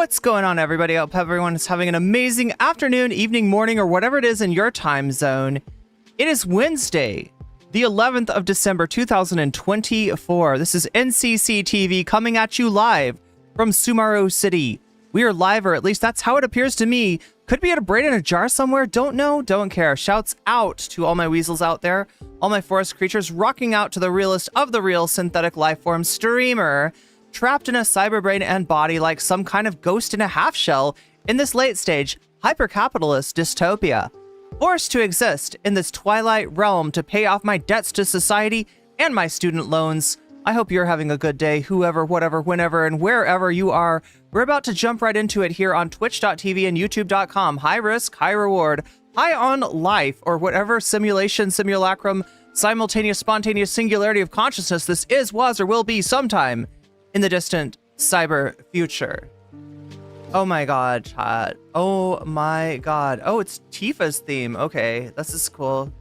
What's going on, everybody? I hope everyone is having an amazing afternoon, evening, morning, or whatever it is in your time zone. It is Wednesday, the 11th of December, 2024. This is NCC TV coming at you live from Sumaru City. We are live, or at least that's how it appears to me. Could be at a brain in a jar somewhere. Don't know, don't care. Shouts out to all my weasels out there, all my forest creatures, rocking out to the realest of the real synthetic lifeform streamer, trapped in a cyber brain and body like some kind of ghost in a half shell in this late stage hyper-capitalist dystopia. Forced to exist in this twilight realm to pay off my debts to society and my student loans. I hope you're having a good day, whoever, whatever, whenever, and wherever you are. We're about to jump right into it here on twitch.tv and youtube.com. High risk, high reward, high on life, or whatever simulation, simulacrum, simultaneous, spontaneous singularity of consciousness this is, was, or will be sometime in the distant cyber future. Oh my god, chat. Oh my god. Oh, it's Tifa's theme. Okay, this is cool.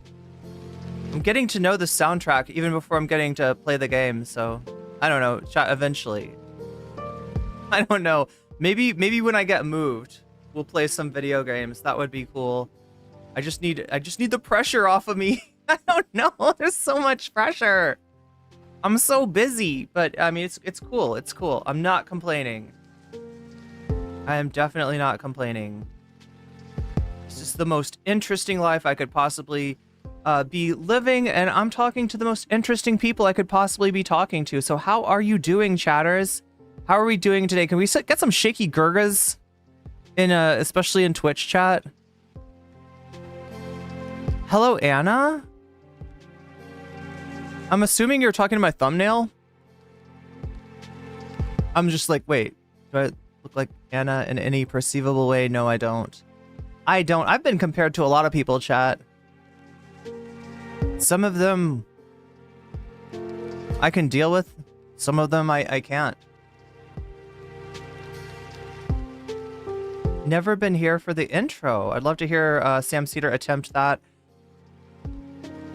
I'm getting to know the soundtrack even before I'm getting to play the game, so I don't know, chat, eventually. I don't know. Maybe when I get moved, we'll play some video games. That would be cool. I just need the pressure off of me. I don't know. There's so much pressure. I'm so busy, but I mean, it's cool. It's cool. I'm not complaining. I am definitely not complaining. It's just the most interesting life I could possibly be living, and I'm talking to the most interesting people I could possibly be talking to. So how are you doing, chatters? How are we doing today? Can we get some shaky gurgas in especially in Twitch chat? Hello, Anna? I'm assuming you're talking to my thumbnail. I'm just like, wait, do I look like Anna in any perceivable way? No, I don't. I don't. I've been compared to a lot of people, chat. Some of them I can deal with. Some of them I can't. Never been here for the intro. I'd love to hear Sam Cedar attempt that.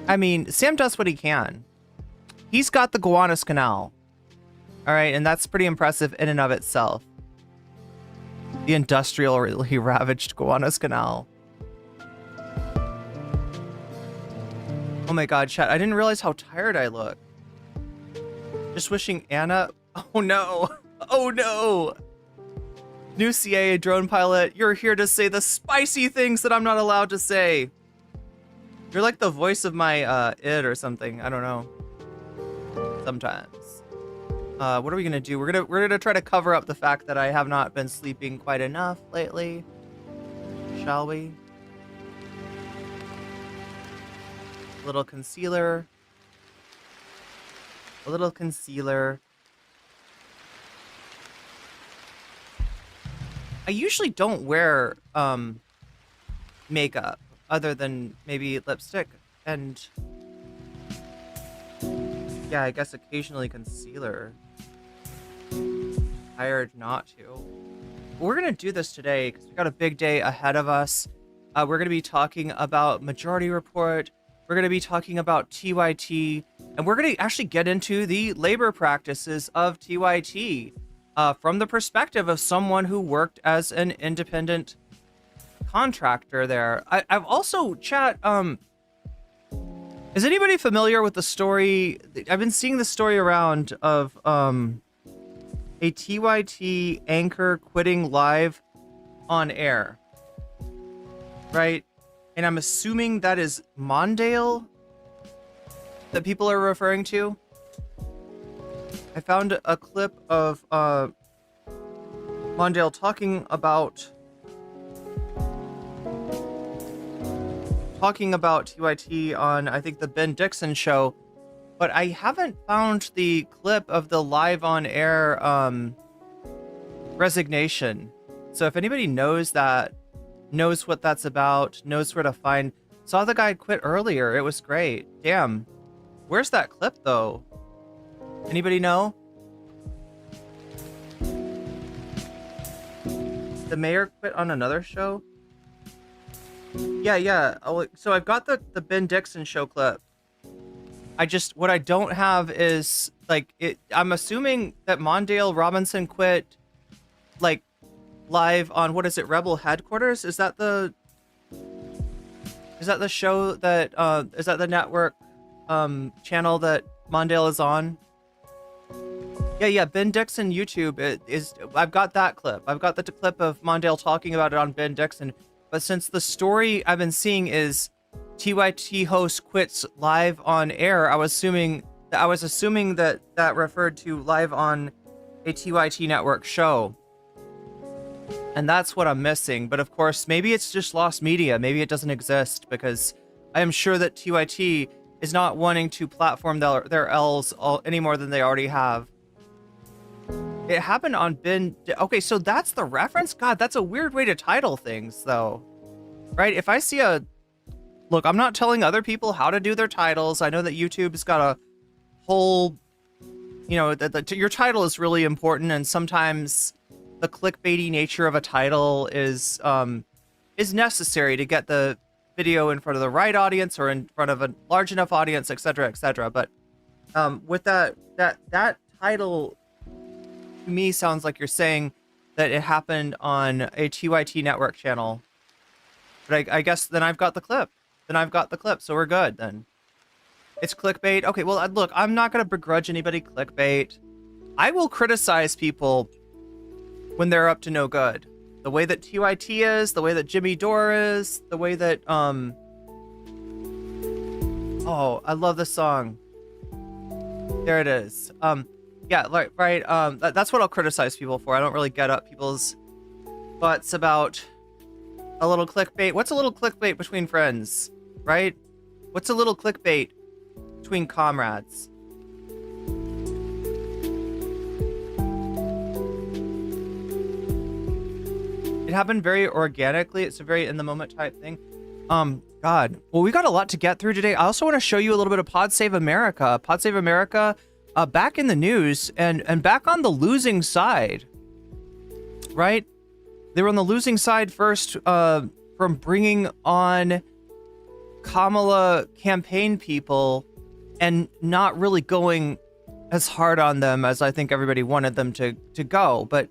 I mean, Sam does what he can. He's got the Gowanus Canal. All right, and that's pretty impressive in and of itself. The industrially ravaged Gowanus Canal. Oh my god, chat, I didn't realize how tired I look. Just wishing Anna... Oh no. Oh no. New CA drone pilot, you're here to say the spicy things that I'm not allowed to say. You're like the voice of my id or something. I don't know. Sometimes. What are we gonna do? We're gonna try to cover up the fact that I have not been sleeping quite enough lately. Shall we? A little concealer. A little concealer. I usually don't wear makeup other than maybe lipstick and yeah, I guess occasionally concealer. Tired not to. We're gonna do this today because we got a big day ahead of us. We're gonna be talking about Majority Report. We're gonna be talking about TYT, and we're gonna actually get into the labor practices of TYT from the perspective of someone who worked as an independent contractor there. I've also, chat, is anybody familiar with the story? I've been seeing the story around of a TYT anchor quitting live on air, right? And I'm assuming that is Mondale that people are referring to. I found a clip of Mondale talking about TYT on, I think, the Ben Dixon show, but I haven't found the clip of the live on air resignation. So if anybody knows that, knows what that's about, knows where to find, saw the guy quit earlier. It was great. Damn. Where's that clip though? Anybody know? The mayor quit on another show? Yeah. Oh, so I've got the Ben Dixon show clip. What I don't have is like it. I'm assuming that Mondale Robinson quit like live on, what is it, Rebel Headquarters? Is that the show that is that the network channel that Mondale is on? Yeah, Ben Dixon YouTube is. I've got that clip. I've got the clip of Mondale talking about it on Ben Dixon. But since the story I've been seeing is TYT host quits live on air, I was assuming that that referred to live on a TYT network show. And that's what I'm missing. But of course, maybe it's just lost media. Maybe it doesn't exist, because I am sure that TYT is not wanting to platform their L's any more than they already have. It happened on Ben. Okay, so that's the reference? God, that's a weird way to title things, though. Right? If I see a... Look, I'm not telling other people how to do their titles. I know that YouTube's got a whole... You know, your title is really important, and sometimes the clickbaity nature of a title is necessary to get the video in front of the right audience or in front of a large enough audience, etc., etc. But with that title... to me sounds like you're saying that it happened on a TYT network channel. But I guess then I've got the clip. So we're good then. It's clickbait. Okay, well, look, I'm not going to begrudge anybody clickbait. I will criticize people when they're up to no good. The way that TYT is, the way that Jimmy Dore is, the way that, oh, I love this song. There it is. Yeah, right. That's what I'll criticize people for. I don't really get up people's butts about a little clickbait. What's a little clickbait between friends, right? What's a little clickbait between comrades? It happened very organically. It's a very in the moment type thing. God. Well, we got a lot to get through today. I also want to show you a little bit of Pod Save America. Pod Save America. Back in the news and back on the losing side, right? They were on the losing side first from bringing on Kamala campaign people and not really going as hard on them as I think everybody wanted them to go. But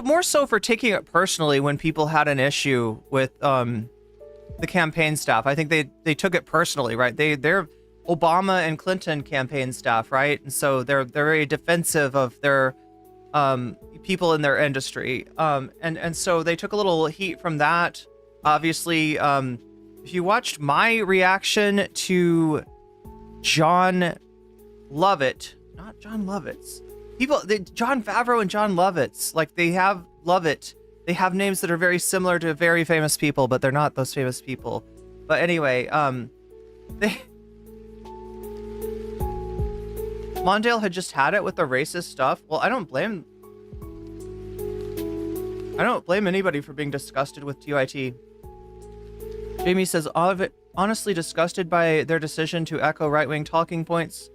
more so for taking it personally when people had an issue with the campaign staff. I think they took it personally, right? They're Obama and Clinton campaign staff, right? And so they're very defensive of their people in their industry. And so they took a little heat from that. Obviously, if you watched my reaction to John Lovett, not John Lovitz, John Favreau and John Lovitz, like they have Lovett. They have names that are very similar to very famous people, but they're not those famous people. But anyway, Mondale had just had it with the racist stuff. Well, I don't blame anybody for being disgusted with TYT. Jamie says, honestly disgusted by their decision to echo right-wing talking points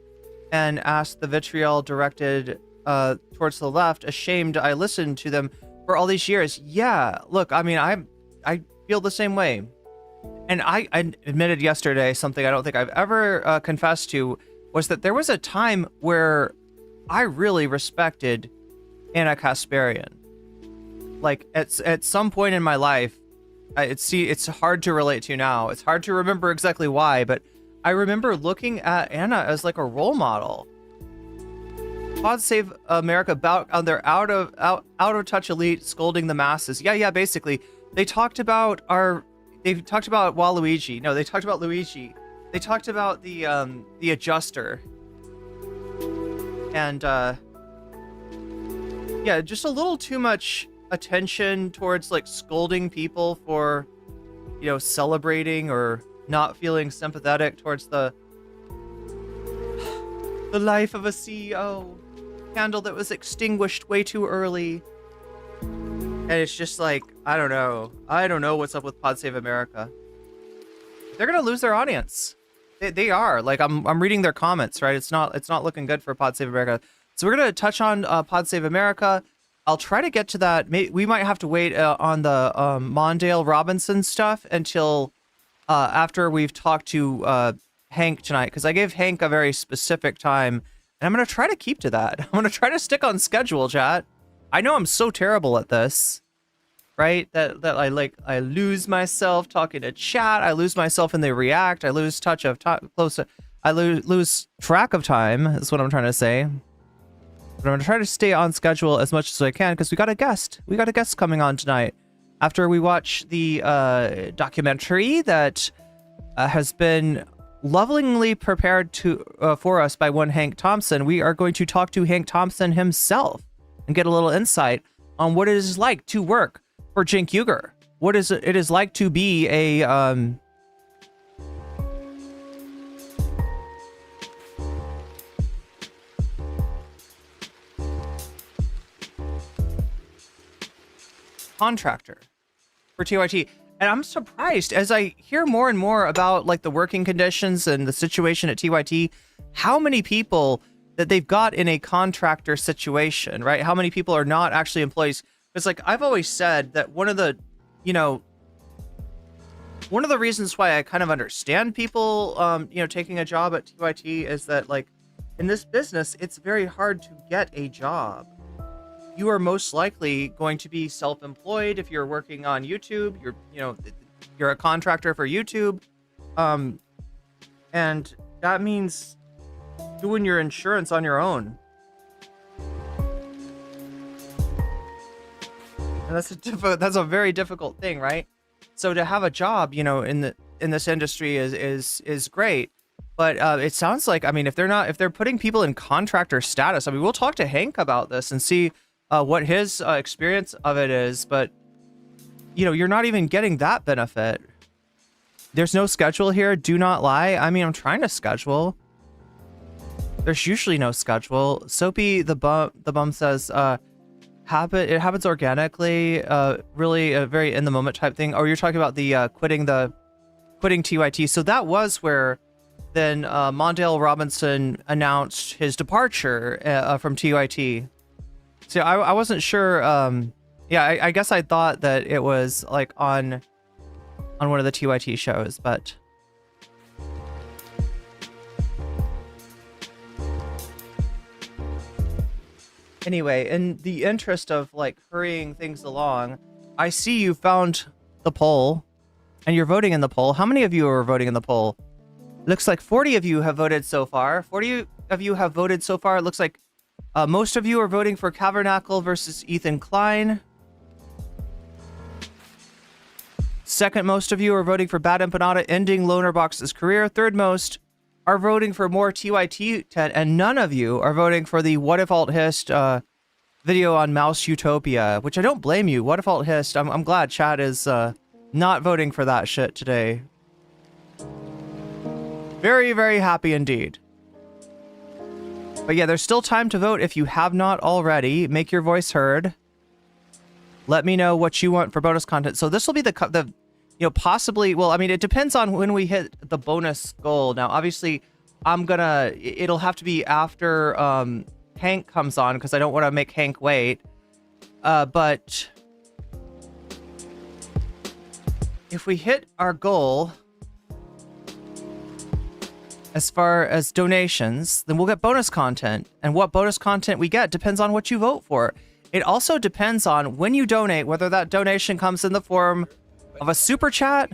and ask the vitriol directed towards the left. Ashamed I listened to them for all these years. Yeah, look, I mean, I feel the same way. And I admitted yesterday something I don't think I've ever confessed to, was that there was a time where I really respected Anna Kasparian. Like at some point in my life, it's hard to relate to now. It's hard to remember exactly why, but I remember looking at Anna as like a role model. Pod Save America about on their out of touch elite scolding the masses. Yeah, basically they talked about Waluigi. No, they talked about Luigi. They talked about the adjuster, and yeah, just a little too much attention towards like scolding people for, you know, celebrating or not feeling sympathetic towards the life of a CEO, candle that was extinguished way too early. And it's just like, I don't know what's up with Pod Save America. They're gonna lose their audience. They are. Like I'm reading their comments, right? It's not looking good for Pod Save America. So we're gonna touch on Pod Save America. I'll try to get to that. We might have to wait on the Mondale Robinson stuff until after we've talked to Hank tonight, because I gave Hank a very specific time, and I'm gonna try to keep to that. I'm gonna try to stick on schedule, chat. I know I'm so terrible at this. right? That I lose myself talking to chat. I lose myself in the react. I lose touch of time. I lose track of time. Is what I'm trying to say. But I'm gonna try to stay on schedule as much as I can because we got a guest. We got a guest coming on tonight. After we watch the documentary that has been lovingly prepared for us by one Hank Thompson, we are going to talk to Hank Thompson himself and get a little insight on what it is like to work for Cenk Uygur. What it is like to be a contractor for TYT. And I'm surprised as I hear more and more about like the working conditions and the situation at TYT, how many people that they've got in a contractor situation, right? How many people are not actually employees? It's like, I've always said that one of the reasons why I kind of understand people, taking a job at TYT is that like in this business, it's very hard to get a job. You are most likely going to be self-employed if you're working on YouTube. You're a contractor for YouTube, and that means doing your insurance on your own. And that's a very difficult thing, right? So to have a job, in this industry is great. But it sounds like, I mean, if they're putting people in contractor status, I mean, we'll talk to Hank about this and see what his experience of it is, but you're not even getting that benefit. There's no schedule here. Do not lie. I mean, I'm trying to schedule. There's usually no schedule. Soapy the bum says, it happens organically. Really a very in the moment type thing. Oh, you're talking about the quitting TYT. So that was where then Mondale Robinson announced his departure from TYT. So I wasn't sure. I guess I thought that it was like on one of the TYT shows, but anyway, in the interest of like hurrying things along, I see you found the poll and you're voting in the poll. How many of you are voting in the poll? Looks like 40 of you have voted so far. 40 of you have voted so far. It looks like most of you are voting for Cavernacle versus Ethan Klein. Second most of you are voting for Bad Empanada ending Lonerbox's career. Third most are voting for more TYT 10, and none of you are voting for the What If Alt Hist video on Mouse Utopia, which I don't blame you. What If Alt Hist, I'm glad chat is not voting for that shit today. Very, very happy indeed. But yeah, there's still time to vote if you have not already. Make your voice heard. Let me know what you want for bonus content. So this will be the possibly, well, I mean, it depends on when we hit the bonus goal. Now, obviously, it'll have to be after Hank comes on because I don't want to make Hank wait. But if we hit our goal as far as donations, then we'll get bonus content. And what bonus content we get depends on what you vote for. It also depends on when you donate, whether that donation comes in the form of a super chat,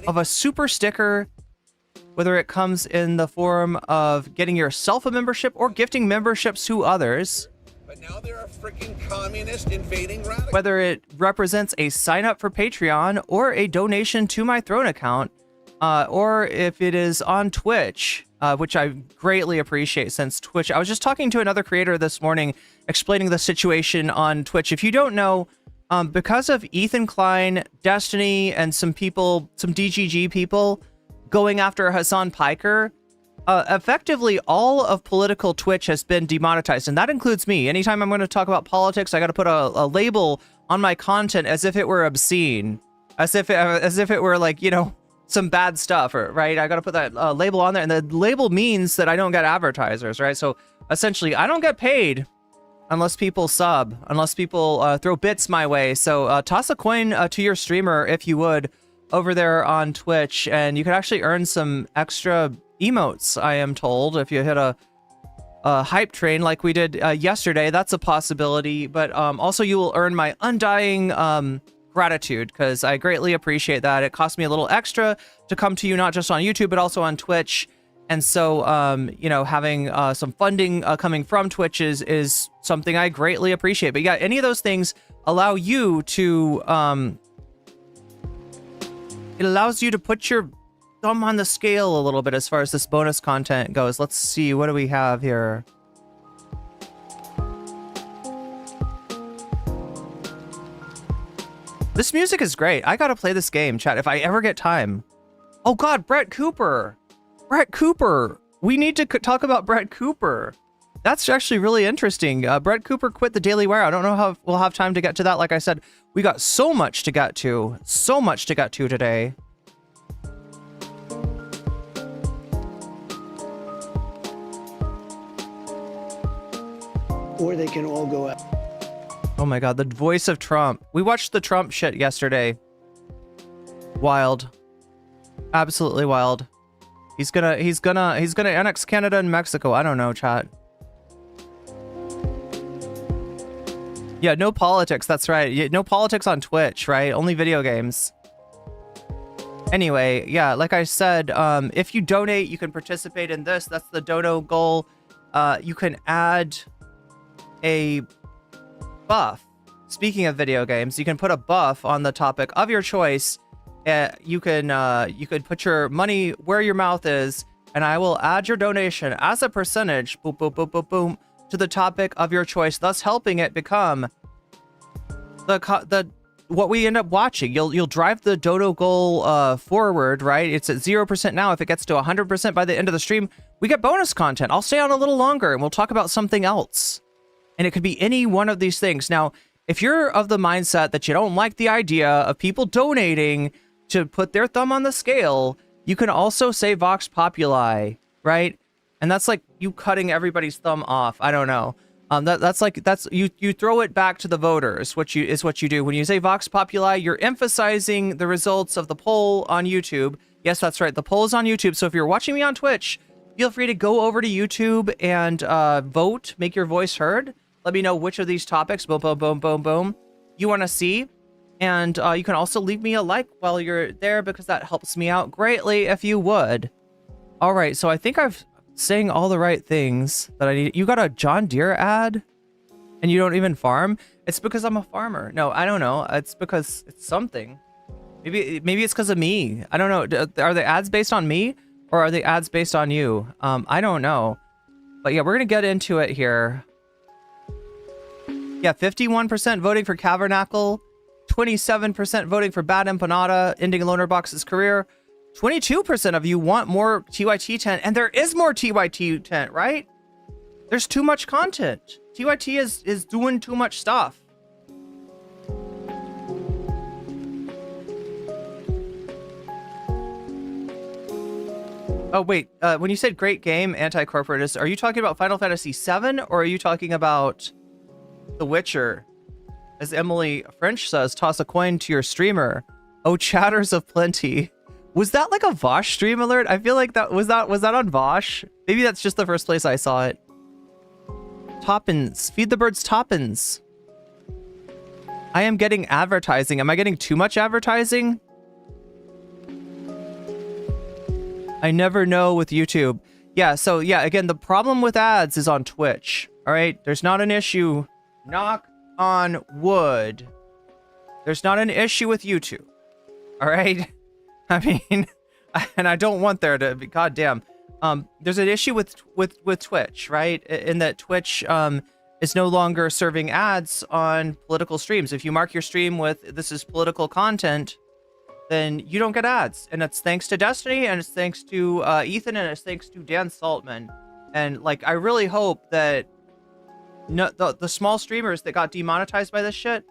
of a super sticker, whether it comes in the form of getting yourself a membership or gifting memberships to others. But now there are freaking communist invading radicals. Whether it represents a sign up for Patreon or a donation to my Throne account, or if it is on Twitch, which I greatly appreciate since Twitch. I was just talking to another creator this morning explaining the situation on Twitch. If you don't know, because of Ethan Klein, Destiny, and some DGG people going after Hassan Piker, effectively all of political Twitch has been demonetized, and that includes me. Anytime I'm going to talk about politics, I got to put a label on my content as if it were obscene, as if it were like, some bad stuff, right? I got to put that label on there, and the label means that I don't get advertisers, right? So essentially, I don't get paid unless people sub, unless people throw bits my way. So toss a coin to your streamer if you would over there on Twitch, and you could actually earn some extra emotes, I am told, if you hit a hype train like we did yesterday. That's a possibility. But also you will earn my undying gratitude, because I greatly appreciate that. It cost me a little extra to come to you, not just on YouTube, but also on Twitch. And so, you know, having some funding coming from Twitch is something I greatly appreciate. But yeah, any of those things allow you to, it allows you to put your thumb on the scale a little bit as far as this bonus content goes. Let's see, what do we have here? This music is great. I gotta play this game, chat, if I ever get time. Oh God, Brett Cooper. Brett Cooper. We need to talk about Brett Cooper. That's actually really interesting. Brett Cooper quit the Daily Wire. I don't know how we'll have time to get to that. Like I said, we got so much to get to. So much to get to today. Or they can all go out. Oh my God, the voice of Trump. We watched the Trump shit yesterday. Wild. Absolutely wild. He's gonna annex Canada and Mexico. I don't know, chat. Yeah, no politics. That's right. Yeah, no politics on Twitch, right? Only video games. Anyway, yeah, like I said, if you donate, you can participate in this. That's the dono goal. You can add a buff. Speaking of video games, you can put a buff on the topic of your choice. You could put your money where your mouth is, and I will add your donation as a percentage, boom, boom, boom, boom, boom, to the topic of your choice, thus helping it become the what we end up watching. You'll drive the dono goal forward, right? It's at 0% now. If it gets to 100% by the end of the stream, we get bonus content. I'll stay on a little longer, and we'll talk about something else. And it could be any one of these things. Now, if you're of the mindset that you don't like the idea of people donating to put their thumb on the scale, you can also say Vox Populi, right? And that's like you cutting everybody's thumb off. I don't know. That's you throw it back to the voters. What you do when you say Vox Populi, you're emphasizing the results of the poll on YouTube. Yes, that's right. The poll is on YouTube. So if you're watching me on Twitch, feel free to go over to YouTube and vote, make your voice heard. Let me know which of these topics, boom, boom, boom, boom, boom, you want to see. And you can also leave me a like while you're there, because that helps me out greatly if you would. All right, so I think I've saying all the right things that I need. You got a John Deere ad and you don't even farm? It's because I'm a farmer. No, I don't know. It's because it's something. Maybe it's because of me. I don't know. Are the ads based on me or are the ads based on you? I don't know. But yeah, we're going to get into it here. Yeah, 51% voting for Cavernacle. 27% voting for Bad Empanada, ending Loner Box's career. 22% of you want more TYT tent, and there is more TYT tent, right? There's too much content. TYT is doing too much stuff. Oh, wait. When you said great game, anti-corporatist, are you talking about Final Fantasy VII, or are you talking about The Witcher? As Emily French says, toss a coin to your streamer. Oh, chatters of plenty. Was that like a Vosh stream alert? I feel like that was on Vosh. Maybe that's just the first place I saw it. Toppins. Feed the birds toppins. I am getting advertising. Am I getting too much advertising? I never know with YouTube. Yeah, so yeah, again, the problem with ads is on Twitch. All right, there's not an issue. Knock on wood. There's not an issue with YouTube. All right. I mean, and I don't want there to be, goddamn. There's an issue with Twitch, right? In that Twitch is no longer serving ads on political streams. If you mark your stream with this is political content, then you don't get ads. And it's thanks to Destiny, and it's thanks to Ethan, and it's thanks to Dan Saltman. And like, I really hope that the small streamers that got demonetized by this shit,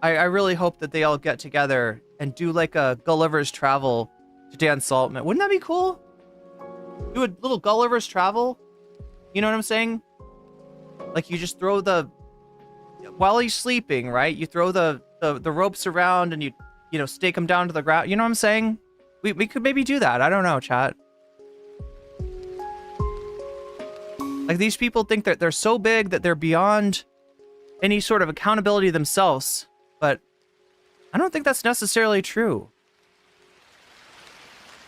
I really hope that they all get together and do like a Gulliver's Travel to Dan Saltman. Wouldn't that be cool? Do a little Gulliver's Travel? You know what I'm saying? Like you just throw while he's sleeping, right? You throw the ropes around and you stake him down to the ground. You know what I'm saying? We could maybe do that. I don't know, chat. Like, these people think that they're so big that they're beyond any sort of accountability themselves. But I don't think that's necessarily true.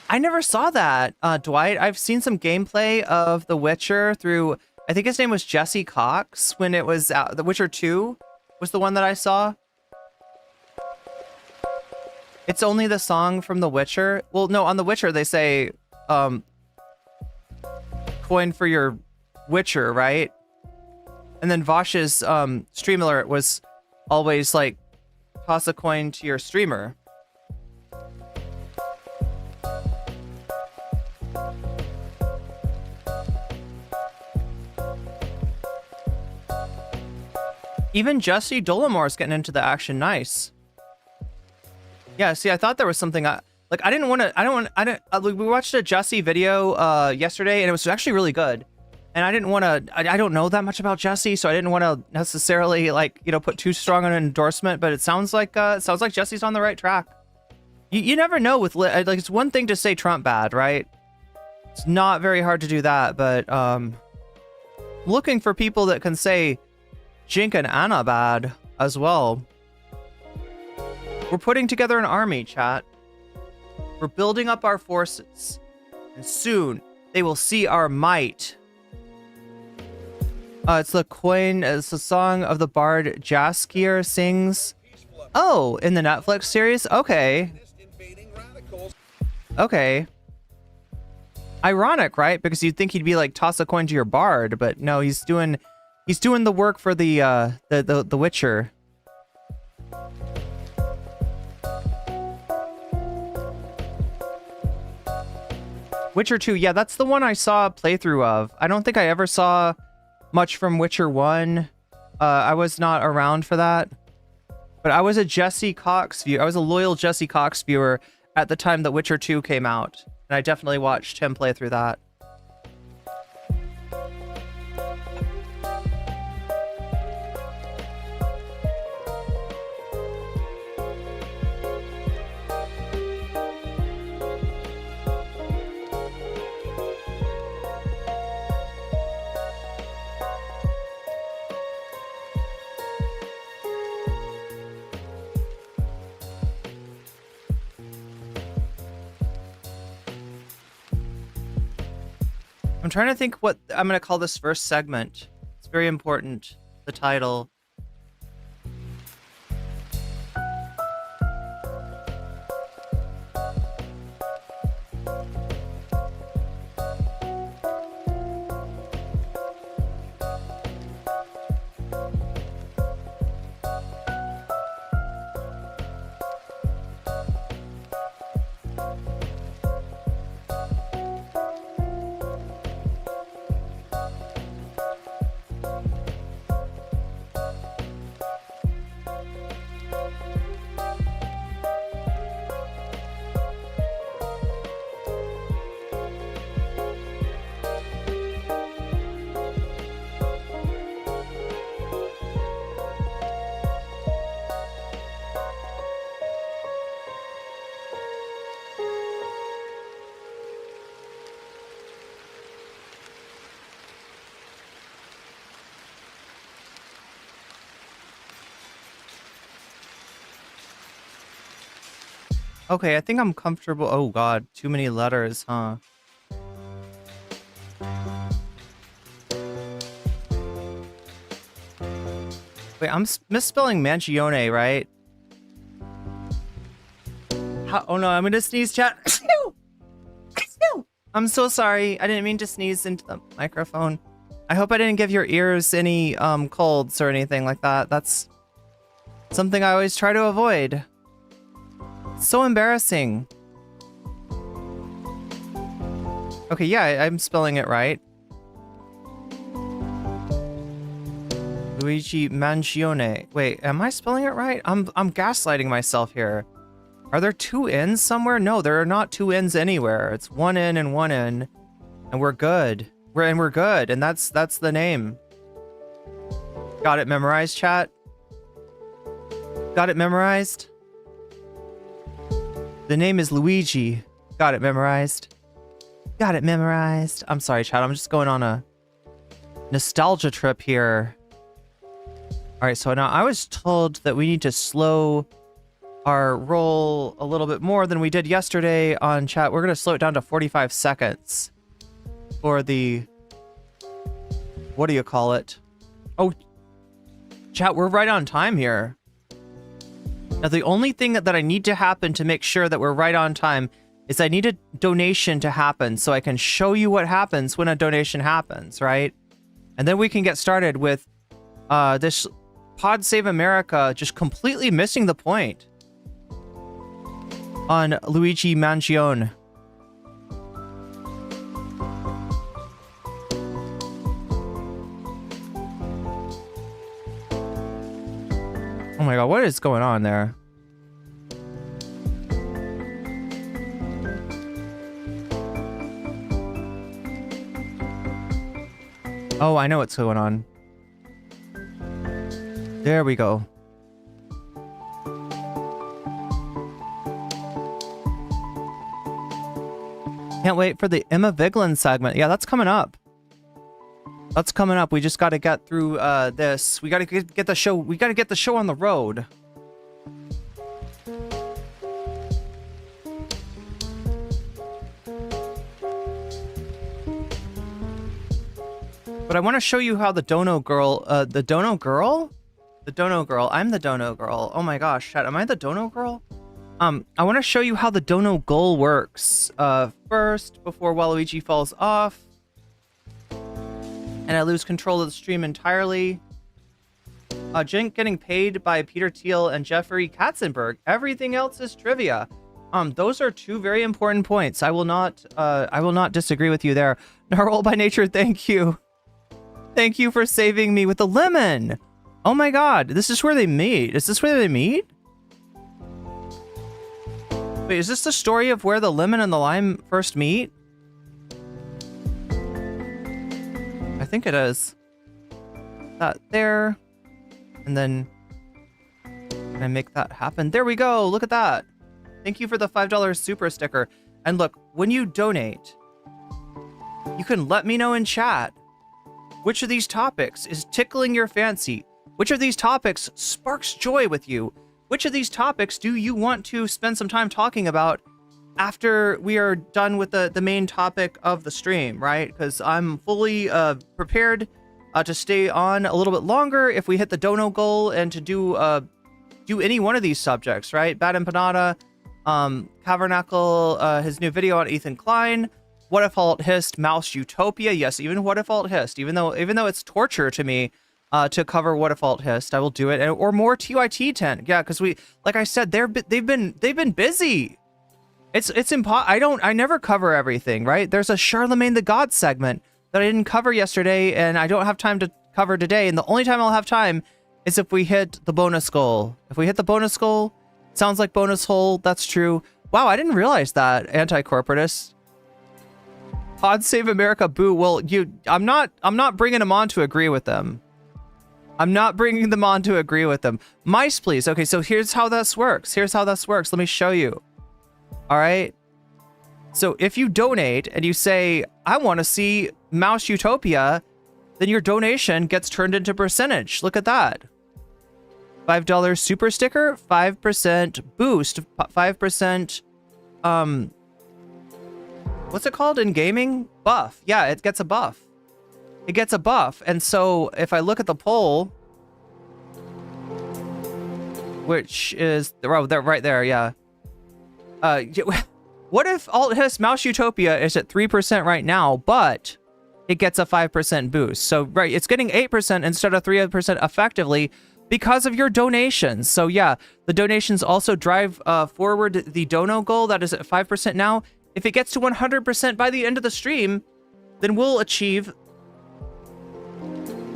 I never saw that, Dwight. I've seen some gameplay of The Witcher through, I think his name was Jesse Cox, when it was out. The Witcher 2 was the one that I saw. It's only the song from The Witcher. Well, no, on The Witcher, they say, coin for your Witcher, right? And then Vosh's stream alert was always like, toss a coin to your streamer. Even Jesse Dolomore's getting into the action. Nice. Yeah, see, I thought there was something like I didn't want to. We watched a Jesse video yesterday, and it was actually really good. And I didn't want to. I don't know that much about Jesse, so I didn't want to necessarily put too strong an endorsement. But it sounds like Jesse's on the right track. You never know with like, it's one thing to say Trump bad, right? It's not very hard to do that, but looking for people that can say Jink and Anna bad as well. We're putting together an army, chat. We're building up our forces, and soon they will see our might. It's the coin. It's the song of the bard Jaskier sings. Oh, in the Netflix series? Okay. Okay. Ironic, right? Because you'd think he'd be like, toss a coin to your bard, but no, he's doing the work for the Witcher. Witcher 2, yeah, that's the one I saw a playthrough of. I don't think I ever saw much from Witcher 1. I was not around for that. But I was a Jesse Cox viewer. I was a loyal Jesse Cox viewer at the time that Witcher 2 came out. And I definitely watched him play through that. I'm trying to think what I'm going to call this first segment. It's very important, the title. Okay, I think I'm comfortable. Oh god, too many letters, huh? Wait, I'm misspelling Mangione, right? Oh no, I'm gonna sneeze, chat. I'm so sorry. I didn't mean to sneeze into the microphone. I hope I didn't give your ears any colds or anything like that. That's something I always try to avoid. So embarrassing. Okay, yeah, I'm spelling it right. Luigi Mangione. Wait, am I spelling it right? I'm gaslighting myself here. Are there two N's somewhere? No, there are not two N's anywhere. It's one N and one N, and we're good. We're good, and that's the name. Got it memorized, chat? Got it memorized? The name is Luigi. Got it memorized. Got it memorized. I'm sorry, chat. I'm just going on a nostalgia trip here. All right, so now I was told that we need to slow our roll a little bit more than we did yesterday on chat. We're going to slow it down to 45 seconds for the, what do you call it? Oh, chat, we're right on time here. Now, the only thing that I need to happen to make sure that we're right on time is I need a donation to happen so I can show you what happens when a donation happens, right? And then we can get started with this Pod Save America just completely missing the point on Luigi Mangione. Oh my god, what is going on there? Oh, I know what's going on. There we go. Can't wait for the Emma Vigeland segment. Yeah, that's coming up. That's coming up. We just got to get through this. We got to get the show. We got to get the show on the road. But I want to show you how the Dono Girl, the Dono Girl? The Dono Girl. I'm the Dono Girl. Oh my gosh, chat. Am I the Dono Girl? I want to show you how the Dono Goal works. First, before Waluigi falls off. And I lose control of the stream entirely. Jink getting paid by Peter Thiel and Jeffrey Katzenberg. Everything else is trivia. Those are two very important points. I will not disagree with you there. Narwhal by nature, thank you. Thank you for saving me with the lemon. Oh my god, this is where they meet. Is this where they meet? Wait, is this the story of where the lemon and the lime first meet? I think it is. That there. And then can I make that happen? There we go. Look at that. Thank you for the $5 super sticker. And look, when you donate, you can let me know in chat which of these topics is tickling your fancy. Which of these topics sparks joy with you? Which of these topics do you want to spend some time talking about after we are done with the main topic of the stream, right? Because I'm fully prepared to stay on a little bit longer if we hit the dono goal and to do any one of these subjects, right? Bad Empanada, Cavernacle, his new video on Ethan Klein, What If Alt Hist, Mouse Utopia. Yes, even What If Alt Hist, even though it's torture to me to cover What If Alt Hist, I will do it. Or more TYT 10. Yeah, because we, like I said, they've been busy. I never cover everything, right? There's a Charlemagne the God segment that I didn't cover yesterday, and I don't have time to cover today. And the only time I'll have time is if we hit the bonus goal. If we hit the bonus goal, sounds like bonus hole. That's true. Wow, I didn't realize that. Anti-corporatist. Pod Save America, boo. Well, I'm not bringing them on to agree with them. I'm not bringing them on to agree with them. Mice, please. Okay, so here's how this works. Let me show you. All right. So if you donate and you say, I want to see Mouse Utopia, then your donation gets turned into percentage. Look at that. $5 super sticker, 5% boost, 5%, what's it called in gaming? Buff. Yeah, it gets a buff. It gets a buff. And so if I look at the poll, which is right there, yeah. What if Alt Hist Mouse Utopia is at 3% right now, but it gets a 5% boost? So, right, it's getting 8% instead of 3% effectively because of your donations. So, yeah, the donations also drive forward the dono goal that is at 5% now. If it gets to 100% by the end of the stream, then we'll achieve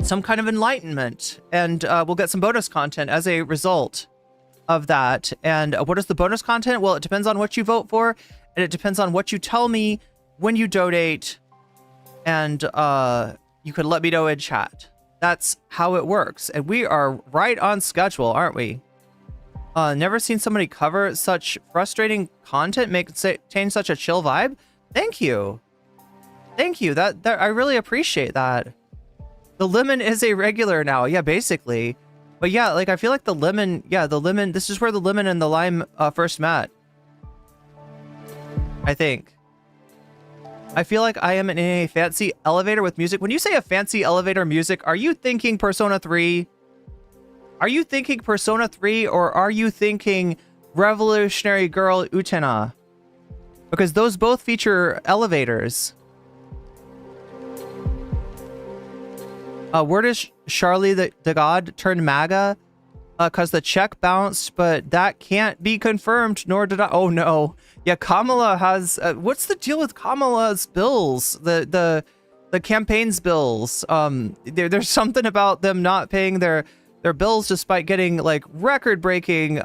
some kind of enlightenment, and we'll get some bonus content as a result of that. And what is the bonus content? Well, it depends on what you vote for, and it depends on what you tell me when you donate, and you can let me know in chat. That's how it works, and we are right on schedule, aren't we? Never seen somebody cover such frustrating content, maintain such a chill vibe. Thank you. That I really appreciate that. The lemon is a regular now. Yeah, basically. But yeah, like I feel like the lemon, this is where the lemon and the lime first met. I think. I feel like I am in a fancy elevator with music. When you say a fancy elevator music, are you thinking Persona 3? Are you thinking Persona 3 or are you thinking Revolutionary Girl Utena? Because those both feature elevators. Where does Charlie the God turn MAGA? Because the check bounced, but that can't be confirmed, nor did I. Oh, no. Yeah, Kamala has... what's the deal with Kamala's bills? The campaign's bills. There's something about them not paying their bills despite getting, like, record-breaking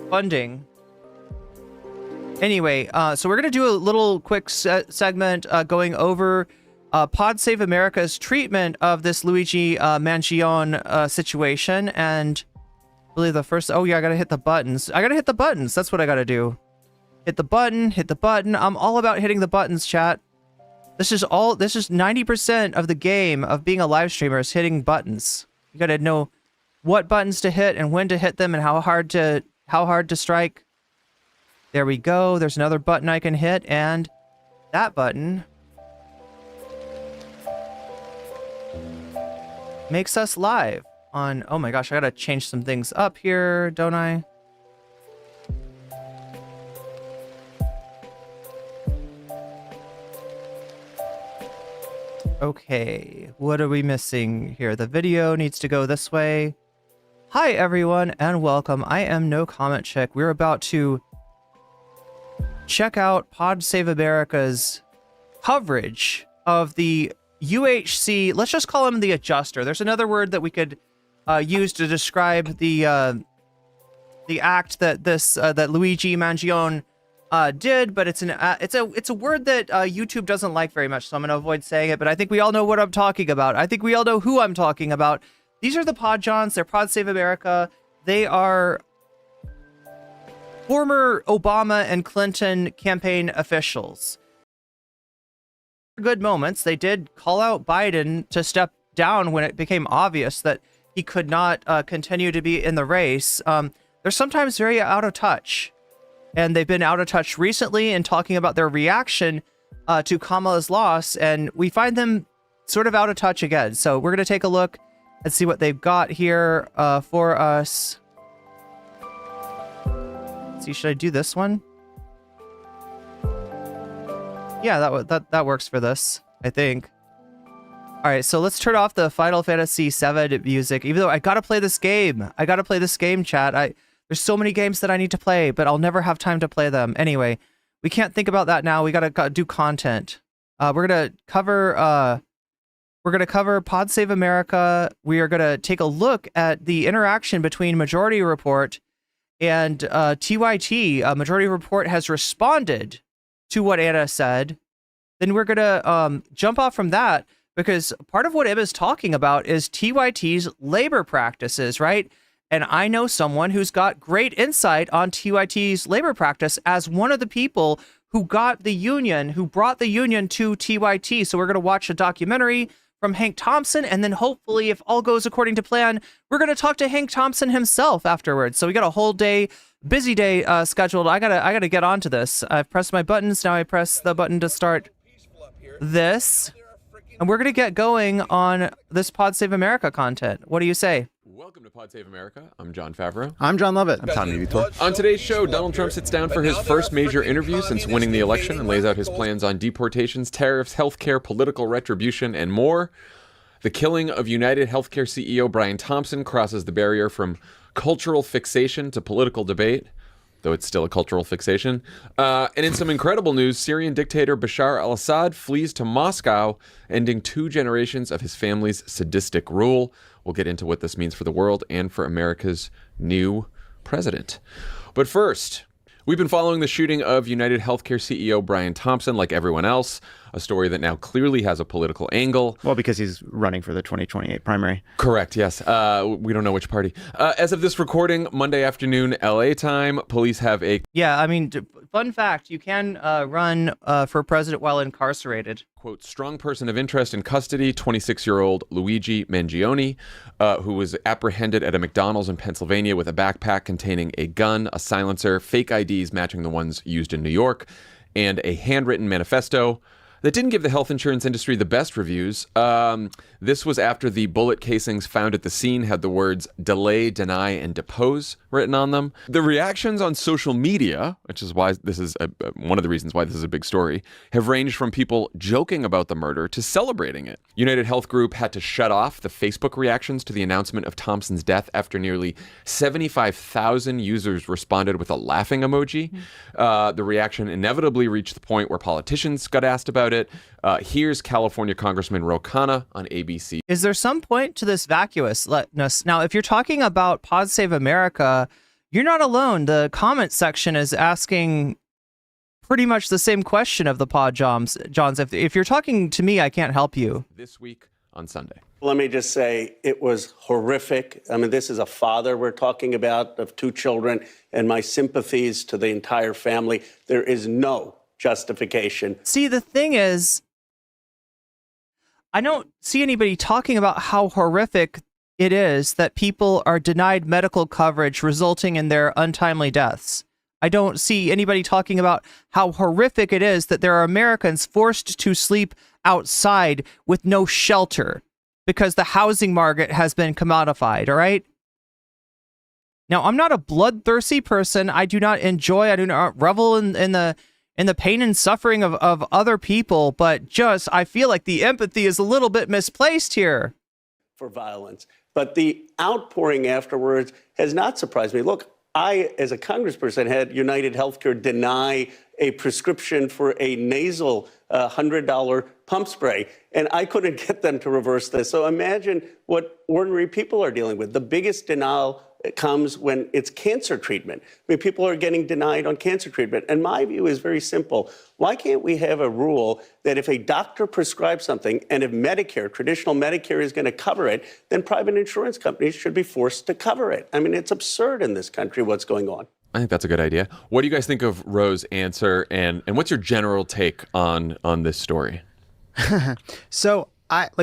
funding. Anyway, so we're going to do a little quick segment going over Pod Save America's treatment of this Luigi Mangione situation. And really the first... Oh, yeah, I got to hit the buttons. I got to hit the buttons. That's what I got to do. Hit the button, hit the button. I'm all about hitting the buttons, chat. This is 90% of the game of being a live streamer is hitting buttons. You got to know what buttons to hit and when to hit them and how hard to strike. There we go. There's another button I can hit, and that button makes us live on... Oh my gosh, I gotta change some things up here, don't I? Okay, what are we missing here? The video needs to go this way. Hi everyone, and welcome. I am nocommentchick. We're about to check out Pod Save America's coverage of the UHC. Let's just call him the adjuster. There's another word that we could use to describe the act that that Luigi Mangione did, but it's a word that YouTube doesn't like very much, so I'm gonna avoid saying it. But I think we all know what I'm talking about. I think we all know who I'm talking about. These are the Podjons. They're Pod Save America. They are former Obama and Clinton campaign officials. Good moments. They did call out Biden to step down when it became obvious that he could not continue to be in the race. They're sometimes very out of touch. And they've been out of touch recently in talking about their reaction to Kamala's loss. And we find them sort of out of touch again. So we're going to take a look and see what they've got here for us. Let's see, should I do this one? Yeah, that works for this, I think. All right, so let's turn off the Final Fantasy VII music. Even though I gotta play this game. I gotta play this game, chat. There's so many games that I need to play, but I'll never have time to play them. Anyway, we can't think about that now. We gotta do content. We're gonna cover Pod Save America. We are gonna take a look at the interaction between Majority Report and TYT. Majority Report has responded to what Anna said. Then we're gonna jump off from that because part of what Emma's talking about is TYT's labor practices, right? And I know someone who's got great insight on TYT's labor practice as one of the people who brought the union to TYT. So we're gonna watch a documentary from Hank Thompson, and then hopefully, if all goes according to plan, we're going to talk to Hank Thompson himself afterwards. So we got a whole day, busy day scheduled. I gotta get onto this. I've pressed my buttons. Now I press the button to start this. And we're going to get going on this Pod Save America content. What do you say? Welcome to Pod Save America. I'm John Favreau. I'm John Lovett. I'm Tommy Vitor. On today's show, Donald Trump sits down for his first major interview since winning the election and lays out his plans on deportations, tariffs, healthcare, political retribution, and more. The killing of United Healthcare CEO Brian Thompson crosses the barrier from cultural fixation to political debate, though it's still a cultural fixation. And in some incredible news, Syrian dictator Bashar al-Assad flees to Moscow, ending 2 generations of his family's sadistic rule. We'll get into what this means for the world and for America's new president. But first, we've been following the shooting of United Healthcare CEO Brian Thompson like everyone else, a story that now clearly has a political angle. Well, because he's running for the 2028 primary. Correct, yes. We don't know which party. As of this recording, Monday afternoon, LA time, police have a... Yeah, I mean, fun fact, you can run for president while incarcerated. Quote, strong person of interest in custody, 26-year-old Luigi Mangione, who was apprehended at a McDonald's in Pennsylvania with a backpack containing a gun, a silencer, fake IDs matching the ones used in New York, and a handwritten manifesto that didn't give the health insurance industry the best reviews. This was after the bullet casings found at the scene had the words delay, deny, and depose written on them. The reactions on social media, which is why this is one of the reasons why this is a big story, have ranged from people joking about the murder to celebrating it. United Health Group had to shut off the Facebook reactions to the announcement of Thompson's death after nearly 75,000 users responded with a laughing emoji. The reaction inevitably reached the point where politicians got asked about it. Here's California Congressman Ro Khanna on ABC. Is there some point to this vacuousness? Now, if you're talking about Pod Save America, you're not alone. The comment section is asking pretty much the same question of the Pod Johns. If you're talking to me, I can't help you. This week on Sunday. Let me just say it was horrific. I mean, this is a father we're talking about of 2 children, and my sympathies to the entire family. There is no justification. See, the thing is, I don't see anybody talking about how horrific it is that people are denied medical coverage resulting in their untimely deaths. I don't see anybody talking about how horrific it is that there are Americans forced to sleep outside with no shelter because the housing market has been commodified, all right? Now, I'm not a bloodthirsty person. I do not revel in the pain and suffering of other people, but I feel like the empathy is a little bit misplaced here. For violence. But the outpouring afterwards has not surprised me. Look, I, as a congressperson, had United Healthcare deny a prescription for a nasal $100 pump spray, and I couldn't get them to reverse this. So imagine what ordinary people are dealing with. The biggest denial comes when it's cancer treatment. I mean, people are getting denied on cancer treatment. And my view is very simple. Why can't we have a rule that if a doctor prescribes something and if Medicare, traditional Medicare, is going to cover it, then private insurance companies should be forced to cover it? I mean, it's absurd in this country what's going on. I think that's a good idea. What do you guys think of Ro's answer, and what's your general take on this story? So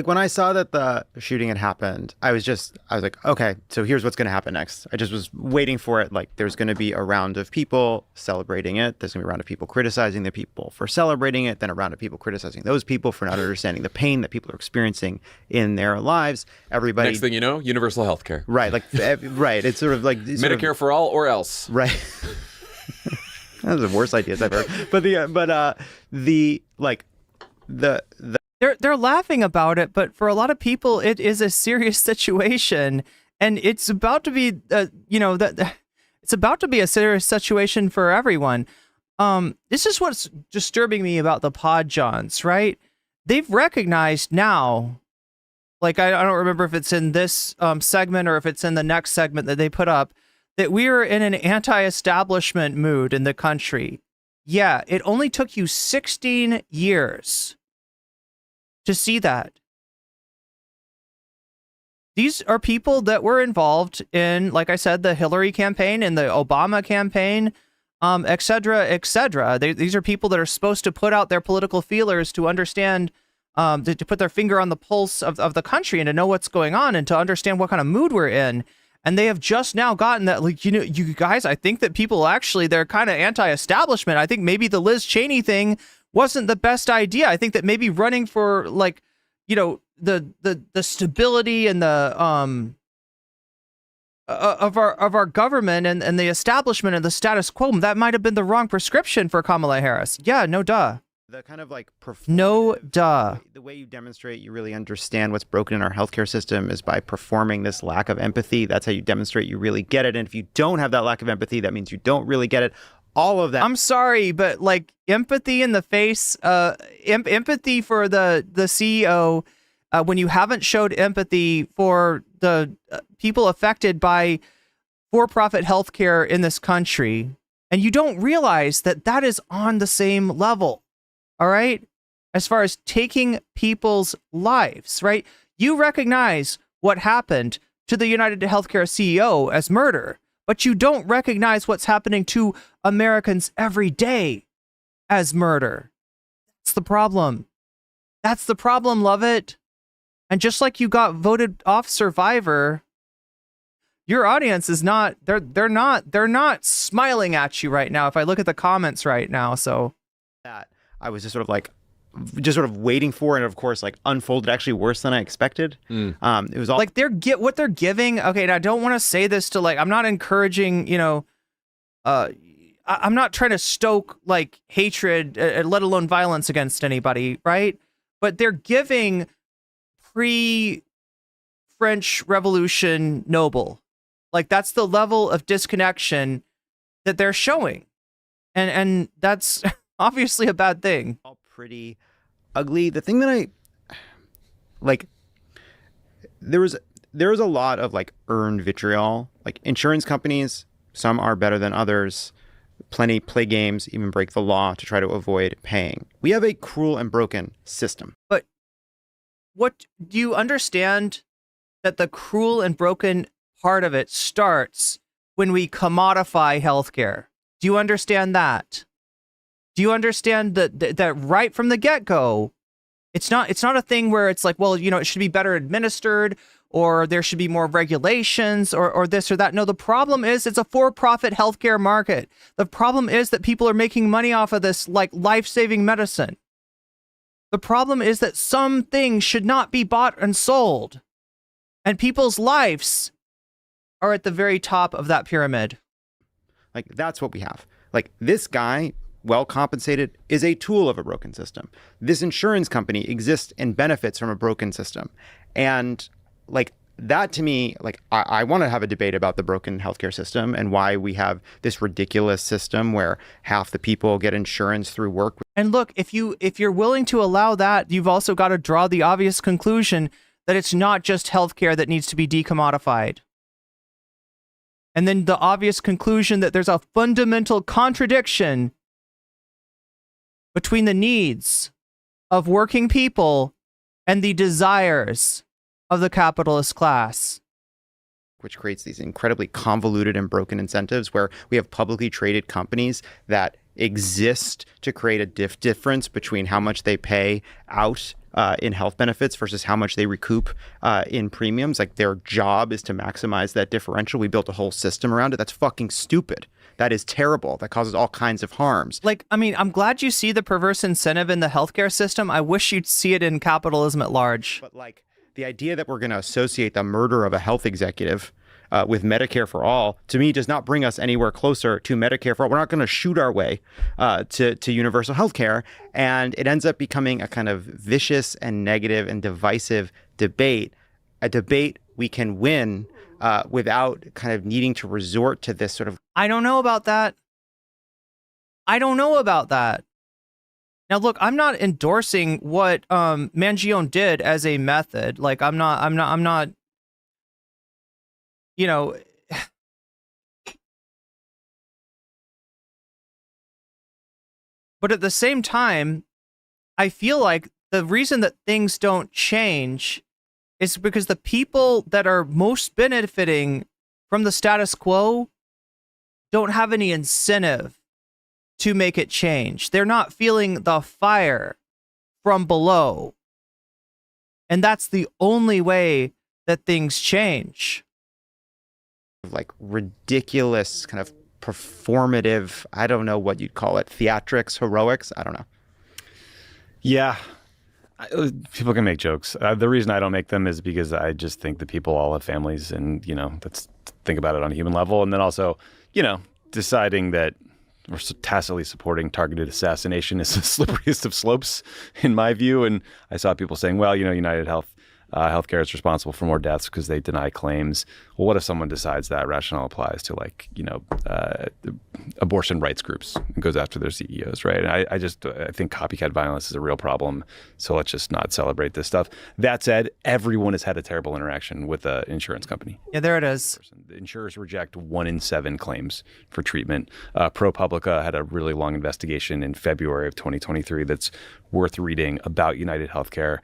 when I saw that the shooting had happened, I was like, okay, so here's what's going to happen next. I just was waiting for it. Like, there's going to be a round of people celebrating it. There's going to be a round of people criticizing the people for celebrating it. Then a round of people criticizing those people for not understanding the pain that people are experiencing in their lives. Everybody. Next thing you know, universal health care. Right. Right. It's sort of like Medicare for all or else. Right. That's the worst ideas I've heard. They're laughing about it, but for a lot of people, it is a serious situation, and it's about to be, it's about to be a serious situation for everyone. This is what's disturbing me about the Pod Johns, right? They've recognized now, like I don't remember if it's in this segment or if it's in the next segment that they put up, that we are in an anti-establishment mood in the country. Yeah, it only took you 16 years to see that. These are people that were involved in, like I said, the Hillary campaign and the Obama campaign, et cetera, et cetera. These are people that are supposed to put out their political feelers to understand, to put their finger on the pulse of the country and to know what's going on and to understand what kind of mood we're in. And they have just now gotten that, like, you guys, I think that people actually, they're kind of anti-establishment. I think maybe the Liz Cheney thing wasn't the best idea. I think that maybe running for, like, the stability and the of our government and the establishment and the status quo, that might have been the wrong prescription for Kamala Harris. Yeah, no duh. The kind of like no duh. The way you demonstrate you really understand what's broken in our healthcare system is by performing this lack of empathy. That's how you demonstrate you really get it. And if you don't have that lack of empathy, that means you don't really get it. All of that. I'm sorry, but like empathy in the face, empathy for the CEO, when you haven't showed empathy for the people affected by for-profit healthcare in this country, and you don't realize that that is on the same level. All right, as far as taking people's lives, right? You recognize what happened to the United Healthcare CEO as murder, but you don't recognize what's happening to Americans every day as murder. That's the problem. That's the problem, love it. And just like you got voted off Survivor, your audience is not, they're not smiling at you right now. If I look at the comments right now, so that I was just sort of waiting for, and of course, like unfolded actually worse than I expected. It was all like what they're giving. Okay, and I don't want to say this to like, I'm not encouraging, I'm not trying to stoke like hatred, let alone violence against anybody, right? But they're giving pre-French Revolution noble. Like that's the level of disconnection that they're showing. And that's obviously a bad thing. all pretty ugly. The thing that I like, there was a lot of like earned vitriol. Like insurance companies, some are better than others. Plenty play games, even break the law to try to avoid paying. We have a cruel and broken system. But what do you understand that the cruel and broken part of it starts when we commodify healthcare? Do you understand that? Do you understand that right from the get-go, it's not a thing where it's like, well, it should be better administered, or there should be more regulations, or this or that. No, the problem is it's a for-profit healthcare market. The problem is that people are making money off of this like life-saving medicine. The problem is that some things should not be bought and sold, and people's lives are at the very top of that pyramid. Like that's what we have. Like this guy, well compensated, is a tool of a broken system. This insurance company exists and benefits from a broken system. And like that to me, like I want to have a debate about the broken healthcare system and why we have this ridiculous system where half the people get insurance through work. And look, if you're willing to allow that, you've also got to draw the obvious conclusion that it's not just healthcare that needs to be decommodified. And then the obvious conclusion that there's a fundamental contradiction between the needs of working people and the desires of the capitalist class. Which creates these incredibly convoluted and broken incentives where we have publicly traded companies that exist to create a difference between how much they pay out in health benefits versus how much they recoup in premiums. Like their job is to maximize that differential. We built a whole system around it. That's fucking stupid. That is terrible. That causes all kinds of harms. Like, I mean, I'm glad you see the perverse incentive in the healthcare system. I wish you'd see it in capitalism at large. But like the idea that we're going to associate the murder of a health executive with Medicare for all, to me, does not bring us anywhere closer to Medicare for all. We're not going to shoot our way to universal health care. And it ends up becoming a kind of vicious and negative and divisive debate, a debate we can win without kind of needing to resort to this sort of... I don't know about that. Now, look, I'm not endorsing what Mangione did as a method. Like, I'm not, but at the same time, I feel like the reason that things don't change is because the people that are most benefiting from the status quo don't have any incentive to make it change. They're not feeling the fire from below. And that's the only way that things change. Like ridiculous kind of performative, I don't know what you'd call it, theatrics, heroics, I don't know. Yeah. People can make jokes. The reason I don't make them is because I just think that people all have families and, let's think about it on a human level. And then also, deciding that we're tacitly supporting targeted assassination is the slipperiest of slopes in my view. And I saw people saying, well, United Healthcare is responsible for more deaths because they deny claims. Well, what if someone decides that rationale applies to abortion rights groups and goes after their CEOs, right? And I think copycat violence is a real problem. So let's just not celebrate this stuff. That said, everyone has had a terrible interaction with an insurance company. Yeah, there it is. The insurers reject 1 in 7 claims for treatment. ProPublica had a really long investigation in February of 2023 that's worth reading about United Healthcare.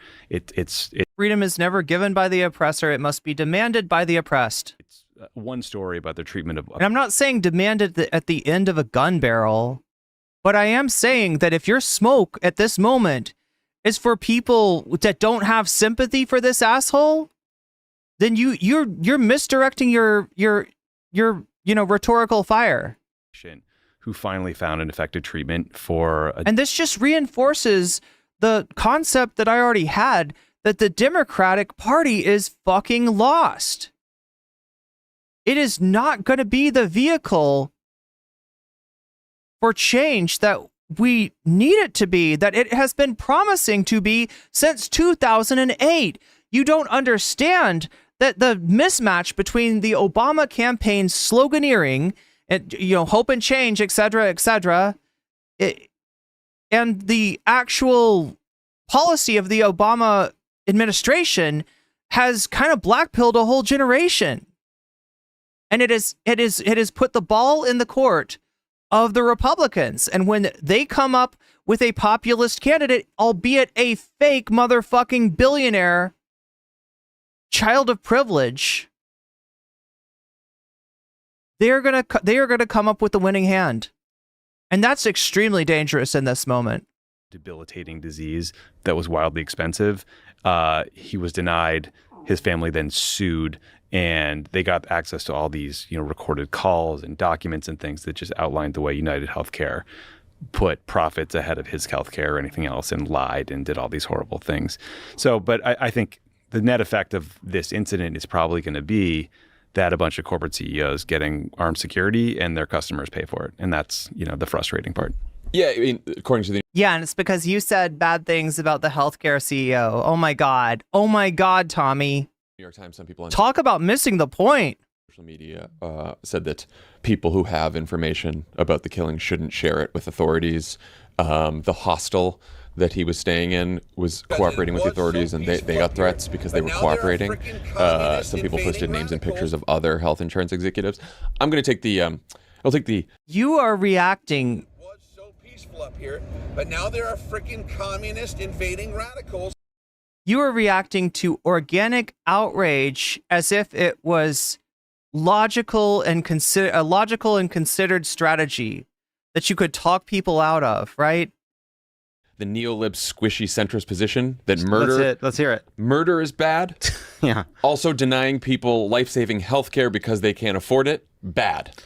Freedom is never given by the oppressor. It must be demanded by the oppressed. It's one story about the treatment of. And I'm not saying demand at the end of a gun barrel, but I am saying that if your smoke at this moment is for people that don't have sympathy for this asshole, then you're misdirecting your rhetorical fire. Who finally found an effective treatment for and this just reinforces the concept that I already had, that the Democratic Party is fucking lost. It is not going to be the vehicle for change that we need it to be, that it has been promising to be since 2008. You don't understand that the mismatch between the Obama campaign sloganeering and, hope and change, et cetera, and the actual policy of the Obama administration has kind of blackpilled a whole generation. And it has put the ball in the court of the Republicans. And when they come up with a populist candidate, albeit a fake motherfucking billionaire, child of privilege, they are gonna come up with the winning hand. And that's extremely dangerous in this moment. Debilitating disease that was wildly expensive. He was denied. His family then sued, and they got access to all these, recorded calls and documents and things that just outlined the way United Healthcare put profits ahead of his healthcare or anything else, and lied and did all these horrible things. So, but I think the net effect of this incident is probably going to be that a bunch of corporate CEOs getting armed security and their customers pay for it. And that's, the frustrating part. Yeah, I mean, according to the and it's because you said bad things about the healthcare CEO. Oh my God, Tommy. New York Times, some people on talk about missing the point. Social media said that people who have information about the killing shouldn't share it with authorities. The hostel that he was staying in was cooperating with the authorities, and they got threats because they were cooperating. Some people posted names and pictures of other health insurance executives. I'm going to take the You are reacting. Was so peaceful up here, but now there are freaking communist invading radicals. You are reacting to organic outrage as if it was a logical and considered strategy that you could talk people out of, right? The neolib squishy centrist position that murder. That's it. Let's hear it. Murder is bad. Yeah. Also denying people life-saving health care because they can't afford it. Bad.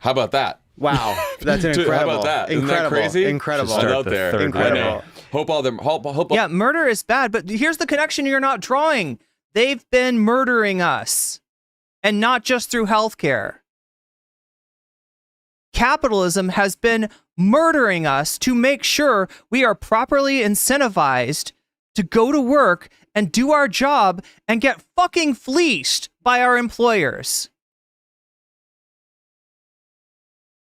How about that? Wow, that's incredible. How about that? Isn't that crazy? Incredible. Should out there. Incredible. Hope all them. Hope. Yeah, murder is bad, but here's the connection you're not drawing. They've been murdering us, and not just through healthcare. Capitalism has been murdering us to make sure we are properly incentivized to go to work and do our job and get fucking fleeced by our employers.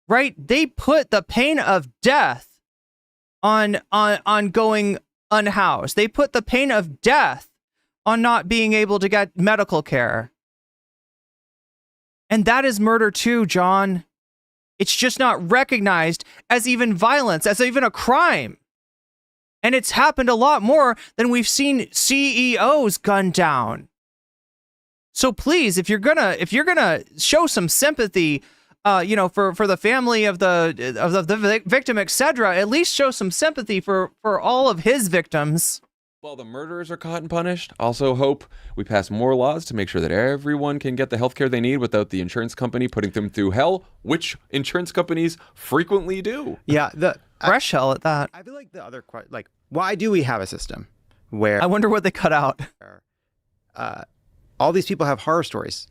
Right? They put the pain of death on going unhoused. They put the pain of death on not being able to get medical care. And that is murder too, John. It's just not recognized as even violence, as even a crime. And it's happened a lot more than we've seen CEOs gunned down. So please, if you're gonna show some sympathy, for the family of the victim, etc., at least show some sympathy for all of his victims. While the murderers are caught and punished, also hope we pass more laws to make sure that everyone can get the health care they need without the insurance company putting them through hell, which insurance companies frequently do. Yeah, fresh hell at that. I feel like the other question, why do we have a system where I wonder what they cut out? All these people have horror stories,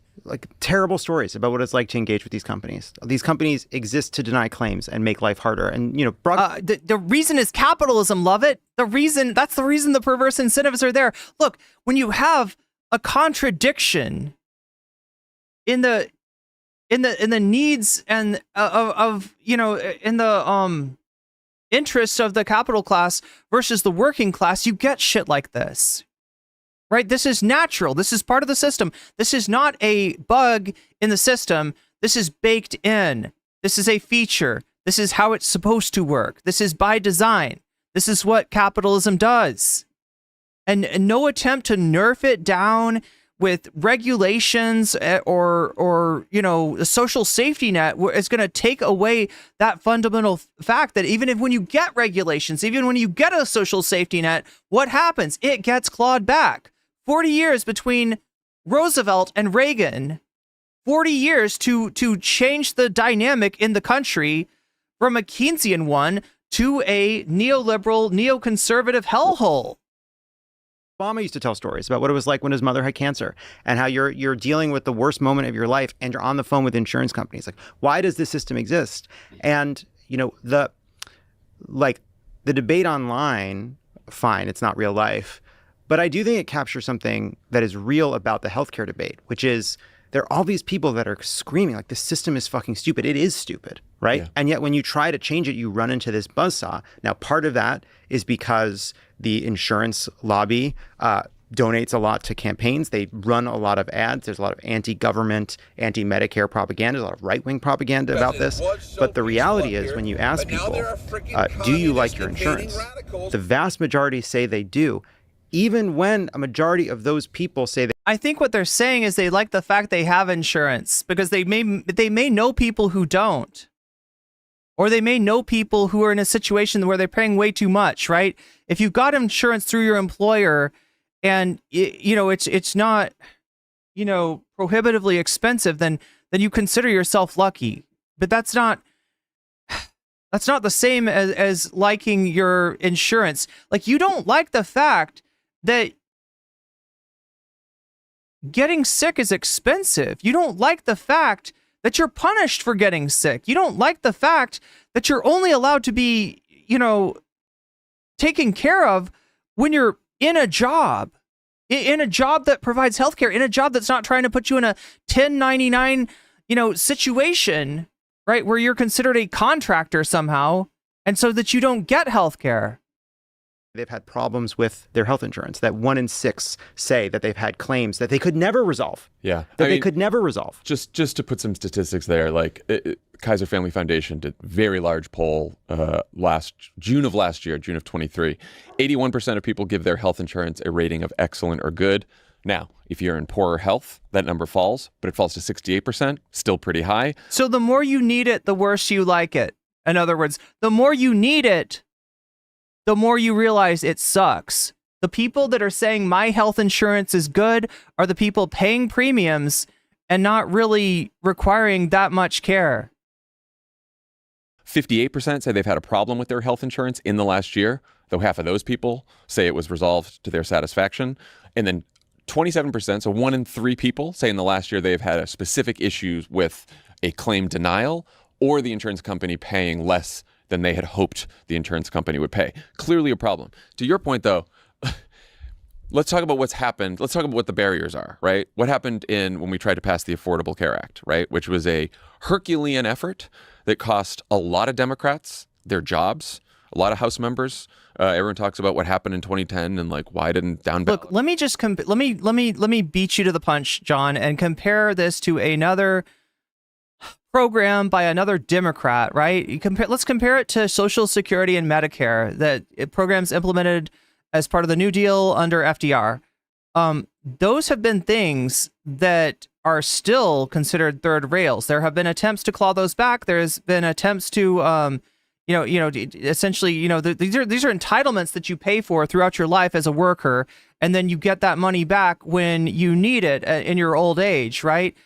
terrible stories about what it's like to engage with these companies. These companies exist to deny claims and make life harder. And, the reason is capitalism, love it. That's the reason the perverse incentives are there. Look, when you have a contradiction in the needs and in the interests of the capital class versus the working class, you get shit like this. Right? This is natural. This is part of the system. This is not a bug in the system. This is baked in. This is a feature. This is how it's supposed to work. This is by design. This is what capitalism does. And no attempt to nerf it down with regulations or a social safety net is going to take away that fundamental fact that even if when you get regulations, even when you get a social safety net, what happens? It gets clawed back. 40 years between Roosevelt and Reagan, 40 years to change the dynamic in the country from a Keynesian one to a neoliberal, neoconservative hellhole. Obama used to tell stories about what it was like when his mother had cancer and how you're dealing with the worst moment of your life and you're on the phone with insurance companies. Like, why does this system exist? And, the debate online, fine, it's not real life. But I do think it captures something that is real about the healthcare debate, which is there are all these people that are screaming like the system is fucking stupid. It is stupid, right? Yeah. And yet when you try to change it, you run into this buzzsaw. Now, part of that is because the insurance lobby donates a lot to campaigns. They run a lot of ads. There's a lot of anti-government, anti-Medicare propaganda. There's a lot of right-wing propaganda about this. But the reality is when you ask people, do you like your insurance? The vast majority say they do. Even when a majority of those people say that. I think what they're saying is they like the fact they have insurance because they may know people who don't. Or they may know people who are in a situation where they're paying way too much, right? If you've got insurance through your employer and it's not, prohibitively expensive, then you consider yourself lucky. But that's not the same as liking your insurance. Like, you don't like the fact that getting sick is expensive. You don't like the fact that you're punished for getting sick. You don't like the fact that you're only allowed to be, taken care of when you're in a job that provides healthcare, in a job that's not trying to put you in a 1099, situation, right, where you're considered a contractor somehow, and so that you don't get healthcare. They've had problems with their health insurance, that 1 in 6 say that they've had claims that they could never resolve. Yeah. They could never resolve. Just to put some statistics there, Kaiser Family Foundation did a very large poll June of last year, June of 23. 81% of people give their health insurance a rating of excellent or good. Now, if you're in poorer health, that number falls, but it falls to 68%, still pretty high. So the more you need it, the worse you like it. In other words, the more you need it, the more you realize it sucks. The people that are saying my health insurance is good are the people paying premiums and not really requiring that much care. 58% say they've had a problem with their health insurance in the last year, though half of those people say it was resolved to their satisfaction. And then 27%, so 1 in 3 people, say in the last year they've had a specific issue with a claim denial or the insurance company paying less than they had hoped the insurance company would pay. Clearly a problem. To your point, though, let's talk about what's happened. Let's talk about what the barriers are, right? What happened when we tried to pass the Affordable Care Act, right? Which was a Herculean effort that cost a lot of Democrats their jobs, a lot of House members. Everyone talks about what happened in 2010 and why didn't down ballot. Look, let me just let me beat you to the punch, John, and compare this to another program by another Democrat, right? Let's compare it to Social Security and Medicare, programs implemented as part of the New Deal under FDR. Those have been things that are still considered third rails. There have been attempts to claw those back. There's been attempts to, essentially, these are entitlements that you pay for throughout your life as a worker, and then you get that money back when you need it in your old age, right?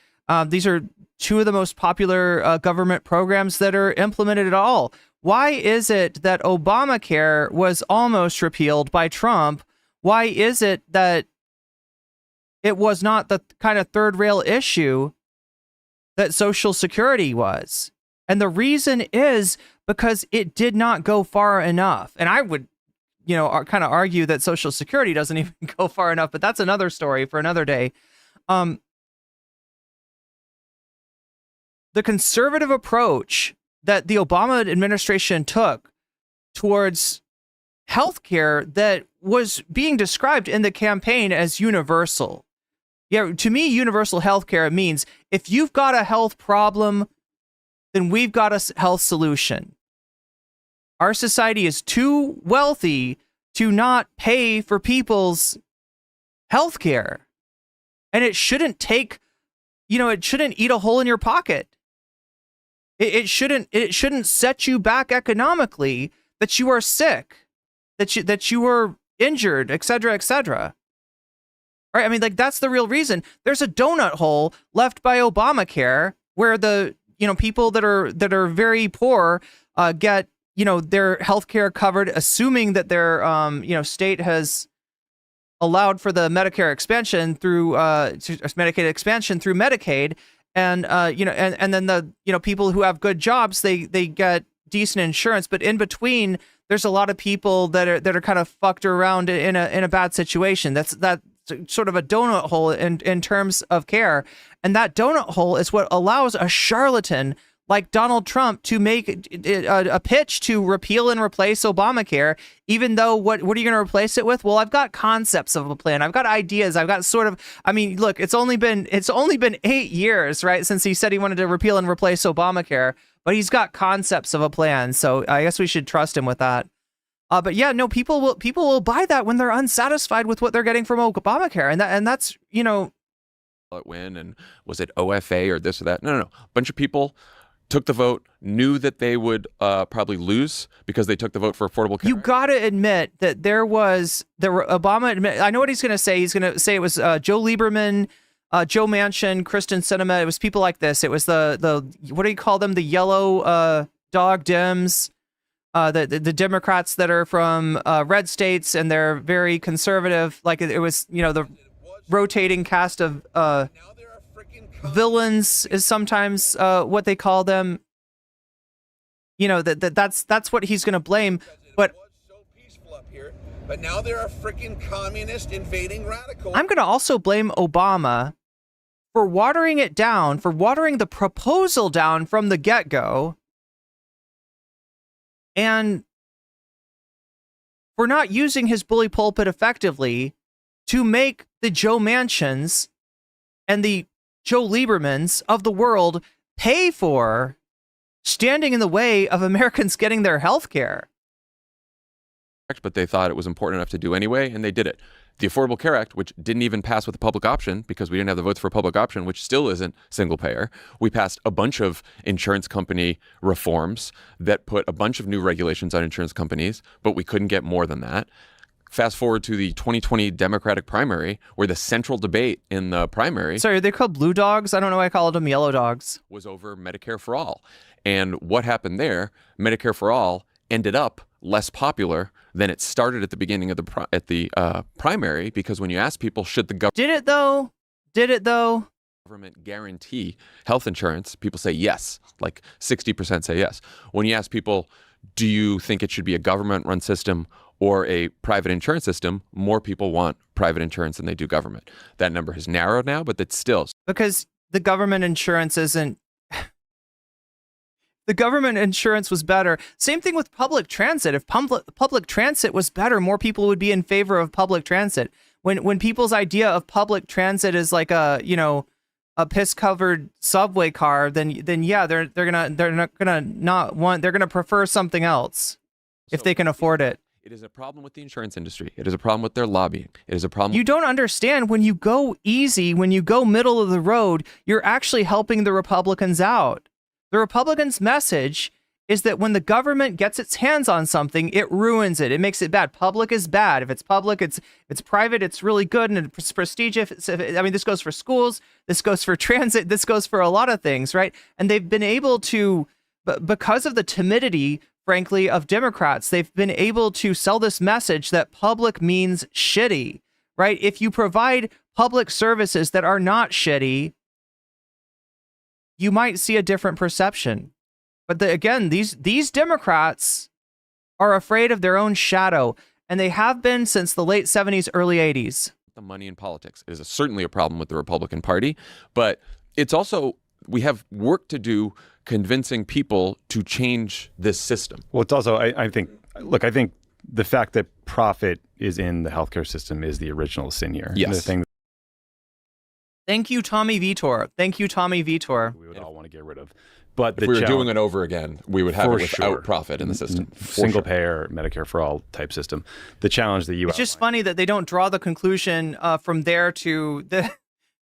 These are 2 of the most popular government programs that are implemented at all. Why is it that Obamacare was almost repealed by Trump? Why is it that it was not the kind of third rail issue that Social Security was? And the reason is because it did not go far enough. And I would, kind of argue that Social Security doesn't even go far enough, but that's another story for another day. The conservative approach that the Obama administration took towards healthcare that was being described in the campaign as universal. Yeah, to me, universal healthcare means if you've got a health problem, then we've got a health solution. Our society is too wealthy to not pay for people's healthcare. and it shouldn't take, it shouldn't eat a hole in your pocket. It shouldn't set you back economically that you are sick, that you are injured, et cetera, et cetera. Right? I mean, like, that's the real reason. There's a donut hole left by Obamacare where the, people that are very poor get, their healthcare covered, assuming that their, state has allowed for the Medicare expansion through Medicaid expansion through Medicaid. And, and then the, people who have good jobs, they get decent insurance. But in between, there's a lot of people that are kind of fucked around in a bad situation. That's sort of a donut hole in terms of care. And that donut hole is what allows a charlatan like Donald Trump to make a pitch to repeal and replace Obamacare, even though what are you going to replace it with? Well, I've got concepts of a plan. I've got ideas. I've got look, it's only been 8 years, right, since he said he wanted to repeal and replace Obamacare, but he's got concepts of a plan. So I guess we should trust him with that. But yeah, no, people will buy that when they're unsatisfied with what they're getting from Obamacare, and that's win, and was it OFA or this or that? No. A bunch of people took the vote, knew that they would probably lose because they took the vote for Affordable Care. You got to admit that Obama. I know what he's going to say. He's going to say it was Joe Lieberman, Joe Manchin, Kristen Sinema. It was people like this. It was the what do you call them? The yellow dog Dems, the Democrats that are from red states, and they're very conservative. Like it was, the rotating cast of villains is sometimes what they call them. That's what he's going to blame. But it was so peaceful up here, but now there are freaking communist invading radicals. I'm going to also blame Obama for watering it down, for watering the proposal down from the get-go, and for not using his bully pulpit effectively to make the Joe Manchins and the Joe Liebermans of the world pay for standing in the way of Americans getting their health care. But they thought it was important enough to do anyway, and they did it. The Affordable Care Act, which didn't even pass with a public option because we didn't have the votes for a public option, which still isn't single payer. We passed a bunch of insurance company reforms that put a bunch of new regulations on insurance companies, but we couldn't get more than that. Fast forward to the 2020 Democratic primary, where the central debate in the primary... Sorry, are they called blue dogs? I don't know why I call them yellow dogs. ...was over Medicare for All. And what happened there, Medicare for All ended up less popular than it started at the beginning of the primary, because when you ask people, should the government... Did it though? Government guarantee health insurance, people say yes. Like 60% say yes. When you ask people, do you think it should be a government-run system or a private insurance system, more people want private insurance than they do government. That number has narrowed now, but that's still... Because the government insurance isn't... The government insurance was better. Same thing with public transit. If public transit was better, more people would be in favor of public transit. When people's idea of public transit is like a piss-covered subway car, then yeah, they're gonna prefer something else if they can afford it. It is a problem with the insurance industry. It is a problem with their lobbying. It is a problem. You don't understand, when you go easy, when you go middle of the road, you're actually helping the Republicans out. The Republicans' message is that when the government gets its hands on something, it ruins it. It makes it bad. Public is bad. If it's public, it's private, it's really good and it's prestigious. I mean, this goes for schools, this goes for transit, this goes for a lot of things, right? And they've been able to, because of the timidity, frankly, of Democrats, they've been able to sell this message that public means shitty, right? If you provide public services that are not shitty, you might see a different perception. But again, these Democrats are afraid of their own shadow, and they have been since the late 70s, early 80s. The money in politics is certainly a problem with the Republican Party, but it's also, we have work to do convincing people to change this system. Well, it's also, I think the fact that profit is in the healthcare system is the original sin here. Yes. Thank you, Tommy Vitor. Thank you, Tommy Vitor. We would all want to get rid of. But if we were doing it over again, we would have it without profit in the system. Single payer, Medicare for all type system. The challenge that you It's just funny that they don't draw the conclusion from there to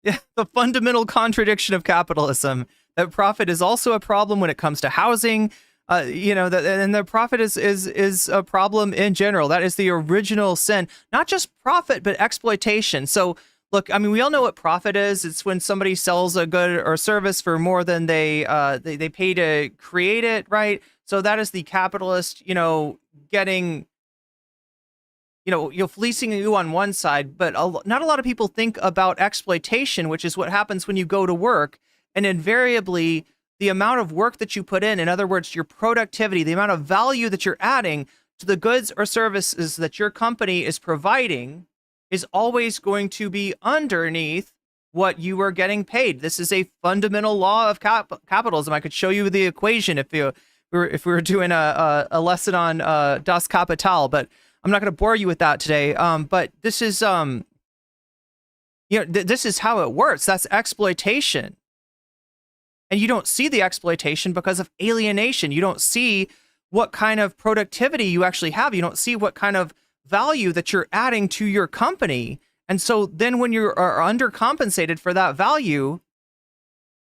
Yeah, the fundamental contradiction of capitalism, that profit is also a problem when it comes to housing. And the profit is a problem in general. That is the original sin. Not just profit, but exploitation. So, look, I mean, we all know what profit is. It's when somebody sells a good or service for more than they pay to create it, right? So that is the capitalist, getting, fleecing you on one side, but not a lot of people think about exploitation, which is what happens when you go to work, and invariably the amount of work that you put in other words, your productivity, the amount of value that you're adding to the goods or services that your company is providing is always going to be underneath what you are getting paid. This is a fundamental law of capitalism. I could show you the equation if we were doing a lesson on Das Kapital, but I'm not going to bore you with that today. But this is this is how it works. That's exploitation. And you don't see the exploitation because of alienation. You don't see what kind of productivity you actually have. You don't see what kind of value that you're adding to your company. And so then when you are undercompensated for that value,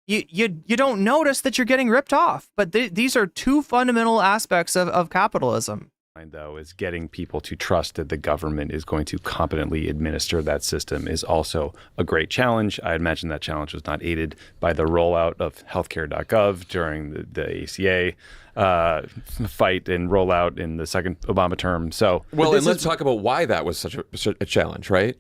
you don't notice that you're getting ripped off. But these are two fundamental aspects of capitalism. Though, is getting people to trust that the government is going to competently administer that system is also a great challenge. I imagine that challenge was not aided by the rollout of healthcare.gov during the ACA fight and rollout in the second Obama term. So, well, and let's talk about why that was such a challenge, right?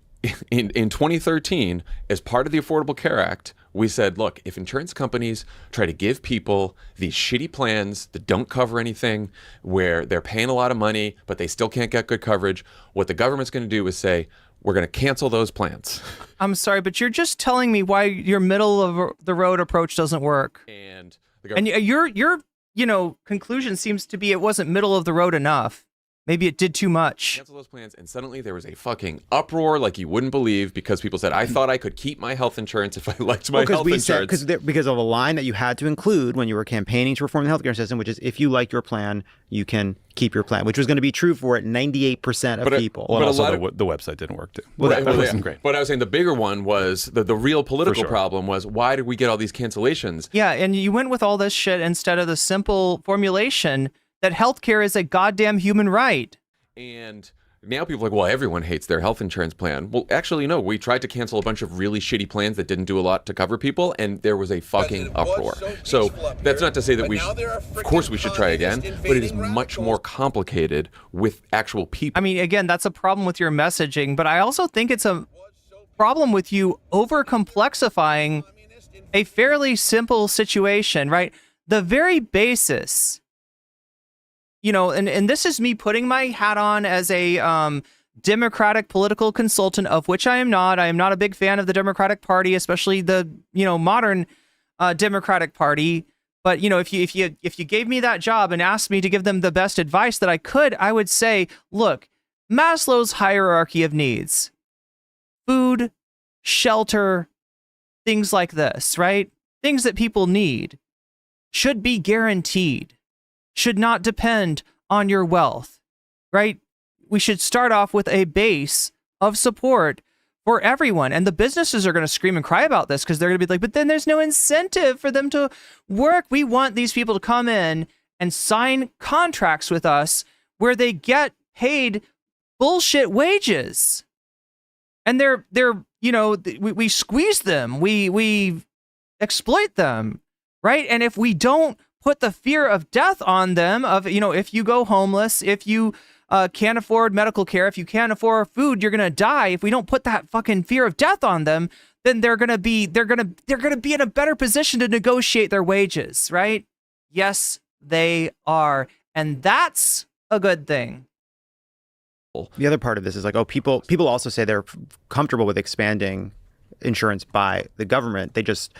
In 2013, as part of the Affordable Care Act, we said, look, if insurance companies try to give people these shitty plans that don't cover anything, where they're paying a lot of money, but they still can't get good coverage, what the government's going to do is say, we're going to cancel those plans. I'm sorry, but you're just telling me why your middle of the road approach doesn't work. And your conclusion seems to be it wasn't middle of the road enough. Maybe it did too much. Cancel those plans, and suddenly there was a fucking uproar like you wouldn't believe, because people said, I thought I could keep my health insurance if I liked my health insurance. Because of a line that you had to include when you were campaigning to reform the healthcare system, which is if you like your plan, you can keep your plan, which was going to be true for 98% of people. Well, and also the website didn't work too. Well, that wasn't great. But I was saying the bigger one was the real political problem was, why did we get all these cancellations? Yeah, and you went with all this shit instead of the simple formulation that healthcare is a goddamn human right. And now people are like, well, everyone hates their health insurance plan. Well, actually, no. We tried to cancel a bunch of really shitty plans that didn't do a lot to cover people, and there was a fucking uproar. So that's not to say that of course we should try again, but it is much more complicated with actual people. I mean, again, that's a problem with your messaging, but I also think it's a problem with you over-complexifying a fairly simple situation, right? The very basis... and this is me putting my hat on as a Democratic political consultant, of which I am not. I am not a big fan of the Democratic Party, especially the modern Democratic Party. But if you gave me that job and asked me to give them the best advice that I could, I would say, look, Maslow's hierarchy of needs, food, shelter, things like this, right? Things that people need should be guaranteed. Should not depend on your wealth, right? We should start off with a base of support for everyone. And the businesses are going to scream and cry about this because they're going to be like, but then there's no incentive for them to work. We want these people to come in and sign contracts with us where they get paid bullshit wages. And we squeeze them. We exploit them, right? And if we don't put the fear of death on them, if you go homeless, if you can't afford medical care, if you can't afford food, you're gonna die. If we don't put that fucking fear of death on them, then they're gonna be in a better position to negotiate their wages, right? Yes, they are, and that's a good thing. The other part of this is like, people also say they're comfortable with expanding insurance by the government. They just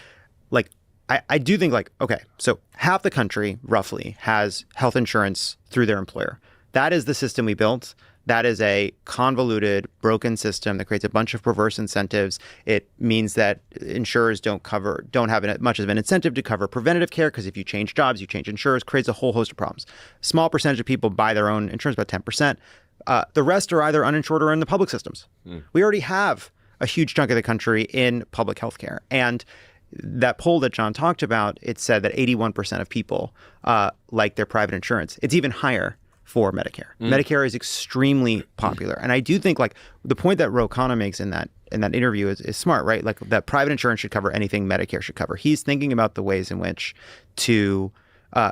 I do think okay, so half the country roughly has health insurance through their employer. That is the system we built. That is a convoluted, broken system that creates a bunch of perverse incentives. It means that insurers don't have much of an incentive to cover preventative care, because if you change jobs, you change insurers, creates a whole host of problems. Small percentage of people buy their own insurance, about 10%. The rest are either uninsured or in the public systems. We already have a huge chunk of the country in public health care. And that poll that John talked about, it said that 81% of people like their private insurance. It's even higher for Medicare. Medicare is extremely popular. And I do think like the point that Ro Khanna makes in that interview is smart, right? Like that private insurance should cover anything Medicare should cover. He's thinking about the ways in which to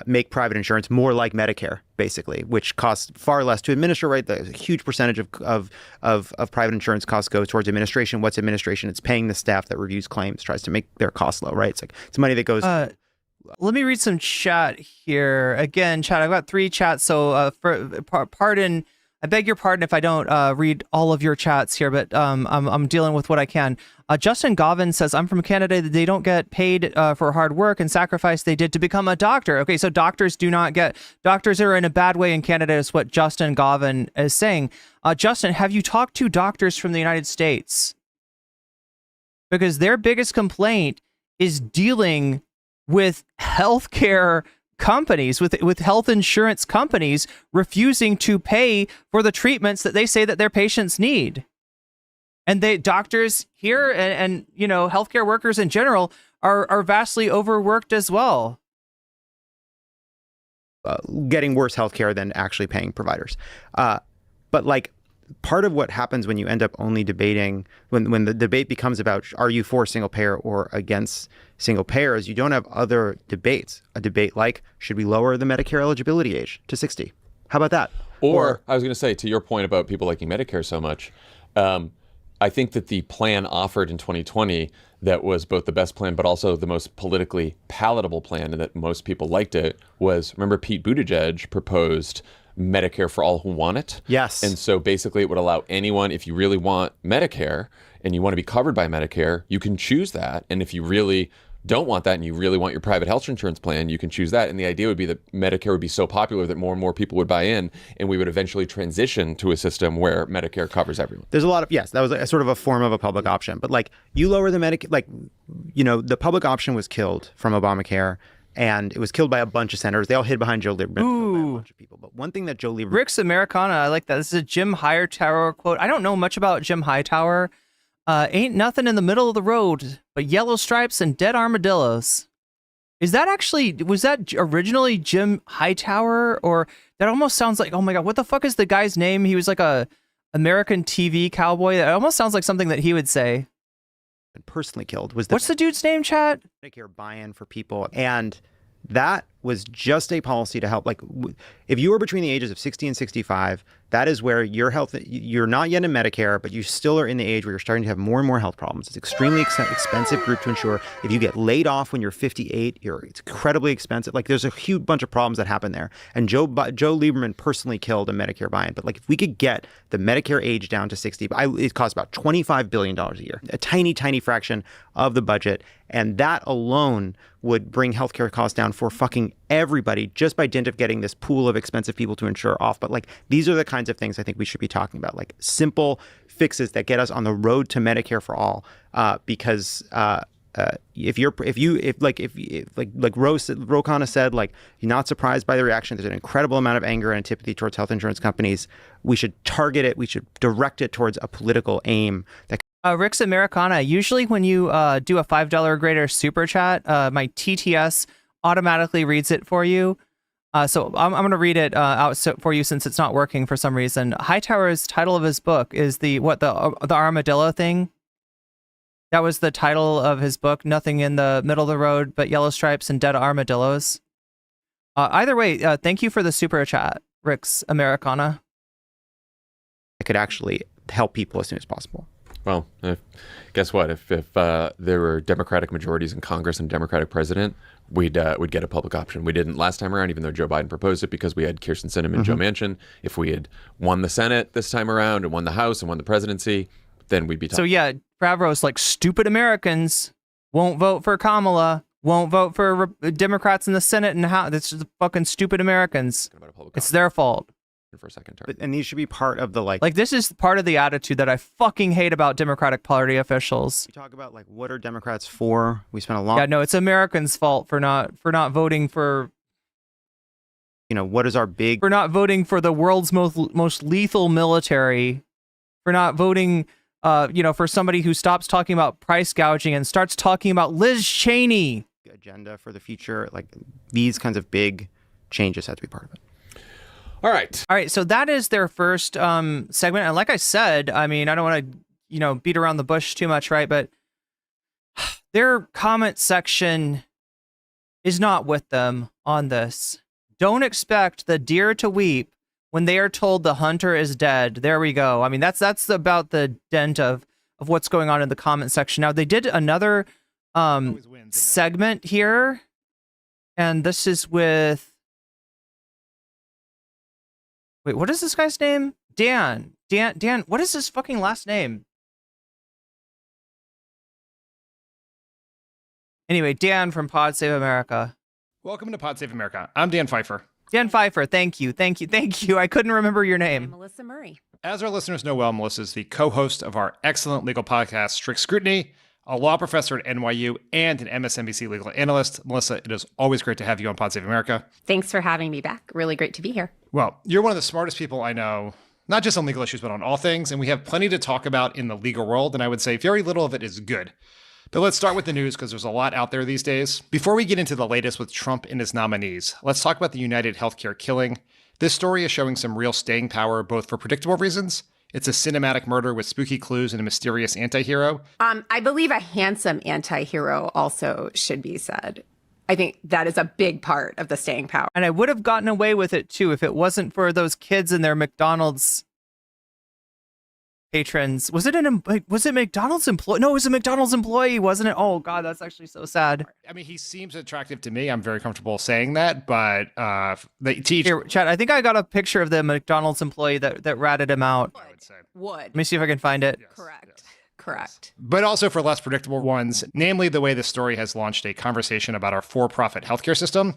make private insurance more like Medicare, basically, which costs far less to administer, right? A huge percentage of private insurance costs go towards administration. What's administration? It's paying the staff that reviews claims, tries to make their costs low, right? It's like it's money that goes... Let me read some chat here. Again, chat, I've got 3 chats, so pardon, I beg your pardon if I don't read all of your chats here, but I'm dealing with what I can. Justin Govin says, I'm from Canada. They don't get paid for hard work and sacrifice they did to become a doctor. Okay, so doctors are in a bad way in Canada is what Justin Govin is saying. Justin, have you talked to doctors from the United States? Because their biggest complaint is dealing with healthcare companies, with health insurance companies refusing to pay for the treatments that they say that their patients need. And doctors here and you know, healthcare workers in general are vastly overworked as well. Getting worse healthcare than actually paying providers. But like part of what happens when you end up only debating, when the debate becomes about are you for single payer or against single payer, is you don't have other debates. A debate like, should we lower the Medicare eligibility age to 60? How about that? Or I was going to say, to your point about people liking Medicare so much, I think that the plan offered in 2020 that was both the best plan but also the most politically palatable plan and that most people liked it was, remember Pete Buttigieg proposed Medicare for all who want it? Yes. And so basically it would allow anyone, if you really want Medicare and you want to be covered by Medicare, you can choose that. And if you really don't want that and you really want your private health insurance plan, you can choose that. And the idea would be that Medicare would be so popular that more and more people would buy in and we would eventually transition to a system where Medicare covers everyone. There's a lot of, yes, that was a sort of a form of a public option. But like you lower the Medicare, like, you know, the public option was killed from Obamacare. And it was killed by a bunch of senators. They all hid behind Joe Lieberman. Killed by a bunch of people. But one thing that Joe Lieberman... Rick's Americana, I like that. This is a Jim Hightower quote. I don't know much about Jim Hightower. Ain't nothing in the middle of the road but yellow stripes and dead armadillos. Is that actually... Was that originally Jim Hightower? Or that almost sounds like... Oh my God, what the fuck is the guy's name? He was like a American TV cowboy. That almost sounds like something that he would say. Personally killed was what's the dude's name, chat? Medicare buy-in for people, and that was just a policy to help. Like, if you were between the ages of 60 and 65, that is where your health, you're not yet in Medicare, but you still are in the age where you're starting to have more and more health problems. It's extremely expensive group to insure. If you get laid off when you're 58, it's incredibly expensive. Like, there's a huge bunch of problems that happen there. And Joe Lieberman personally killed a Medicare buy-in. But like, if we could get the Medicare age down to 60, it costs about $25 billion a year, a tiny, tiny fraction of the budget. And that alone would bring healthcare costs down for fucking everybody just by dint of getting this pool of expensive people to insure off. But like, these are the kinds of things I think we should be talking about, like simple fixes that get us on the road to Medicare for all. Because if Ro Khanna said, like, you're not surprised by the reaction. There's an incredible amount of anger and antipathy towards health insurance companies. We should target it. We should direct it towards a political aim that. Rick's Americana, usually when you do a $5 or greater super chat, my TTS automatically reads it for you. So I'm going to read it out for you since it's not working for some reason. Hightower's title of his book is the armadillo thing. That was the title of his book, Nothing in the Middle of the Road but Yellow Stripes and Dead Armadillos. Either way, thank you for the super chat, Rick's Americana. I could actually help people as soon as possible. Well, guess what? If there were Democratic majorities in Congress and a Democratic president, we'd get a public option. We didn't last time around, even though Joe Biden proposed it, because we had Kirsten Sinema and Joe Manchin. If we had won the Senate this time around and won the House and won the presidency, then we'd be talking. So yeah, Favreau's like, stupid Americans won't vote for Kamala, won't vote for Democrats in the Senate and House. It's just fucking stupid Americans. It's their fault. For a second term. And these should be part of the like this is part of the attitude that I fucking hate about Democratic Party officials. We talk about like, what are Democrats for? We spent a long it's Americans' fault for not voting for, what is our big, for not voting for the world's most lethal military, for not voting for somebody who stops talking about price gouging and starts talking about Liz Cheney. Agenda for the future, like these kinds of big changes have to be part of it. All right. So that is their first segment. And like I said, I mean, I don't want to, beat around the bush too much, right? But their comment section is not with them on this. Don't expect the deer to weep when they are told the hunter is dead. There we go. I mean, that's about the dent of what's going on in the comment section. Now, they did another segment here, and this is with... Wait, what is this guy's name? Dan, what is his fucking last name? Anyway, Dan from Pod Save America. Welcome to Pod Save America. I'm Dan Pfeiffer. Dan Pfeiffer, thank you. I couldn't remember your name. I'm Melissa Murray. As our listeners know well, Melissa is the co-host of our excellent legal podcast, Strict Scrutiny, a law professor at NYU, and an MSNBC legal analyst. Melissa, it is always great to have you on Pod Save America. Thanks for having me back. Really great to be here. Well, you're one of the smartest people I know, not just on legal issues, but on all things, and we have plenty to talk about in the legal world, and I would say very little of it is good. But let's start with the news because there's a lot out there these days. Before we get into the latest with Trump and his nominees, let's talk about the United Healthcare killing. This story is showing some real staying power, both for predictable reasons. It's a cinematic murder with spooky clues and a mysterious anti-hero. I believe a handsome anti-hero also should be said. I think that is a big part of the staying power. And I would have gotten away with it too if it wasn't for those kids and their McDonald's patrons. Was it McDonald's employee? No, it was a McDonald's employee, wasn't it? Oh God, that's actually so sad. I mean, he seems attractive to me. I'm very comfortable saying that, but Here, Chad, I think I got a picture of the McDonald's employee that ratted him out. I would say. Let me see if I can find it. Yes, Correct. yes. Correct. But also for less predictable ones, namely the way this story has launched a conversation about our for-profit healthcare system.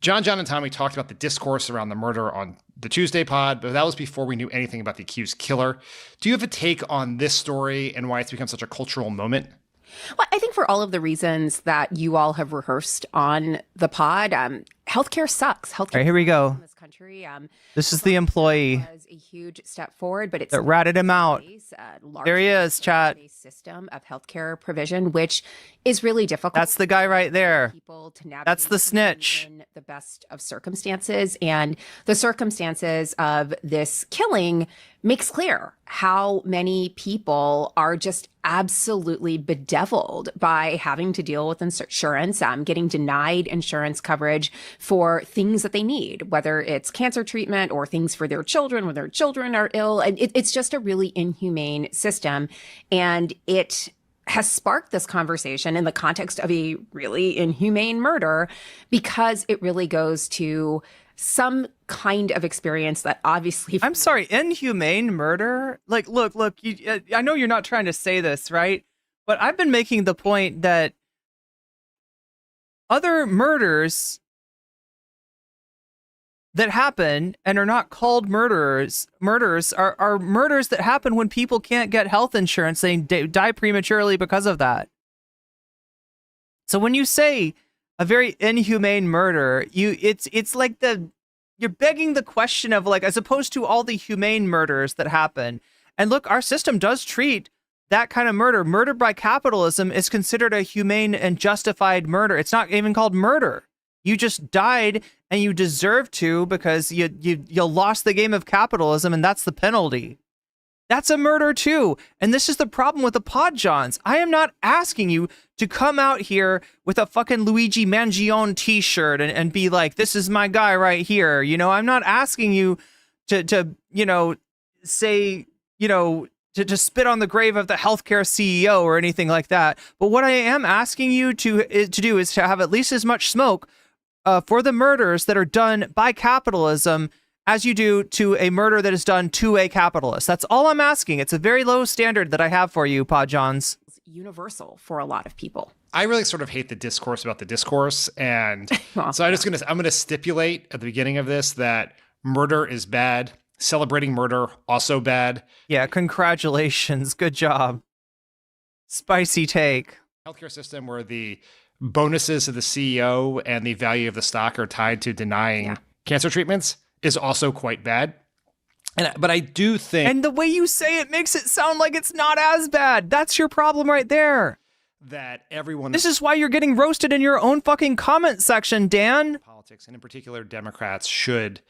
John, and Tommy talked about the discourse around the murder on the Tuesday pod, but that was before we knew anything about the accused killer. Do you have a take on this story and why it's become such a cultural moment? Well, I think for all of the reasons that you all have rehearsed on the pod, healthcare sucks. Healthcare All right, here we go. in this country. This is the employee was a huge step forward, but it's that ratted him out. There he is, chat. A system of healthcare provision, which is really difficult. That's the guy right there. People to navigate That's the snitch. in the best of circumstances, and the circumstances of this killing makes clear how many people are just absolutely bedeviled by having to deal with insurance, getting denied insurance coverage for things that they need, whether it's cancer treatment or things for their children when their children are ill. It's just a really inhumane system. And it has sparked this conversation in the context of a really inhumane murder because it really goes to some kind of experience that obviously... I'm sorry, inhumane murder? Like, look, I know you're not trying to say this, right? But I've been making the point that other murders that happen and are not called murders are murders that happen when people can't get health insurance. They die prematurely because of that. So when you say a very inhumane murder, it's like you're begging the question of, like, as opposed to all the humane murders that happen. And look, our system does treat that kind of murder. Murder by capitalism is considered a humane and justified murder. It's not even called murder. You just died and you deserve to because you lost the game of capitalism, and that's the penalty. That's a murder too. And this is the problem with the Pod Johns. I am not asking you to come out here with a fucking Luigi Mangione t-shirt and be like, this is my guy right here. You know, I'm not asking you to say, to spit on the grave of the healthcare CEO or anything like that. But what I am asking you to do is to have at least as much smoke for the murders that are done by capitalism as you do to a murder that is done to a capitalist. That's all I'm asking. It's a very low standard that I have for you, Pod Johns. Universal for a lot of people. I really sort of hate the discourse about the discourse. And so I'm going to stipulate at the beginning of this that murder is bad. Celebrating murder, also bad. Yeah, congratulations. Good job. Spicy take. Healthcare system where the bonuses of the CEO and the value of the stock are tied to denying cancer treatments is also quite bad. But I do think, And the way you say it makes it sound like it's not as bad. That's your problem right there. that everyone This is why you're getting roasted in your own fucking comment section, Dan. politics, and in particular Democrats, should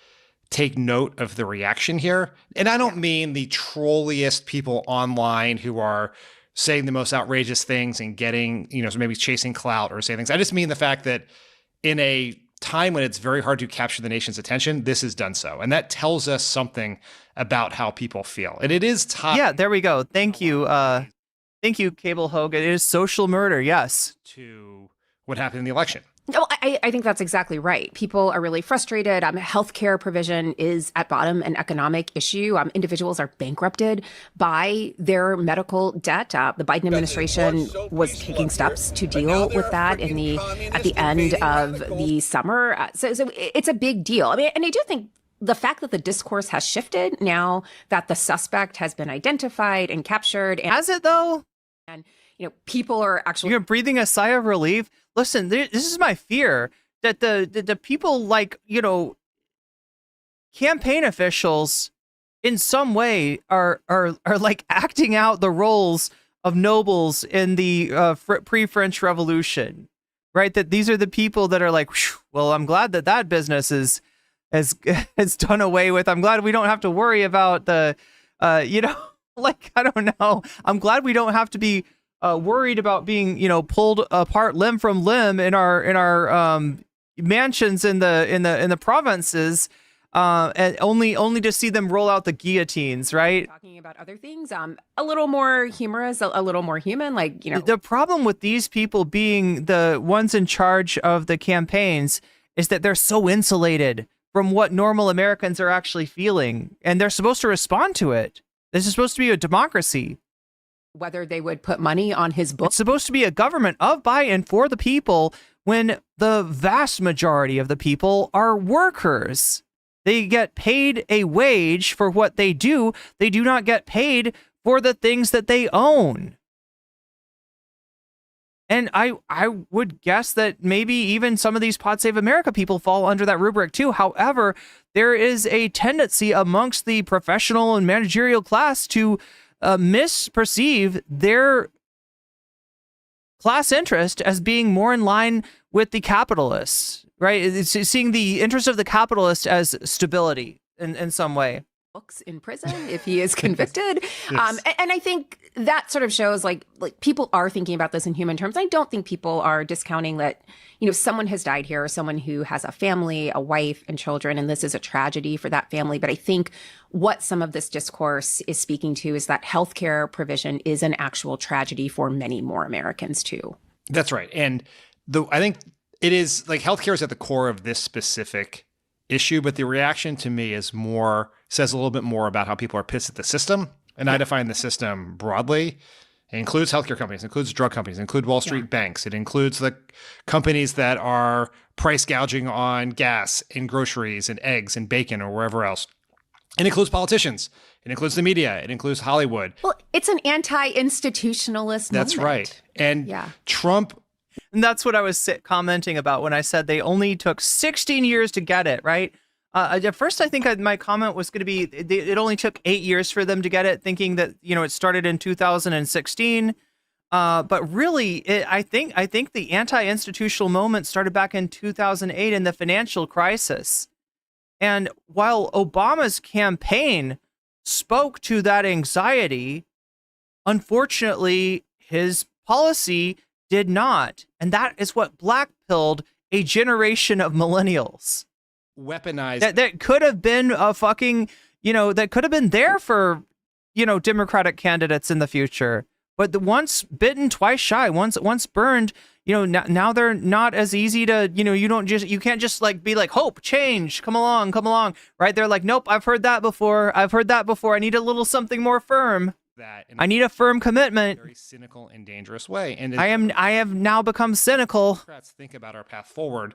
take note of the reaction here. And I don't mean the trolliest people online who are saying the most outrageous things and getting, maybe chasing clout or saying things. I just mean the fact that in a time when it's very hard to capture the nation's attention, this has done so. And that tells us something about how people feel. And it is time. Yeah, there we go. Thank you. Thank you, Cable Hogue. It is social murder, yes. To what happened in the election. No, I think that's exactly right. People are really frustrated. Healthcare provision is at bottom an economic issue. Individuals are bankrupted by their medical debt. The Biden administration was taking steps to deal with that at the end of the summer. So it's a big deal. And I do think the fact that the discourse has shifted now that the suspect has been identified and captured. Has it though? And people are actually You're breathing a sigh of relief. Listen, this is my fear that the people campaign officials in some way are like acting out the roles of nobles in the pre-French Revolution, right? That these are the people that are like, well, I'm glad that business is done away with. I'm glad we don't have to worry about the, I don't know. I'm glad we don't have to be worried about being, pulled apart limb from limb in our mansions in the provinces, and only to see them roll out the guillotines, right? talking about other things, a little more humorous, a little more human, The problem with these people being the ones in charge of the campaigns is that they're so insulated from what normal Americans are actually feeling, and they're supposed to respond to it. This is supposed to be a democracy. whether they would put money on his book. It's supposed to be a government of, by, and for the people when the vast majority of the people are workers. They get paid a wage for what they do. They do not get paid for the things that they own. And I would guess that maybe even some of these Pod Save America people fall under that rubric too. However, there is a tendency amongst the professional and managerial class to misperceive their class interest as being more in line with the capitalists, right? It's seeing the interest of the capitalist as stability in some way. Books in prison if he is convicted. Yes. And I think that sort of shows like people are thinking about this in human terms. I don't think people are discounting that, someone has died here, someone who has a family, a wife and children, and this is a tragedy for that family. But I think what some of this discourse is speaking to is that healthcare provision is an actual tragedy for many more Americans too. That's right. And I think it is like healthcare is at the core of this specific issue, but the reaction to me says a little bit more about how people are pissed at the system. And I define the system broadly. It includes healthcare companies, it includes drug companies, it includes Wall Street banks. It includes the companies that are price gouging on gas and groceries and eggs and bacon or wherever else. It includes politicians. It includes the media. It includes Hollywood. Well, it's an anti-institutionalist That's moment. right. And Yeah. Trump. And that's what I was commenting about when I said they only took 16 years to get it, right? At first, I think my comment was going to be it only took 8 years for them to get it, thinking that, it started in 2016. But really, I think the anti-institutional moment started back in 2008 in the financial crisis. And while Obama's campaign spoke to that anxiety, unfortunately, his policy did not. And that is what blackpilled a generation of millennials. Weaponized. That could have been a fucking, that could have been there for, Democratic candidates in the future. But the once bitten, twice shy, once burned, now they're not as easy to, you can't just be like, hope, change, come along, right? They're like, nope, I've heard that before. I need a little something more firm. I need a firm commitment. Very cynical and dangerous way. And I have now become cynical. Democrats think about our path forward.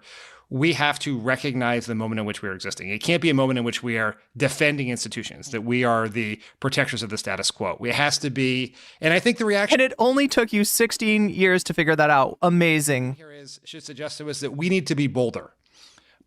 We have to recognize the moment in which we are existing. It can't be a moment in which we are defending institutions, that we are the protectors of the status quo. It has to be, and I think the reaction. And it only took you 16 years to figure that out. Amazing. Should suggest to us that we need to be bolder.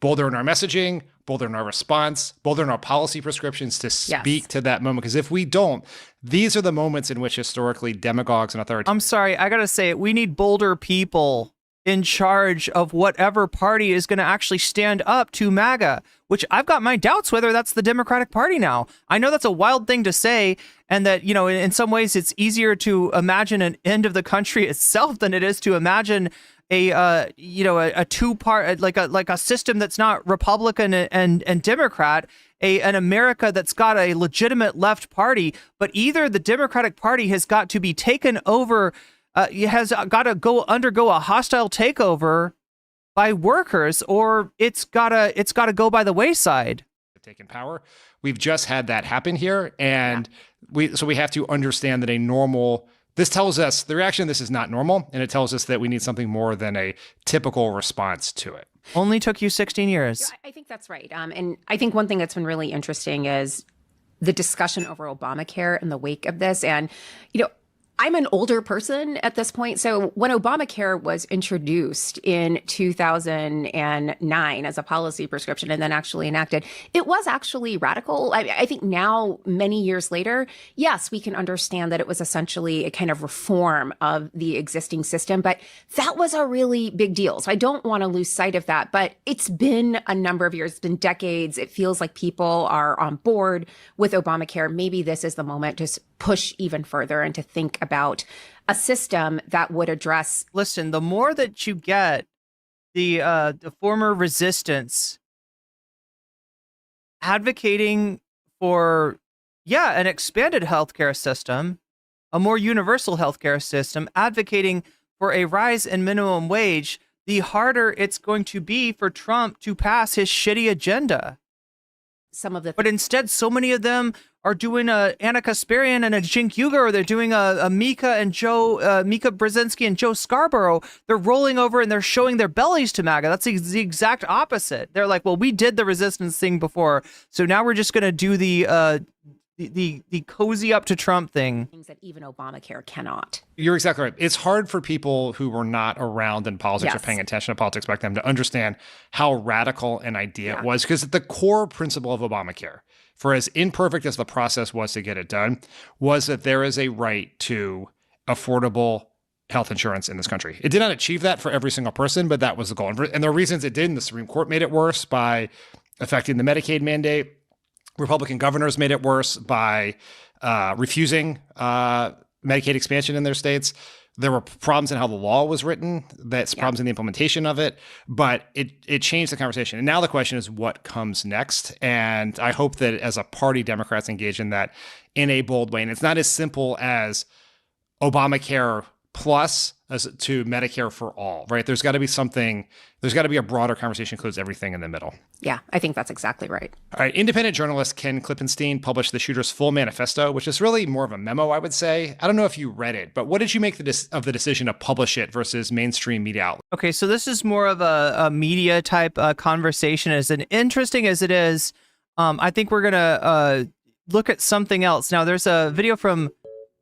bolder in our messaging, bolder in our response, bolder in our policy prescriptions to speak to that moment. Because if we don't, these are the moments in which historically demagogues and authoritarians. I'm sorry, I gotta say it. We need bolder people in charge of whatever party is going to actually stand up to MAGA, which I've got my doubts whether that's the Democratic Party now. I know that's a wild thing to say, and that, you know, in some ways it's easier to imagine an end of the country itself than it is to imagine a two-part, like a system that's not Republican and Democrat, an America that's got a legitimate left party. But either the Democratic Party has got to be taken over, has got to undergo a hostile takeover by workers, or it's gotta go by the wayside. Taken power. We've just had that happen here, and we have to understand that this tells us the reaction to this is not normal, and it tells us that we need something more than a typical response to it. Only took you 16 years. I think that's right. And I think one thing that's been really interesting is the discussion over Obamacare in the wake of this. And, you know, I'm an older person at this point. So when Obamacare was introduced in 2009 as a policy prescription and then actually enacted, it was actually radical. I think now, many years later, yes, we can understand that it was essentially a kind of reform of the existing system, but that was a really big deal. So I don't want to lose sight of that, but it's been a number of years, it's been decades. It feels like people are on board with Obamacare. Maybe this is the moment to push even further and to think about a system that would address. Listen, the more that you get the former resistance advocating for, an expanded healthcare system, a more universal healthcare system, advocating for a rise in minimum wage, the harder it's going to be for Trump to pass his shitty agenda. But instead, so many of them are doing a Anna Kasparian and a Cenk Uygur, or they're doing a Mika Brzezinski and Joe Scarborough. They're rolling over and they're showing their bellies to MAGA. That's the exact opposite. They're like, well, we did the resistance thing before, so now we're just going to do the cozy up to Trump thing. Things that even Obamacare cannot. You're exactly right. It's hard for people who were not around in politics or paying attention to politics back then to understand how radical an idea it was, because the core principle of Obamacare, for as imperfect as the process was to get it done, was that there is a right to affordable health insurance in this country. It did not achieve that for every single person, but that was the goal. And there are reasons it didn't. The Supreme Court made it worse by affecting the Medicaid mandate. Republican governors made it worse by refusing Medicaid expansion in their states. There were problems in how the law was written. That's problems in the implementation of it. But it changed the conversation. And now the question is what comes next? And I hope that as a party, Democrats engage in that in a bold way. And it's not as simple as Obamacare plus as to Medicare for all, right? There's got to be something, there's got to be a broader conversation that includes everything in the middle. Yeah, I think that's exactly right. All right, independent journalist Ken Klippenstein published the shooter's full manifesto, which is really more of a memo, I would say. I don't know if you read it, but what did you make of the decision to publish it versus mainstream media outlets? Okay, so this is more of a media type conversation. As interesting as it is, I think we're going to look at something else. Now, there's a video from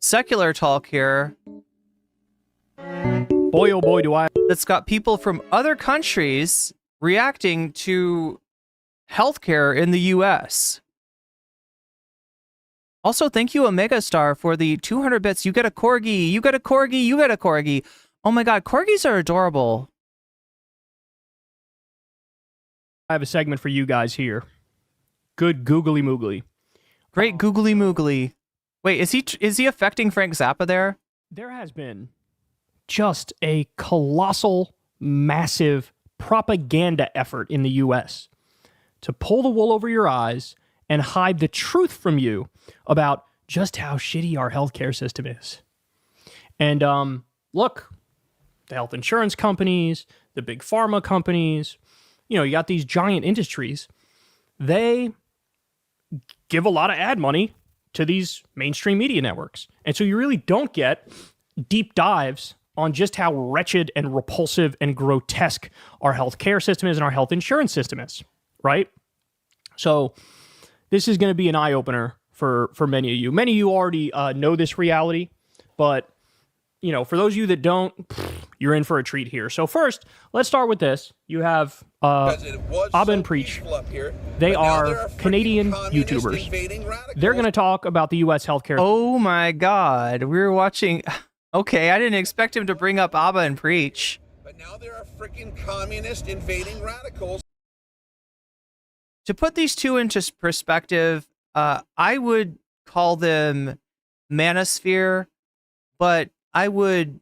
Secular Talk here. Boy, oh boy, do I. That's got people from other countries reacting to healthcare in the U.S. Also, thank you, Omega Star, for the 200 bits. You get a corgi. You get a corgi. You get a corgi. Oh my God, corgis are adorable. I have a segment for you guys here. Good googly moogly. Great googly moogly. Wait, is he affecting Frank Zappa there? There has been just a colossal, massive propaganda effort in the U.S. to pull the wool over your eyes and hide the truth from you about just how shitty our healthcare system is. And look, the health insurance companies, the big pharma companies, you got these giant industries. They give a lot of ad money to these mainstream media networks. And so you really don't get deep dives on just how wretched and repulsive and grotesque our healthcare system is and our health insurance system is, right? So this is going to be an eye-opener for many of you. Many of you already know this reality, but, for those of you that don't, you're in for a treat here. So first, let's start with this. You have Abba and Preach. They are Canadian YouTubers. They're going to talk about the U.S. healthcare. Oh my God, we were watching. Okay, I didn't expect him to bring up Abba and Preach. But now there are freaking communist invading radicals. To put these two into perspective, I would call them manosphere, but I would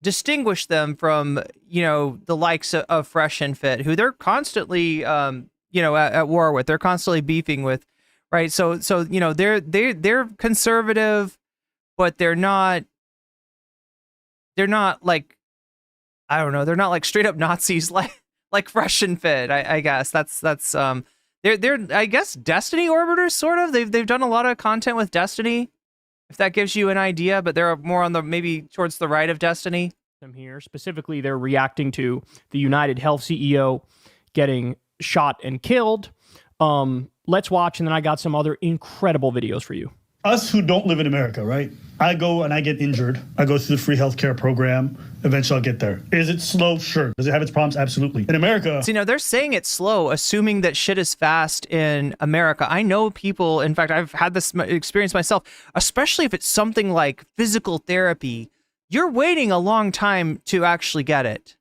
distinguish them from, the likes of Fresh and Fit, who they're constantly, at war with. They're constantly beefing with, right? So they're conservative, but they're not like, I don't know, they're not like straight up Nazis like Fresh and Fit. I guess that's they're I guess Destiny orbiters, sort of. They've done a lot of content with Destiny, if that gives you an idea, but they're more on the maybe towards the right of Destiny. Them here specifically, they're reacting to the United Health CEO getting shot and killed. Let's watch, and then I got some other incredible videos for you. Us who don't live in America, right? I go and I get injured. I go through the free healthcare program. Eventually I'll get there. Is it slow? Sure. Does it have its problems? Absolutely. In America... So, they're saying it's slow, assuming that shit is fast in America. I know people, in fact, I've had this experience myself, especially if it's something like physical therapy. You're waiting a long time to actually get it.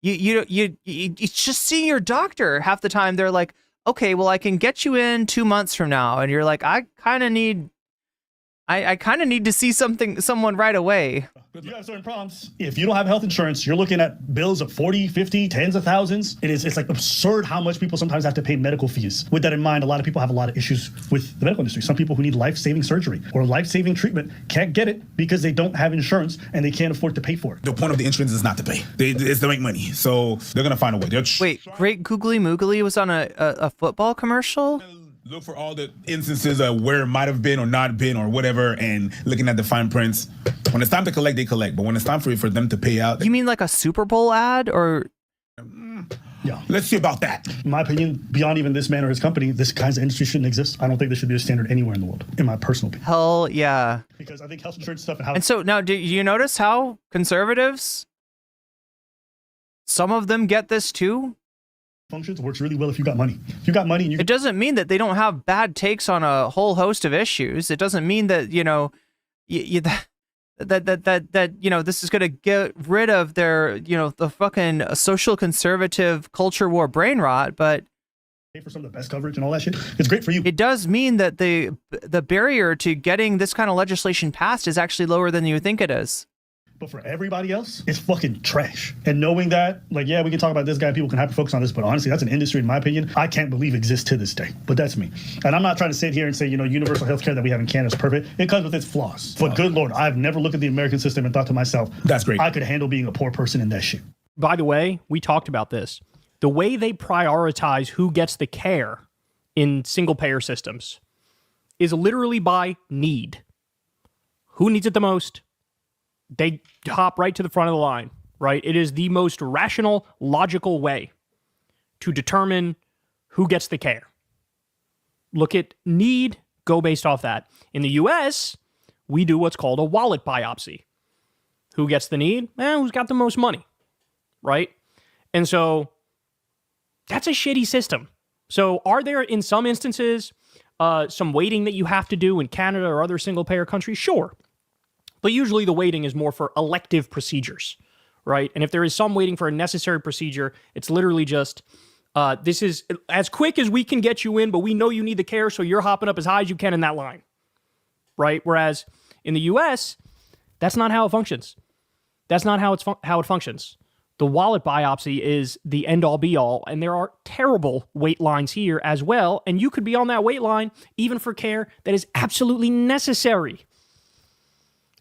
It's just seeing your doctor. Half the time they're like, okay, well, I can get you in 2 months from now. And you're like, I kind of need to see someone right away. You have certain problems. If you don't have health insurance, you're looking at bills of 40, 50, tens of thousands. It's like absurd how much people sometimes have to pay medical fees. With that in mind, a lot of people have a lot of issues with the medical industry. Some people who need life-saving surgery or life-saving treatment can't get it because they don't have insurance and they can't afford to pay for it. The point of the insurance is not to pay. It's to make money. So they're going to find a way. Wait, Great Googly Moogly was on a football commercial? Look for all the instances of where it might have been or not been or whatever, and looking at the fine prints. When it's time to collect, they collect. But when it's time for them to pay out... You mean like a Super Bowl ad, or... Yeah. Let's see about that. In my opinion, beyond even this man or his company, this kinds of industry shouldn't exist. I don't think this should be a standard anywhere in the world, in my personal opinion. Hell yeah. Because I think health insurance stuff and how... And so now, do you notice how conservatives, some of them get this too? Functions works really well if you got money. If you got money, it doesn't mean that they don't have bad takes on a whole host of issues. It doesn't mean that this is going to get rid of their the fucking social conservative culture war brain rot. But pay for some of the best coverage and all that shit. It's great for you. It does mean that the barrier to getting this kind of legislation passed is actually lower than you think it is. But for everybody else, it's fucking trash. And knowing that, like, yeah, we can talk about this guy, people can hyper-focus on this, but honestly, that's an industry, in my opinion, I can't believe exists to this day. But that's me. And I'm not trying to sit here and say, universal healthcare that we have in Canada is perfect. It comes with its flaws. But good Lord, I've never looked at the American system and thought to myself, that's great. I could handle being a poor person in that shit. By the way, we talked about this. The way they prioritize who gets the care in single-payer systems is literally by need. Who needs it the most? They hop right to the front of the line, right? It is the most rational, logical way to determine who gets the care. Look at need, go based off that. In the US, we do what's called a wallet biopsy. Who gets the need? Who's got the most money, right? And so that's a shitty system. So are there, in some instances, some waiting that you have to do in Canada or other single-payer countries? Sure. But usually the waiting is more for elective procedures, right? And if there is some waiting for a necessary procedure, it's literally just, this is as quick as we can get you in, but we know you need the care, so you're hopping up as high as you can in that line, right? Whereas in the US, that's not how it functions. That's not how it functions. The wallet biopsy is the end-all be-all, and there are terrible wait lines here as well, and you could be on that wait line even for care that is absolutely necessary.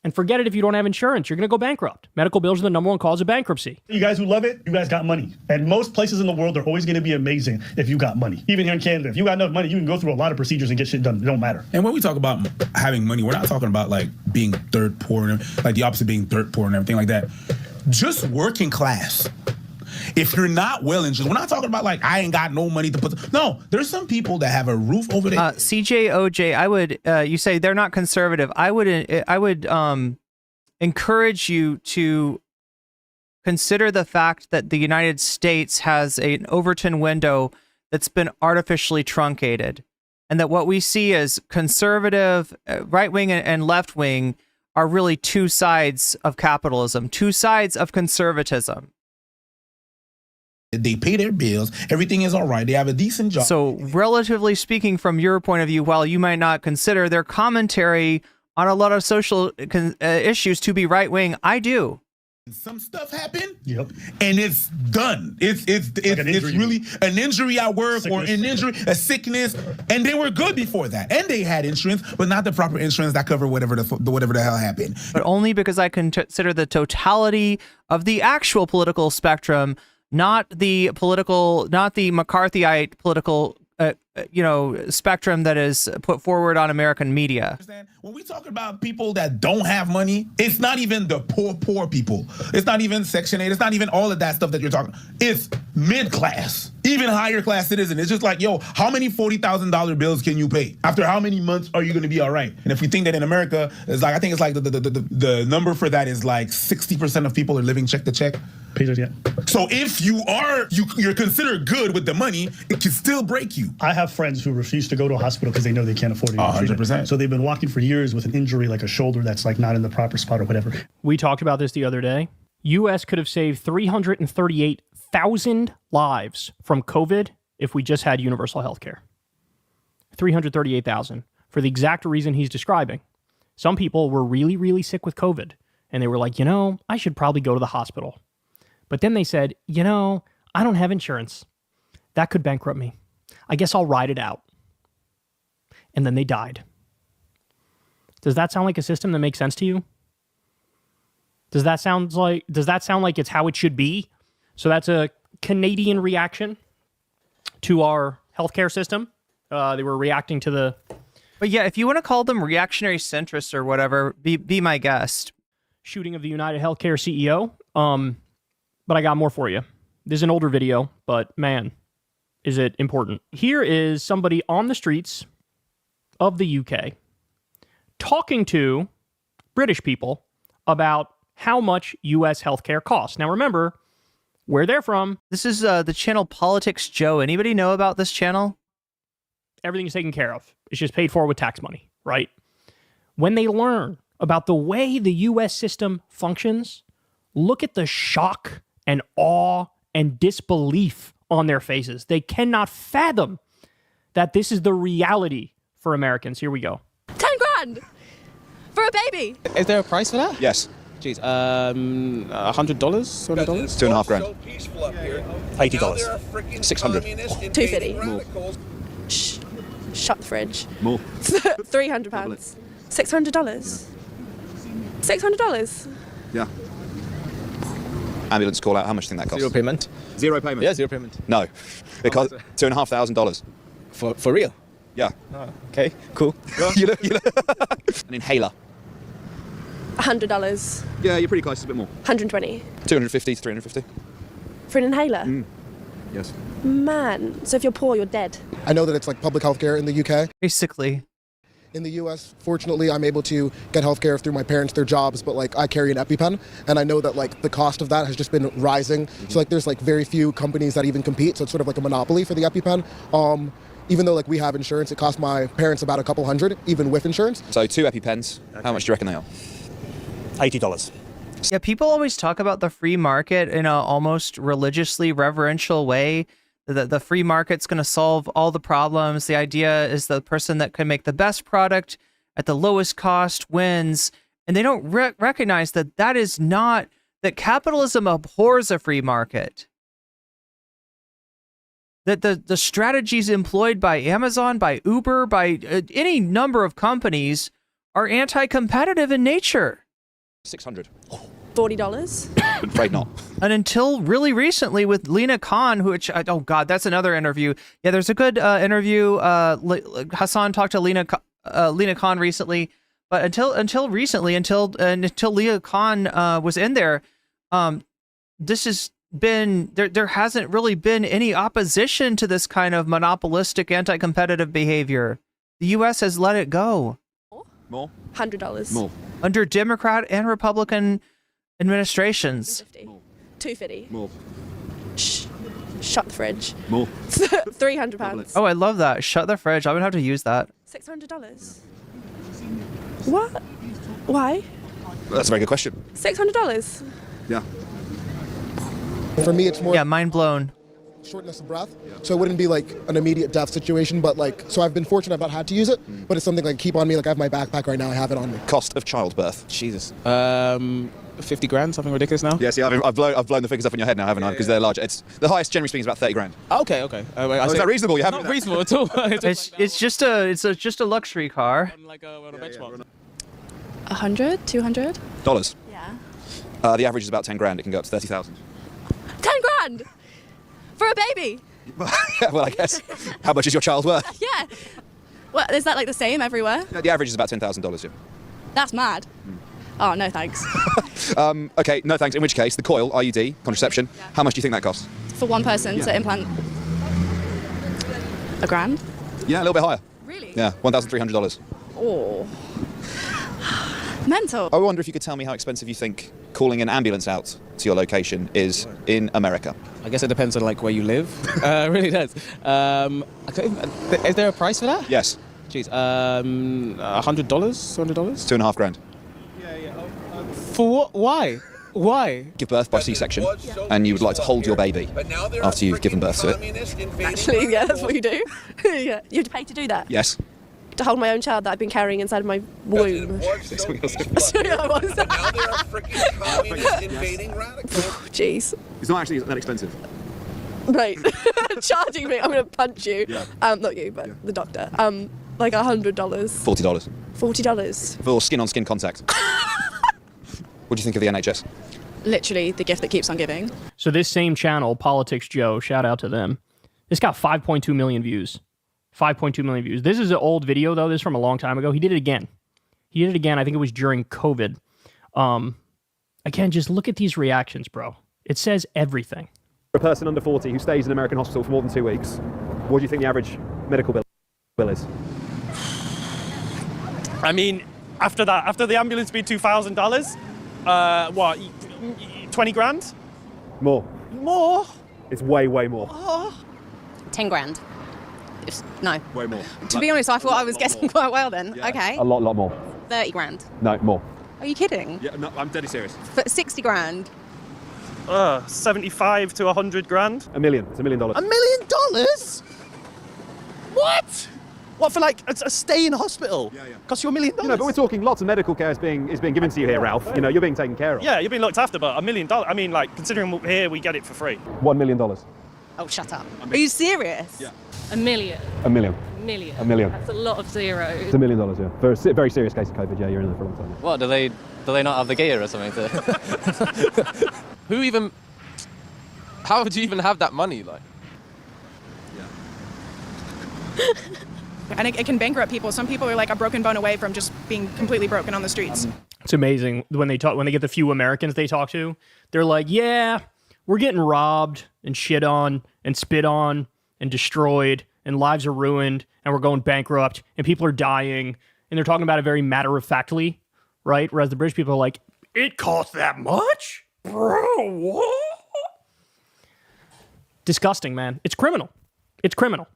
And forget it if you don't have insurance. You're going to go bankrupt. Medical bills are the number one cause of bankruptcy. You guys who love it, you guys got money. And most places in the world are always going to be amazing if you got money. Even here in Canada, if you got enough money, you can go through a lot of procedures and get shit done. It don't matter. And when we talk about having money, we're not talking about like being dirt poor, and like the opposite being dirt poor and everything like that. Just working class. If you're not well insured, we're not talking about like I ain't got no money to put. No, there's some people that have a roof over their. CJOJ, I would. You say they're not conservative. I would encourage you to consider the fact that the United States has an Overton window that's been artificially truncated, and that what we see as conservative, right wing and left wing are really two sides of capitalism, two sides of conservatism. They pay their bills. Everything is all right. They have a decent job. So, relatively speaking, from your point of view, while you might not consider their commentary on a lot of social issues to be right wing, I do. Some stuff happened. Yep. And it's done. It's really an injury at work, sickness, or an injury, a sickness, and they were good before that, and they had insurance, but not the proper insurance that covered whatever the hell happened. But only because I consider the totality of the actual political spectrum, not the McCarthyite political spectrum that is put forward on American media. When we talk about people that don't have money, it's not even the poor people. It's not even Section 8. It's not even all of that stuff that you're talking. It's mid-class, even higher class citizen. It's just like, yo, how many $40,000 bills can you pay? After how many months are you going to be all right? And if we think that in America, it's like, I think it's like the number for that is like 60% of people are living check to check. Yeah. So if you're considered good with the money, it can still break you. I have friends who refuse to go to a hospital because they know they can't afford it. 100%. So they've been walking for years with an injury like a shoulder that's like not in the proper spot or whatever. We talked about this the other day. U.S. could have saved 338,000 lives from COVID if we just had universal health care. 338,000 for the exact reason he's describing. Some people were really, really sick with COVID, and they were like, I should probably go to the hospital. But then they said, I don't have insurance. That could bankrupt me. I guess I'll ride it out. And then they died. Does that sound like a system that makes sense to you? Does that sound like it's how it should be? So that's a Canadian reaction to our healthcare system. They were reacting to the... But yeah, if you want to call them reactionary centrists or whatever, be my guest. Shooting of the United Healthcare CEO. But I got more for you. This is an older video, but man, is it important. Here is somebody on the streets of the UK talking to British people about how much U.S. healthcare costs. Now remember, where they're from. This is the channel Politics Joe. Anybody know about this channel? Everything is taken care of. It's just paid for with tax money, right? When they learn about the way the U.S. system functions, look at the shock and awe and disbelief on their faces. They cannot fathom that this is the reality for Americans. Here we go. 10 grand for a baby. Is there a price for that? Yes. Jeez, $100, $200? $2.5 grand. $80. $600. 250. More. Shut the fridge. More. £300. $600. $600. Yeah. Ambulance call out. How much do you think that costs? Zero payment. Zero payment? Yeah, zero payment. No. It costs $2,500. For real? Yeah. Oh, okay, cool. you know. An inhaler. $100. Yeah, you're pretty close. It's a bit more. 120. 250 to 350. For an inhaler? Yes. Man, so if you're poor, you're dead. I know that it's like public healthcare in the UK. Basically. In the US, fortunately, I'm able to get healthcare through my parents, their jobs, but like I carry an EpiPen, and I know that like the cost of that has just been rising. So like there's like very few companies that even compete, so it's sort of like a monopoly for the EpiPen. Even though like we have insurance, it costs my parents about a couple hundred, even with insurance. So 2 EpiPens, how much do you reckon they are? $80. Yeah, people always talk about the free market in a almost religiously reverential way. The free market's going to solve all the problems. The idea is the person that can make the best product at the lowest cost wins. And they don't recognize that that is not, that capitalism abhors a free market. That the strategies employed by Amazon, by Uber, by any number of companies are anti-competitive in nature. $600. $40. I'm afraid not. And until really recently with Lena Khan, which, oh God, that's another interview. Yeah, there's a good interview. Hassan talked to Lena Khan recently, but until recently, until Lena Khan was in there, this has been, there hasn't really been any opposition to this kind of monopolistic anti-competitive behavior. The U.S. has let it go. More? $100. More. under Democrat and Republican administrations. 250. More. Shh. Shut the fridge. More. £300. Oh, I love that. Shut the fridge. I would have to use that. $600. What? Why? That's a very good question. $600. Yeah. For me, it's more. Yeah, mind blown. Shortness of breath, so it wouldn't be like an immediate death situation, but like, so I've been fortunate I've not had to use it, but it's something like keep on me. Like I have my backpack right now, I have it on me. Cost of childbirth. Jesus. 50 grand, something ridiculous now? Yeah, see, I've blown the figures up in your head now, haven't I? Because they're large. It's the highest, generally speaking, is about 30 grand. Okay. Is that reasonable? You haven't? Not reasonable at all. It's just a luxury car. Like a benchmark. 100? 200? Dollars. Yeah. The average is about 10 grand. It can go up to 30,000. 10 grand? For a baby? Yeah, well, I guess. How much is your child worth? Yeah. Well, is that like the same everywhere? The average is about $10,000. Yeah. That's mad. Oh, no thanks. Okay, no thanks. In which case, the coil, IUD, contraception, how much do you think that costs? For one person to implant $1,000? Yeah, a little bit higher. Really? Yeah, $1,300. Oh. Mental. I wonder if you could tell me how expensive you think calling an ambulance out to your location is in America. I guess it depends on like where you live. It really does. Is there a price for that? Yes. Jeez. $100? $200? $2.5 grand. For what? Why? Give birth by C-section, and you would like to hold your baby after you've given birth to it. Actually, yeah, that's what you do. Yeah. You have to pay to do that? Yes. To hold my own child that I've been carrying inside of my womb. Sorry, I was. But now there are freaking communist invading radicals. Jeez. It's not actually that expensive. Right. Charging me, I'm going to punch you. Yeah. Not you, but the doctor. Like $100. $40. $40. For skin-on-skin contact. What do you think of the NHS? Literally the gift that keeps on giving. So this same channel, Politics Joe, shout out to them. This got 5.2 million views. 5.2 million views. This is an old video, though. This is from a long time ago. He did it again. I think it was during COVID. Again, just look at these reactions, bro. It says everything. For a person under 40 who stays in an American hospital for more than 2 weeks, what do you think the average medical bill is? I mean, after the ambulance being $2,000, what, 20 grand? More. More? It's way more. Oh. 10 grand. No. Way more. To be honest, I thought I was getting quite well then. Yeah. Okay. A lot more. 30 grand. No, more. Are you kidding? Yeah, no, I'm deadly serious. For 60 grand. 75 to 100 grand. $1 million. It's $1 million. $1 million? What? What, for like a stay in hospital? Yeah. Cost you $1 million? You know, but we're talking lots of medical care is being given to you here, Ralph. You know, you're being taken care of. Yeah, you're being looked after, but $1 million. I mean, like, considering here we get it for free. $1 million. Oh, shut up. Are you serious? Yeah. $1 million. $1 million. $1 million. That's a lot of zeros. It's $1 million, yeah. For a very serious case of COVID, yeah, you're in there for a long time. What, do they not have the gear or something to... How would you even have that money, like? And it can bankrupt people. Some people are like a broken bone away from just being completely broken on the streets. It's amazing when they get the few Americans they talk to, they're like, yeah, we're getting robbed and shit on and spit on and destroyed and lives are ruined and we're going bankrupt and people are dying. And they're talking about it very matter-of-factly, right? Whereas the British people are like, it costs that much? Bro, what? Disgusting, man. It's criminal. It's criminal.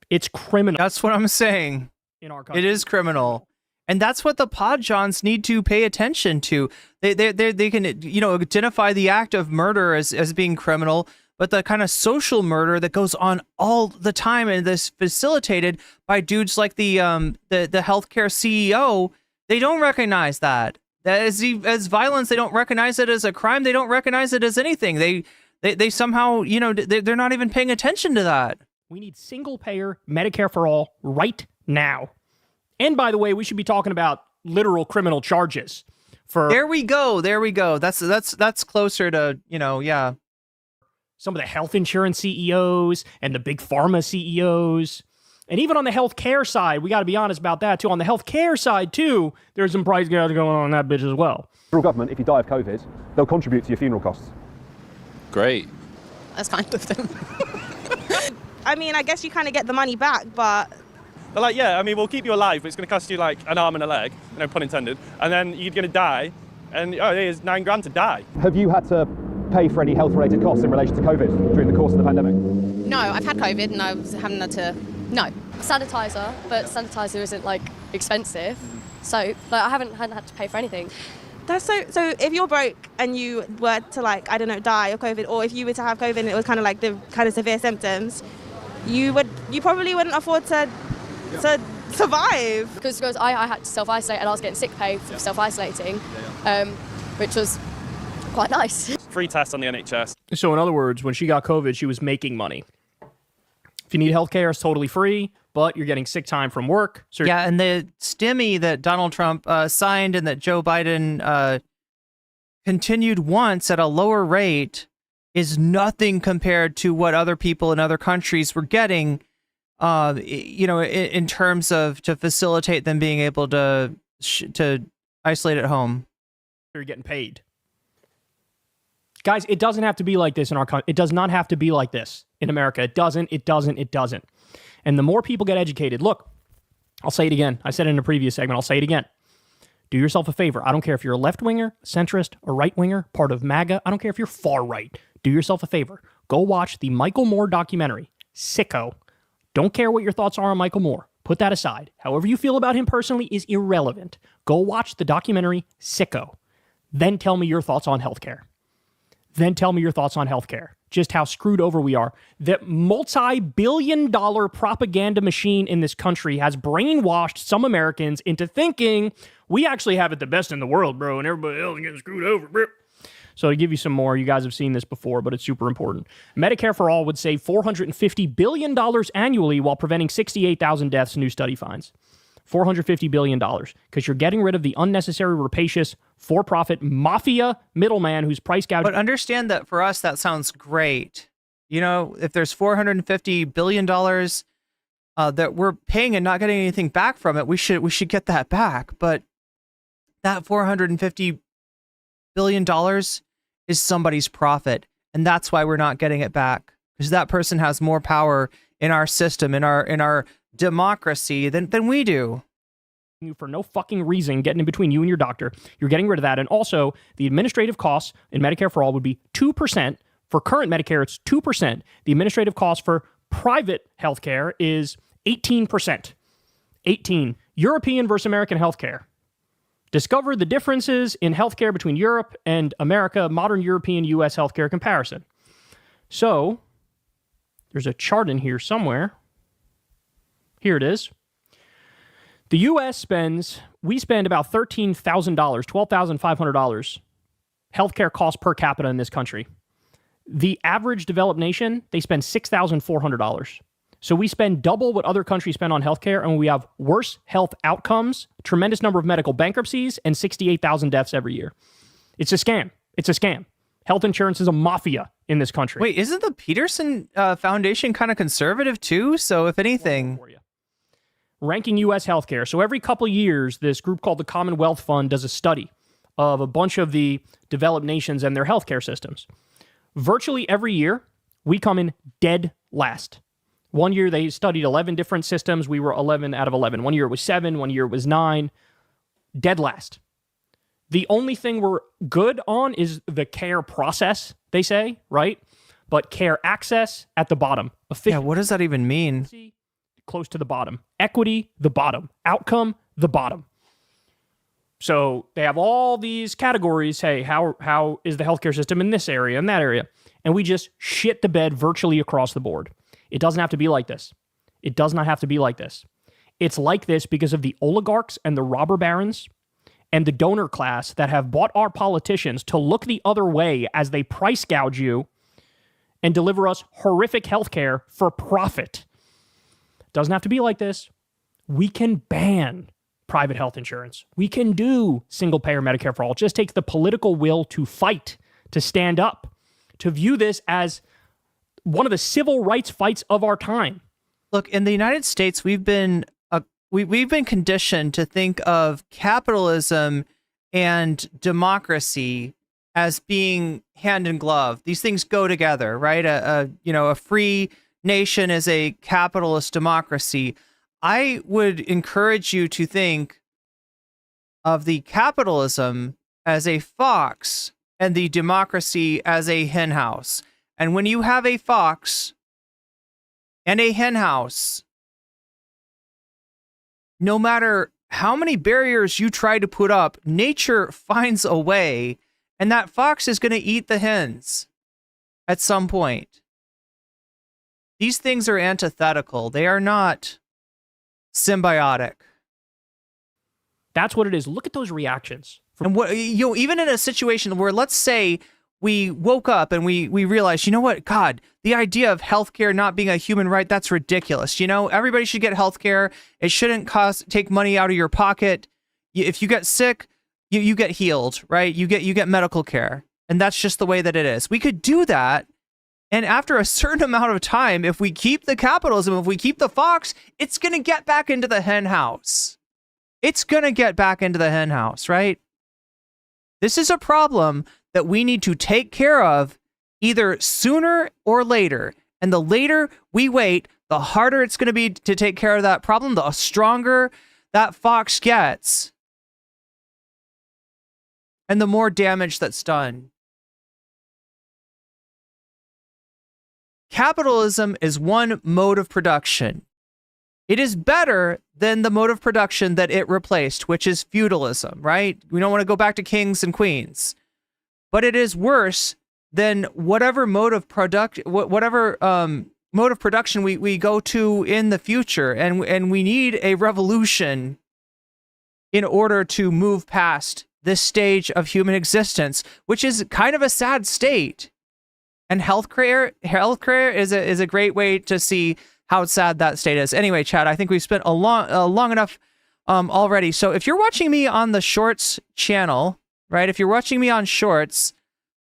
It's criminal. That's what I'm saying. In our country. It is criminal. And that's what the Podjohns need to pay attention to. They can, identify the act of murder as being criminal, but the kind of social murder that goes on all the time and this facilitated by dudes like the healthcare CEO, they don't recognize that. That as violence, they don't recognize it as a crime. They don't recognize it as anything. They somehow, they're not even paying attention to that. We need single-payer Medicare for all right now. And by the way, we should be talking about literal criminal charges for. There we go. That's closer to, yeah. Some of the health insurance CEOs and the big pharma CEOs. And even on the healthcare side, we got to be honest about that too. On the healthcare side too, there's some price gouging going on that bitch as well. Federal government, if you die of COVID, they'll contribute to your funeral costs. Great. That's kind of them. I mean, I guess you kind of get the money back, but They're like, yeah, I mean, we'll keep you alive, but it's going to cost you like an arm and a leg, pun intended, and then you're going to die, and here's $9,000 to die. Have you had to pay for any health-related costs in relation to COVID during the course of the pandemic? No, I've had COVID and I haven't had to. No, sanitizer, but sanitizer isn't like expensive, so like I hadn't had to pay for anything. That's so if you're broke and you were to like, I don't know, die of COVID, or if you were to have COVID and it was kind of like the kind of severe symptoms, you probably wouldn't afford to survive. Because I had to self-isolate and I was getting sick pay for self-isolating, which was quite nice. Free tests on the NHS. So in other words, when she got COVID, she was making money. If you need healthcare, it's totally free, but you're getting sick time from work. So yeah, and the stimmy that Donald Trump signed and that Joe Biden continued once at a lower rate is nothing compared to what other people in other countries were getting, in terms of to facilitate them being able to isolate at home. You're getting paid. Guys, it doesn't have to be like this in our country. It does not have to be like this in America. It doesn't. And the more people get educated, look, I'll say it again. I said it in a previous segment. I'll say it again. Do yourself a favor. I don't care if you're a left-winger, centrist, a right-winger, part of MAGA. I don't care if you're far-right. Do yourself a favor. Go watch the Michael Moore documentary, Sicko. Don't care what your thoughts are on Michael Moore. Put that aside. However you feel about him personally is irrelevant. Go watch the documentary, Sicko. Then tell me your thoughts on healthcare. Just how screwed over we are. The multi-billion-dollar propaganda machine in this country has brainwashed some Americans into thinking we actually have it the best in the world, bro, and everybody else is getting screwed over, bro. So to give you some more, you guys have seen this before, but it's super important. Medicare for All would save $450 billion annually while preventing 68,000 deaths, new study finds. $450 billion, because you're getting rid of the unnecessary, rapacious, for-profit mafia middleman who's price gouging. But understand that for us, that sounds great. You know, if there's $450 billion that we're paying and not getting anything back from it, we should get that back. But that $450 billion is somebody's profit, and that's why we're not getting it back, because that person has more power in our system, in our democracy than we do. For no fucking reason, getting in between you and your doctor. You're getting rid of that. And also, the administrative costs in Medicare for All would be 2%. For current Medicare, it's 2%. The administrative cost for private healthcare is 18%. 18. European versus American healthcare. Discover the differences in healthcare between Europe and America, modern European U.S. healthcare comparison. So, there's a chart in here somewhere. Here it is. The U.S. we spend about $13,000, $12,500 healthcare costs per capita in this country. The average developed nation, they spend $6,400. So we spend double what other countries spend on healthcare, and we have worse health outcomes, tremendous number of medical bankruptcies, and 68,000 deaths every year. It's a scam. Health insurance is a mafia in this country. Wait, isn't the Peterson Foundation kind of conservative too? So if anything... Ranking U.S. healthcare. So every couple of years, this group called the Commonwealth Fund does a study of a bunch of the developed nations and their healthcare systems. Virtually every year, we come in dead last. One year, they studied 11 different systems. We were 11 out of 11. One year it was 7. One year it was 9. Dead last. The only thing we're good on is the care process, they say, right? But care access at the bottom. Yeah, what does that even mean? Close to the bottom. Equity, the bottom. Outcome, the bottom. So they have all these categories. Hey, how is the healthcare system in this area and that area? And we just shit the bed virtually across the board. It doesn't have to be like this. It does not have to be like this. It's like this because of the oligarchs and the robber barons and the donor class that have bought our politicians to look the other way as they price gouge you and deliver us horrific healthcare for profit. Doesn't have to be like this. We can ban private health insurance. We can do single-payer Medicare for all. It just takes the political will to fight, to stand up, to view this as one of the civil rights fights of our time. Look, in the United States, we've been conditioned to think of capitalism and democracy as being hand in glove. These things go together, right? A free nation is a capitalist democracy. I would encourage you to think of the capitalism as a fox and the democracy as a henhouse. And when you have a fox and a henhouse, no matter how many barriers you try to put up, nature finds a way, and that fox is going to eat the hens at some point. These things are antithetical. They are not symbiotic. That's what it is. Look at those reactions. And what, even in a situation where, let's say, we woke up and we realized, you know what, God, the idea of healthcare not being a human right, that's ridiculous. Everybody should get healthcare. It shouldn't take money out of your pocket. If you get sick, you get healed, right? You get medical care. And that's just the way that it is. We could do that. And after a certain amount of time, if we keep the capitalism, if we keep the fox, it's going to get back into the hen house. It's going to get back into the hen house, right? This is a problem that we need to take care of either sooner or later. And the later we wait, the harder it's going to be to take care of that problem, the stronger that fox gets, and the more damage that's done. Capitalism is one mode of production. It is better than the mode of production that it replaced, which is feudalism, right? We don't want to go back to kings and queens. But it is worse than whatever mode of production we go to in the future. And we need a revolution in order to move past this stage of human existence, which is kind of a sad state. And healthcare is a great way to see how sad that state is. Anyway, Chad, I think we've spent a long enough already. So if you're watching me on the Shorts channel, right? If you're watching me on Shorts,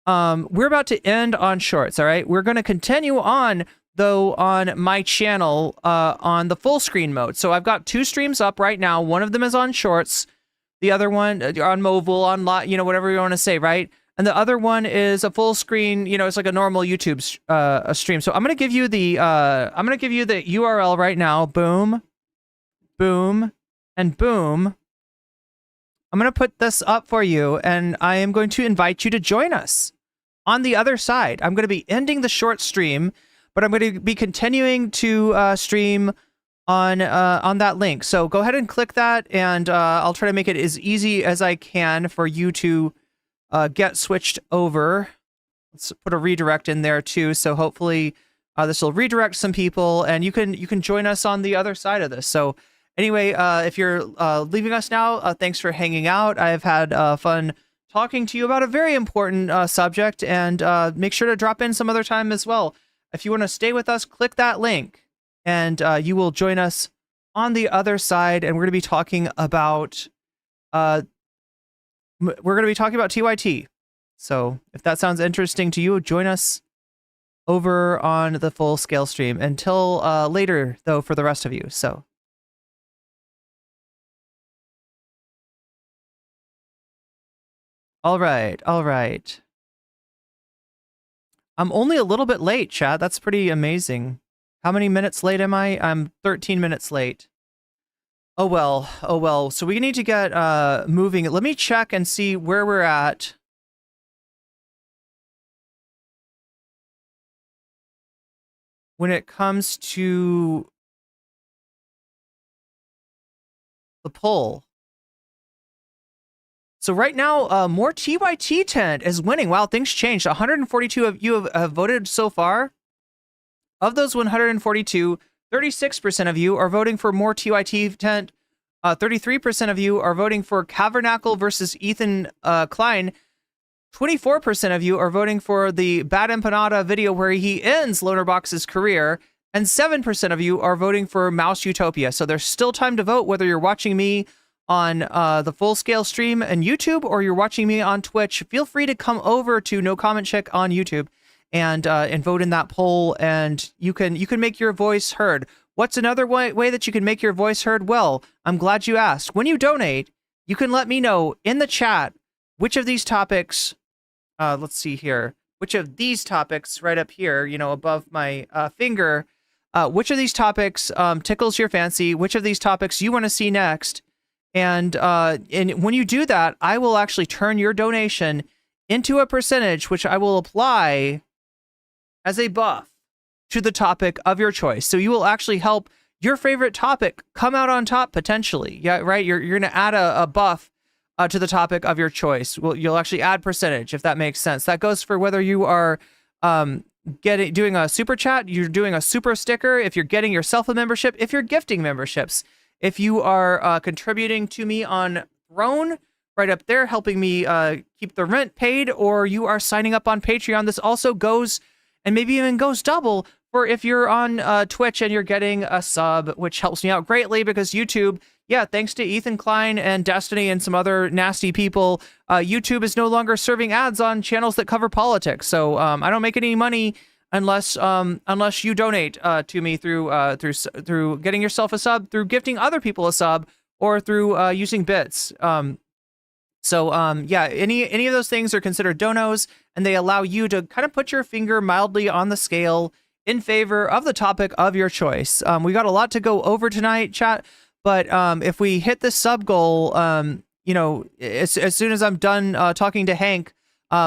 we're about to end on Shorts, all right? We're going to continue on, though, on my channel on the full screen mode. So I've got 2 streams up right now. One of them is on Shorts. The other one on mobile, on whatever you want to say, right? And the other one is a full screen, it's like a normal YouTube stream. So I'm going to give you the URL right now. Boom, boom, and boom. I'm going to put this up for you, and I am going to invite you to join us on the other side. I'm going to be ending the short stream, but I'm going to be continuing to stream on that link. So go ahead and click that, and I'll try to make it as easy as I can for you to get switched over. Let's put a redirect in there too. So hopefully this will redirect some people, and you can join us on the other side of this. So anyway, if you're leaving us now, thanks for hanging out. I've had fun talking to you about a very important subject, and make sure to drop in some other time as well. If you want to stay with us, click that link, and you will join us on the other side. And we're going to be talking about TYT. So if that sounds interesting to you, join us over on the full scale stream. Until later, though, for the rest of you. So. All right. I'm only a little bit late, chat. That's pretty amazing. How many minutes late am I? I'm 13 minutes late. Oh well. So we need to get moving. Let me check and see where we're at. When it comes to the poll. So right now, more TYT tent is winning. Wow, things changed. 142 of you have voted so far. Of those 142, 36% of you are voting for more TYT tent. 33% of you are voting for Cavernacle versus Ethan Klein. 24% of you are voting for the Bad Empanada video where he ends Lonerbox's career. And 7% of you are voting for Mouse Utopia. So there's still time to vote, whether you're watching me on the full scale stream and YouTube, or you're watching me on Twitch. Feel free to come over to nocommentchick on YouTube and vote in that poll, and you can make your voice heard. What's another way that you can make your voice heard? Well, I'm glad you asked. When you donate, you can let me know in the chat which of these topics, let's see here, which of these topics right up here, above my finger, which of these topics tickles your fancy, which of these topics you want to see next. And when you do that, I will actually turn your donation into a percentage, which I will apply as a buff to the topic of your choice. So you will actually help your favorite topic come out on top potentially. Yeah, right. You're going to add a buff to the topic of your choice. Well, you'll actually add percentage, if that makes sense. That goes for whether you are doing a super chat, you're doing a super sticker, if you're getting yourself a membership, if you're gifting memberships, if you are contributing to me on Throne, right up there, helping me keep the rent paid, or you are signing up on Patreon. This also goes, and maybe even goes double, for if you're on Twitch and you're getting a sub, which helps me out greatly because YouTube, yeah, thanks to Ethan Klein and Destiny and some other nasty people, YouTube is no longer serving ads on channels that cover politics. So I don't make any money unless you donate to me through getting yourself a sub, through gifting other people a sub, or through using bits. Yeah, any of those things are considered donos, and they allow you to kind of put your finger mildly on the scale in favor of the topic of your choice. We got a lot to go over tonight, chat, but if we hit the sub goal, as soon as I'm done talking to Hank,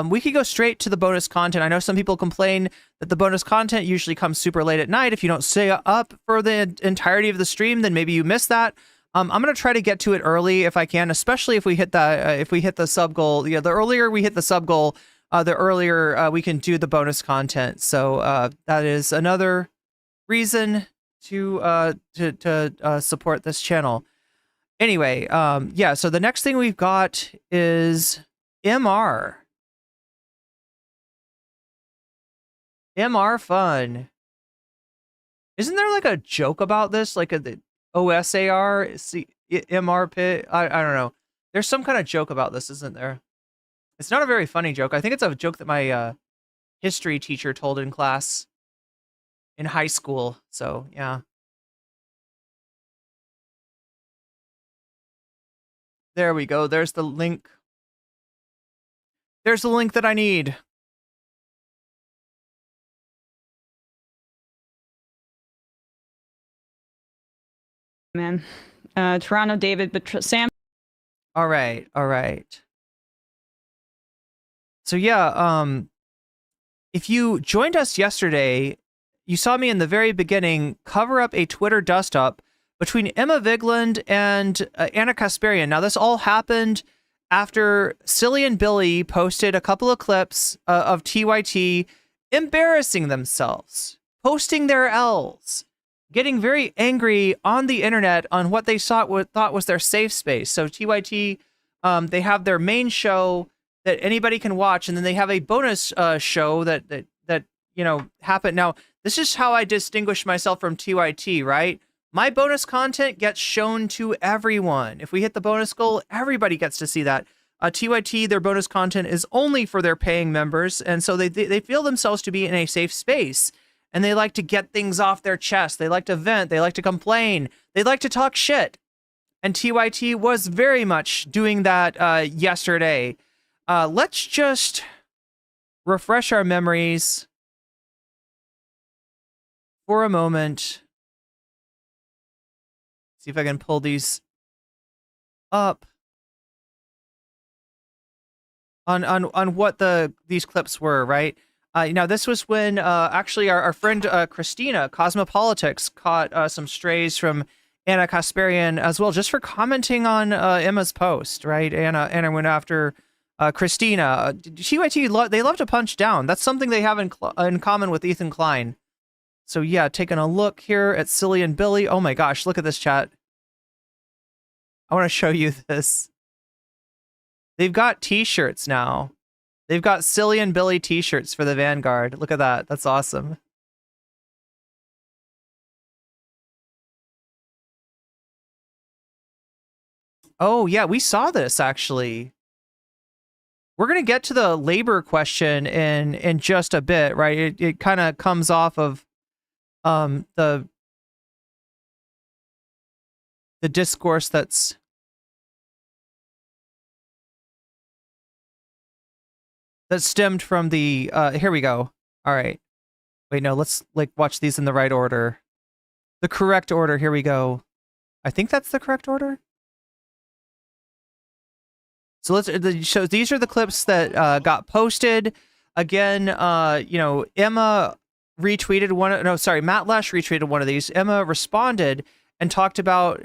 we could go straight to the bonus content. I know some people complain that the bonus content usually comes super late at night. If you don't stay up for the entirety of the stream, then maybe you miss that. I'm going to try to get to it early if I can, especially if we hit the sub goal. Yeah, the earlier we hit the sub goal, the earlier we can do the bonus content. So that is another reason to support this channel. Anyway, yeah. So the next thing we've got is MR. MR fun. Isn't there like a joke about this? Like the OSAR, MR pit? I don't know. There's some kind of joke about this, isn't there? It's not a very funny joke. I think it's a joke that my history teacher told in class in high school. So, yeah. There we go. There's the link. There's the link that I need. Man. Toronto, David, but Sam. All right. All right. So yeah, if you joined us yesterday, you saw me in the very beginning cover up a Twitter dust-up between Emma Vigeland and Anna Kasparian. Now, this all happened after Silly and Billy posted a couple of clips of TYT embarrassing themselves, posting their L's, getting very angry on the internet on what they thought was their safe space. So TYT, they have their main show that anybody can watch, and then they have a bonus show that happen. Now, this is how I distinguish myself from TYT, right? My bonus content gets shown to everyone. If we hit the bonus goal, everybody gets to see that. TYT, their bonus content is only for their paying members, and so they feel themselves to be in a safe space, and they like to get things off their chest. They like to vent. They like to complain. They like to talk shit. And TYT was very much doing that yesterday. Let's just refresh our memories for a moment. See if I can pull these up on what these clips were, right? Now, this was when actually our friend Christina, Cosmopolitics, caught some strays from Anna Kasparian as well, just for commenting on Emma's post, right? Anna went after Christina. TYT, they love to punch down. That's something they have in common with Ethan Klein. So yeah, taking a look here at Silly and Billy. Oh my gosh, look at this, chat. I want to show you this. They've got t-shirts now. They've got Silly and Billy t-shirts for the Vanguard. Look at that. That's awesome. Oh yeah, we saw this actually. We're going to get to the labor question in just a bit, right? It kind of comes off of the discourse that stemmed from the here we go. All right. Wait, no, let's watch these in the right order. the correct order. Here we go. I think that's the correct order. So these are the clips that got posted. Again, you know, Emma retweeted one. No, sorry, Matt Lesh retweeted one of these. Emma responded and talked about,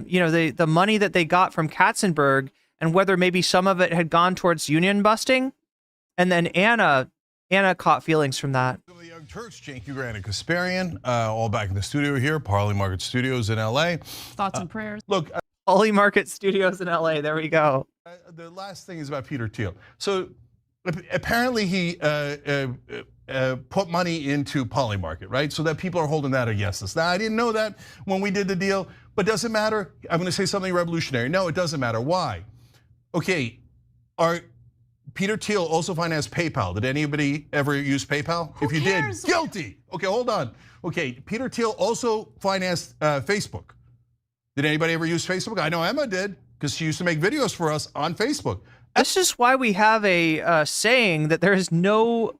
you know, the money that they got from Katzenberg and whether maybe some of it had gone towards union busting. And then Anna caught feelings from that. The Young Turks, Janky Grant and Kasparian, all back in the studio here, Parley Market Studios in LA. Thoughts and prayers. Look, Parley Market Studios in LA. There we go. The last thing is about Peter Thiel. So apparently he put money into Polymarket, right? So that people are holding that against us. Now, I didn't know that when we did the deal, but doesn't matter. I'm going to say something revolutionary. No, it doesn't matter. Why? Okay, Peter Thiel also financed PayPal. Did anybody ever use PayPal? If you did, guilty. Okay, hold on. Okay, Peter Thiel also financed Facebook. Did anybody ever use Facebook? I know Emma did, because she used to make videos for us on Facebook. This is why we have a saying that there is no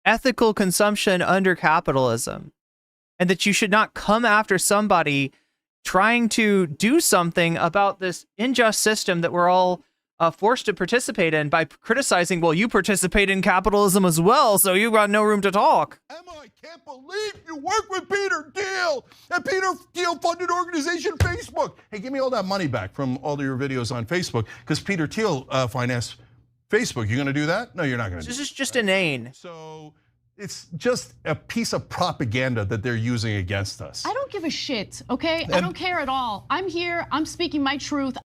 ethical consumption under capitalism, and that you should not come after somebody trying to do something about this unjust system that we're all forced to participate in by criticizing, well, you participate in capitalism as well, so you got no room to talk. Emma, I can't believe you work with Peter Thiel, and Peter Thiel funded organization Facebook. Hey, give me all that money back from all of your videos on Facebook, because Peter Thiel financed Facebook. You gonna do that? No, you're not gonna do that. This is just inane. So it's just a piece of propaganda that they're using against us. I don't give a shit, okay? I don't care at all. I'm here, I'm speaking my truth.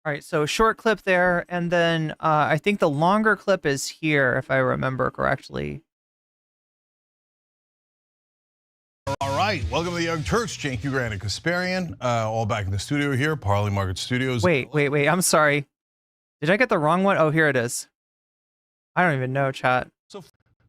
All right, so short clip there, and then I think the longer clip is here, if I remember correctly. All right, welcome to the Young Turks, Janky Grant and Kasparian, all back in the studio here, Parley Market Studios. Wait, I'm sorry. Did I get the wrong one? Oh, here it is. I don't even know, chat.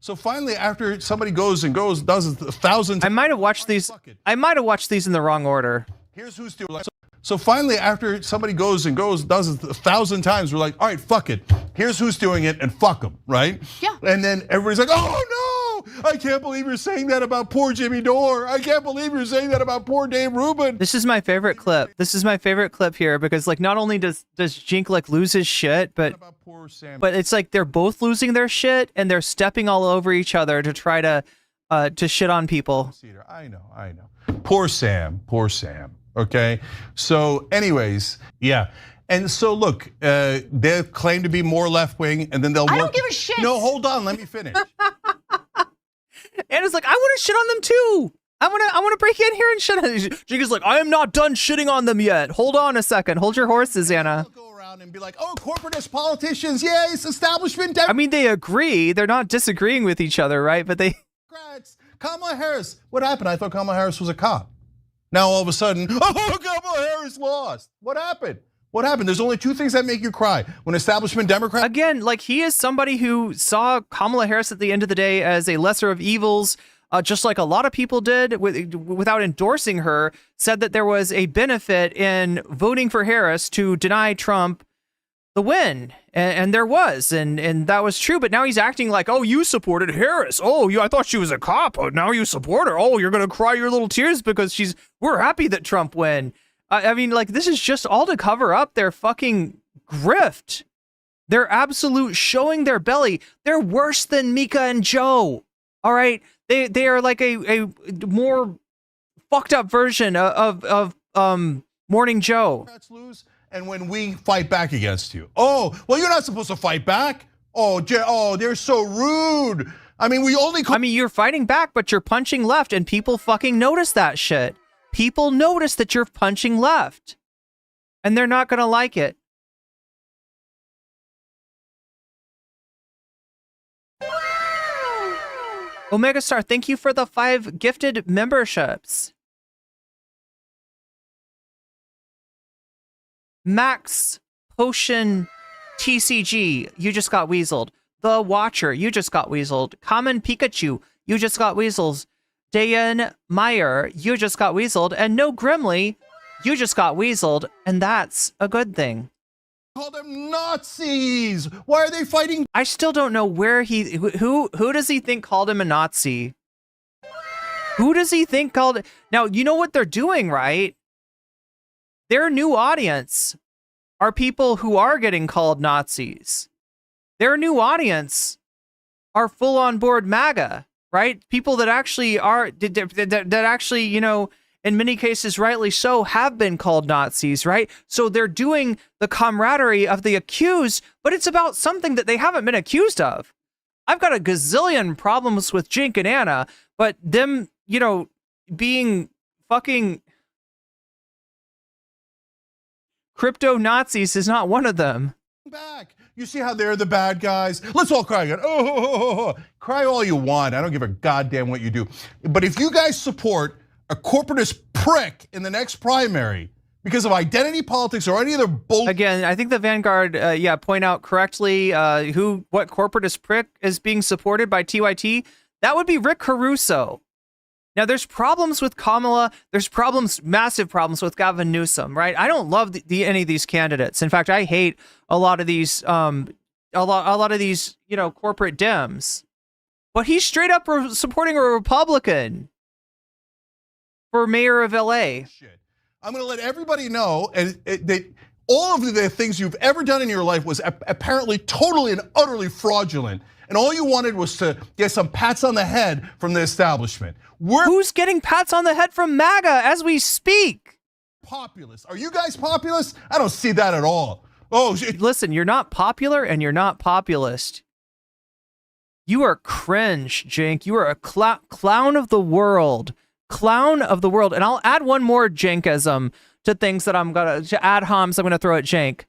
So finally, after somebody does it 1,000 times. I might have watched these. I might have watched these in the wrong order. Here's who's doing it. So finally, after somebody does it 1,000 times, we're like, all right, fuck it. Here's who's doing it, and fuck them, right? Yeah. And then everybody's like, oh no, I can't believe you're saying that about poor Jimmy Dore. I can't believe you're saying that about poor Dave Rubin. This is my favorite clip. This is my favorite clip here because, like, not only does Jink like lose his shit, but it's like they're both losing their shit and they're stepping all over each other to try to shit on people. I know. Poor Sam. Okay, so anyways, yeah. And so look, they claim to be more left-wing, and then they'll work. I don't give a shit. No, hold on, let me finish. Anna's like, I want to shit on them too. I want to break in here and shit on them. Jiggy's like, I am not done shitting on them yet. Hold on a second. Hold your horses, Anna. Go around and be like, oh, corporatist politicians, yeah, it's establishment. I mean, they agree. They're not disagreeing with each other, right? But they. Kamala Harris. What happened? I thought Kamala Harris was a cop. Now all of a sudden, oh, Kamala Harris lost. What happened? What happened? There's only two things that make you cry. When establishment Democrats. Again, like, he is somebody who saw Kamala Harris at the end of the day as a lesser of evils, just like a lot of people did without endorsing her, said that there was a benefit in voting for Harris to deny Trump the win. And there was, and that was true. But now he's acting like, oh, you supported Harris. Oh, I thought she was a cop. Oh, now you support her. Oh, you're going to cry your little tears because we're happy that Trump win. I mean, like, this is just all to cover up their fucking grift. They're absolute showing their belly. They're worse than Mika and Joe. All right. They are like a more fucked up version of Morning Joe. And when we fight back against you, oh, well, you're not supposed to fight back. Oh, they're so rude. I mean, you're fighting back, but you're punching left, and people fucking notice that shit. People notice that you're punching left, and they're not gonna like it. Omega Star, thank you for the 5 gifted memberships. Max Potion TCG, you just got weaseled. The Watcher, you just got weaseled. Common Pikachu, you just got weasels. Dayan Meyer, you just got weaseled. And No Grimly, you just got weaseled. And that's a good thing. Call them Nazis. Why are they fighting? I still don't know where who does he think called him a Nazi? Who does he think called? Now, you know what they're doing, right? Their new audience are people who are getting called Nazis. Their new audience are full on board MAGA, right? People that actually are, that actually, you know, in many cases, rightly so, have been called Nazis, right? So they're doing the camaraderie of the accused, but it's about something that they haven't been accused of. I've got a gazillion problems with Jink and Anna, but them, you know, being fucking crypto Nazis is not one of them. Back. You see how they're the bad guys? Let's all cry again. Oh, cry all you want. I don't give a goddamn what you do. But if you guys support a corporatist prick in the next primary because of identity politics or any other bull. Again, I think the Vanguard, point out correctly what corporatist prick is being supported by TYT. That would be Rick Caruso. Now, there's problems with Kamala. There's massive problems with Gavin Newsom, right? I don't love any of these candidates. In fact, I hate a lot of these, a lot of these, you know, corporate Dems. But he's straight up supporting a Republican for mayor of LA. I'm going to let everybody know that all of the things you've ever done in your life was apparently totally and utterly fraudulent. And all you wanted was to get some pats on the head from the establishment. Who's getting pats on the head from MAGA as we speak? Populist. Are you guys populist? I don't see that at all. Oh, listen, you're not popular and you're not populist. You are cringe, Jink. You are a clown of the world. Clown of the world. And I'll add one more Jinkism to things that to add homs I'm gonna throw at Jink.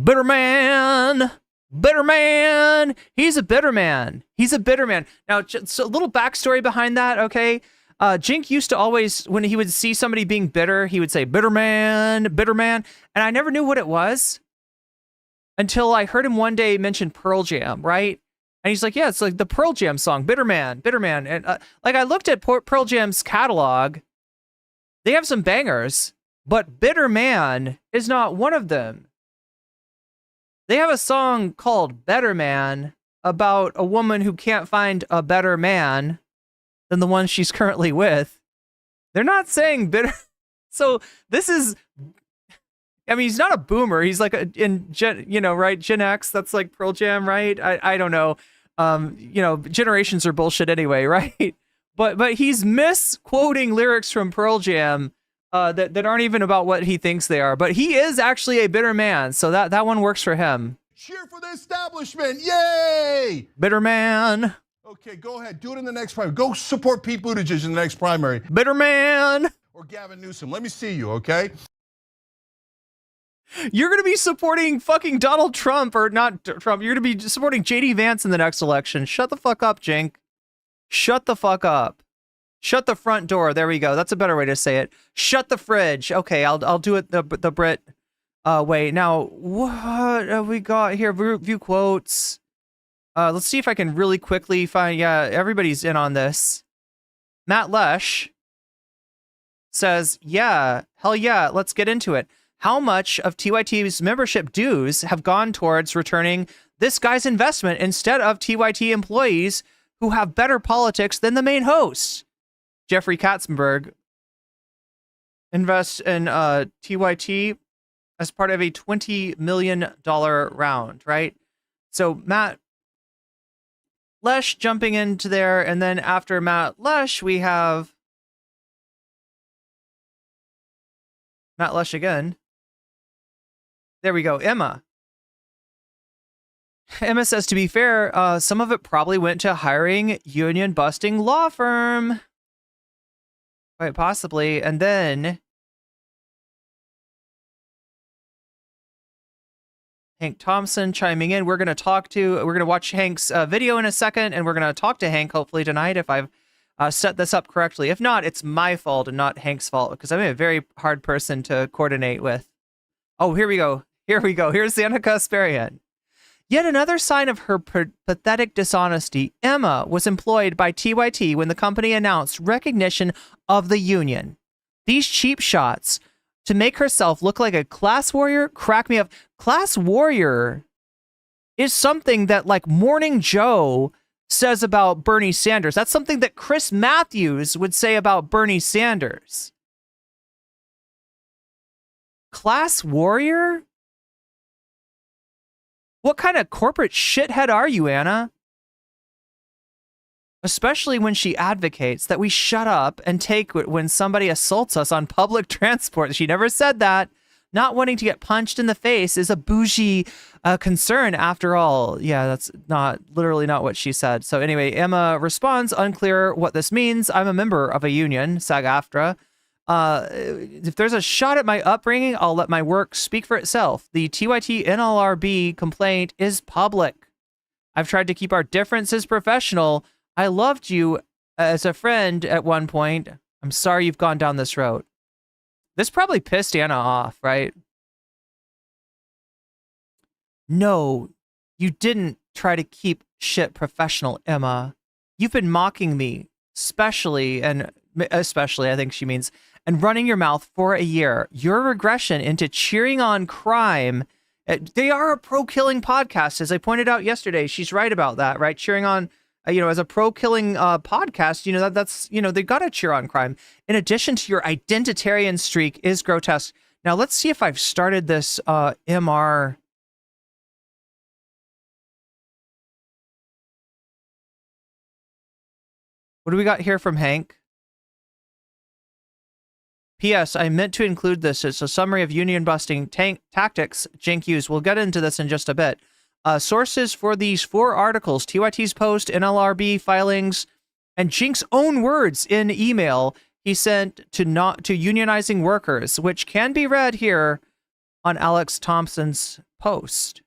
Bitter man. Bitter man. He's a bitter man. He's a bitter man. Now, so a little backstory behind that, okay? Jink used to always, when he would see somebody being bitter, he would say, bitter man. And I never knew what it was until I heard him one day mention Pearl Jam, right? And he's like, yeah, it's like the Pearl Jam song, Bitter Man. And like I looked at Pearl Jam's catalog. They have some bangers, but Bitter Man is not one of them. They have a song called Better Man about a woman who can't find a better man than the one she's currently with. They're not saying bitter. So this is, I mean, he's not a boomer. He's like Gen X. That's like Pearl Jam, right? I don't know. Generations are bullshit anyway, right? But he's misquoting lyrics from Pearl Jam that aren't even about what he thinks they are. But he is actually a bitter man, so that one works for him. Cheer for the establishment! Yay! Bitter man. Okay, go ahead. Do it in the next primary. Go support Pete Buttigieg in the next primary. Bitter man. Or Gavin Newsom. Let me see you, okay? You're going to be supporting fucking Donald Trump, or not Trump. You're going to be supporting JD Vance in the next election. Shut the fuck up, Jink. Shut the fuck up. Shut the front door. There we go. That's a better way to say it. Shut the fridge. Okay, I'll do it the Brit way. Now, what have we got here? View quotes. Let's see if I can really quickly find. Yeah, everybody's in on this. Matt Lesh says, yeah, hell yeah, let's get into it. How much of TYT's membership dues have gone towards returning this guy's investment instead of TYT employees who have better politics than the main hosts? Jeffrey Katzenberg invests in TYT as part of a $20 million round, right? So Matt Lesh jumping into there, and then after Matt Lesh, we have Matt Lesh again. There we go, Emma. Emma says, to be fair, some of it probably went to hiring union-busting law firm. Quite possibly. And then Hank Thompson chiming in. We're going to watch Hank's video in a second, and we're going to talk to Hank hopefully tonight if I've set this up correctly. If not, it's my fault and not Hank's fault, because I'm a very hard person to coordinate with. Oh, here we go. Here's Anna Kasparian. Yet another sign of her pathetic dishonesty. Emma was employed by TYT when the company announced recognition of the union. These cheap shots to make herself look like a class warrior crack me up. Class warrior is something that like Morning Joe says about Bernie Sanders. That's something that Chris Matthews would say about Bernie Sanders. Class warrior? What kind of corporate shithead are you, Anna? Especially when she advocates that we shut up and take it when somebody assaults us on public transport. She never said that. Not wanting to get punched in the face is a bougie concern after all. Yeah, that's literally not what she said. So anyway, Emma responds, unclear what this means. I'm a member of a union, SAG-AFTRA. If there's a shot at my upbringing, I'll let my work speak for itself. The TYT NLRB complaint is public. I've tried to keep our differences professional. I loved you as a friend at one point. I'm sorry you've gone down this road. This probably pissed Anna off, right? No, you didn't try to keep shit professional, Emma. You've been mocking me, especially, I think she means, and running your mouth for a year. Your regression into cheering on crime. They are a pro-killing podcast, as I pointed out yesterday. She's right about that, right? Cheering on, as a pro-killing podcast, that's they got to cheer on crime. In addition to your identitarian streak is grotesque. Now, let's see if I've started this MR. What do we got here from Hank? P.S. I meant to include this as a summary of union-busting tactics Jink used. We'll get into this in just a bit. Sources for these 4 articles, TYT's post, NLRB filings, and Jink's own words in email he sent to unionizing workers, which can be read here on Alex Thompson's post.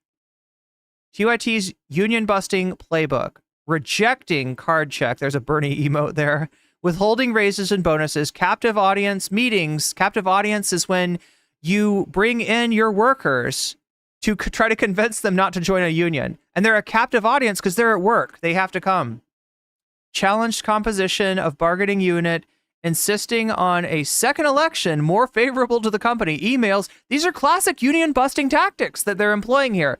TYT's union-busting playbook. Rejecting card check. There's a Bernie emote there. Withholding raises and bonuses. Captive audience meetings. Captive audience is when you bring in your workers to try to convince them not to join a union. And they're a captive audience because they're at work. They have to come. Challenged composition of bargaining unit, insisting on a second election more favorable to the company. Emails. These are classic union busting tactics that they're employing here.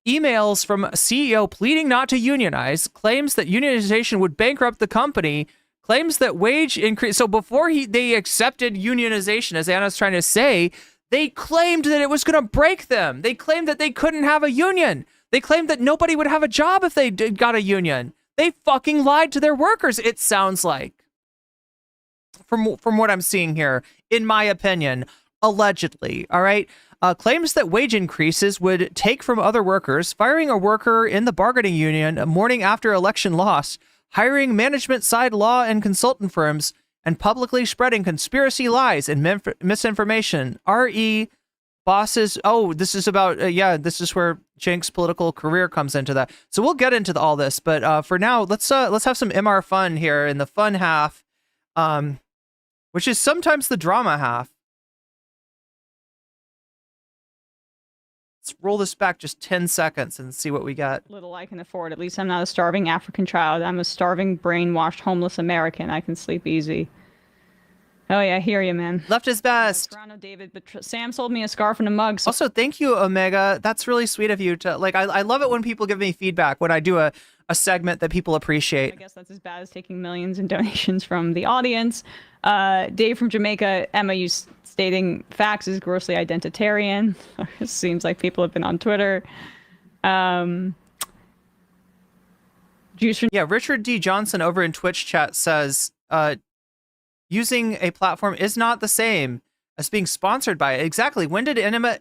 Emails from a CEO pleading not to unionize, claims that unionization would bankrupt the company, claims that wage increase. So before they accepted unionization, as Anna's trying to say, they claimed that it was going to break them. They claimed that they couldn't have a union. They claimed that nobody would have a job if they got a union. They fucking lied to their workers, it sounds like. From what I'm seeing here, in my opinion, allegedly, all right? Claims that wage increases would take from other workers, firing a worker in the bargaining union a morning after election loss, hiring management side law and consultant firms, and publicly spreading conspiracy lies and misinformation. R.E. bosses. Oh, this is about, this is where Jink's political career comes into that. So we'll get into all this, but for now, let's have some MR fun here in the fun half, which is sometimes the drama half. Let's roll this back just 10 seconds and see what we got. Little I can afford. At least I'm not a starving African child. I'm a starving, brainwashed, homeless American. I can sleep easy. Oh yeah, I hear you, man. Left is best. Toronto, David, but Sam sold me a scarf and a mug. So also, thank you, Omega. That's really sweet of you to I love it when people give me feedback when I do a segment that people appreciate. I guess that's as bad as taking millions in donations from the audience. Dave from Jamaica, Emma, you stating facts is grossly identitarian. It seems like people have been on Twitter. Richard D. Johnson over in Twitch chat says, using a platform is not the same as being sponsored by it. Exactly. When did Emma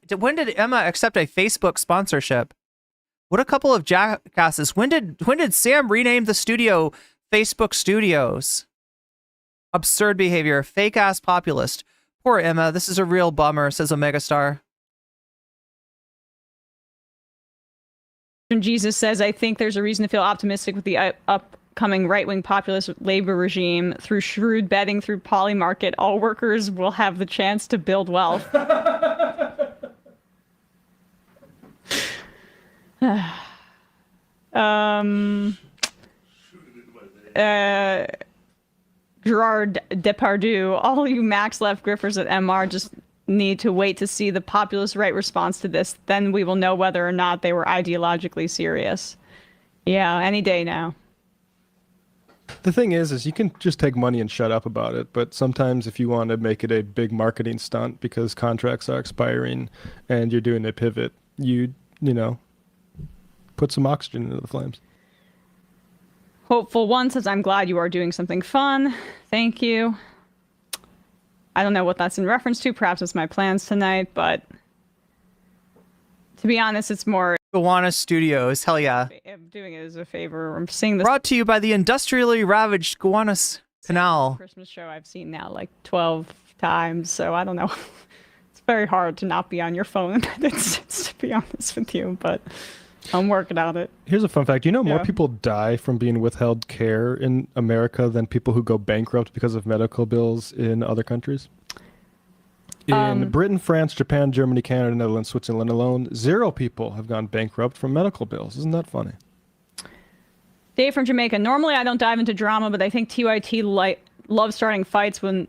accept a Facebook sponsorship? What a couple of jackasses. When did Sam rename the studio Facebook Studios? Absurd behavior. Fake ass populist. Poor Emma. This is a real bummer, says Omega Star. Jesus says, I think there's a reason to feel optimistic with the upcoming right-wing populist labor regime. Through shrewd betting, through Polymarket, all workers will have the chance to build wealth. Gerard Depardieu, all you max left griffers at MR just need to wait to see the populist right response to this. Then we will know whether or not they were ideologically serious. Yeah, any day now. The thing is you can just take money and shut up about it. But sometimes if you want to make it a big marketing stunt because contracts are expiring and you're doing a pivot, you put some oxygen into the flames. Hopeful One says, I'm glad you are doing something fun. Thank you. I don't know what that's in reference to. Perhaps it's my plans tonight, but to be honest, it's more Gowanus Studios. Hell yeah. I'm doing it as a favor. I'm seeing this Brought to you by the industrially ravaged Gowanus Canal. Christmas show I've seen now like 12 times, so I don't know. It's very hard to not be on your phone, to be honest with you, but I'm working on it. Here's a fun fact. You know more Yeah. people die from being withheld care in America than people who go bankrupt because of medical bills in other countries? In Britain, France, Japan, Germany, Canada, Netherlands, Switzerland alone, 0 people have gone bankrupt from medical bills. Isn't that funny? Dave from Jamaica. Normally, I don't dive into drama, but I think TYT love starting fights when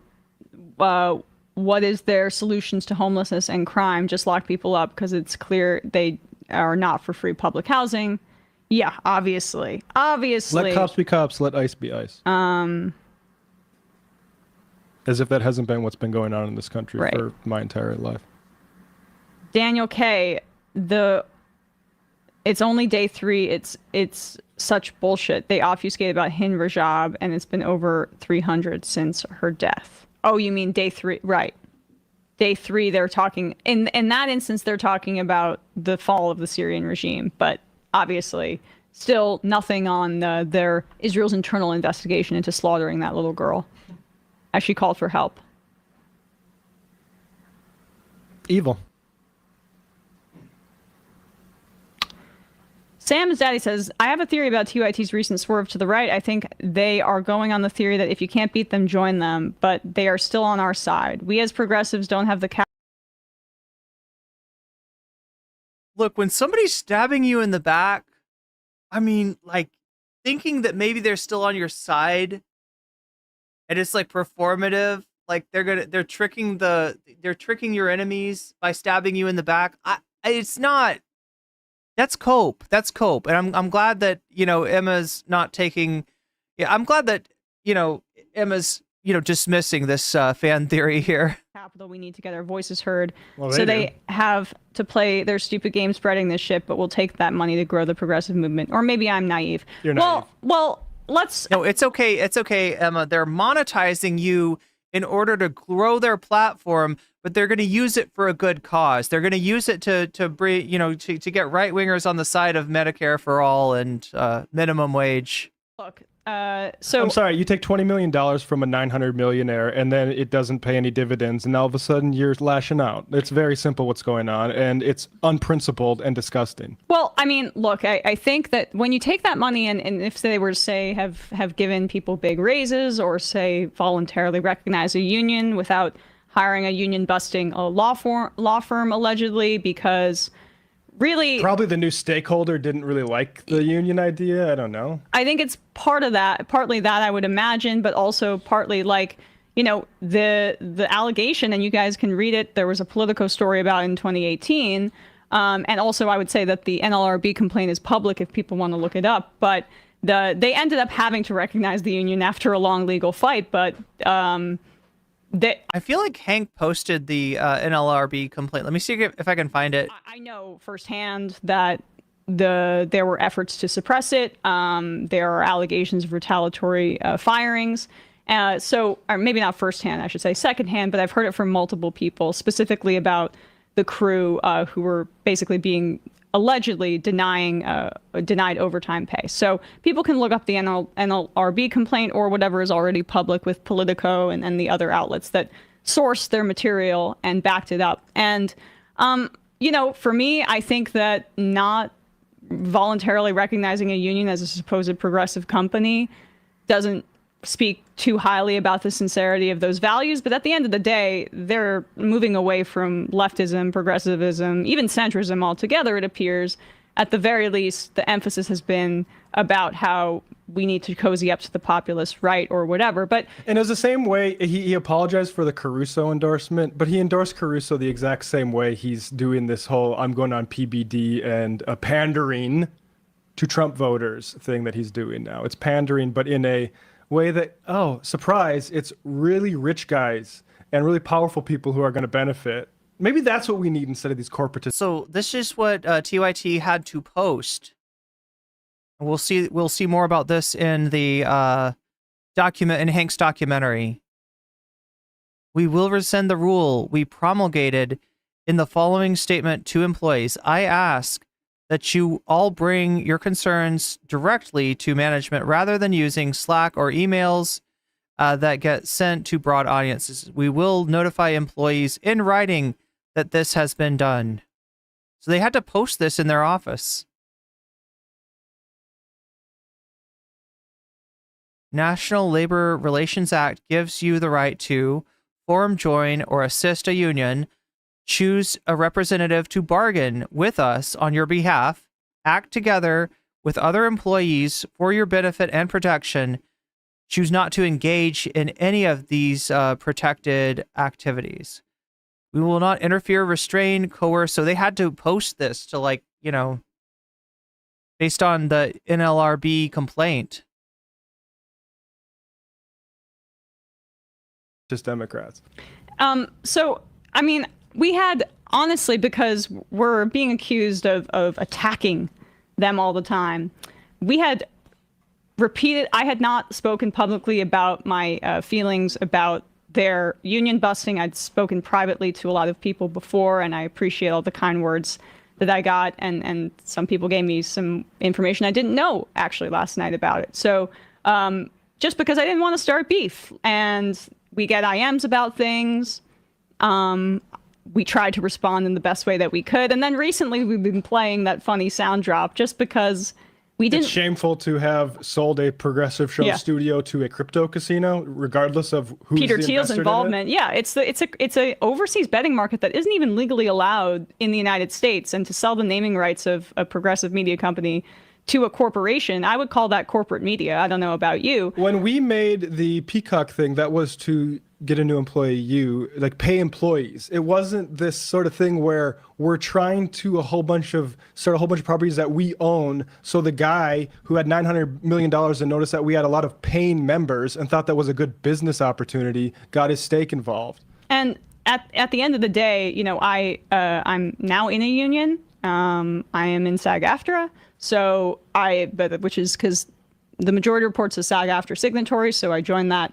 what is their solutions to homelessness and crime? Just lock people up because it's clear they are not for free public housing. Yeah, obviously. Let cops be cops, let ice be ice. As if that hasn't been what's been going on in this country Right. for my entire life. Daniel K. It's only day 3. It's such bullshit. They obfuscate about Hind Rajab, and it's been over 300 since her death. Oh, you mean day 3? Right. Day 3, they're talking in that instance. They're talking about the fall of the Syrian regime, but obviously, still nothing on their Israel's internal investigation into slaughtering that little girl, as she called for help. Evil. Sam's daddy says, I have a theory about TYT's recent swerve to the right. I think they are going on the theory that if you can't beat them, join them, but they are still on our side. We as progressives don't have the Look, when somebody's stabbing you in the back, I mean, like, thinking that maybe they're still on your side and it's like performative, like they're tricking your enemies by stabbing you in the back. It's not. That's cope. That's cope. And I'm glad that, Emma's not taking. Yeah, I'm glad that, Emma's, dismissing this fan theory here. capital. We need to get our voices heard. Well, so they they have to play their stupid game spreading this shit, but we'll take that money to grow the progressive movement. Or maybe I'm naive. You're naive. Well, let's. No, it's okay. It's okay, Emma. They're monetizing you in order to grow their platform, but they're going to use it for a good cause. They're going to use it to bring, to get right wingers on the side of Medicare for all and minimum wage. Look, so I'm sorry, you take $20 million from a 900 millionaire and then it doesn't pay any dividends, and all of a sudden you're lashing out. It's very simple what's going on, and it's unprincipled and disgusting. Well, I mean, look, I think that when you take that money and if they were to say have given people big raises or say voluntarily recognize a union without hiring a union busting a law firm allegedly because really Probably the new stakeholder didn't really like the union idea. I don't know. I think it's partly that I would imagine, but also partly like, the allegation, and you guys can read it. There was a Politico story about it in 2018. And also I would say that the NLRB complaint is public if people want to look it up, but they ended up having to recognize the union after a long legal fight. But, I feel like Hank posted the NLRB complaint. Let me see if I can find it. I know firsthand that there were efforts to suppress it. There are allegations of retaliatory firings. Or maybe not firsthand, I should say secondhand, but I've heard it from multiple people, specifically about the crew who were basically being allegedly denied overtime pay. So people can look up the NLRB complaint or whatever is already public with Politico and the other outlets that source their material and backed it up. And, for me, I think that not voluntarily recognizing a union as a supposed progressive company doesn't speak too highly about the sincerity of those values. But at the end of the day, they're moving away from leftism, progressivism, even centrism altogether, it appears. At the very least, the emphasis has been about how we need to cozy up to the populist right or whatever. But And it was the same way he apologized for the Caruso endorsement, but he endorsed Caruso the exact same way he's doing this whole I'm going on PBD and pandering to Trump voters thing that he's doing now. It's pandering, but in a way that, oh, surprise, it's really rich guys and really powerful people who are going to benefit. Maybe that's what we need instead of these corporatists. So this is what TYT had to post. We'll see more about this in the document in Hank's documentary. We will rescind the rule we promulgated in the following statement to employees. I ask that you all bring your concerns directly to management rather than using Slack or emails that get sent to broad audiences. We will notify employees in writing that this has been done. So they had to post this in their office. National Labor Relations Act gives you the right to form, join, or assist a union, choose a representative to bargain with us on your behalf, act together with other employees for your benefit and protection, choose not to engage in any of these protected activities. We will not interfere, restrain, coerce. So they had to post this to, like, you know, based on the NLRB complaint. Just Democrats. So, I mean, we had, honestly, because we're being accused of attacking them all the time, we had I had not spoken publicly about my feelings about their union busting. I'd spoken privately to a lot of people before, and I appreciate all the kind words that I got, and some people gave me some information I didn't know, actually, last night about it. So just because I didn't want to start beef, and we get IMs about things, we tried to respond in the best way that we could, and then recently we've been playing that funny sound drop just because we didn't. It's shameful to have sold a progressive show studio to a crypto casino, regardless of who's Peter the Thiel's investor in it. involvement. Yeah, it's a overseas betting market that isn't even legally allowed in the United States, and to sell the naming rights of a progressive media company to a corporation, I would call that corporate media. I don't know about you. When we made the Peacock thing, that was to get a new employee, pay employees. It wasn't this sort of thing where we're trying to start a whole bunch of properties that we own. So the guy who had $900 million and noticed that we had a lot of paying members and thought that was a good business opportunity, got his stake involved. And at the end of the day, you know, I'm now in a union. I am in SAG-AFTRA. So which is because the majority reports a SAG-AFTRA signatory. So I joined that,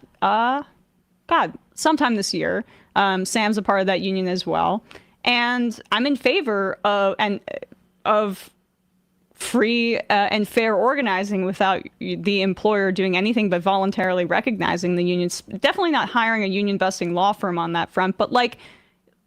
sometime this year. Sam's a part of that union as well. And I'm in favor of free and fair organizing without the employer doing anything but voluntarily recognizing the unions. Definitely not hiring a union busting law firm on that front, but like,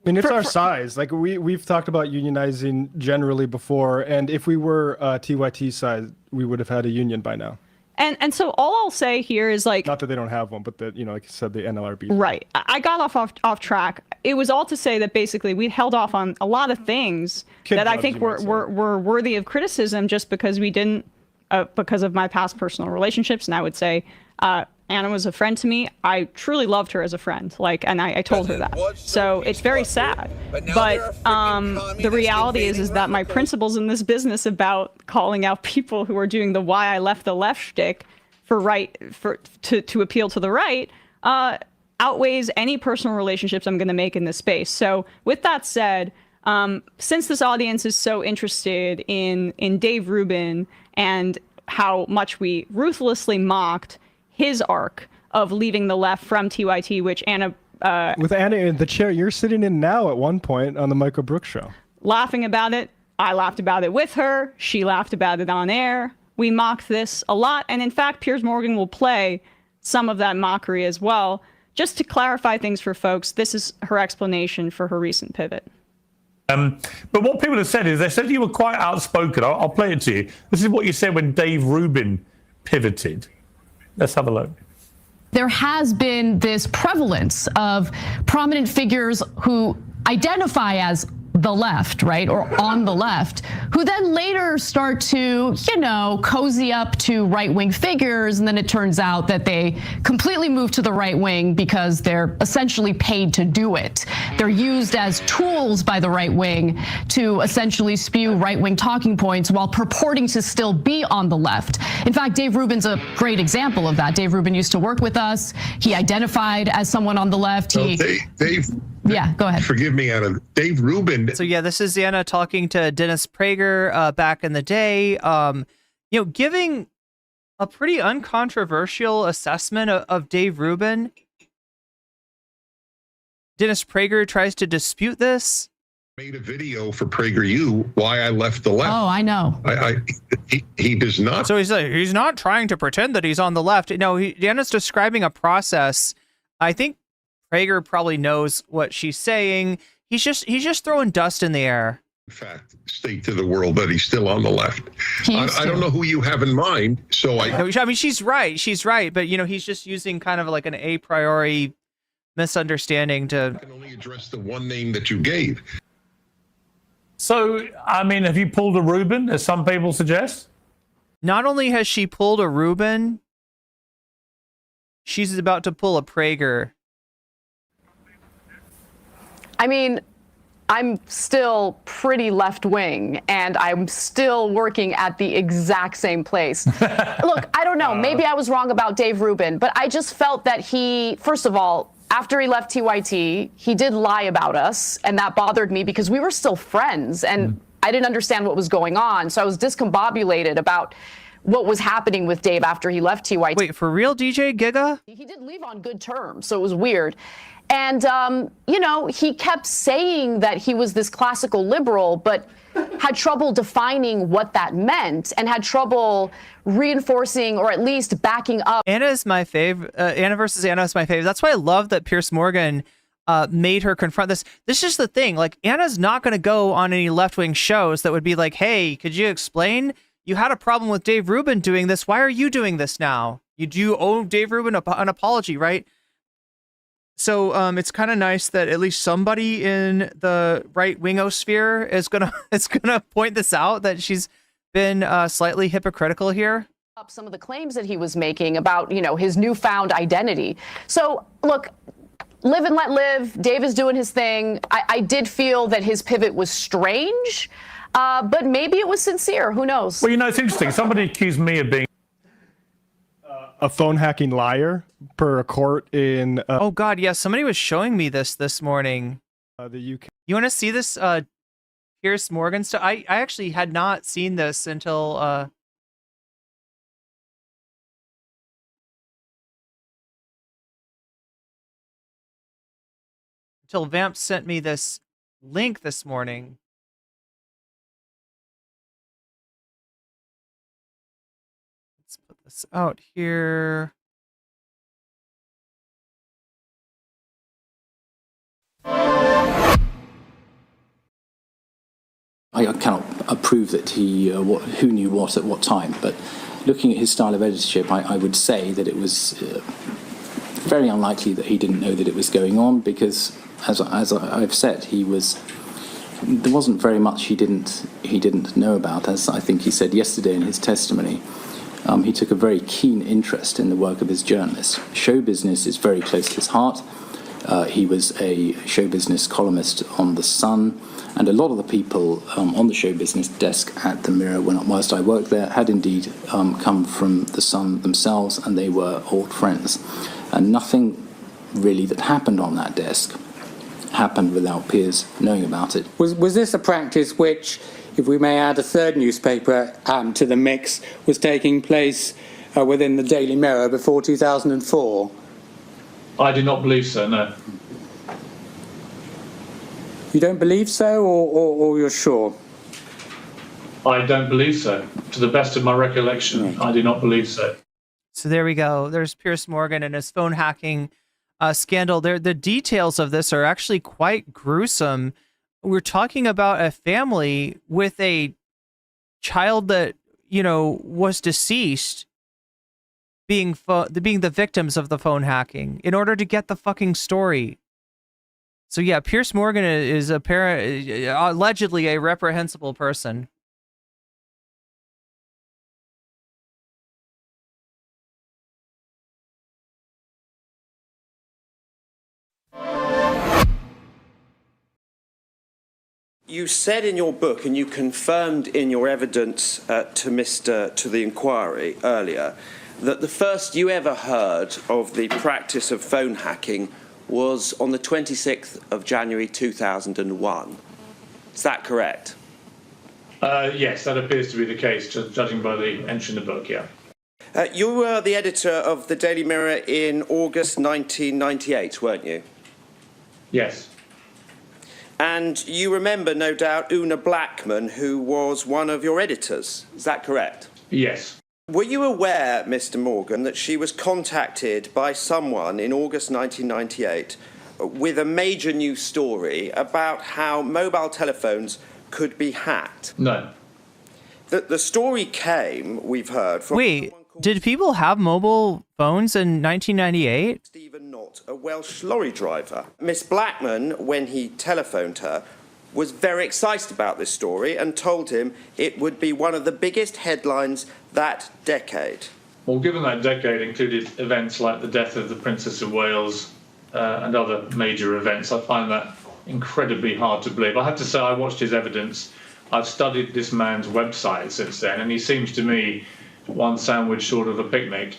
I mean, it's our size. Like we've talked about unionizing generally before, and if we were TYT size, we would have had a union by now. And so all I'll say here is, like, not that they don't have one, but that, you know, like you said, the NLRB. Right. I got off track. It was all to say that basically we held off on a lot of things that I think were worthy of criticism just because we didn't, because of my past personal relationships. And I would say Anna was a friend to me. I truly loved her as a friend. And I told her that. So it's very sad. But the reality is that my principles in this business about calling out people who are doing the why I left the left shtick to appeal to the right outweighs any personal relationships I'm going to make in this space. So with that said, since this audience is so interested in Dave Rubin and how much we ruthlessly mocked his arc of leaving the left from TYT, which Anna... with Anna in the chair you're sitting in now at one point on the Michael Brooks show. Laughing about it. I laughed about it with her. She laughed about it on air. We mocked this a lot. And in fact, Piers Morgan will play some of that mockery as well. Just to clarify things for folks, this is her explanation for her recent pivot. But what people have said is they said you were quite outspoken. I'll play it to you. This is what you said when Dave Rubin pivoted. Let's have a look. There has been this prevalence of prominent figures who identify as the left, right, or on the left, who then later start to, cozy up to right-wing figures, and then it turns out that they completely move to the right wing because they're essentially paid to do it. They're used as tools by the right wing to essentially spew right-wing talking points while purporting to still be on the left. In fact, Dave Rubin's a great example of that. Dave Rubin used to work with us. He identified as someone on the left. Dave, yeah, go ahead. Forgive me, Anna. Dave Rubin. So yeah, this is Anna talking to Dennis Prager back in the day, giving a pretty uncontroversial assessment of Dave Rubin. Dennis Prager tries to dispute this. Made a video for PragerU why I left the left. Oh, I know. He does not. So he's not trying to pretend that he's on the left. No, Anna's describing a process. I think Prager probably knows what she's saying. He's just throwing dust in the air. In fact, state to the world that he's still on the left. I don't know who you have in mind. So I mean, she's right. She's right. But, he's just using kind of like an a priori misunderstanding to. I can only address the one name that you gave. So, I mean, have you pulled a Rubin, as some people suggest? Not only has she pulled a Rubin, she's about to pull a Prager. I mean, I'm still pretty left-wing, and I'm still working at the exact same place. Look, I don't know. Maybe I was wrong about Dave Rubin, but I just felt that he, first of all, after he left TYT, he did lie about us, and that bothered me because we were still friends, and I didn't understand what was going on. So I was discombobulated about what was happening with Dave after he left TYT. Wait, for real, DJ Giga? He did leave on good terms, so it was weird. And, he kept saying that he was this classical liberal, but had trouble defining what that meant and had trouble reinforcing or at least backing up. Anna is my fave. Anna versus Anna is my fave. That's why I love that Piers Morgan made her confront this. This is the thing. Like, Anna's not going to go on any left-wing shows that would be like, hey, could you explain? You had a problem with Dave Rubin doing this. Why are you doing this now? You owe Dave Rubin an apology, right? So it's kind of nice that at least somebody in the right-wingosphere is gonna point this out, that she's been slightly hypocritical here. Up some of the claims that he was making about, his newfound identity. So look, live and let live. Dave is doing his thing. I did feel that his pivot was strange, but maybe it was sincere. Who knows? Well, it's interesting. Somebody accused me of being a phone hacking liar per a court in. Oh God, yes. Somebody was showing me this morning. The UK. You want to see this? Piers Morgan stuff. I actually had not seen this until. Until Vamp sent me this link this morning. Let's put this out here. I cannot prove that he who knew what at what time, but looking at his style of editorship, I would say that it was very unlikely that he didn't know that it was going on, because as I've said, there wasn't very much he didn't know about. As I think he said yesterday in his testimony, he took a very keen interest in the work of his journalists. Show business is very close to his heart. He was a show business columnist on The Sun, and a lot of the people on the show business desk at the Mirror, whilst I worked there, had indeed come from The Sun themselves, and they were old friends. And nothing really that happened on that desk happened without Piers knowing about it. Was this a practice which, if we may add a third newspaper to the mix, was taking place within the Daily Mirror before 2004? I do not believe so, no. You don't believe so, or you're sure? I don't believe so. To the best of my recollection, I do not believe so. So there we go. There's Piers Morgan and his phone hacking scandal. The details of this are actually quite gruesome. We're talking about a family with a child that, was deceased, being the victims of the phone hacking in order to get the fucking story. So yeah, Piers Morgan is allegedly a reprehensible person. You said in your book, and you confirmed in your evidence to the inquiry earlier, that the first you ever heard of the practice of phone hacking was on the 26th of January 2001. Is that correct? Yes, that appears to be the case, judging by the entry in the book, yeah. You were the editor of the Daily Mirror in August 1998, weren't you? Yes. And you remember, no doubt, Una Blackman, who was one of your editors. Is that correct? Yes. Were you aware, Mr. Morgan, that she was contacted by someone in August 1998 with a major news story about how mobile telephones could be hacked? No. The story came, we've heard, from... Wait, did people have mobile phones in 1998? Stephen Knott, a Welsh lorry driver. Miss Blackman, when he telephoned her, was very excited about this story and told him it would be one of the biggest headlines that decade. Well, given that decade included events like the death of the Princess of Wales and other major events, I find that incredibly hard to believe. I have to say, I watched his evidence. I've studied this man's website since then, and he seems to me one sandwich short of a picnic.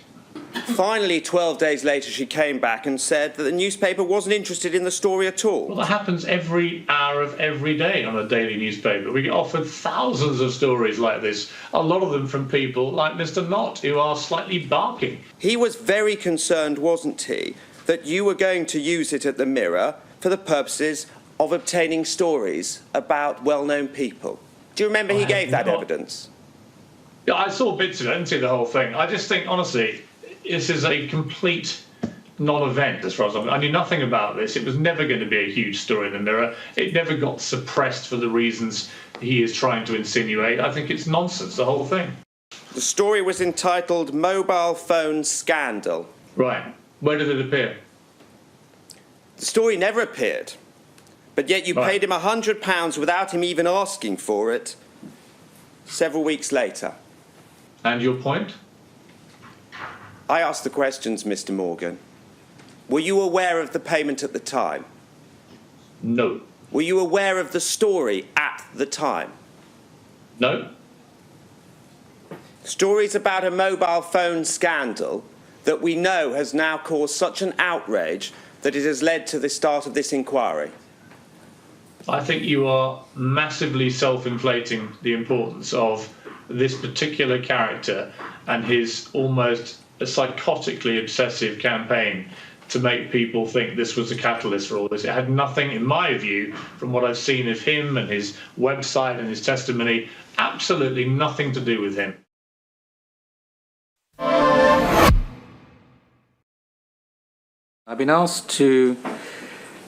Finally, 12 days later, she came back and said that the newspaper wasn't interested in the story at all. Well, that happens every hour of every day on a daily newspaper. We get offered thousands of stories like this, a lot of them from people like Mr. Knott, who are slightly barking. He was very concerned, wasn't he, that you were going to use it at the Mirror for the purposes of obtaining stories about well-known people. Do you remember he gave that evidence? Yeah, I saw bits of it, I didn't see the whole thing. I just think, honestly, this is a complete non-event as far as I knew nothing about this. It was never going to be a huge story in the Mirror. It never got suppressed for the reasons he is trying to insinuate. I think it's nonsense, the whole thing. The story was entitled Mobile Phone Scandal. Right. Where did it appear? The story never appeared. But yet you paid him £100 without him even asking for it several weeks later. And your point? I asked the questions, Mr. Morgan. Were you aware of the payment at the time? No. Were you aware of the story at the time? No. Stories about a mobile phone scandal that we know has now caused such an outrage that it has led to the start of this inquiry. I think you are massively self-inflating the importance of this particular character and his almost psychotically obsessive campaign to make people think this was a catalyst for all this. It had nothing, in my view, from what I've seen of him and his website and his testimony, absolutely nothing to do with him. I've been asked to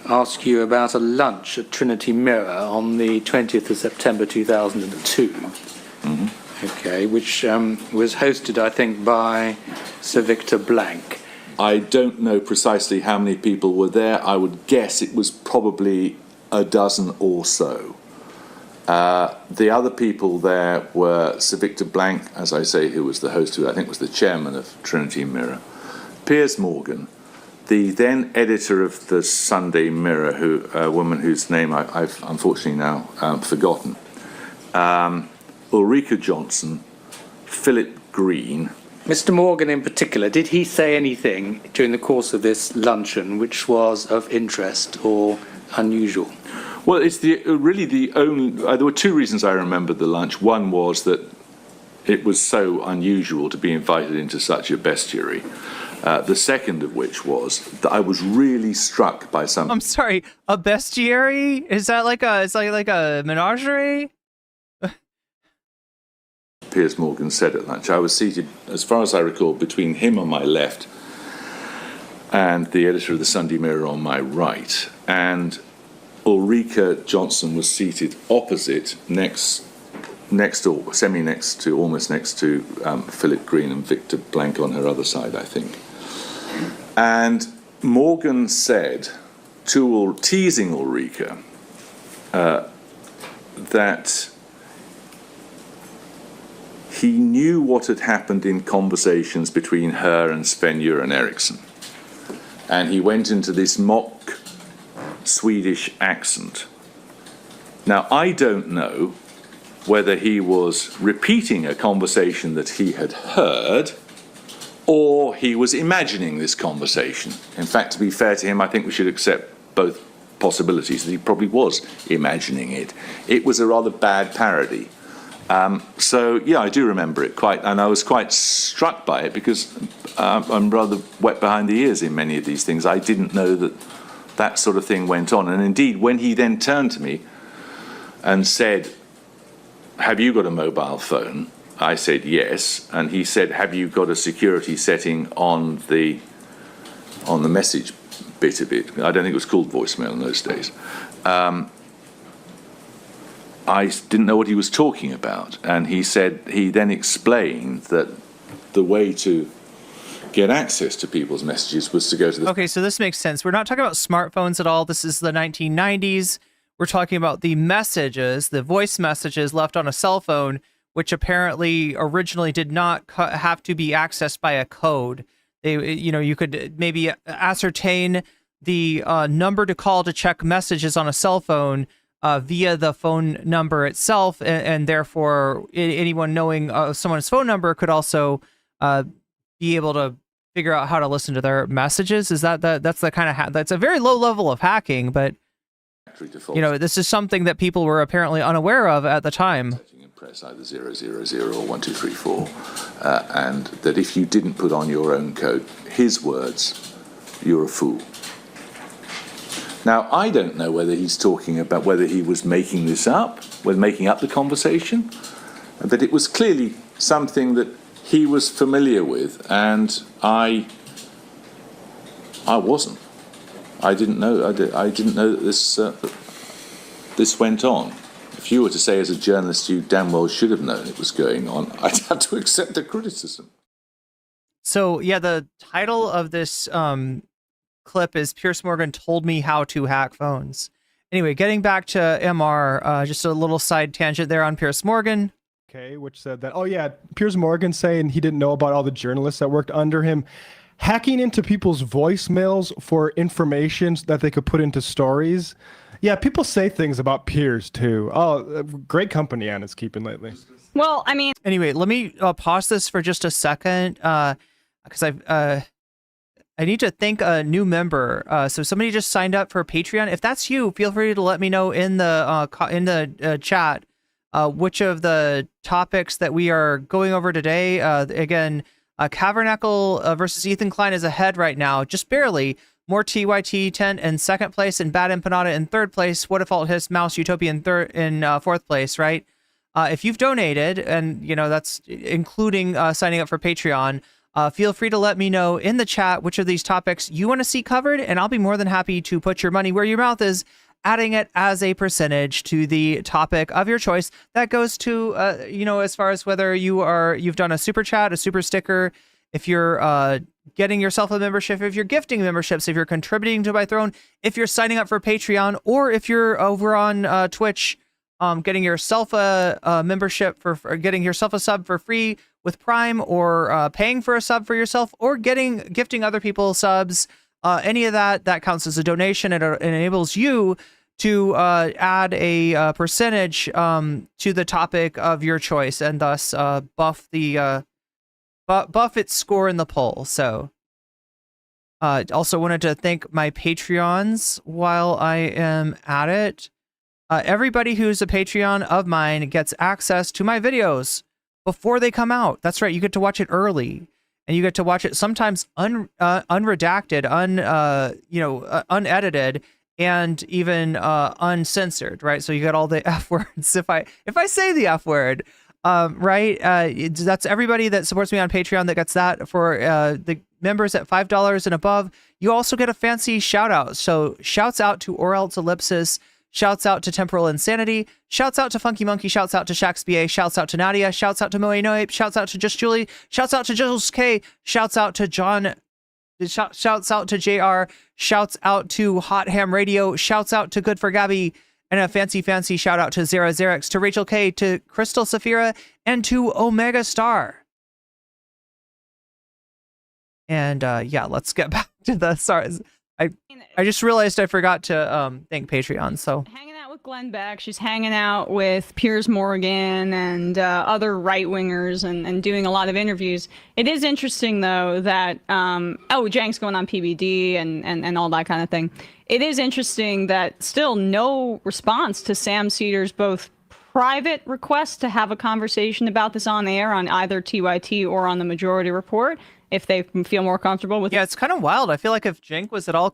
ask you about a lunch at Trinity Mirror on the 20th of September 2002. Mm-hmm. Okay, which was hosted, I think, by Sir Victor Blank. I don't know precisely how many people were there. I would guess it was probably a dozen or so. The other people there were Sir Victor Blank, as I say, who was the host, who I think was the chairman of Trinity Mirror, Piers Morgan, the then editor of the Sunday Mirror, a woman whose name I've unfortunately now forgotten, Ulrika Johnson, Philip Green. Mr. Morgan in particular, did he say anything during the course of this luncheon which was of interest or unusual? Well, it's really the only... there were two reasons I remembered the lunch. One was that it was so unusual to be invited into such a bestiary. The second of which was that I was really struck by something. I'm sorry, a bestiary? Is that like a menagerie? Piers Morgan said at lunch. I was seated, as far as I recall, between him on my left and the editor of the Sunday Mirror on my right. And Ulrika Johnson was seated opposite, next or semi-next to, almost next to Philip Green, and Victor Blank on her other side, I think. And Morgan said teasing Ulrika that he knew what had happened in conversations between her and Sven-Göran Eriksson. And he went into this mock Swedish accent. Now, I don't know whether he was repeating a conversation that he had heard or he was imagining this conversation. In fact, to be fair to him, I think we should accept both possibilities, that he probably was imagining it. It was a rather bad parody. So, yeah, I do remember it quite, and I was quite struck by it because I'm rather wet behind the ears in many of these things. I didn't know that that sort of thing went on. And indeed, when he then turned to me and said, "Have you got a mobile phone?" I said yes, and he said, "Have you got a security setting on the message bit of it?" I don't think it was called voicemail in those days. I didn't know what he was talking about, and he then explained that the way to get access to people's messages was to go to the... Okay, so this makes sense. We're not talking about smartphones at all. This is the 1990s. We're talking about the messages, the voice messages left on a cell phone, which apparently originally did not have to be accessed by a code. You could maybe ascertain the number to call to check messages on a cell phone via the phone number itself, and therefore anyone knowing someone's phone number could also be able to figure out how to listen to their messages. Is that's the kind of that's a very low level of hacking, but this is something that people were apparently unaware of at the time. Press either 000 or 1234, and that if you didn't put on your own code, his words, you're a fool. Now, I don't know whether he's talking about whether he was making this up, whether making up the conversation, but it was clearly something that he was familiar with, and I wasn't. I didn't know. I didn't know that this went on. If you were to say as a journalist you damn well should have known it was going on, I'd have to accept the criticism. So, yeah, the title of this clip is Piers Morgan Told Me How to Hack Phones. Anyway, getting back to MR, just a little side tangent there on Piers Morgan. Okay, which said that, oh yeah, Piers Morgan saying he didn't know about all the journalists that worked under him, hacking into people's voicemails for information that they could put into stories. Yeah, people say things about Piers too. Oh, great company Anna's keeping lately. Well, I mean... Anyway, let me pause this for just a second, because I need to thank a new member. So somebody just signed up for Patreon. If that's you, feel free to let me know in the chat which of the topics that we are going over today. Again, Cavernacle versus Ethan Klein is ahead right now, just barely. More TYT 10 in second place, and Bad Empanada in third place. What if Alt his Mouse Utopia in fourth place, right? If you've donated, and that's including signing up for Patreon, feel free to let me know in the chat which of these topics you want to see covered, and I'll be more than happy to put your money where your mouth is, adding it as a percentage to the topic of your choice. That goes to as far as whether you've done a super chat, a super sticker, if you're getting yourself a membership, if you're gifting memberships, if you're contributing to My Throne, if you're signing up for Patreon, or if you're over on Twitch, getting yourself a membership or getting yourself a sub for free with Prime, or paying for a sub for yourself, or gifting other people subs. Any of that counts as a donation. It enables you to add a percentage to the topic of your choice, and thus buff its score in the poll. So also wanted to thank my Patreons while I am at it. Everybody who's a Patreon of mine gets access to my videos before they come out. That's right, you get to watch it early, and you get to watch it sometimes unredacted, unedited, and even uncensored, right? So you get all the F words if I say the F word. Right? That's everybody that supports me on Patreon that gets that. For the members at $5 and above, you also get a fancy shout out. So shouts out to Or Else Ellipsis, shouts out to Temporal Insanity, shouts out to Funky Monkey, shouts out to Shax BA, shouts out to Nadia, shouts out to Moe Noape, shouts out to Just Julie, shouts out to Jules K, shouts out to John Shouts out to JR. Shouts out to Hot Ham Radio. Shouts out to Good for Gabby. And a fancy shout out to Zara Xerix, to Rachel K, to Crystal Safira, and to Omega Star. And yeah, let's get back to the stars. I just realized I forgot to thank Patreon. So hanging out with Glenn Beck, she's hanging out with Piers Morgan and other right wingers and doing a lot of interviews. It is interesting though that Jank's going on PBD and all that kind of thing. It is interesting that still no response to Sam Cedar's both private request to have a conversation about this on air on either TYT or on the Majority Report, if they feel more comfortable with it. Yeah, it's kind of wild. I feel like if Cenk was at all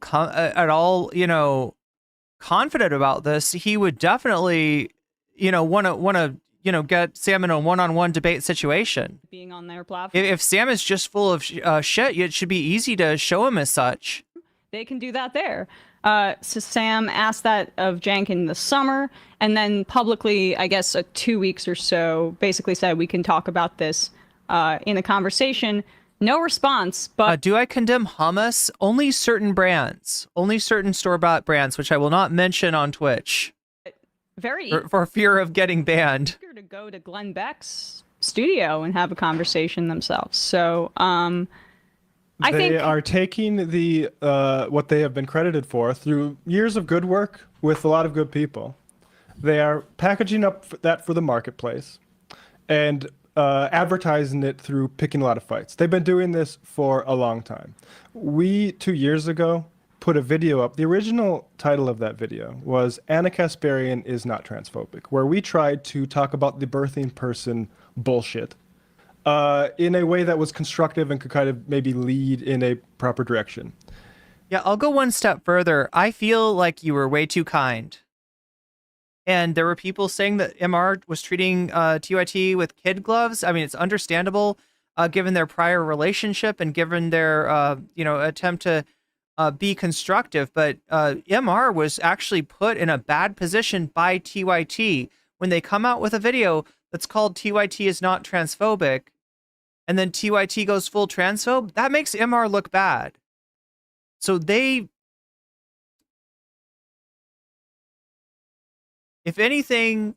confident about this, he would definitely, want to, get Sam in a one-on-one debate situation. Being on their platform. If Sam is just full of shit, it should be easy to show him as such. They can do that there. So Sam asked that of Cenk in the summer, and then publicly, I guess, 2 weeks or so, basically said we can talk about this in a conversation. No response, but... do I condemn hummus? Only certain brands. Only certain store-bought brands, which I will not mention on Twitch. For fear of getting banned. To go to Glenn Beck's studio and have a conversation themselves. So, I think... They are taking the what they have been credited for through years of good work with a lot of good people. They are packaging up that for the marketplace and advertising it through picking a lot of fights. They've been doing this for a long time. We, 2 years ago, put a video up. The original title of that video was Anna Kasparian is not transphobic, where we tried to talk about the birthing person bullshit in a way that was constructive and could kind of maybe lead in a proper direction. Yeah, I'll go one step further. I feel like you were way too kind. And there were people saying that MR was treating TYT with kid gloves. I mean, it's understandable given their prior relationship and given their, attempt to be constructive. But MR was actually put in a bad position by TYT when they come out with a video that's called TYT is not transphobic. And then TYT goes full transphobe. That makes MR look bad. So if anything,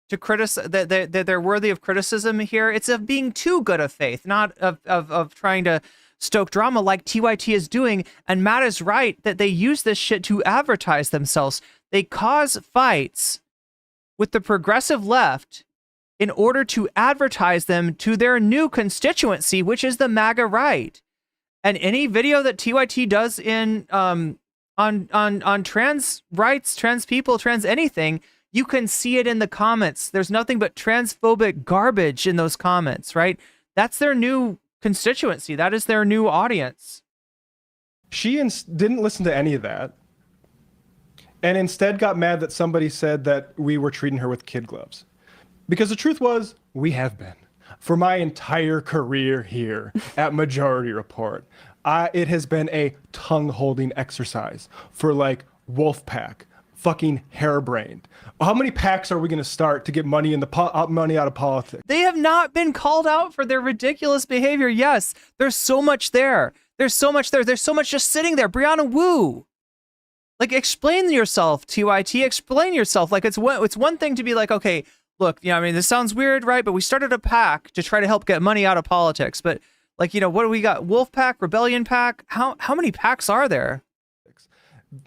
to criticize that they're worthy of criticism here, it's of being too good of faith, not of trying to stoke drama like TYT is doing. And Matt is right that they use this shit to advertise themselves. They cause fights with the progressive left in order to advertise them to their new constituency, which is the MAGA right. And any video that TYT does in on trans rights, trans people, trans anything, you can see it in the comments. There's nothing but transphobic garbage in those comments, right? That's their new constituency. That is their new audience. She didn't listen to any of that, and instead got mad that somebody said that we were treating her with kid gloves. Because the truth was, we have been. For my entire career here at Majority Report, it has been a tongue-holding exercise for like Wolfpack, fucking harebrained. How many packs are we going to start to get money money out of politics? They have not been called out for their ridiculous behavior. Yes, there's so much there. There's so much there. There's so much just sitting there. Brianna Wu. Like, explain yourself, TYT. Explain yourself. Like, it's one thing to be like, okay, look, I mean, this sounds weird, right? But we started a PAC to try to help get money out of politics. But, like, what do we got? Wolfpack, Rebellion PAC? How many PACs are there?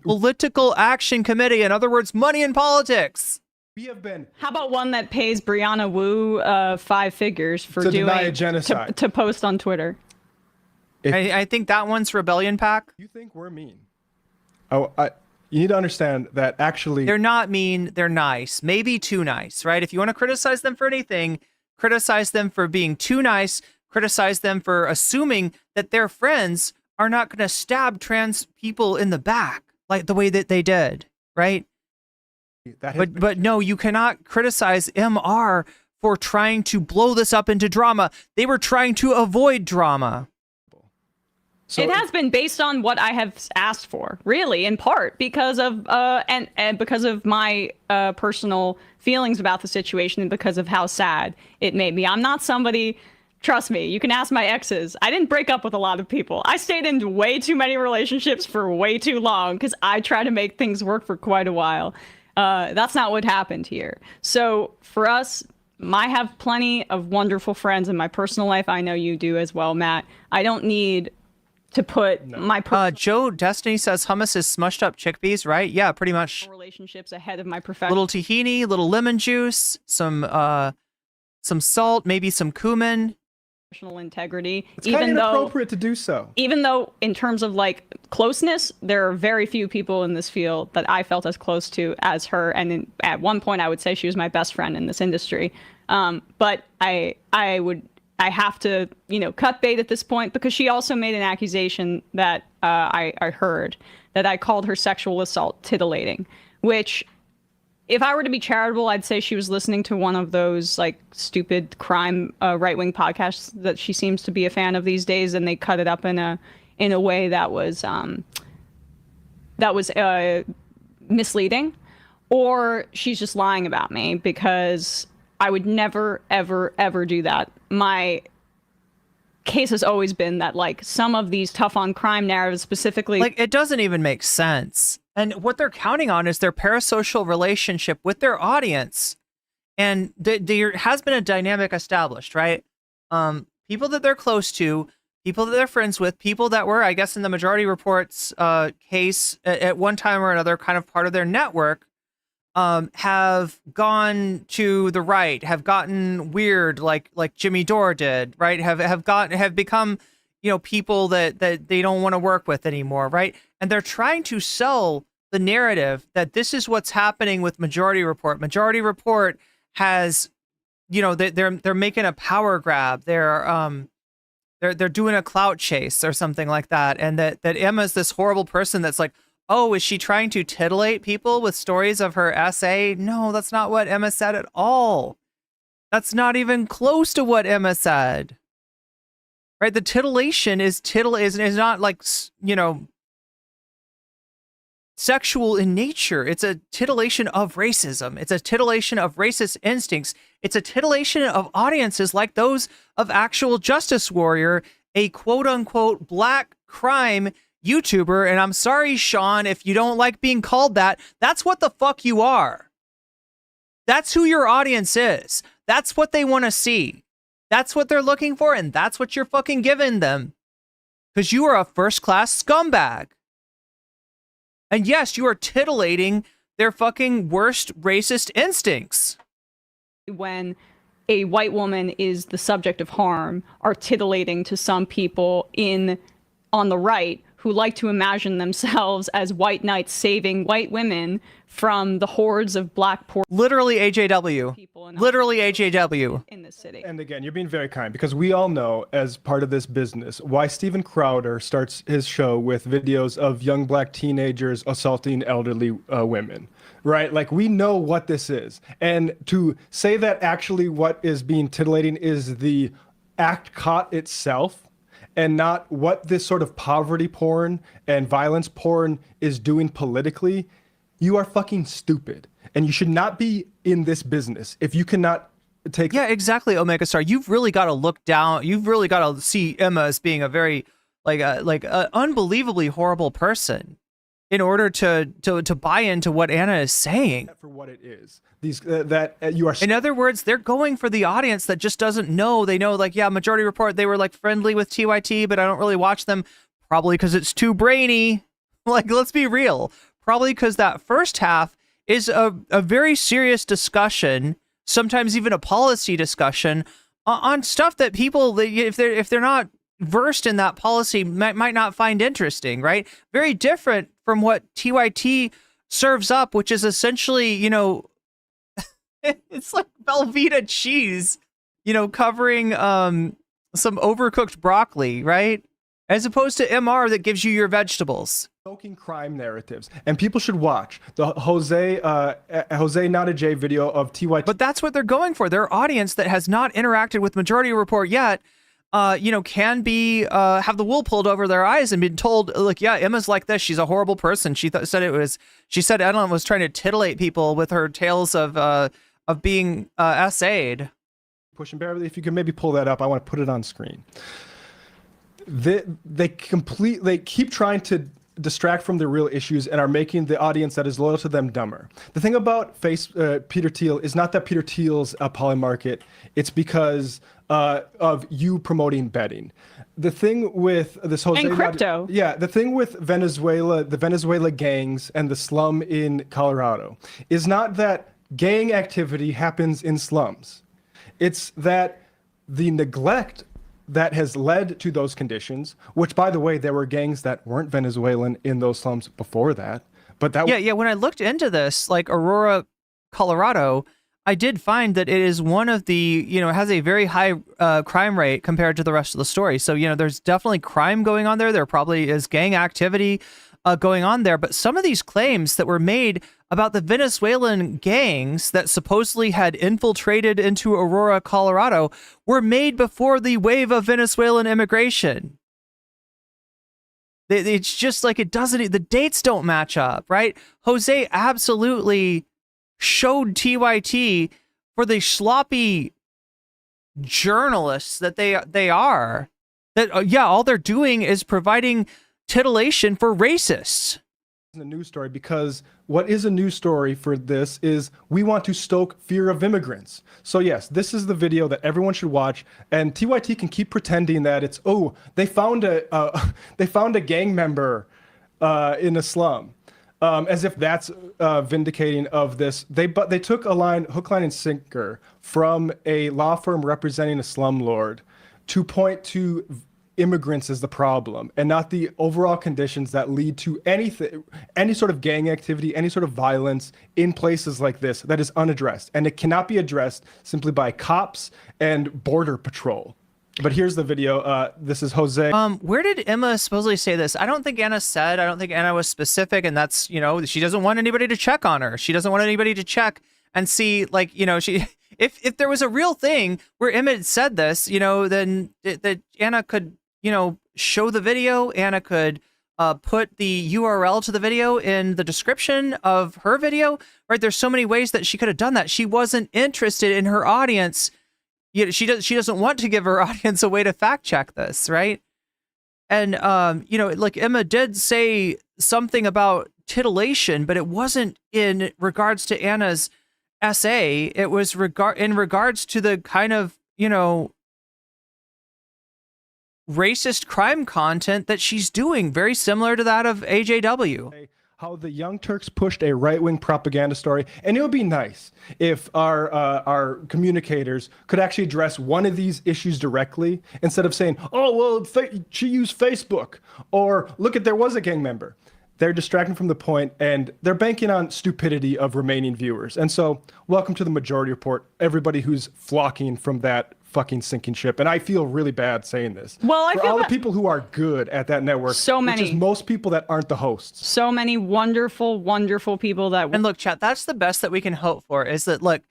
Political Action Committee. In other words, money in politics. We have been. How about one that pays Brianna Wu 5 figures for deny a genocide to post on Twitter? I think that one's Rebellion PAC. You think we're mean? Oh, you need to understand that actually they're not mean. They're nice. Maybe too nice, right? If you want to criticize them for anything, criticize them for being too nice. Criticize them for assuming that their friends are not going to stab trans people in the back like the way that they did, right? But no, you cannot criticize MR for trying to blow this up into drama. They were trying to avoid drama. So it has been based on what I have asked for, really, in part because of and because of my personal feelings about the situation and because of how sad it made me. I'm not somebody Trust me, you can ask my exes. I didn't break up with a lot of people. I stayed in way too many relationships for way too long because I tried to make things work for quite a while. That's not what happened here. So for us, I have plenty of wonderful friends in my personal life. I know you do as well, Matt. I don't need to put my Joe Destiny says hummus is smushed up chickpeas, right? Yeah, pretty much. Relationships ahead of my professional. Little tahini, little lemon juice, some salt, maybe some cumin. Integrity. It's kind of inappropriate to do so. Even though in terms of like closeness, there are very few people in this field that I felt as close to as her. And at one point, I would say she was my best friend in this industry. But I have to, cut bait at this point because she also made an accusation that I heard that I called her sexual assault titillating, which if I were to be charitable, I'd say she was listening to one of those like stupid crime right-wing podcasts that she seems to be a fan of these days, and they cut it up in a way that was misleading, or she's just lying about me because I would never, ever, ever do that. My case has always been that like some of these tough on crime narratives specifically, like it doesn't even make sense. And what they're counting on is their parasocial relationship with their audience. And there has been a dynamic established, right? People that they're close to, people that they're friends with, people that were, I guess, in the Majority Report's case at one time or another, kind of part of their network, have gone to the right, have gotten weird, like Jimmy Dore did, right? Have become, people that they don't want to work with anymore, right? And they're trying to sell the narrative that this is what's happening with Majority Report. Majority Report has, they're making a power grab. They're doing a clout chase or something like that, and that Emma's this horrible person that's like, oh, is she trying to titillate people with stories of her essay? No, that's not what Emma said at all. That's not even close to what Emma said. Right? The titillation is not like, sexual in nature. It's a titillation of racism. It's a titillation of racist instincts. It's a titillation of audiences like those of Actual Justice Warrior, a quote unquote black crime YouTuber. And I'm sorry, Sean, if you don't like being called that, that's what the fuck you are. That's who your audience is. That's what they want to see. That's what they're looking for, and that's what you're fucking giving them. Because you are a first-class scumbag. And yes, you are titillating their fucking worst racist instincts. When a white woman is the subject of harm, are titillating to some people on the right who like to imagine themselves as white knights saving white women from the hordes of black poor. Literally AJW. Literally AJW. In this city. And again, you're being very kind because we all know, as part of this business, why Steven Crowder starts his show with videos of young black teenagers assaulting elderly women, right? Like, we know what this is. And to say that actually what is being titillating is the act caught itself, and not what this sort of poverty porn and violence porn is doing politically, you are fucking stupid. And you should not be in this business if you cannot take... Yeah, exactly, Omega Star. You've really got to look down. You've really got to see Emma as being a very, unbelievably horrible person in order to buy into what Anna is saying. For what it is. You are. In other words, they're going for the audience that just doesn't know. They know, like, yeah, Majority Report, they were like friendly with TYT, but I don't really watch them. Probably because it's too brainy. Like, let's be real. Probably because that first half is a very serious discussion, sometimes even a policy discussion on stuff that people, if they're not versed in that policy, might not find interesting, right? Very different from what TYT serves up, which is essentially, it's like Velveeta cheese, covering some overcooked broccoli, right? As opposed to MR that gives you your vegetables. Stoking crime narratives, and people should watch the Jose Not a J video of TYT. But that's what they're going for. Their audience that has not interacted with Majority Report yet, can be have the wool pulled over their eyes and been told, look, yeah, Emma's like this. She's a horrible person. She said Ellen was trying to titillate people with her tales of being essayed. Pushing Beverly, if you could maybe pull that up, I want to put it on screen. They keep trying to distract from the real issues and are making the audience that is loyal to them dumber. The thing about Peter Thiel is not that Peter Thiel's a poly market, it's because of you promoting betting. The thing with this Jose and crypto. The thing with Venezuela, the Venezuela gangs and the slum in Colorado is not that gang activity happens in slums. It's that the neglect that has led to those conditions, which, by the way, there were gangs that weren't Venezuelan in those slums before that. But that when I looked into this, like Aurora, Colorado, I did find that it is one of the, has a very high crime rate compared to the rest of the story. So, there's definitely crime going on there. There probably is gang activity going on there. But some of these claims that were made about the Venezuelan gangs that supposedly had infiltrated into Aurora, Colorado, were made before the wave of Venezuelan immigration. It's just like the dates don't match up, right? Jose absolutely showed TYT for the sloppy journalists that they are. That all they're doing is providing titillation for racists. A news story, because what is a news story for this is we want to stoke fear of immigrants. So yes, this is the video that everyone should watch, and TYT can keep pretending that it's they found a gang member in a slum, as if that's vindicating of this. They took a line, hook, line, and sinker from a law firm representing a slumlord to point to immigrants as the problem and not the overall conditions that lead to any sort of gang activity, any sort of violence in places like this that is unaddressed. And it cannot be addressed simply by cops and border patrol. But here's the video. This is Jose. Where did Emma supposedly say this? I don't think Anna was specific, and that's, she doesn't want anybody to check on her. She doesn't want anybody to check and see, she if there was a real thing where Emma had said this, then that Anna could show the video. Anna could put the URL to the video in the description of her video, right? There's so many ways that she could have done that. She wasn't interested in her audience. She doesn't want to give her audience a way to fact check this, right? And, like Emma did say something about titillation, but it wasn't in regards to Anna's essay. It was in regards to the kind of, racist crime content that she's doing, very similar to that of AJW. How the Young Turks pushed a right-wing propaganda story, and it would be nice if our communicators could actually address one of these issues directly instead of saying, she used Facebook, or look there was a gang member. They're distracting from the point, and they're banking on stupidity of remaining viewers. And so, welcome to the Majority Report, everybody who's flocking from that fucking sinking ship. And I feel really bad saying this. Well, I for feel all the people who are good at that network, which is most people that aren't the hosts. So many wonderful, wonderful people that. And look, chat, that's the best that we can hope for. Is that look,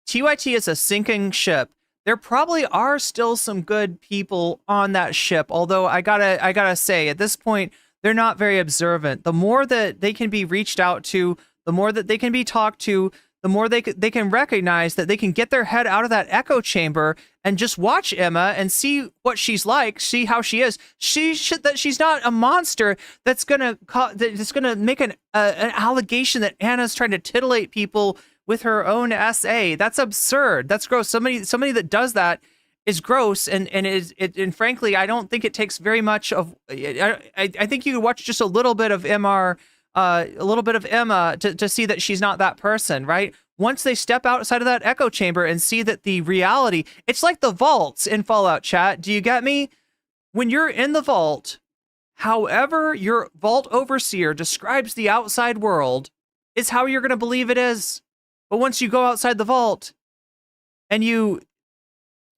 TYT is a sinking ship. There probably are still some good people on that ship. Although I gotta say, at this point, they're not very observant. The more that they can be reached out to, the more that they can be talked to, the more they can recognize that they can get their head out of that echo chamber and just watch Emma and see what she's like, see how she is. That she's not a monster that's gonna make an allegation that Anna's trying to titillate people with her own essay. That's absurd. That's gross. Somebody that does that is gross, and frankly, I don't think it takes very much of. I think you could watch just a little bit of Emma to see that she's not that person, right? Once they step outside of that echo chamber and see that the reality, it's like the vaults in Fallout, chat. Do you get me? When you're in the vault, however your vault overseer describes the outside world is how you're going to believe it is. But once you go outside the vault and you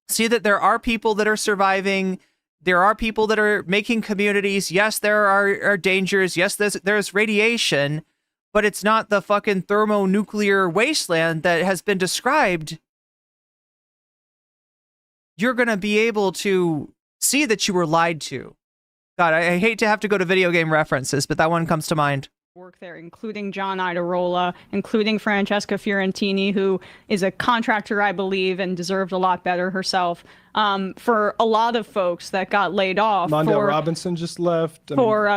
see that there are people that are surviving, there are people that are making communities. Yes, there are dangers. Yes, there's radiation, but it's not the fucking thermonuclear wasteland that has been described. You're going to be able to see that you were lied to. God, I hate to have to go to video game references, but that one comes to mind. work there, including John Idarola, including Francesca Fiorentini, who is a contractor, I believe, and deserved a lot better herself. For a lot of folks that got laid off. Mondale Robinson just left.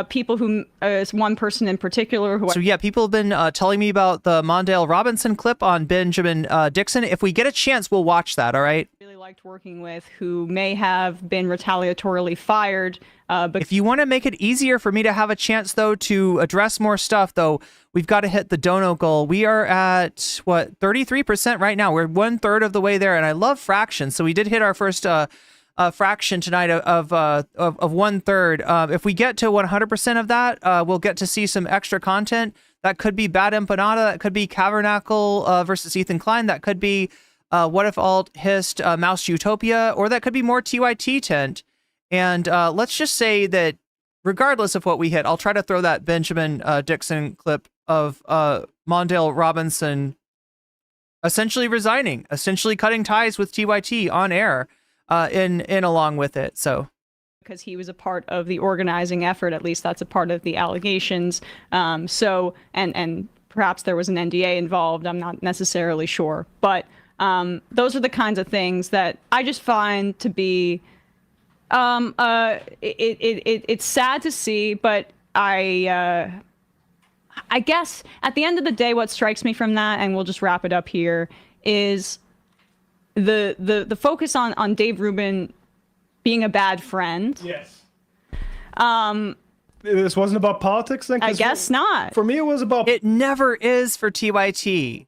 People who, is one person in particular who. So yeah, people have been telling me about the Mondale Robinson clip on Benjamin Dixon. If we get a chance, we'll watch that. All right. Really liked working with, who may have been retaliatorily fired. But if you want to make it easier for me to have a chance, though, to address more stuff, though, we've got to hit the dono goal. We are at, 33% right now. We're 1/3 of the way there, and I love fractions. So we did hit our first fraction tonight of 1/3. If we get to 100% of that, we'll get to see some extra content. That could be Bad Empanada. That could be Cavernacle versus Ethan Klein. That could be What If Alt hissed Mouse Utopia, or that could be more TYT tent. And let's just say that regardless of what we hit, I'll try to throw that Benjamin Dixon clip of Mondale Robinson essentially resigning, essentially cutting ties with TYT on air in along with it. So because he was a part of the organizing effort, at least that's a part of the allegations. And perhaps there was an NDA involved. I'm not necessarily sure, but those are the kinds of things that I just find to be. It's sad to see, but I guess at the end of the day, what strikes me from that, and we'll just wrap it up here, is the focus on Dave Rubin being a bad friend. Yes. This wasn't about politics then? I guess not. For me, it was about. It never is for TYT.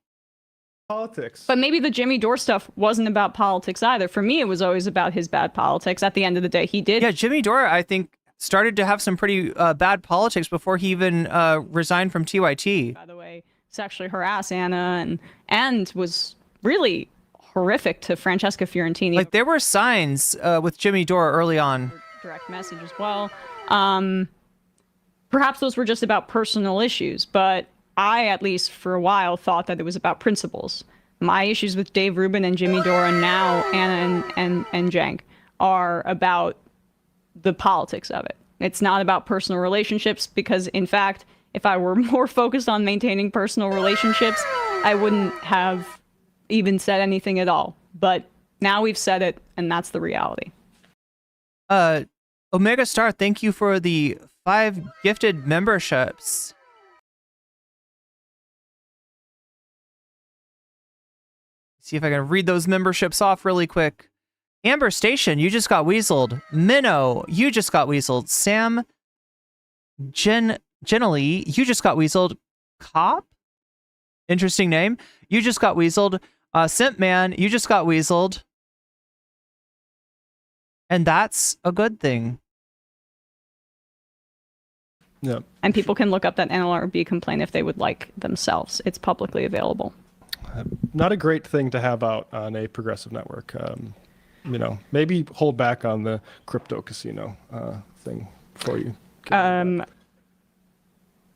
Politics. But maybe the Jimmy Dore stuff wasn't about politics either. For me, it was always about his bad politics. At the end of the day, he did. Yeah, Jimmy Dore, I think, started to have some pretty bad politics before he even resigned from TYT. By the way, sexually harassed Anna and was really horrific to Francesca Fiorentini. Like, there were signs with Jimmy Dore early on. Direct message as well. Perhaps those were just about personal issues, but I, at least for a while, thought that it was about principles. My issues with Dave Rubin and Jimmy Dore, and now Anna and Cenk, are about the politics of it. It's not about personal relationships, because, in fact, if I were more focused on maintaining personal relationships, I wouldn't have even said anything at all. But now we've said it, and that's the reality. Omega Star, thank you for the 5 gifted memberships. See if I can read those memberships off really quick. Amber Station, you just got weaseled. Minnow, you just got weaseled. Sam Genely, you just got weaseled. Cop? Interesting name. You just got weaseled. Simp Man, you just got weaseled. And that's a good thing. Yeah. And people can look up that NLRB complaint if they would like themselves. It's publicly available. Not a great thing to have out on a progressive network. Maybe hold back on the crypto casino thing for you.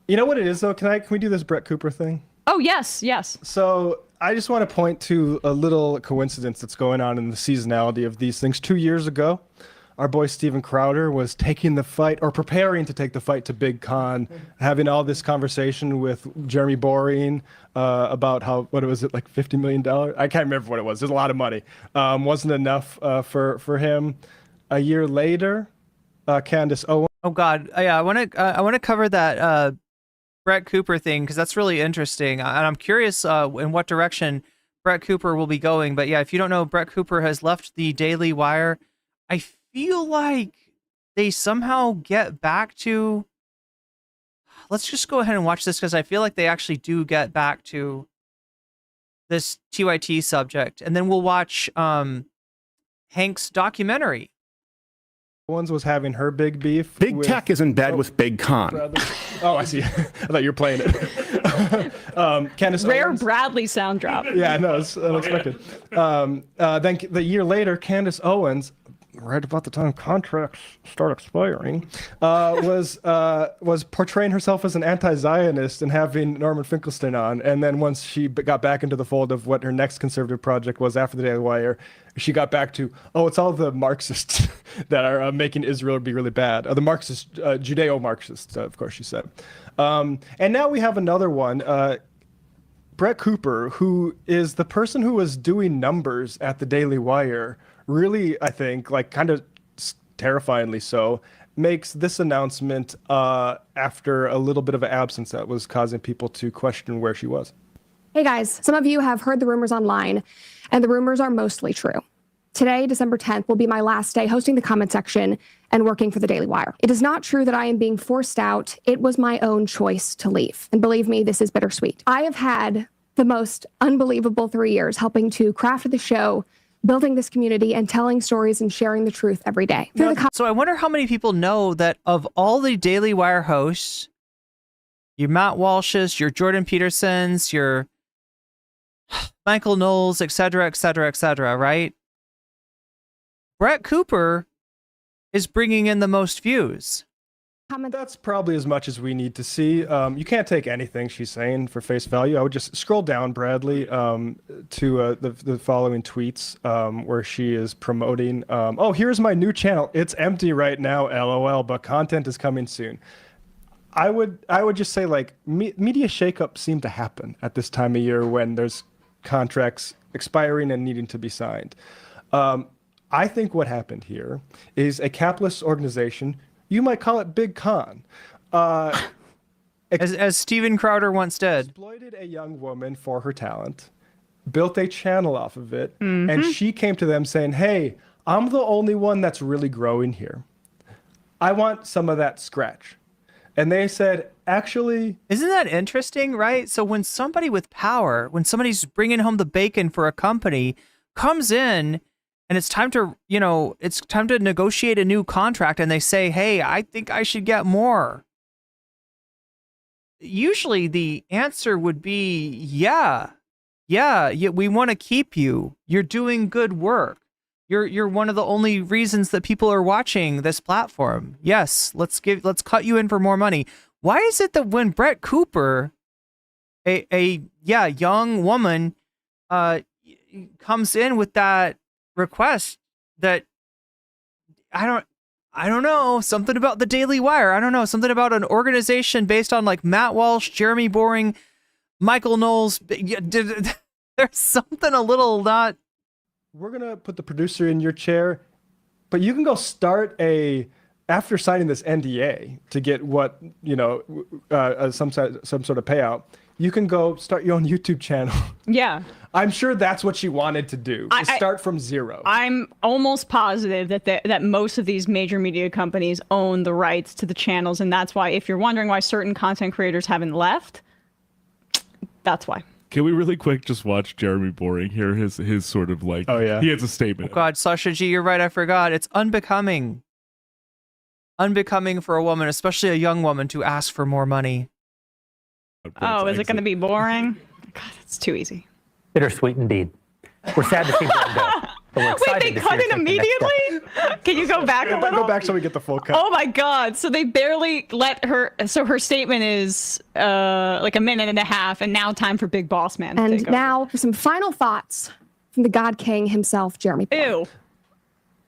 You know what it is, though? Can we do this Brett Cooper thing? Oh, yes. So I just want to point to a little coincidence that's going on in the seasonality of these things. 2 years ago, our boy Steven Crowder was taking the fight, or preparing to take the fight, to Big Con, having all this conversation with Jeremy Boring about how, what was it, like $50 million? I can't remember what it was. There's a lot of money. Wasn't enough for him. A year later, Candace Owens. Oh God, yeah, I want to cover that Brett Cooper thing, because that's really interesting, and I'm curious in what direction Brett Cooper will be going. But yeah, if you don't know, Brett Cooper has left the Daily Wire. I feel like they somehow get back to. Let's just go ahead and watch this, because I feel like they actually do get back to this TYT subject, and then we'll watch Hank's documentary. Owens was having her big beef. Big Tech is in bed with Big Con. Oh, I see. I thought you were playing it. Candace Rare Owens. Bradley sound drop. Yeah, no, it's unexpected. Then the year later, Candace Owens right about the time contracts start expiring, was portraying herself as an anti-Zionist and having Norman Finkelstein on. And then once she got back into the fold of what her next conservative project was after the Daily Wire, she got back to, it's all the Marxists that are making Israel be really bad. The Marxists, Judeo-Marxists, of course, she said. And now we have another one. Brett Cooper, who is the person who was doing numbers at the Daily Wire, really, I think, like kind of terrifyingly so, makes this announcement after a little bit of an absence that was causing people to question where she was. Hey guys, some of you have heard the rumors online, and the rumors are mostly true. Today, December 10th, will be my last day hosting the comment section and working for the Daily Wire. It is not true that I am being forced out. It was my own choice to leave. And believe me, this is bittersweet. I have had the most unbelievable 3 years helping to craft the show, building this community, and telling stories and sharing the truth every day. So I wonder how many people know that of all the Daily Wire hosts, your Matt Walsh's, your Jordan Petersons, your Michael Knowles, et cetera, right? Brett Cooper is bringing in the most views. That's probably as much as we need to see. You can't take anything she's saying for face value. I would just scroll down, Bradley, to the following tweets where she is promoting, here's my new channel. It's empty right now, LOL, but content is coming soon. I would just say, like, media shakeups seem to happen at this time of year when there's contracts expiring and needing to be signed. I think what happened here is a capitalist organization. You might call it Big Con. As Steven Crowder once did. Exploited a young woman for her talent, built a channel off of it, and she came to them saying, hey, I'm the only one that's really growing here. I want some of that scratch. And they said, actually... Isn't that interesting, right? So when somebody with power, when somebody's bringing home the bacon for a company, comes in... and it's time to, it's time to negotiate a new contract, and they say, hey, I think I should get more. Usually the answer would be, yeah, we want to keep you. You're doing good work. You're one of the only reasons that people are watching this platform. Yes, let's cut you in for more money. Why is it that when Brett Cooper, a young woman, comes in with that request, that I don't know, something about the Daily Wire, I don't know, something about an organization based on like Matt Walsh, Jeremy Boring, Michael Knowles, there's something a little not... We're gonna put the producer in your chair, but you can go start after signing this NDA to get what, some sort of payout, you can go start your own YouTube channel. Yeah. I'm sure that's what she wanted to do. Start from zero. I'm almost positive that most of these major media companies own the rights to the channels, and that's why, if you're wondering why certain content creators haven't left, that's why. Can we really quick just watch Jeremy Boring here? His sort of like, he has a statement. Oh God, Sasha G, you're right, I forgot. It's unbecoming for a woman, especially a young woman, to ask for more money. Oh, is it going to be boring? God, it's too easy. Bittersweet indeed. We're sad to see Brett go. But we're excited Wait, they cut it immediately? Can you go back a little? Go back so we get the full cut. Oh my God. So they barely let her. So her statement is like a minute and a half, and now time for Big Boss Man to And take over. now for some final thoughts from the God King himself, Jeremy. Ew.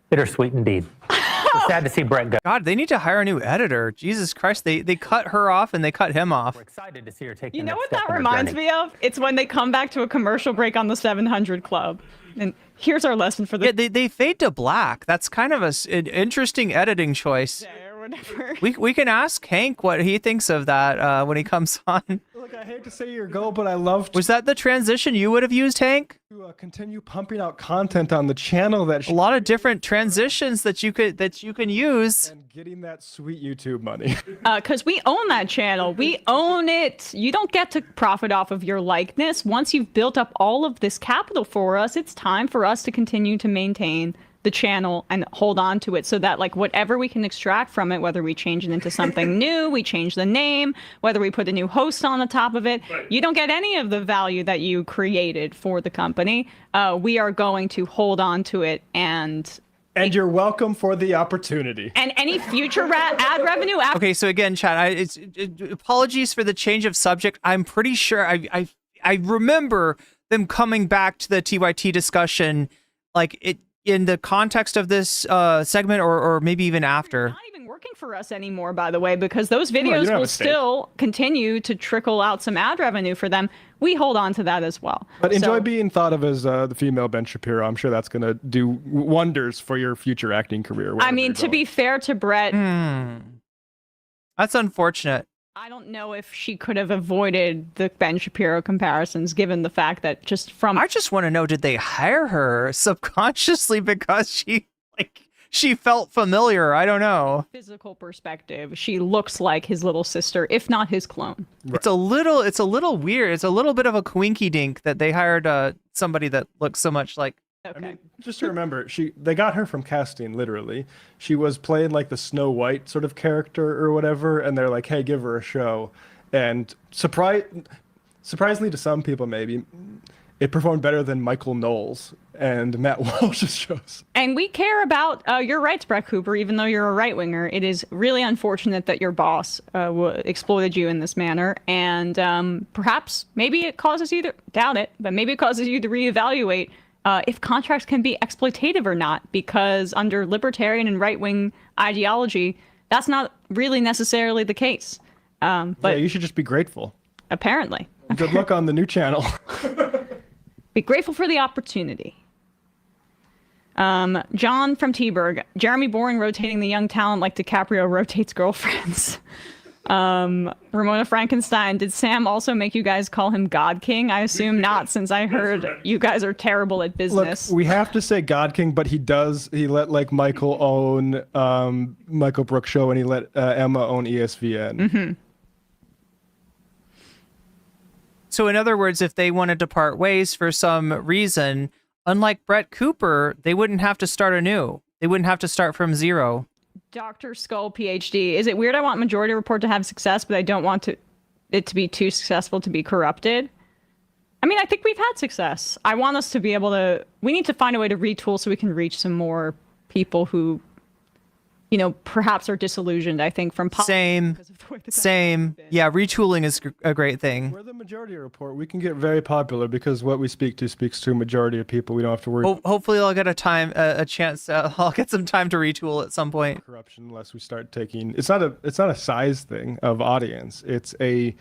Bittersweet indeed. We're sad to see Brett go. God, they need to hire a new editor. Jesus Christ, they cut her off and they cut him off. We're excited to see her take You the know next what step that in her reminds journey. me of? It's when they come back to a commercial break on the 700 Club. And here's our lesson for this. Yeah, they fade to black. That's kind of an interesting editing choice. Whatever. We can ask Hank what he thinks of that when he comes on. Look, I hate to say your goal, but I love Was that the transition you would have used, Hank? to continue pumping out content on the channel that A lot of different transitions that you can use. and getting that sweet YouTube money. Because we own that channel. We own it. You don't get to profit off of your likeness. Once you've built up all of this capital for us, it's time for us to continue to maintain the channel and hold on to it so that like whatever we can extract from it, whether we change it into something new, we change the name, whether we put a new host on the top of it, you don't get any of the value that you created for the company. We are going to hold on to it and And you're welcome for the opportunity. And any future ad revenue. Okay, so again, Chad, apologies for the change of subject. I'm pretty sure I remember them coming back to the TYT discussion, like it in the context of this segment, or maybe even after. Not even working for us anymore, by the way, because those videos will still continue to trickle out some ad revenue for them. We hold on to that as well. But enjoy being thought of as the female Ben Shapiro. I'm sure that's going to do wonders for your future acting career. I mean, to be fair to Brett, that's unfortunate. I don't know if she could have avoided the Ben Shapiro comparisons, given the fact that I just want to know, did they hire her subconsciously because she felt familiar? I don't know. Physical perspective, she looks like his little sister, if not his clone. Right. It's a little weird. It's a little bit of a quinky dink that they hired somebody that looks so much like. Okay. I mean, just to remember, they got her from casting, literally. She was playing like the Snow White sort of character or whatever, and they're like, hey, give her a show. And surprisingly to some people, maybe, it performed better than Michael Knowles and Matt Walsh's shows. And we care about your rights, Brett Cooper, even though you're a right-winger. It is really unfortunate that your boss exploited you in this manner. And perhaps, maybe it causes you to, doubt it, but maybe it causes you to reevaluate if contracts can be exploitative or not, because under libertarian and right-wing ideology, that's not really necessarily the case. But yeah, you should just be grateful. Apparently. Good luck on the new channel. Be grateful for the opportunity. John from T-Berg. Jeremy Boring rotating the young talent like DiCaprio rotates girlfriends. Ramona Frankenstein. Did Sam also make you guys call him God King? I assume not, since I heard you guys are terrible at business. Look, we have to say God King, but he let like Michael own Michael Brooks show, and he let Emma own ESPN. Mm-hmm. So in other words, if they wanted to part ways for some reason, unlike Brett Cooper, they wouldn't have to start anew. They wouldn't have to start from zero. Dr. Skull, PhD. Is it weird I want Majority Report to have success, but I don't want it to be too successful to be corrupted? I mean, I think we've had success. I want us to be able to... We need to find a way to retool so we can reach some more people who, perhaps are disillusioned, I think, from politics. Same. Yeah, retooling is a great thing. We're the Majority Report. We can get very popular because what we speak to speaks to a majority of people. We don't have to worry. Hopefully I'll get a chance. I'll get some time to retool at some point. Corruption, unless we start taking... It's not a size thing of audience. Are you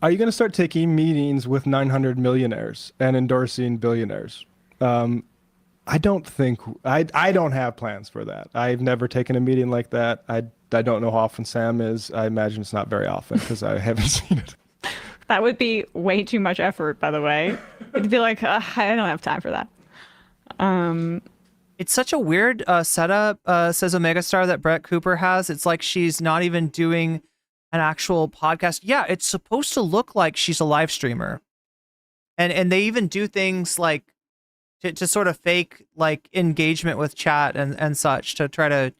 going to start taking meetings with 900 millionaires and endorsing billionaires? I don't think... I don't have plans for that. I've never taken a meeting like that. I don't know how often Sam is. I imagine it's not very often because I haven't seen it. That would be way too much effort, by the way. It'd be like, I don't have time for that. It's such a weird setup, says Omega Star, that Brett Cooper has. It's like she's not even doing an actual podcast. Yeah, it's supposed to look like she's a live streamer. And they even do things like to sort of fake like engagement with chat and such to try to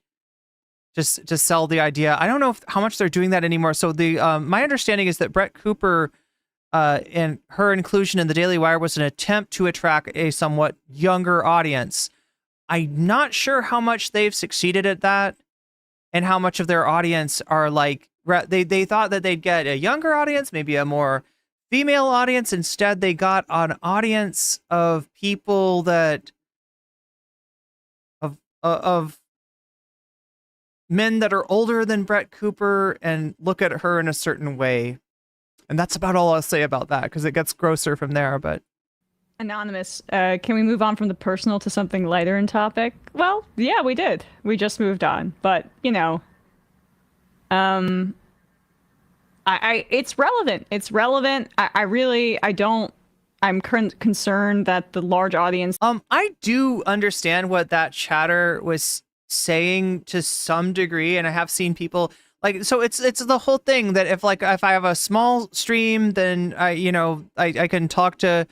just sell the idea. I don't know how much they're doing that anymore. So my understanding is that Brett Cooper and her inclusion in the Daily Wire was an attempt to attract a somewhat younger audience. I'm not sure how much they've succeeded at that and how much of their audience are like, they thought that they'd get a younger audience, maybe a more female audience. Instead, they got an audience of people that of men that are older than Brett Cooper and look at her in a certain way. And that's about all I'll say about that, because it gets grosser from there. But Anonymous, can we move on from the personal to something lighter in topic? Well, yeah, we did. We just moved on. But, it's relevant. It's relevant. I'm concerned that the large audience... I do understand what that chatter was saying to some degree, and I have seen people so it's the whole thing that if I have a small stream, then I can talk to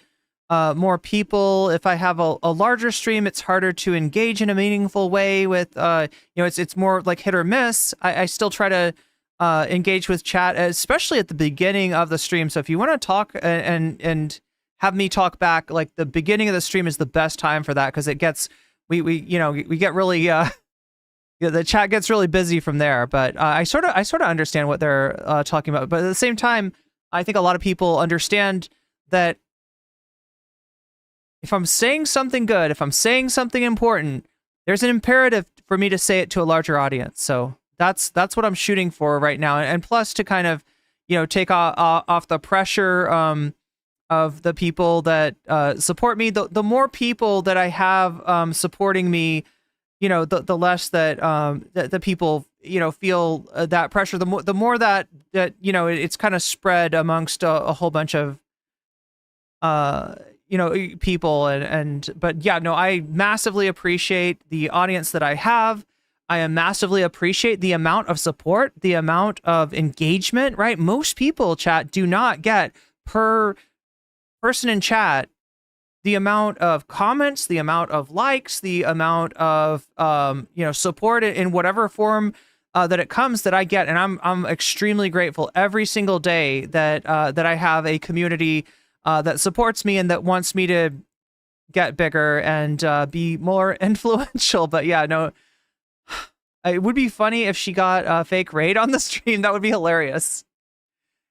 more people. If I have a larger stream, it's harder to engage in a meaningful way with it's more like hit or miss. I still try to engage with chat, especially at the beginning of the stream. So if you want to talk and have me talk back, like the beginning of the stream is the best time for that, because we get really the chat gets really busy from there. But I sort of understand what they're talking about. But at the same time, I think a lot of people understand that if I'm saying something good, if I'm saying something important, there's an imperative for me to say it to a larger audience. So that's what I'm shooting for right now. And plus to kind of, take off the pressure of the people that support me. The more people that I have supporting me, the less that the people, feel that pressure. The more that it's kind of spread amongst a whole bunch of people but yeah, no, I massively appreciate the audience that I have. I massively appreciate the amount of support, the amount of engagement, right? Most people, chat, do not get per person in chat the amount of comments, the amount of likes, the amount of support in whatever form that it comes that I get, and I'm extremely grateful every single day that I have a community that supports me and that wants me to get bigger and be more influential. But yeah, no, it would be funny if she got a fake raid on the stream. That would be hilarious.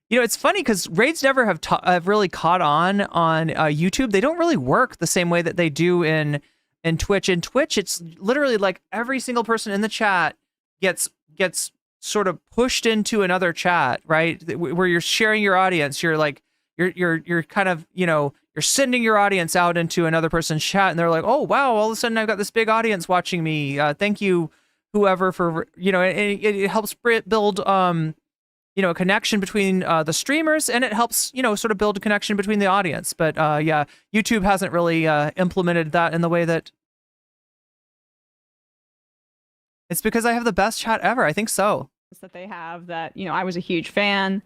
It's funny because raids never have really caught on YouTube. They don't really work the same way that they do in Twitch. In Twitch, it's literally like every single person in the chat gets sort of pushed into another chat, right? Where you're sharing your audience. You're like, you're kind of, you're sending your audience out into another person's chat, and they're like, oh wow, all of a sudden I've got this big audience watching me. Thank you, whoever, for it helps build a connection between the streamers, and it helps sort of build a connection between the audience. But yeah, YouTube hasn't really implemented that in the way that. It's because I have the best chat ever. I think so. That they have that I was a huge fan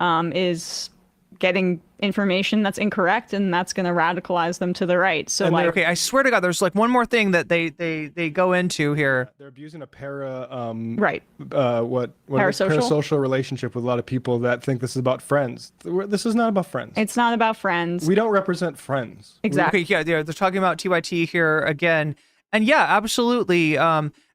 is getting information that's incorrect, and that's going to radicalize them to the right. So okay, I swear to God, there's like one more thing that they go into here. They're abusing a parasocial parasocial relationship with a lot of people that think this is about friends. This is not about friends. It's not about friends. We don't represent friends. Exactly. Okay, yeah, they're talking about TYT here again, and yeah, absolutely.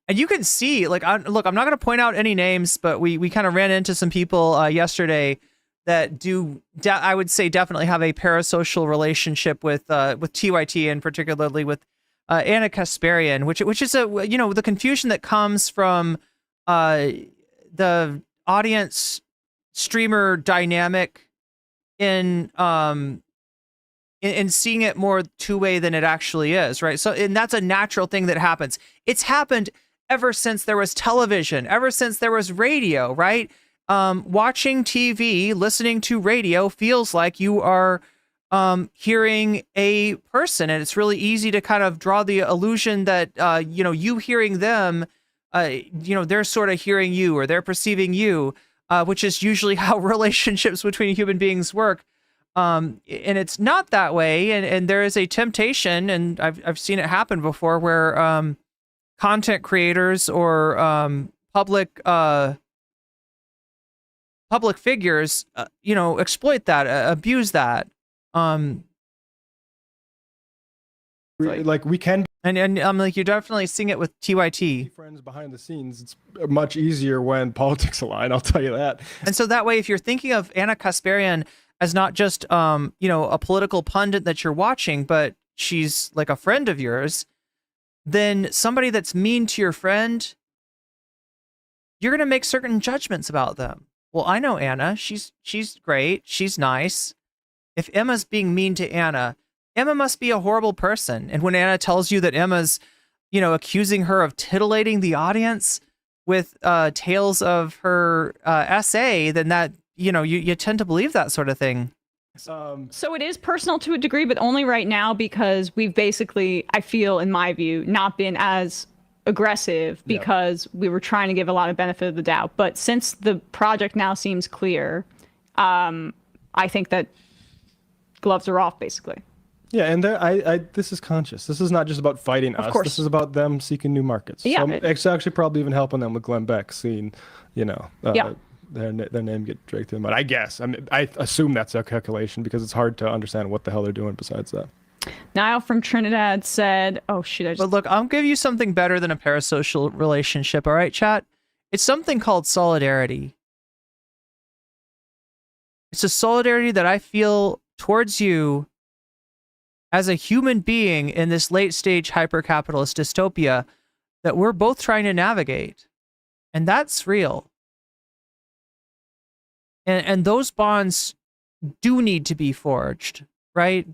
And you can see, like, look, I'm not going to point out any names, but we kind of ran into some people yesterday that do, I would say, definitely have a parasocial relationship with TYT, and particularly with Anna Kasparian, which is the confusion that comes from the audience streamer dynamic in seeing it more two-way than it actually is, right? So, and that's a natural thing that happens. It's happened ever since there was television, ever since there was radio, right? Watching TV, listening to radio feels like you are hearing a person, and it's really easy to kind of draw the illusion that you hearing them, they're sort of hearing you, or they're perceiving you, which is usually how relationships between human beings work. And it's not that way, and there is a temptation, and I've seen it happen before, where content creators or public figures, exploit that, abuse that. Like we can, and like, you're definitely seeing it with TYT. Friends behind the scenes. It's much easier when politics align. I'll tell you that. And so that way, if you're thinking of Anna Kasparian as not just a political pundit that you're watching, but she's like a friend of yours, then somebody that's mean to your friend, you're gonna make certain judgments about them. Well, I know Anna. She's great. She's nice. If Emma's being mean to Anna, Emma must be a horrible person. And when Anna tells you that Emma's, accusing her of titillating the audience with tales of her essay, then that, you tend to believe that sort of thing. So it is personal to a degree, but only right now, because we've basically, I feel, in my view, not been as aggressive because we were trying to give a lot of benefit of the doubt. But since the project now seems clear, I think that gloves are off, basically. Yeah, and this is conscious. This is not just about fighting us. This is about them seeking new markets. Yeah, so it's actually probably even helping them with Glenn Beck seeing, their name get dragged through the mud. I guess. I mean, I assume that's their calculation, because it's hard to understand what the hell they're doing besides that. Niall from Trinidad said, oh, shoot. But look, I'll give you something better than a parasocial relationship, all right, chat? It's something called solidarity. It's a solidarity that I feel towards you as a human being in this late-stage hyper-capitalist dystopia that we're both trying to navigate. And that's real. And those bonds do need to be forged, right?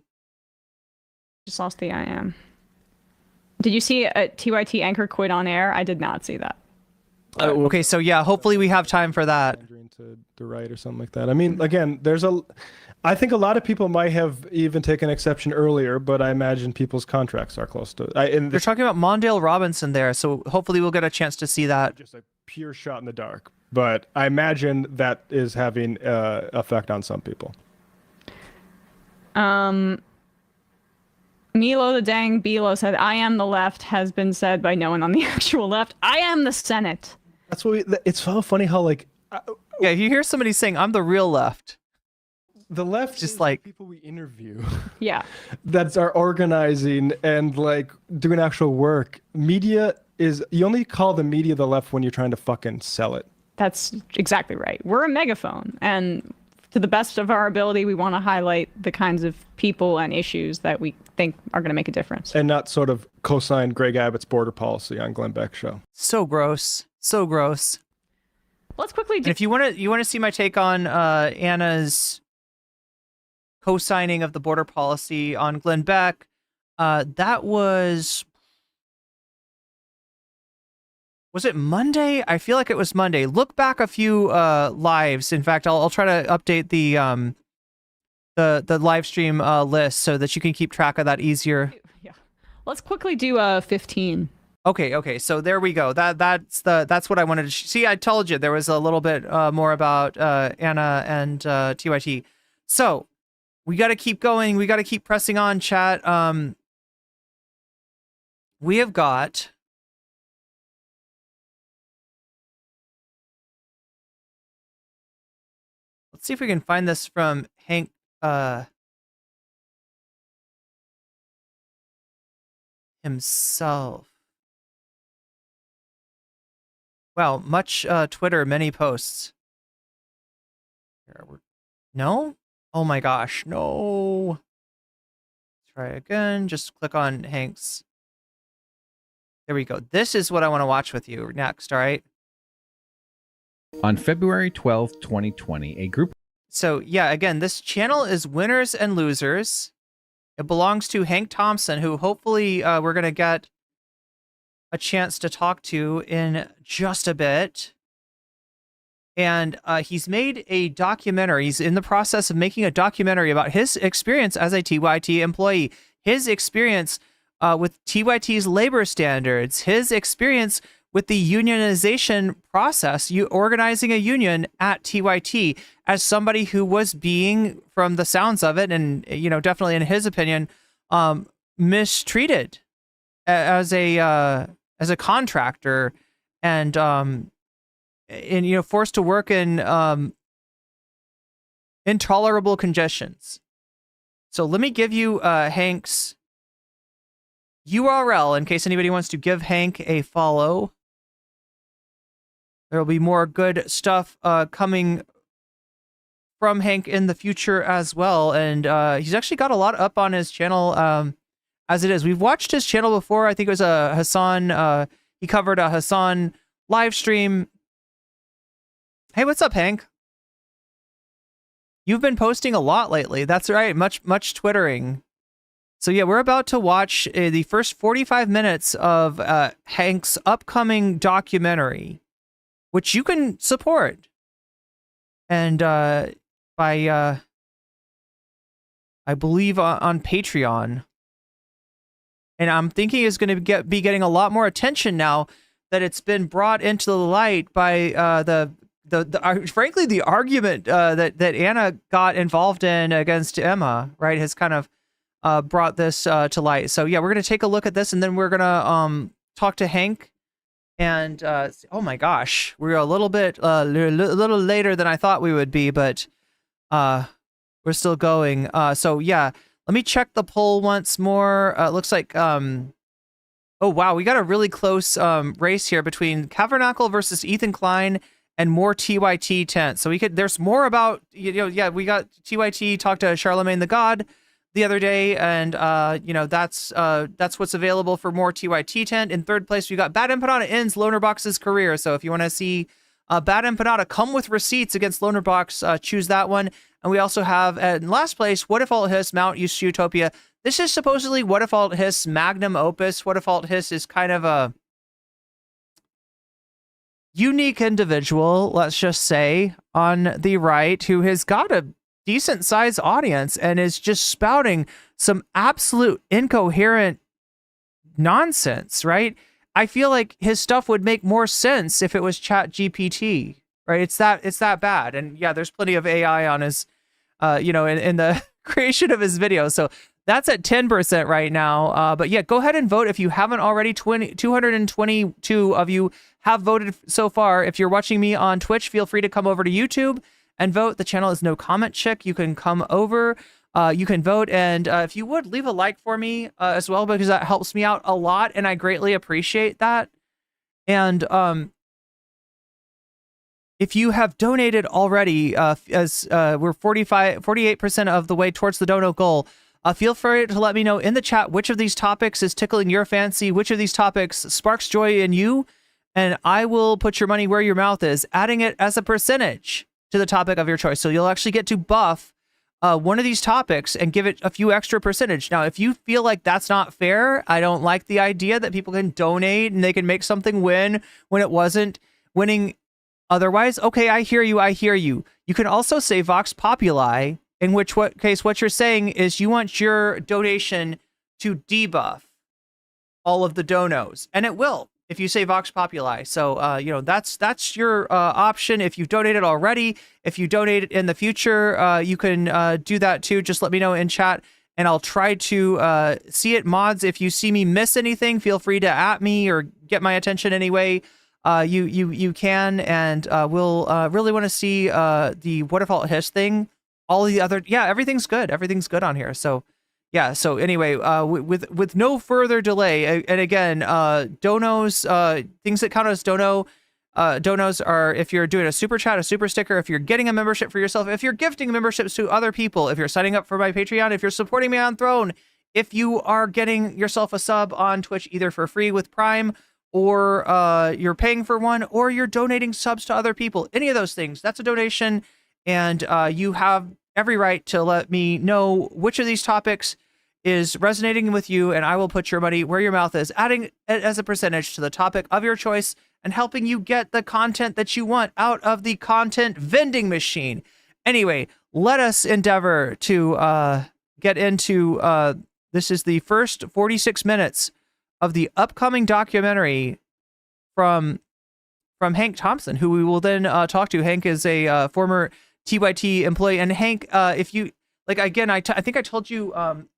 Just lost the IM. Did you see a TYT anchor quit on air? I did not see that. Okay, so yeah, hopefully we have time for that. To the right or something like that. I mean, again, I think a lot of people might have even taken exception earlier, but I imagine people's contracts are close to it. They're talking about Mondale Robinson there, so hopefully we'll get a chance to see that. Just a pure shot in the dark. But I imagine that is having effect on some people. Milo the dang Bilo said, I am the left has been said by no one on the actual left. I am the Senate. That's what it's so funny how yeah, if you hear somebody saying, I'm the real left. The left just is like people we interview. Yeah. That are organizing and like doing actual work. Media is, you only call the media the left when you're trying to fucking sell it. That's exactly right. We're a megaphone. And to the best of our ability, we want to highlight the kinds of people and issues that we think are going to make a difference. And not sort of co-sign Greg Abbott's border policy on Glenn Beck's show. So gross. So gross. Let's quickly And if you want to see my take on Anna's co-signing of the border policy on Glenn Beck, that was it Monday? I feel like it was Monday. Look back a few lives. In fact, I'll try to update the live stream list so that you can keep track of that easier. Yeah. Let's quickly do 15. Okay. So there we go. That's what I wanted to see. I told you there was a little bit more about Anna and TYT. So we got to keep going. We got to keep pressing on, chat. We have got. Let's see if we can find this from Hank. Himself. Wow, much Twitter, many posts. No? Oh my gosh, no. Try again. Just click on Hank's. There we go. This is what I want to watch with you next, all right? On February 12th, 2020, a group. So, yeah, again, this channel is Winners and Losers. It belongs to Hank Thompson, who hopefully we're going to get a chance to talk to in just a bit. And he's made a documentary. He's in the process of making a documentary about his experience as a TYT employee, his experience with TYT's labor standards, his experience with the unionization process, you organizing a union at TYT, as somebody who was being, from the sounds of it, and definitely in his opinion, mistreated as a contractor, and forced to work in intolerable conditions. So let me give you Hank's URL in case anybody wants to give Hank a follow. There will be more good stuff coming from Hank in the future as well. And he's actually got a lot up on his channel as it is. We've watched his channel before. I think it was a Hassan. He covered a Hassan live stream. Hey, what's up, Hank? You've been posting a lot lately. That's right. Much Twittering. So yeah, we're about to watch the first 45 minutes of Hank's upcoming documentary, which you can support. And by, I believe, on Patreon. And I'm thinking it's going to be getting a lot more attention now that it's been brought into the light by frankly, the argument that Anna got involved in against Emma, right, has kind of brought this to light. So yeah, we're going to take a look at this, and then we're going to talk to Hank. And oh my gosh, we're a little bit little later than I thought we would be, but we're still going. So yeah, Let me check the poll once more. Looks like, oh wow, we got a really close race here between Cavernacle versus Ethan Klein and more TYT tent. So there's more about, yeah, we got TYT talked to Charlemagne the God the other day, and that's what's available for more TYT tent. In third place, we got Bad Empanada ends Lonerbox's career. So if you want to see Bad Empanada come with receipts against Lonerbox, choose that one. And we also have in last place, What If Alt Hiss Mouse Utopia. This is supposedly What If Alt Hiss magnum opus. What If Alt Hiss is kind of a unique individual, let's just say, on the right, who has got a decent sized audience and is just spouting some absolute incoherent nonsense, right? I feel like his stuff would make more sense if it was Chat GPT, right? It's that bad. And yeah, there's plenty of AI on his, in the creation of his videos. So that's at 10% right now. But yeah, go ahead and vote if you haven't already. 222 of you have voted so far. If you're watching me on Twitch, feel free to come over to YouTube and vote. The channel is nocommentchick. You can come over, you can vote, and if you would, leave a like for me as well, because that helps me out a lot, and I greatly appreciate that. And if you have donated already, as we're 48% of the way towards the dono goal, feel free to let me know in the chat which of these topics is tickling your fancy, which of these topics sparks joy in you, and I will put your money where your mouth is, adding it as a percentage to the topic of your choice. So you'll actually get to buff one of these topics and give it a few extra percentage. Now, if you feel like that's not fair, I don't like the idea that people can donate and they can make something win when it wasn't winning otherwise. Okay, I hear you. You can also say Vox Populi, in which case what you're saying is you want your donation to debuff all of the donos, and it will if you say Vox Populi. So, that's your option if you've donated already. If you donate in the future, you can do that too. Just let me know in chat, and I'll try to see it. Mods, if you see me miss anything, feel free to at me or get my attention anyway. You can, and we'll really want to see the What If Alt Hiss thing. All the other, yeah, everything's good. Everything's good on here. So, yeah. So anyway, with no further delay, and again, donos, things that count as donos are if you're doing a super chat, a super sticker, if you're getting a membership for yourself, if you're gifting memberships to other people, if you're signing up for my Patreon, if you're supporting me on Throne, if you are getting yourself a sub on Twitch either for free with Prime, or you're paying for one, or you're donating subs to other people, any of those things, that's a donation, and you have every right to let me know which of these topics is resonating with you, and I will put your money where your mouth is, adding it as a percentage to the topic of your choice and helping you get the content that you want out of the content vending machine. Anyway, let us endeavor to get into this is the first 46 minutes of the upcoming documentary from Hank Thompson, who we will then talk to. Hank is a former TYT employee, and Hank, if you like, again, I think I told you,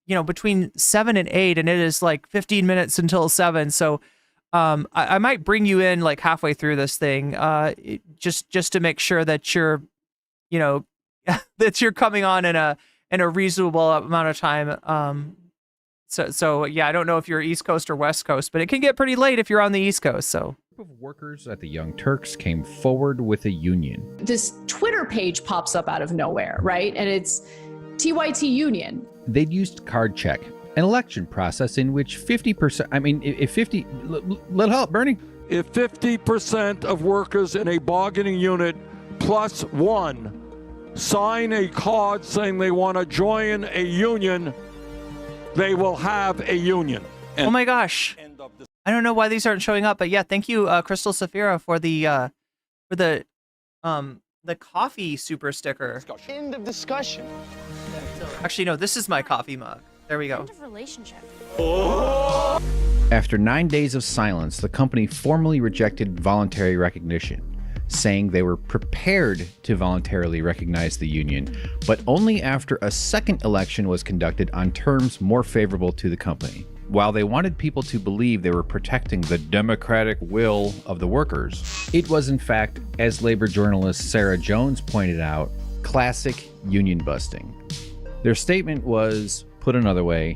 between 7 and 8, and it is like 15 minutes until 7. So I might bring you in like halfway through this thing, just to make sure that you're, that you're coming on in a reasonable amount of time. So yeah, I don't know if you're East Coast or West Coast, but it can get pretty late if you're on the East Coast. So. Of workers at the Young Turks came forward with a union. This Twitter page pops up out of nowhere, right? And it's TYT Union. They'd used card check, an election process in which 50%, little help, Bernie. If 50% of workers in a bargaining unit plus one sign a card saying they want to join a union, they will have a union. Oh my gosh. I don't know why these aren't showing up, but yeah, thank you, Crystal Safira, for the coffee super sticker. End of discussion. Actually, no, this is my coffee mug. There we go. End of relationship. After 9 days of silence, the company formally rejected voluntary recognition, saying they were prepared to voluntarily recognize the union, but only after a second election was conducted on terms more favorable to the company. While they wanted people to believe they were protecting the democratic will of the workers, it was in fact, as labor journalist Sarah Jones pointed out, classic union busting. Their statement was, Put another way,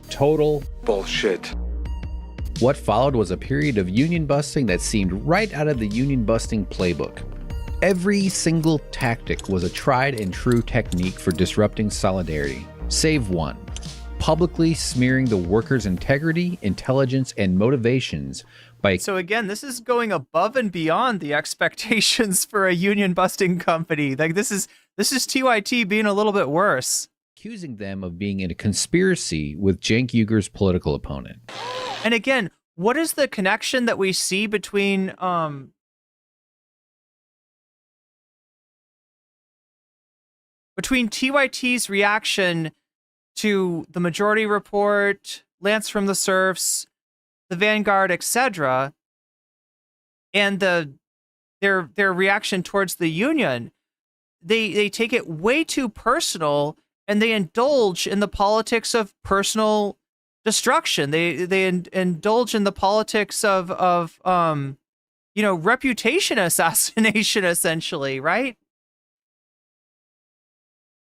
total bullshit. What followed was a period of union busting that seemed right out of the union busting playbook. Every single tactic was a tried and true technique for disrupting solidarity, save one: publicly smearing the workers' integrity, intelligence, and motivations by... So again, this is going above and beyond the expectations for a union busting company. Like this is TYT being a little bit worse. Accusing them of being in a conspiracy with Cenk Uyghur's political opponent. And again, what is the connection that we see between TYT's reaction to the Majority Report, Lance from the Serfs, the Vanguard, etc., and their reaction towards the union? They take it way too personal, and they indulge in the politics of personal destruction. They indulge in the politics of reputation assassination, essentially, right?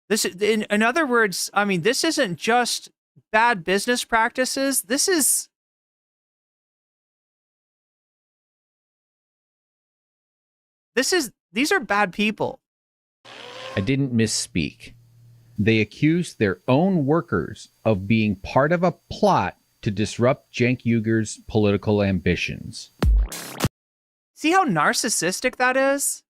This, in other words, I mean, this isn't just bad business practices. These are bad people. I didn't misspeak. They accused their own workers of being part of a plot to disrupt Cenk Uygur's political ambitions. See how narcissistic that is?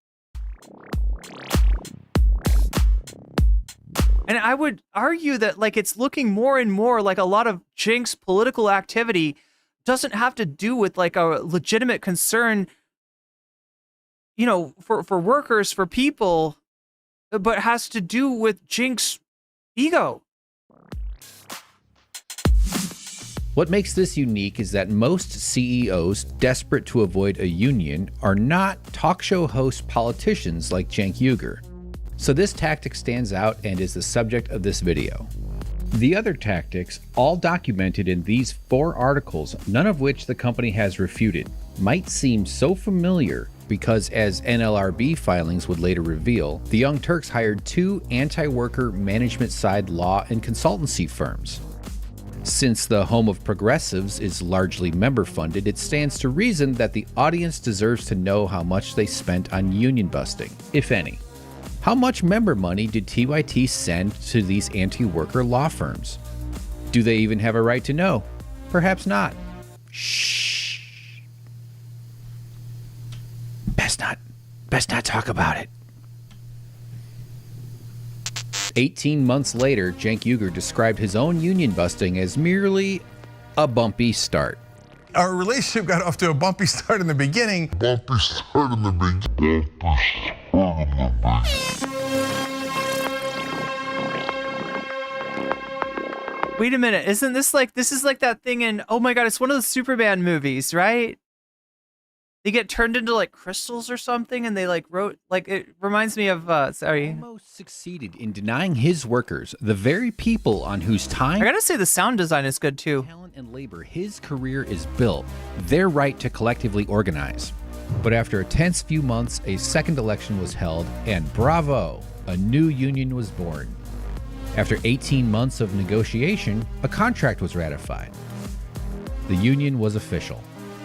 And I would argue that like it's looking more and more like a lot of Cenk's political activity doesn't have to do with like a legitimate concern, for workers, for people, but has to do with Cenk's ego. What makes this unique is that most CEOs desperate to avoid a union are not talk show host politicians like Cenk Uygur. So this tactic stands out and is the subject of this video. The other tactics, all documented in these 4 articles, none of which the company has refuted, might seem so familiar because, as NLRB filings would later reveal, the Young Turks hired 2 anti-worker management-side law and consultancy firms. Since the home of progressives is largely member-funded, it stands to reason that the audience deserves to know how much they spent on union busting, if any. How much member money did TYT send to these anti-worker law firms? Do they even have a right to know? Perhaps not. Shh. Best not talk about it. 18 months later, Cenk Uygur described his own union busting as merely a bumpy start. Our relationship got off to a bumpy start in the beginning. Wait a minute, isn't this like that thing in, oh my god, it's one of the Superman movies, right? They get turned into like crystals or something, and they like wrote, like, it reminds me of Almost succeeded in denying his workers, the very people on whose time, I gotta say the sound design is good too, talent and labor his career is built, their right to collectively organize. But after a tense few months, a second election was held, and bravo, a new union was born. After 18 months of negotiation, a contract was ratified. The union was official.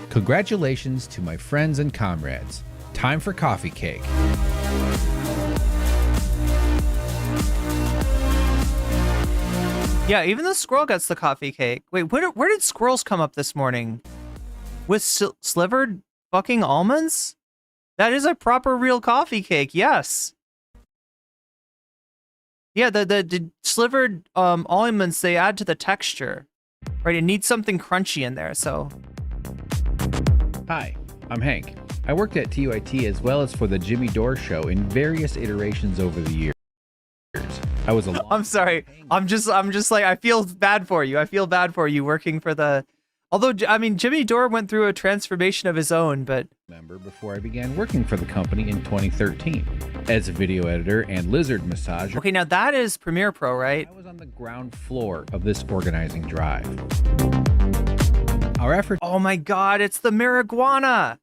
Congratulations to my friends and comrades. Time for coffee cake. Yeah, even the squirrel gets the coffee cake. Wait, where did squirrels come up this morning? With slivered fucking almonds? That is a proper real coffee cake, yes. Yeah, the slivered almonds, they add to the texture. Right, it needs something crunchy in there, so... Hi, I'm Hank. I worked at TYT as well as for the Jimmy Dore Show in various iterations over the years. I was a I'm sorry. I'm just like, I feel bad for you. I feel bad for you working for the... Although, I mean, Jimmy Dore went through a transformation of his own, but... Member before I began working for the company in 2013 as a video editor and lizard massager. Okay, now that is Premiere Pro, right? I was on the ground floor of this organizing drive. Our effort. Oh my god, it's the marijuana.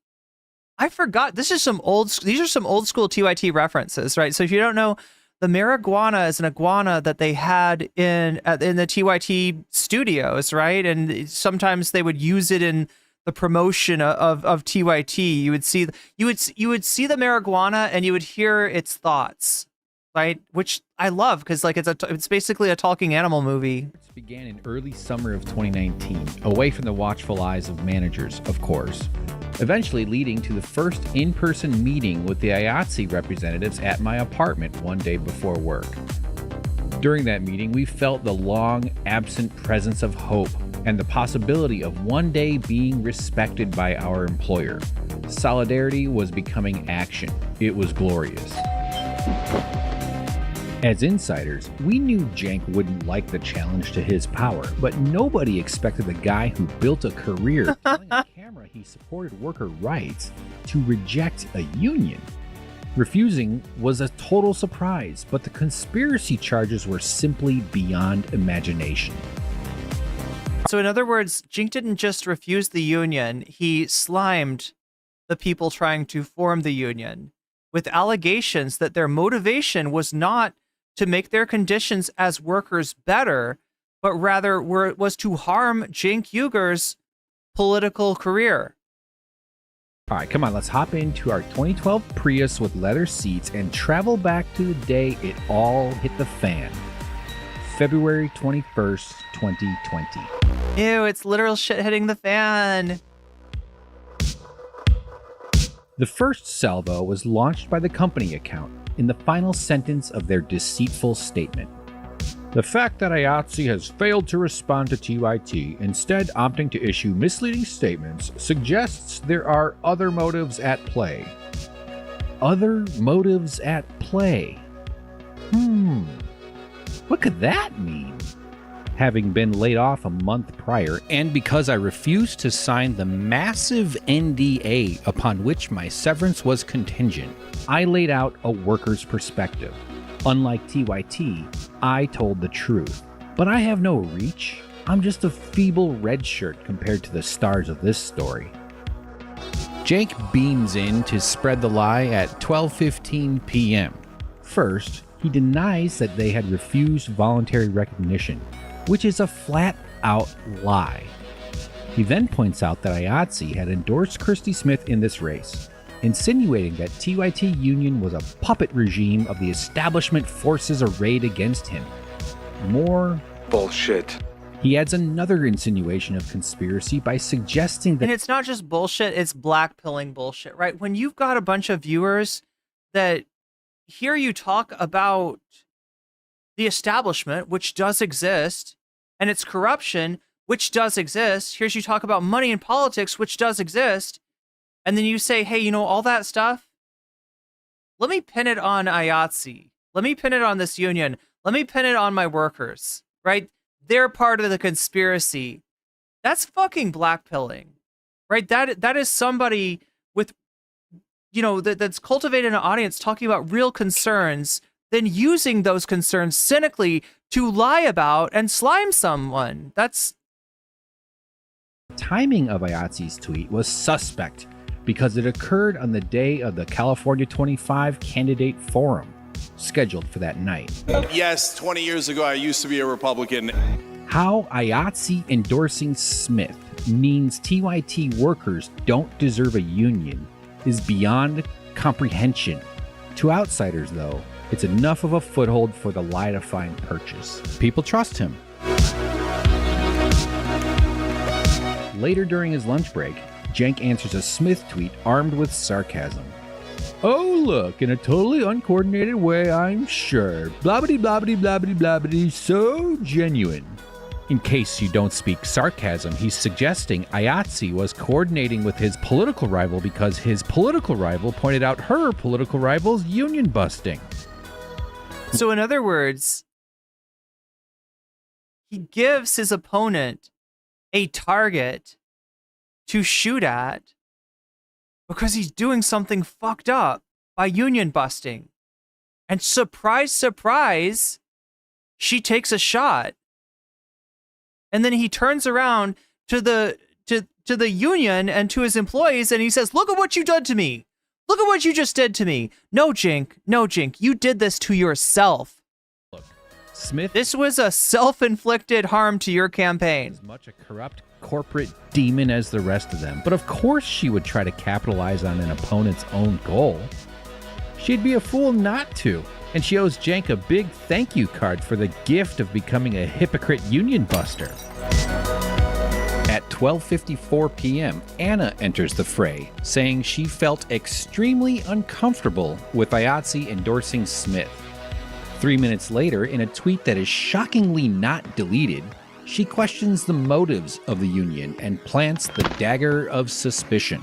I forgot. These are some old school TYT references, right? So if you don't know, the marijuana is an iguana that they had in the TYT studios, right? And sometimes they would use it in the promotion of TYT. You would see the marijuana and you would hear its thoughts, right? Which I love because like it's basically a talking animal movie. It began in early summer of 2019, away from the watchful eyes of managers, of course, eventually leading to the first in-person meeting with the IATSE representatives at my apartment one day before work. During that meeting, we felt the long absent presence of hope and the possibility of one day being respected by our employer. Solidarity was becoming action. It was glorious. As insiders, we knew Cenk wouldn't like the challenge to his power, but nobody expected the guy who built a career telling a camera he supported worker rights to reject a union. Refusing was a total surprise, but the conspiracy charges were simply beyond imagination. So in other words, Cenk didn't just refuse the union, he slimed the people trying to form the union with allegations that their motivation was not to make their conditions as workers better, but rather was to harm Cenk Uyghur's political career. All right, come on, let's hop into our 2012 Prius with leather seats and travel back to the day it all hit the fan. February 21st, 2020. Ew, it's literal shit hitting the fan. The first salvo was launched by the company account in the final sentence of their deceitful statement. The fact that IATSE has failed to respond to TYT, instead opting to issue misleading statements, suggests there are other motives at play. Other motives at play? What could that mean? Having been laid off a month prior, and because I refused to sign the massive NDA upon which my severance was contingent, I laid out a worker's perspective. Unlike TYT, I told the truth. But I have no reach. I'm just a feeble red shirt compared to the stars of this story. Cenk beams in to spread the lie at 12:15 p.m. First, he denies that they had refused voluntary recognition, which is a flat-out lie. He then points out that IATSE had endorsed Christy Smith in this race, insinuating that TYT Union was a puppet regime of the establishment forces arrayed against him. More bullshit. He adds another insinuation of conspiracy by suggesting that— And it's not just bullshit, it's blackpilling bullshit, right? When you've got a bunch of viewers that hear you talk about the establishment, which does exist, and its corruption, which does exist, here's you talk about money and politics, which does exist, and then you say, hey, you know, all that stuff, let me pin it on IATSE. Let me pin it on this union. Let me pin it on my workers, right? They're part of the conspiracy. That's fucking blackpilling, right? That is somebody with, you know, that's cultivated an audience talking about real concerns, then using those concerns cynically to lie about and slime someone. That's— timing of IATSE's tweet was suspect because it occurred on the day of the California 25 candidate forum, scheduled for that night. Yes, 20 years ago, I used to be a Republican. How IATSE endorsing Smith means TYT workers don't deserve a union is beyond comprehension. To outsiders, though, it's enough of a foothold for the lie to find purchase. People trust him. Later during his lunch break, Cenk answers a Smith tweet armed with sarcasm. Oh, look, in a totally uncoordinated way, I'm sure. Blabbity, blabbity, blabbity, blabbity, so genuine. In case you don't speak sarcasm, he's suggesting IATSE was coordinating with his political rival because his political rival pointed out her political rival's union busting. So in other words, he gives his opponent a target to shoot at because he's doing something fucked up by union busting. And surprise, surprise, she takes a shot. And then he turns around to the union and to his employees and he says, look at what you done to me. Look at what you just did to me. No, Jink. No, Jink. You did this to yourself. Look, Smith. This was a self-inflicted harm to your campaign. As much a corrupt corporate demon as the rest of them, but of course she would try to capitalize on an opponent's own goal. She'd be a fool not to, and she owes Jank a big thank you card for the gift of becoming a hypocrite union buster. At 12:54 p.m., Anna enters the fray, saying she felt extremely uncomfortable with IATSE endorsing Smith. 3 minutes later, in a tweet that is shockingly not deleted, she questions the motives of the union and plants the dagger of suspicion.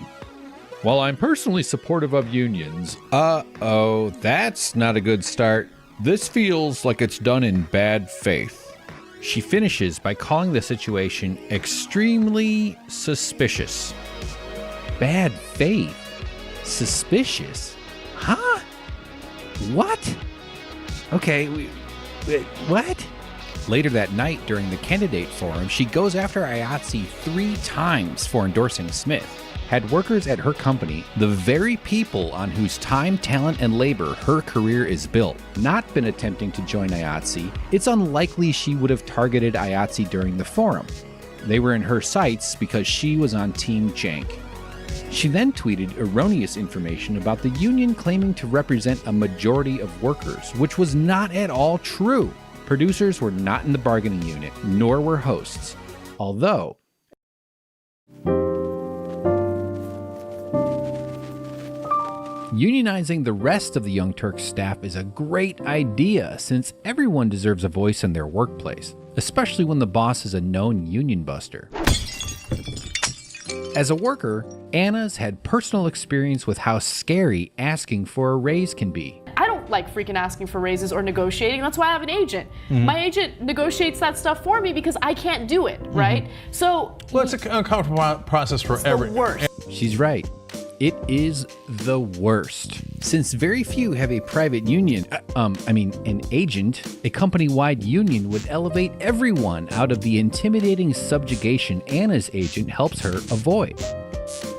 While I'm personally supportive of unions, that's not a good start. This feels like it's done in bad faith. She finishes by calling the situation extremely suspicious. Bad faith? Suspicious? Huh? What? Okay, what? Later that night, during the candidate forum, she goes after IATSE 3 times for endorsing Smith. Had workers at her company, the very people on whose time, talent, and labor her career is built, not been attempting to join IATSE, it's unlikely she would have targeted IATSE during the forum. They were in her sights because she was on Team Jank. She then tweeted erroneous information about the union claiming to represent a majority of workers, which was not at all true. Producers were not in the bargaining unit, nor were hosts. Although, unionizing the rest of the Young Turks staff is a great idea, since everyone deserves a voice in their workplace, especially when the boss is a known union buster. As a worker, Anna's had personal experience with how scary asking for a raise can be. I don't like freaking asking for raises or negotiating. That's why I have an agent. My agent negotiates that stuff for me because I can't do it, right? So, well, it's an uncomfortable process for everyone. The worst. She's right. It is the worst. Since very few have a private union, an agent, a company-wide union would elevate everyone out of the intimidating subjugation Anna's agent helps her avoid.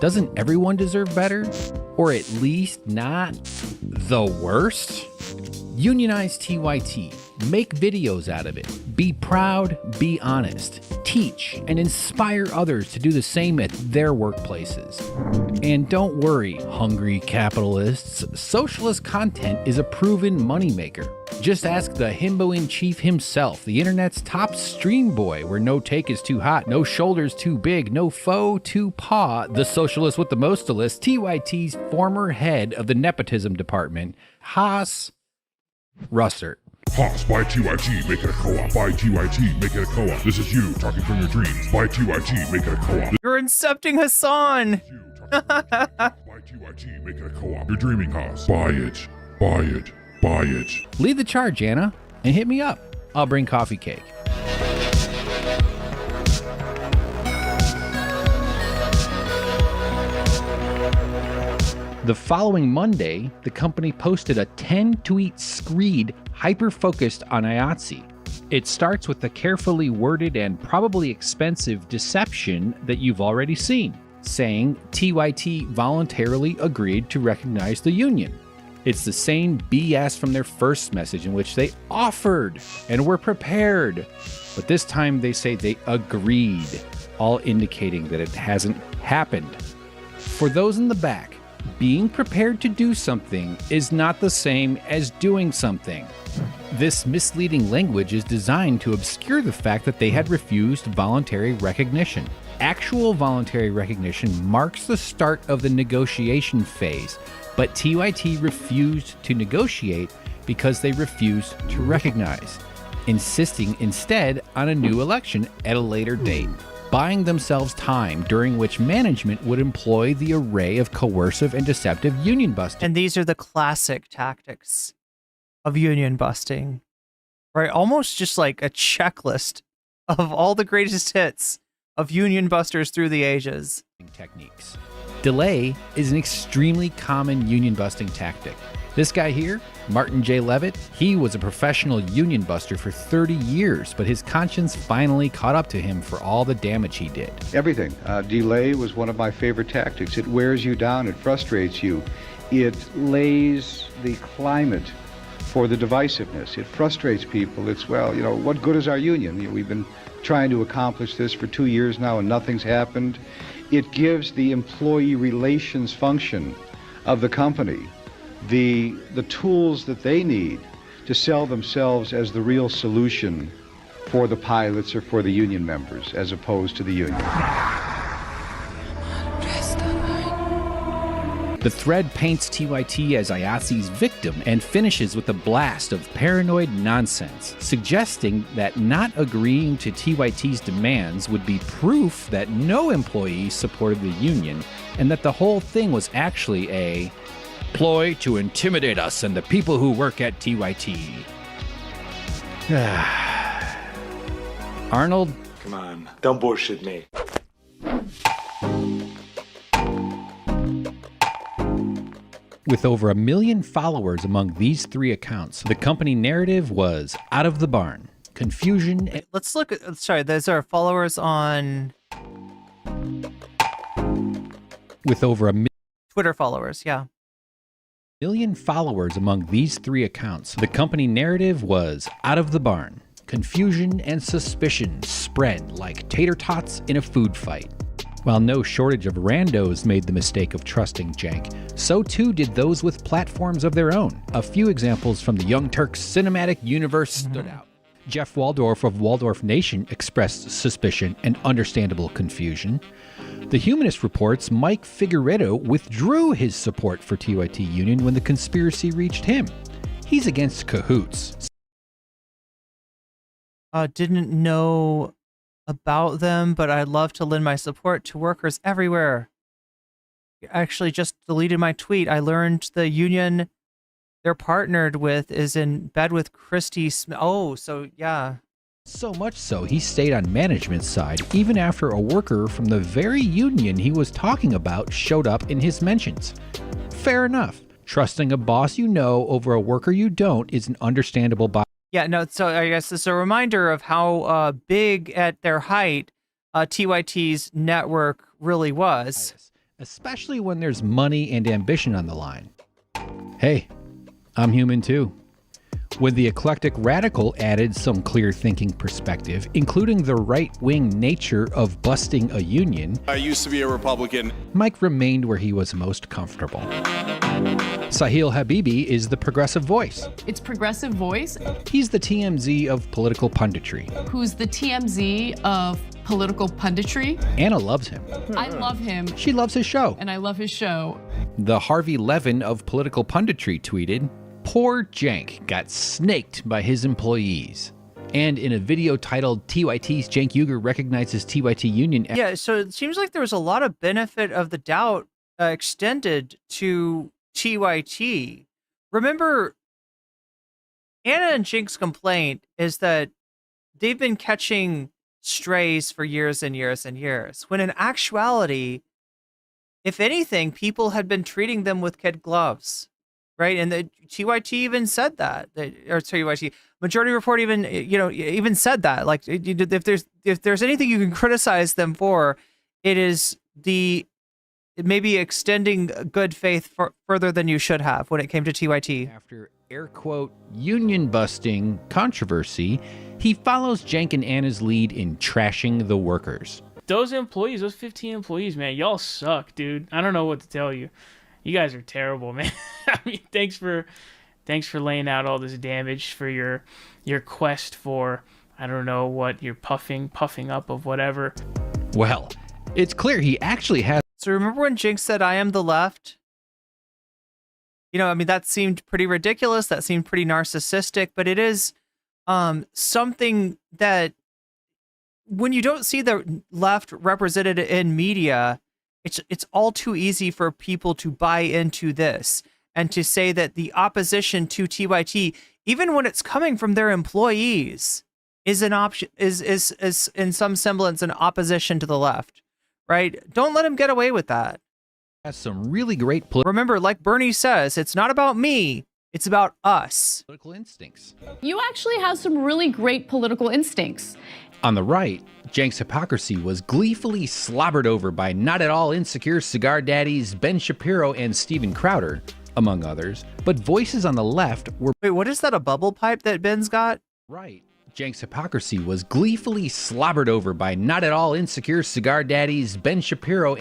Doesn't everyone deserve better? Or at least not the worst? Unionize TYT. Make videos out of it. Be proud, be honest. Teach and inspire others to do the same at their workplaces. And don't worry, hungry capitalists. Socialist content is a proven moneymaker. Just ask the himbo-in-chief himself, the internet's top stream boy, where no take is too hot, no shoulders too big, no foe too paw, the socialist with the mostest, TYT's former head of the nepotism department, Haas Russert. Haas, buy TYT, make it a co-op. Buy TYT, make it a co-op. This is you talking from your dreams. Buy TYT, make it a co-op. You're incepting Hassan. Buy TYT, make it a co-op. You're dreaming, Haas. Buy it. Buy it. Buy it. Lead the charge, Anna, and hit me up. I'll bring coffee cake. The following Monday, the company posted a 10-tweet screed hyper-focused on IATSE. It starts with the carefully worded and probably expensive deception that you've already seen, saying TYT voluntarily agreed to recognize the union. It's the same BS from their first message, in which they offered and were prepared, but this time they say they agreed, all indicating that it hasn't happened. For those in the back, being prepared to do something is not the same as doing something. This misleading language is designed to obscure the fact that they had refused voluntary recognition. Actual voluntary recognition marks the start of the negotiation phase, but TYT refused to negotiate because they refused to recognize, insisting instead on a new election at a later date, buying themselves time during which management would employ the array of coercive and deceptive union busting. And these are the classic tactics of union busting, right? Almost just like a checklist of all the greatest hits of union busters through the ages. Techniques. Delay is an extremely common union busting tactic. This guy here, Martin J. Levitt, he was a professional union buster for 30 years, but his conscience finally caught up to him for all the damage he did. Everything. Delay was one of my favorite tactics. It wears you down, it frustrates you. It lays the climate for the divisiveness. It frustrates people. It's, well, you know, what good is our union? You know, we've been trying to accomplish this for 2 years now and nothing's happened. It gives the employee relations function of the company the tools that they need to sell themselves as the real solution for the pilots or for the union members, as opposed to the union. The thread paints TYT as IATSE's victim and finishes with a blast of paranoid nonsense, suggesting that not agreeing to TYT's demands would be proof that no employee supported the union and that the whole thing was actually a ploy to intimidate us and the people who work at TYT. Arnold? Come on, don't bullshit me. With over 1 million followers among these 3 accounts, the company narrative was out of the barn. Confusion. Let's look at, sorry, those are followers on... With over 1 Twitter followers, yeah. million followers among these 3 accounts, the company narrative was out of the barn. Confusion and suspicion spread like tater tots in a food fight. While no shortage of randos made the mistake of trusting Jank, so too did those with platforms of their own. A few examples from the Young Turks cinematic universe stood out. Jeff Waldorf of Waldorf Nation expressed suspicion and understandable confusion. The Humanist reports Mike Figueredo withdrew his support for TYT Union when the conspiracy reached him. He's against cahoots. Didn't know about them, but I'd love to lend my support to workers everywhere. I actually just deleted my tweet. I learned the union they're partnered with is in bed with Christy Smith. Oh, so yeah. So much so, he stayed on management's side even after a worker from the very union he was talking about showed up in his mentions. Fair enough. Trusting a boss you know over a worker you don't is an understandable bias. Yeah, no, so I guess it's a reminder of how big at their height TYT's network really was. Especially when there's money and ambition on the line. Hey, I'm human too. When the eclectic radical added some clear-thinking perspective, including the right-wing nature of busting a union, I used to be a Republican. Mike remained where he was most comfortable. Sahil Habibi is the progressive voice. It's progressive voice. He's the TMZ of political punditry. Who's the TMZ of political punditry? Anna loves him. I love him. She loves his show. And I love his show. The Harvey Levin of political punditry tweeted, "Poor Jank got snaked by his employees." And in a video titled TYT's Cenk Uygur recognizes TYT Union. Yeah, so it seems like there was a lot of benefit of the doubt extended to TYT. Remember, Anna and Cenk's complaint is that they've been catching strays for years and years and years, when in actuality, if anything, people had been treating them with kid gloves. Right, and the TYT even said that, or TYT Majority Report even said that. Like, if there's anything you can criticize them for, it is maybe extending good faith further than you should have when it came to TYT. After air quote union busting controversy, he follows Cenk and Anna's lead in trashing the workers. Those employees, those 15 employees, man, y'all suck, dude. I don't know what to tell you. You guys are terrible, man. I mean, thanks for laying out all this damage for your quest for, I don't know what, you're puffing up of whatever. Well, it's clear he actually has. So remember when Cenk said, "I am the left"? You know, I mean, that seemed pretty ridiculous. That seemed pretty narcissistic, but it is something that when you don't see the left represented in media, it's all too easy for people to buy into this and to say that the opposition to TYT, even when it's coming from their employees, is an option, is in some semblance an opposition to the left, right? Don't let him get away with that. Has some really great remember, like Bernie says, it's not about me, it's about us. Political instincts. You actually have some really great political instincts. On the right, Cenk's hypocrisy was gleefully slobbered over by not at all insecure cigar daddies Ben Shapiro and Steven Crowder. among others, but voices on the left were... Wait, what is that, a bubble pipe that Ben's got? Right. Cenk's hypocrisy was gleefully slobbered over by not at all insecure cigar daddies Ben Shapiro.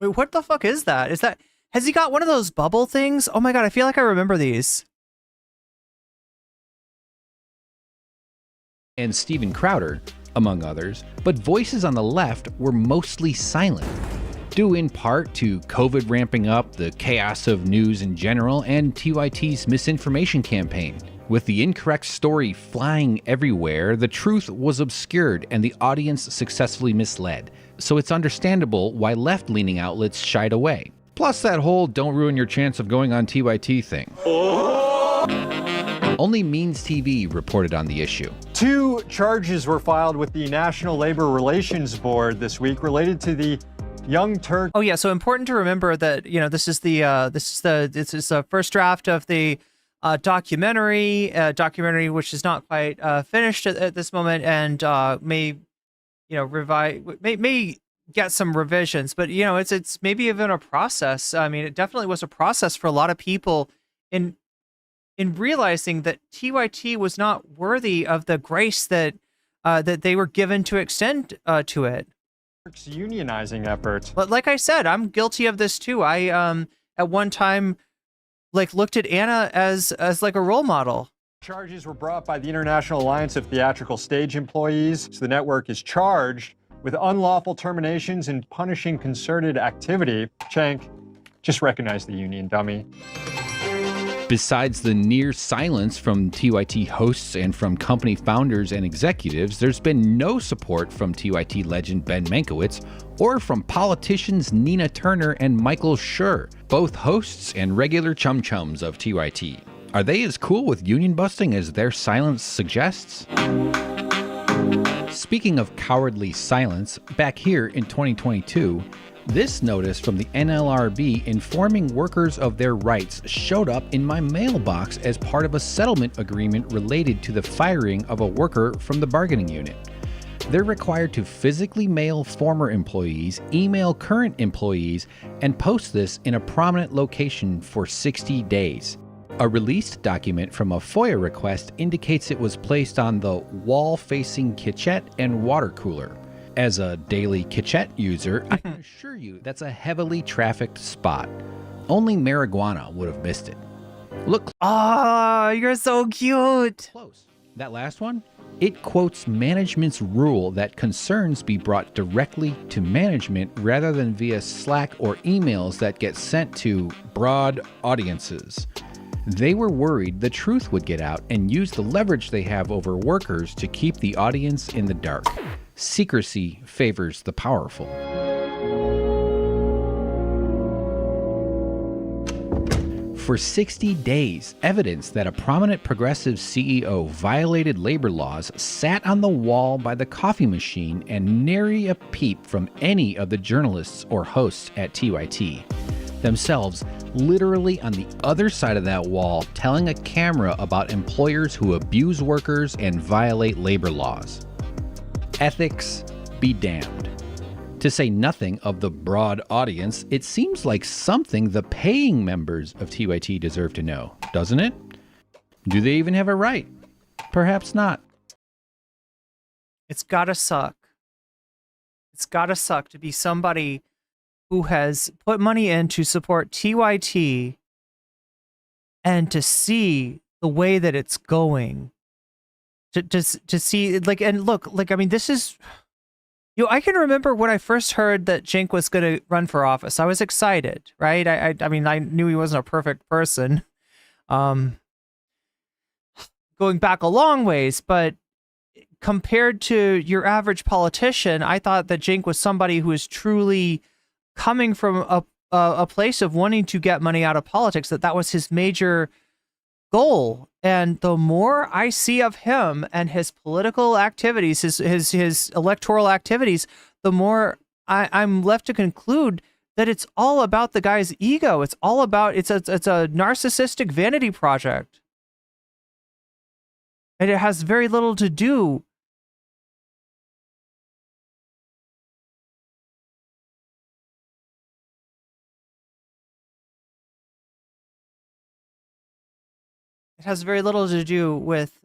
Wait, what the fuck is that? Has he got one of those bubble things? Oh my god, I feel like I remember these. And Steven Crowder, among others, but voices on the left were mostly silent, due in part to COVID ramping up, the chaos of news in general, and TYT's misinformation campaign. With the incorrect story flying everywhere, the truth was obscured and the audience successfully misled. So it's understandable why left-leaning outlets shied away. Plus that whole don't ruin your chance of going on TYT thing. Only Means TV reported on the issue. 2 charges were filed with the National Labor Relations Board this week related to the Young Turks. Oh yeah, so important to remember that, you know, this is the first draft of the documentary which is not quite finished at this moment, and may get some revisions, but you know, it's maybe even a process. I mean, it definitely was a process for a lot of people in realizing that TYT was not worthy of the grace that they were given to extend to it. Unionizing efforts. But like I said, I'm guilty of this too. I at one time looked at Anna as like a role model. Charges were brought by the International Alliance of Theatrical Stage Employees. So the network is charged with unlawful terminations and punishing concerted activity. Cenk, just recognize the union, dummy. Besides the near silence from TYT hosts and from company founders and executives, there's been no support from TYT legend Ben Mankiewicz or from politicians Nina Turner and Michael Schur, both hosts and regular chum-chums of TYT. Are they as cool with union busting as their silence suggests? Speaking of cowardly silence, back here in 2022, this notice from the NLRB informing workers of their rights showed up in my mailbox as part of a settlement agreement related to the firing of a worker from the bargaining unit. They're required to physically mail former employees, email current employees, and post this in a prominent location for 60 days. A released document from a FOIA request indicates it was placed on the wall-facing kitchen and water cooler. As a daily kitchen user, I can assure you that's a heavily trafficked spot. Only marijuana would have missed it. Look. Oh, you're so cute. Close. That last one? It quotes management's rule that concerns be brought directly to management rather than via Slack or emails that get sent to broad audiences. They were worried the truth would get out and use the leverage they have over workers to keep the audience in the dark. Secrecy favors the powerful. For 60 days, evidence that a prominent progressive CEO violated labor laws sat on the wall by the coffee machine and nary a peep from any of the journalists or hosts at TYT. Themselves literally on the other side of that wall telling a camera about employers who abuse workers and violate labor laws. Ethics be damned. To say nothing of the broad audience, it seems like something the paying members of TYT deserve to know, doesn't it? Do they even have a right? Perhaps not. It's gotta suck. It's gotta suck to be somebody who has put money in to support TYT and to see the way that it's going. To see, like, and look, like, I mean, this is, you know, I can remember when I first heard that Cenk was going to run for office. I was excited, right? I mean, I knew he wasn't a perfect person, going back a long ways, but compared to your average politician, I thought that Cenk was somebody who was truly coming from a place of wanting to get money out of politics, that was his major goal. And the more I see of him and his political activities, his electoral activities, the more I'm left to conclude that it's all about the guy's ego. It's all about, it's a narcissistic vanity project. And it has very little to do It has very little to do with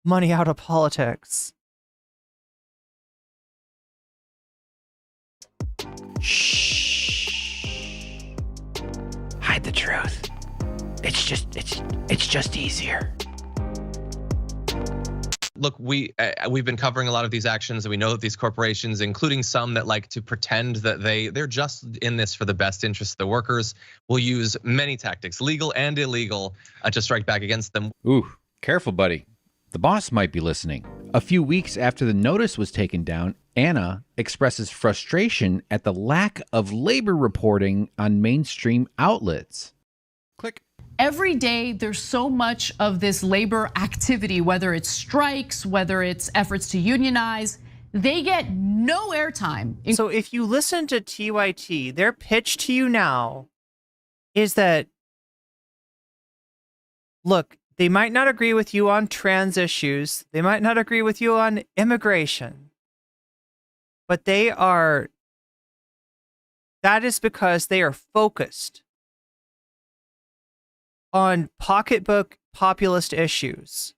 money out of politics. Shh. Hide the truth. It's just easier. Look, we've been covering a lot of these actions, and we know that these corporations, including some that like to pretend that they're just in this for the best interest of the workers, will use many tactics, legal and illegal, to strike back against them. Ooh, careful, buddy. The boss might be listening. A few weeks after the notice was taken down, Anna expresses frustration at the lack of labor reporting on mainstream outlets. Click. Every day, there's so much of this labor activity, whether it's strikes, whether it's efforts to unionize, they get no airtime. So if you listen to TYT, their pitch to you now is that, look, they might not agree with you on trans issues. They might not agree with you on immigration. But that is because they are focused on pocketbook populist issues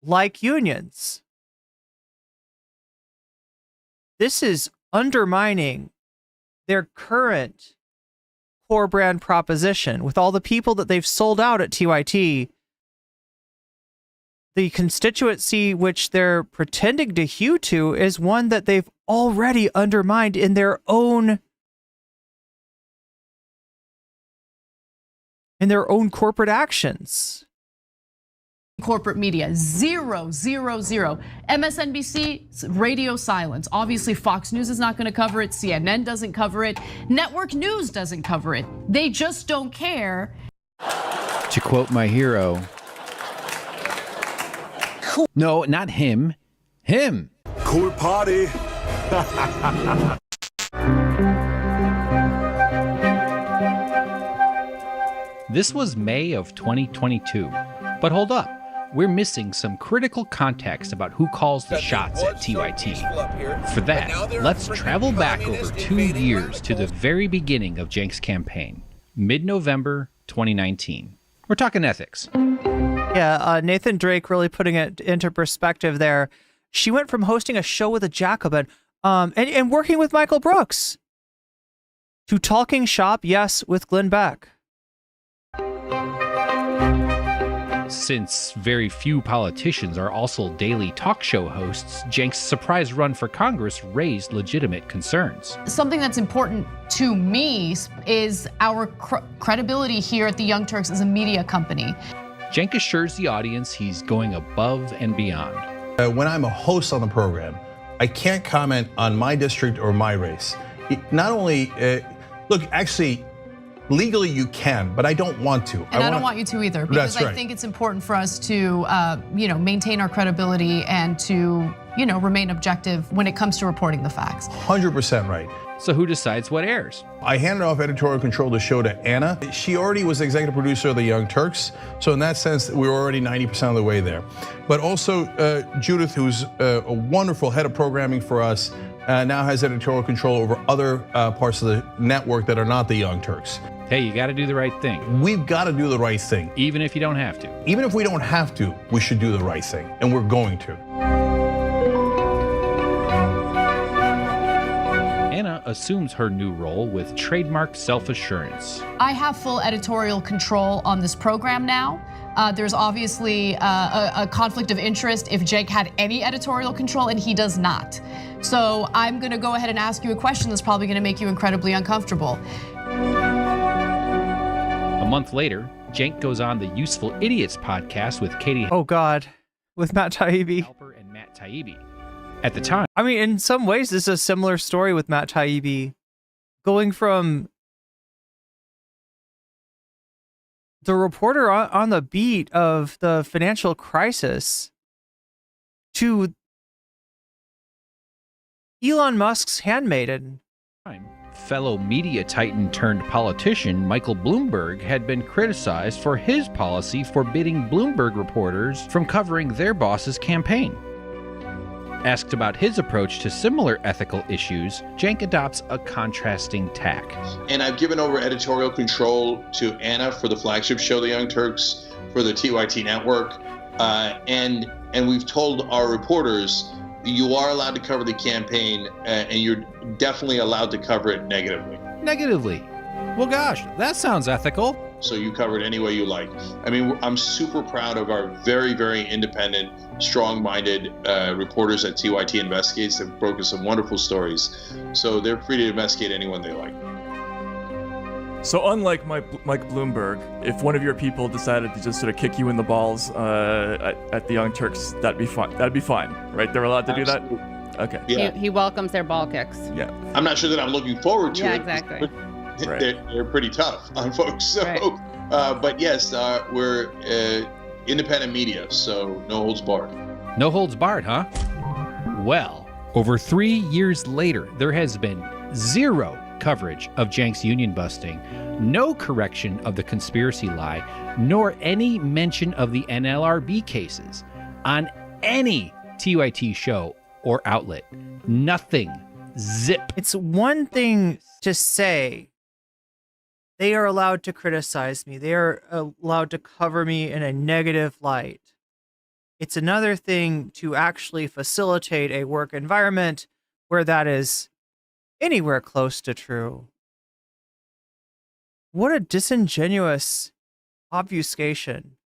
like unions. This is undermining their current core brand proposition. With all the people that they've sold out at TYT, the constituency which they're pretending to hew to is one that they've already undermined in their own corporate actions. Corporate media, 0, 0, 0. MSNBC, radio silence. Obviously, Fox News is not going to cover it. CNN doesn't cover it. Network News doesn't cover it. They just don't care. To quote my hero, no, not him, him. Cool party. This was May of 2022, but hold up. We're missing some critical context about who calls the shots at TYT. For that, let's travel back over 2 years to the very beginning of Cenk's campaign, mid-November 2019. We're talking ethics. Yeah, Nathan Drake really putting it into perspective there. She went from hosting a show with a Jacobin and working with Michael Brooks to talking shop, yes, with Glenn Beck. Since very few politicians are also daily talk show hosts, Cenk's surprise run for Congress raised legitimate concerns. Something that's important to me is our credibility here at the Young Turks as a media company. Cenk assures the audience he's going above and beyond. When I'm a host on the program, I can't comment on my district or my race. Not only, look, actually, legally you can, but I don't want to. And I don't want you to either, because I think it's important for us to, maintain our credibility and to, remain objective when it comes to reporting the facts. 100% right. So who decides what airs? I handed off editorial control of the show to Anna. She already was the executive producer of the Young Turks, so in that sense, we were already 90% of the way there. But also, Judith, who's a wonderful head of programming for us, now has editorial control over other parts of the network that are not the Young Turks. Hey, you gotta do the right thing. We've gotta do the right thing. Even if you don't have to. Even if we don't have to, we should do the right thing, and we're going to. Anna assumes her new role with trademark self-assurance. I have full editorial control on this program now. There's obviously a conflict of interest if Cenk had any editorial control, and he does not. So I'm gonna go ahead and ask you a question that's probably gonna make you incredibly uncomfortable. A month later, Cenk goes on the Useful Idiots podcast with Katie. Oh God, with Matt Taibbi. And Matt Taibbi. At the time, I mean, in some ways, this is a similar story with Matt Taibbi, going from the reporter on the beat of the financial crisis to Elon Musk's handmaiden. Fellow media titan turned politician Michael Bloomberg had been criticized for his policy forbidding Bloomberg reporters from covering their boss's campaign. Asked about his approach to similar ethical issues, Cenk adopts a contrasting tack. And I've given over editorial control to Anna for the flagship show, The Young Turks, for the TYT network. And we've told our reporters, you are allowed to cover the campaign, and you're definitely allowed to cover it negatively. Negatively? Well, gosh, that sounds ethical. So you cover it any way you like. I mean, I'm super proud of our very, very independent, strong-minded reporters at TYT Investigates that have broken some wonderful stories. So they're free to investigate anyone they like. So unlike Mike Bloomberg, if one of your people decided to just sort of kick you in the balls at the Young Turks, that'd be fine. That'd be fine, right? They're allowed to do that? Okay. Yeah. He welcomes their ball kicks. Yeah. I'm not sure that I'm looking forward to it. Yeah, exactly. They're pretty tough on folks. So, but yes, we're independent media, so no holds barred. No holds barred, huh? Well, over 3 years later, there has been zero coverage of Cenk's union busting, no correction of the conspiracy lie, nor any mention of the NLRB cases on any TYT show or outlet. Nothing. Zip. It's one thing to say they are allowed to criticize me. They are allowed to cover me in a negative light. It's another thing to actually facilitate a work environment where that is anywhere close to true. What a disingenuous obfuscation.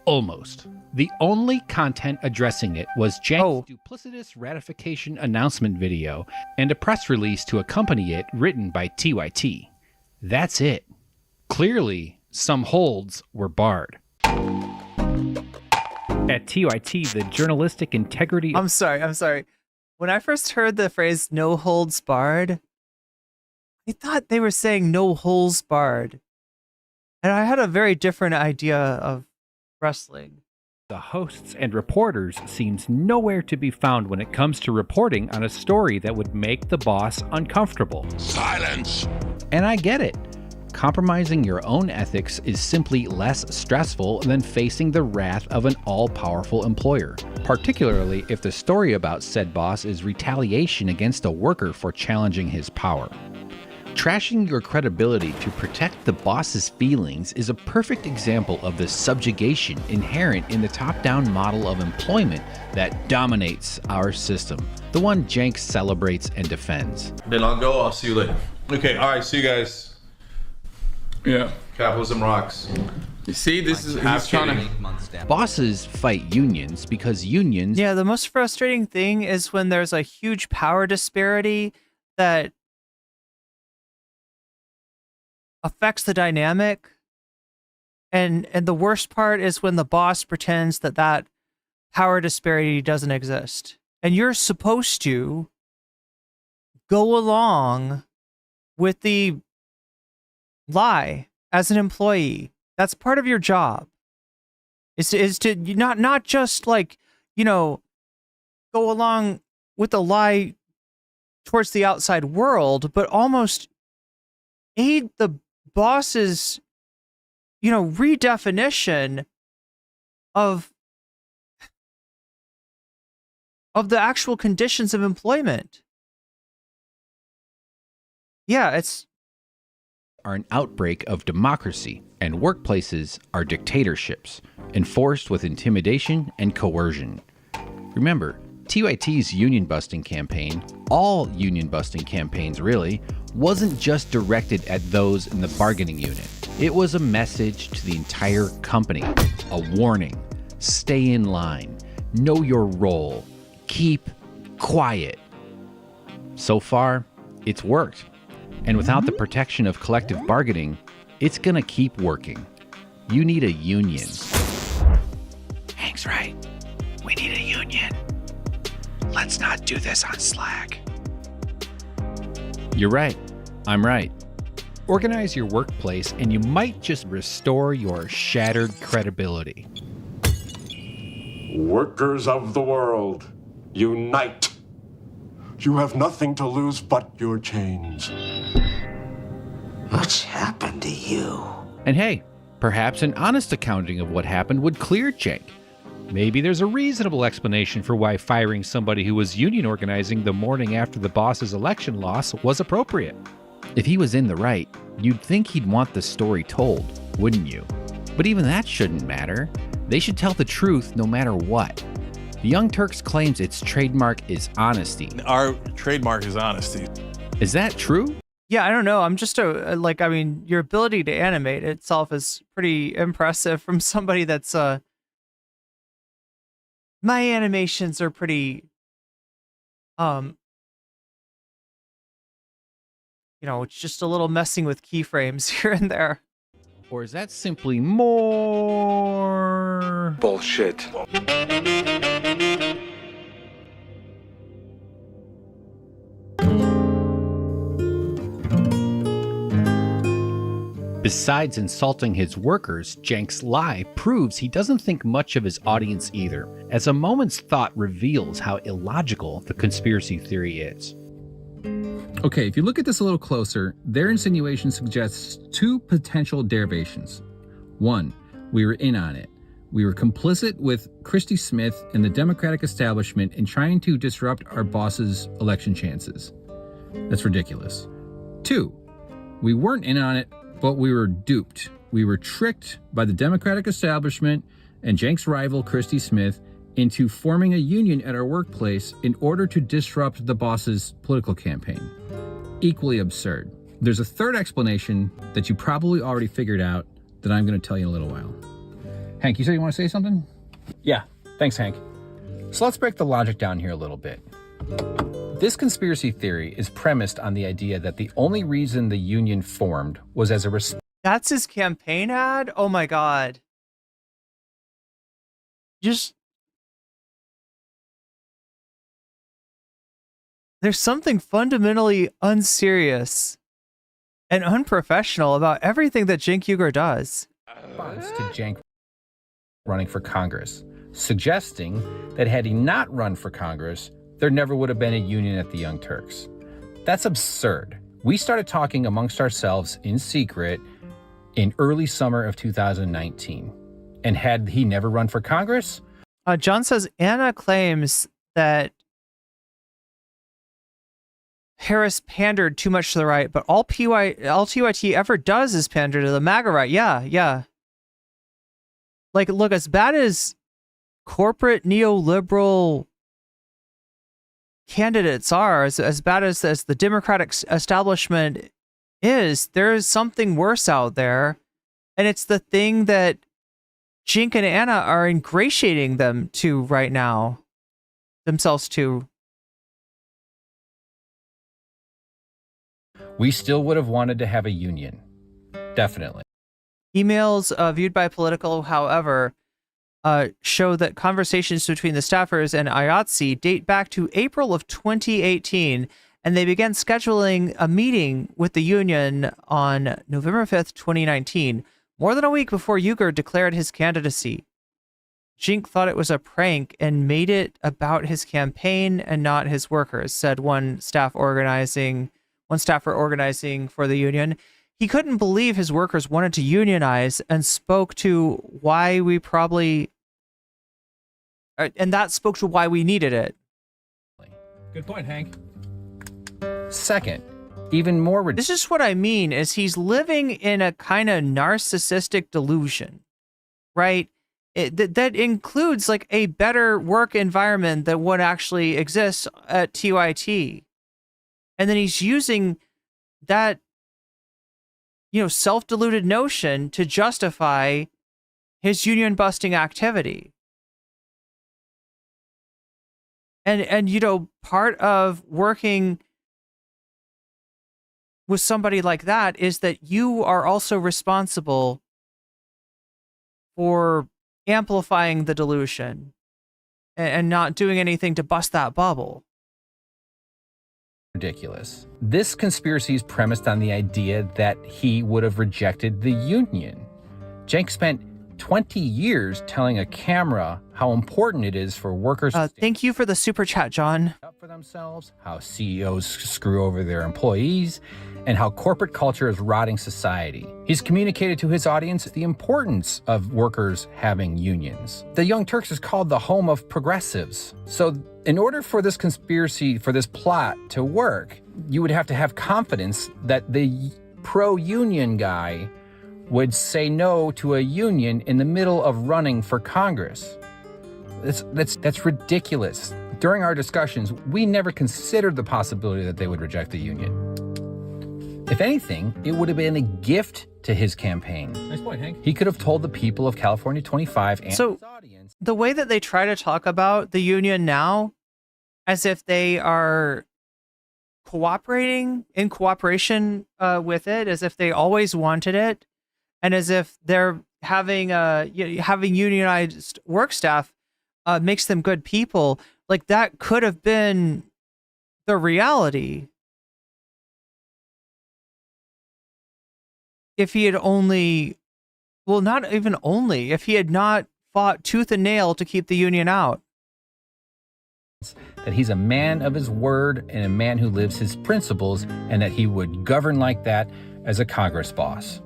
Almost. The only content addressing it was Cenk's duplicitous ratification announcement video and a press release to accompany it written by TYT. That's it. Clearly, some holds were barred. At TYT, the journalistic integrity... I'm sorry. When I first heard the phrase no holds barred, I thought they were saying no holes barred. And I had a very different idea of wrestling. The hosts and reporters seems nowhere to be found when it comes to reporting on a story that would make the boss uncomfortable. Silence! And I get it. Compromising your own ethics is simply less stressful than facing the wrath of an all-powerful employer, particularly if the story about said boss is retaliation against a worker for challenging his power. Trashing your credibility to protect the boss's feelings is a perfect example of the subjugation inherent in the top-down model of employment that dominates our system, the one Cenk celebrates and defends. Then I'll go. I'll see you later. Okay, all right, see you guys. Yeah. Capitalism rocks. You see, this is he's trying to... Bosses fight unions because unions... Yeah, the most frustrating thing is when there's a huge power disparity that affects the dynamic. And the worst part is when the boss pretends that that power disparity doesn't exist. And you're supposed to go along with the lie as an employee. That's part of your job. Is to not just like, go along with the lie towards the outside world, but almost aid the boss's, redefinition of the actual conditions of employment. Yeah, it's are an outbreak of democracy, and workplaces are dictatorships, enforced with intimidation and coercion. Remember, TYT's union-busting campaign, all union-busting campaigns really, wasn't just directed at those in the bargaining unit. It was a message to the entire company, a warning. Stay in line, know your role, keep quiet. So far, it's worked. And without the protection of collective bargaining, it's gonna keep working. You need a union. Hank's right. We need a union. Let's not do this on Slack. You're right. I'm right. Organize your workplace and you might just restore your shattered credibility. Workers of the world, unite. You have nothing to lose but your chains. What's happened to you? And hey, perhaps an honest accounting of what happened would clear Cenk. Maybe there's a reasonable explanation for why firing somebody who was union organizing the morning after the boss's election loss was appropriate. If he was in the right, you'd think he'd want the story told, wouldn't you? But even that shouldn't matter. They should tell the truth no matter what. The Young Turks claims its trademark is honesty. Our trademark is honesty. Is that true? Yeah, I don't know. I'm just like, I mean, your ability to animate itself is pretty impressive from somebody that's my animations are pretty it's just a little messing with keyframes here and there. Or is that simply more bullshit? Besides insulting his workers, Cenk's lie proves he doesn't think much of his audience either, as a moment's thought reveals how illogical the conspiracy theory is. Okay, if you look at this a little closer, their insinuation suggests two potential derivations. One, we were in on it. We were complicit with Christy Smith and the Democratic establishment in trying to disrupt our boss's election chances. That's ridiculous. Two, we weren't in on it, but we were duped. We were tricked by the Democratic establishment and Cenk's rival, Christy Smith, into forming a union at our workplace in order to disrupt the boss's political campaign. Equally absurd. There's a third explanation that you probably already figured out that I'm going to tell you in a little while. Hank, you said you want to say something? Yeah, thanks, Hank. So let's break the logic down here a little bit. This conspiracy theory is premised on the idea that the only reason the union formed was as a response. That's his campaign ad? Oh my god. There's something fundamentally unserious and unprofessional about everything that Cenk Uygur does. To Cenk running for Congress, suggesting that had he not run for Congress, there never would have been a union at the Young Turks. That's absurd. We started talking amongst ourselves in secret in early summer of 2019. And had he never run for Congress? John says Anna claims that Harris pandered too much to the right, but all TYT ever does is pander to the MAGA right. Yeah. Like, look, as bad as corporate neoliberal candidates are, as bad as the Democratic establishment is, there is something worse out there, and it's the thing that Cenk and Anna are ingratiating them to right now, themselves to. We still would have wanted to have a union. Definitely. Emails viewed by Political, however, show that conversations between the staffers and IATSE date back to April of 2018, and they began scheduling a meeting with the union on November 5th, 2019, more than a week before Uygur declared his candidacy. Cenk thought it was a prank and made it about his campaign and not his workers, said one staffer organizing for the union. He couldn't believe his workers wanted to unionize and spoke to why we needed it. Good point, Hank. Second, even more ridiculous. This is what I mean, is he's living in a kind of narcissistic delusion, right? That includes like a better work environment than what actually exists at TYT. And then he's using that, self-deluded notion to justify his union busting activity. And part of working with somebody like that is that you are also responsible for amplifying the delusion and not doing anything to bust that bubble. Ridiculous. This conspiracy is premised on the idea that he would have rejected the union. Cenk spent 20 years telling a camera how important it is for workers to thank you for the super chat, John. up for themselves, how CEOs screw over their employees, and how corporate culture is rotting society. He's communicated to his audience the importance of workers having unions. The Young Turks is called the home of progressives. So in order for this conspiracy, for this plot to work, you would have to have confidence that the pro-union guy would say no to a union in the middle of running for Congress. That's ridiculous. During our discussions, we never considered the possibility that they would reject the union. If anything, it would have been a gift to his campaign. Nice point, Hank. He could have told the people of California 25 and So the way that they try to talk about the union now, as if they are cooperating in cooperation with it, as if they always wanted it, and as if they're having unionized work staff makes them good people. Like that could have been the reality if he had only, well, not even only, if he had not fought tooth and nail to keep the union out. that he's a man of his word and a man who lives his principles, and that he would govern like that as a Congress boss.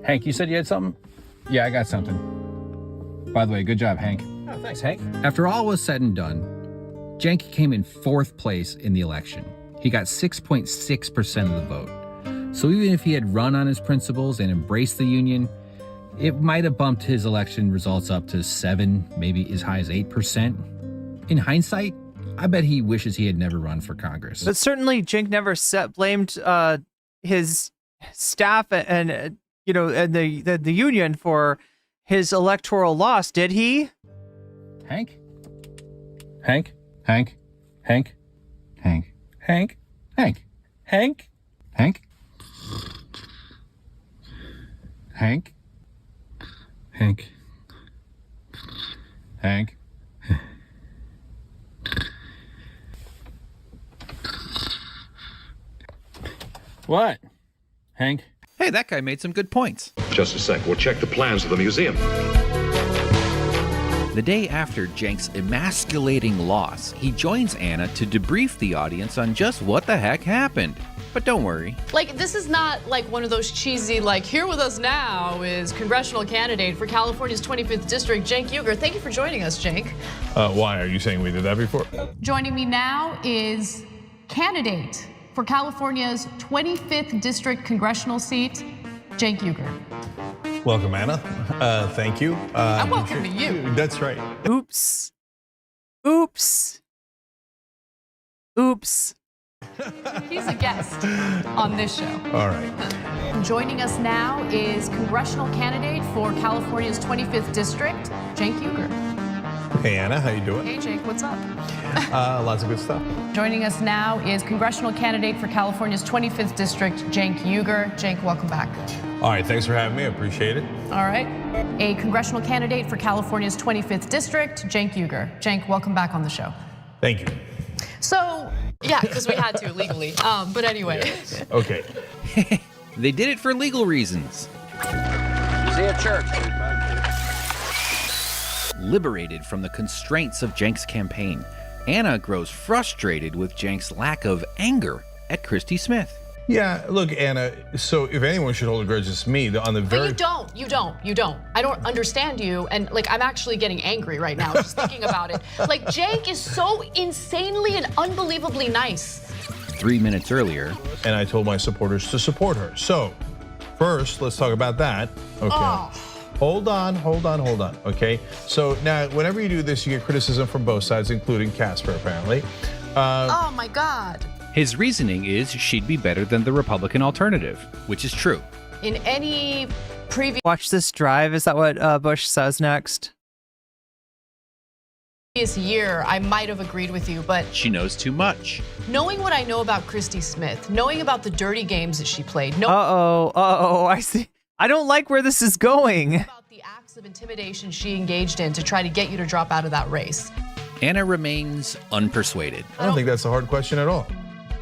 Hank, you said you had something? Yeah, I got something. By the way, good job, Hank. Oh, thanks, Hank. After all was said and done, Cenk came in 4th place in the election. He got 6.6% of the vote. So even if he had run on his principles and embraced the union, it might have bumped his election results up to 7, maybe as high as 8%. In hindsight, I bet he wishes he had never run for Congress. But certainly Cenk never blamed his staff and the union for his electoral loss, did he? Hank? Hank? Hank? Hank? Hank? Hank? Hank? Hank? Hank? Hank? Hank? Hank? What? Hank? Hey, that guy made some good points. Just a sec. We'll check the plans of the museum. The day after Cenk's emasculating loss, he joins Anna to debrief the audience on just what the heck happened. But don't worry. Like, this is not like one of those cheesy, like, here with us now is congressional candidate for California's 25th district, Cenk Uygur. Thank you for joining us, Cenk. Why? Are you saying we did that before? Joining me now is candidate for California's 25th district congressional seat, Cenk Uygur. Welcome, Anna. Thank you. I'm welcoming you. That's right. Oops. Oops. Oops. He's a guest on this show. All right. Joining us now is congressional candidate for California's 25th district, Cenk Uygur. Hey, Anna, how you doing? Hey, Cenk, what's up? Lots of good stuff. Joining us now is congressional candidate for California's 25th district, Cenk Uygur. Cenk, welcome back. All right, thanks for having me. I appreciate it. All right. A congressional candidate for California's 25th district, Cenk Uygur. Cenk, welcome back on the show. Thank you. So, yeah, because we had to legally. But anyway. Yes. Okay. They did it for legal reasons. See you at church. Liberated from the constraints of Cenk's campaign, Anna grows frustrated with Cenk's lack of anger at Christy Smith. Yeah, look, Anna, so if anyone should hold a grudge, it's me. On the very... But you don't. I don't understand you, and like I'm actually getting angry right now just thinking about it. Like Cenk is so insanely and unbelievably nice. 3 minutes earlier. And I told my supporters to support her. So, first, let's talk about that. Okay. Oh. Hold on, okay? So now, whenever you do this, you get criticism from both sides, including Casper, apparently. Oh my God. His reasoning is she'd be better than the Republican alternative, which is true. In any previous Watch this drive. Is that what Bush says next? year, I might have agreed with you, but She knows too much. knowing what I know about Christy Smith, knowing about the dirty games that she played, I see. I don't like where this is going. about the acts of intimidation she engaged in to try to get you to drop out of that race. Anna remains unpersuaded. I don't think that's a hard question at all.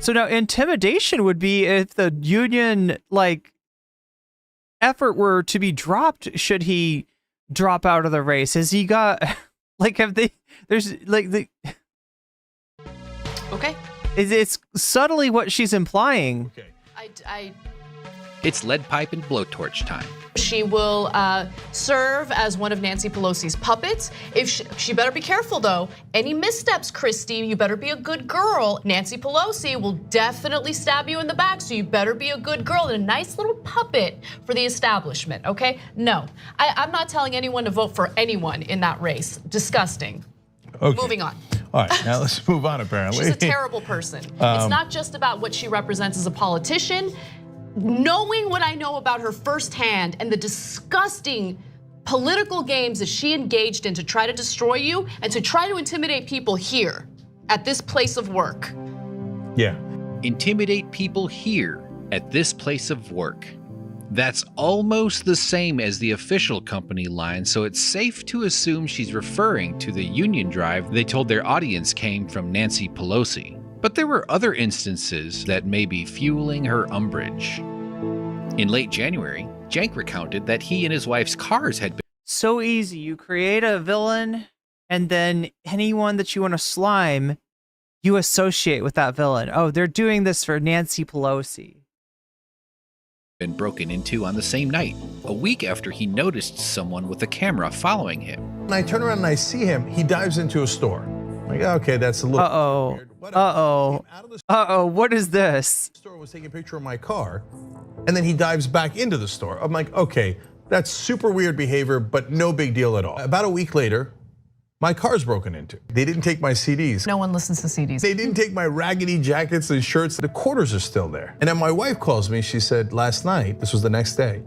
So now intimidation would be if the union, like, effort were to be dropped should he drop out of the race. Has he got like have they? There's like the. Okay. It's subtly what she's implying. Okay. It's lead pipe and blowtorch time. She will serve as one of Nancy Pelosi's puppets. If she better be careful though. Any missteps, Christy, you better be a good girl. Nancy Pelosi will definitely stab you in the back, so you better be a good girl and a nice little puppet for the establishment, okay? No, I'm not telling anyone to vote for anyone in that race. Disgusting. Okay. Moving on. All right, now let's move on apparently. She's a terrible person. It's not just about what she represents as a politician. Knowing what I know about her firsthand and the disgusting political games that she engaged in to try to destroy you and to try to intimidate people here at this place of work. Yeah. Intimidate people here at this place of work. That's almost the same as the official company line, so it's safe to assume she's referring to the union drive they told their audience came from Nancy Pelosi. But there were other instances that may be fueling her umbrage. In late January, Jank recounted that he and his wife's cars had been So easy. You create a villain, and then anyone that you want to slime, you associate with that villain. Oh, they're doing this for Nancy Pelosi. broken into on the same night, a week after he noticed someone with a camera following him. When I turn around and I see him, he dives into a store. I'm like, okay, that's a little weird. What is this? The store was taking a picture of my car, and then he dives back into the store. I'm like, okay, that's super weird behavior, but no big deal at all. About a week later, my car's broken into. They didn't take my CDs. No one listens to CDs. They didn't take my raggedy jackets and shirts. The quarters are still there. And then my wife calls me. She said, last night, this was the next day,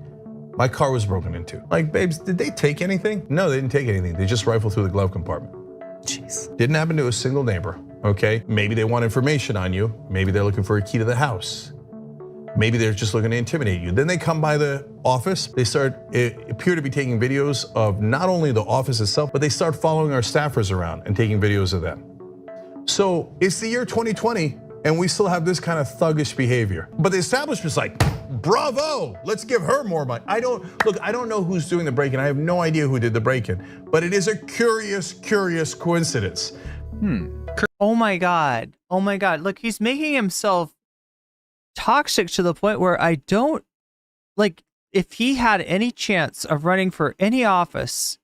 my car was broken into. Like, babes, did they take anything? No, they didn't take anything. They just rifled through the glove compartment. Jeez. Didn't happen to a single neighbor, okay? Maybe they want information on you. Maybe they're looking for a key to the house. Maybe they're just looking to intimidate you. Then they come by the office. They appear to be taking videos of not only the office itself, but they start following our staffers around and taking videos of them. So it's the year 2020, and we still have this kind of thuggish behavior. But the establishment's like, bravo, let's give her more money. I don't know who's doing the break-in. I have no idea who did the break-in, but it is a curious coincidence. Oh my God. Look, he's making himself toxic to the point where I don't, like, if he had any chance of running for any office,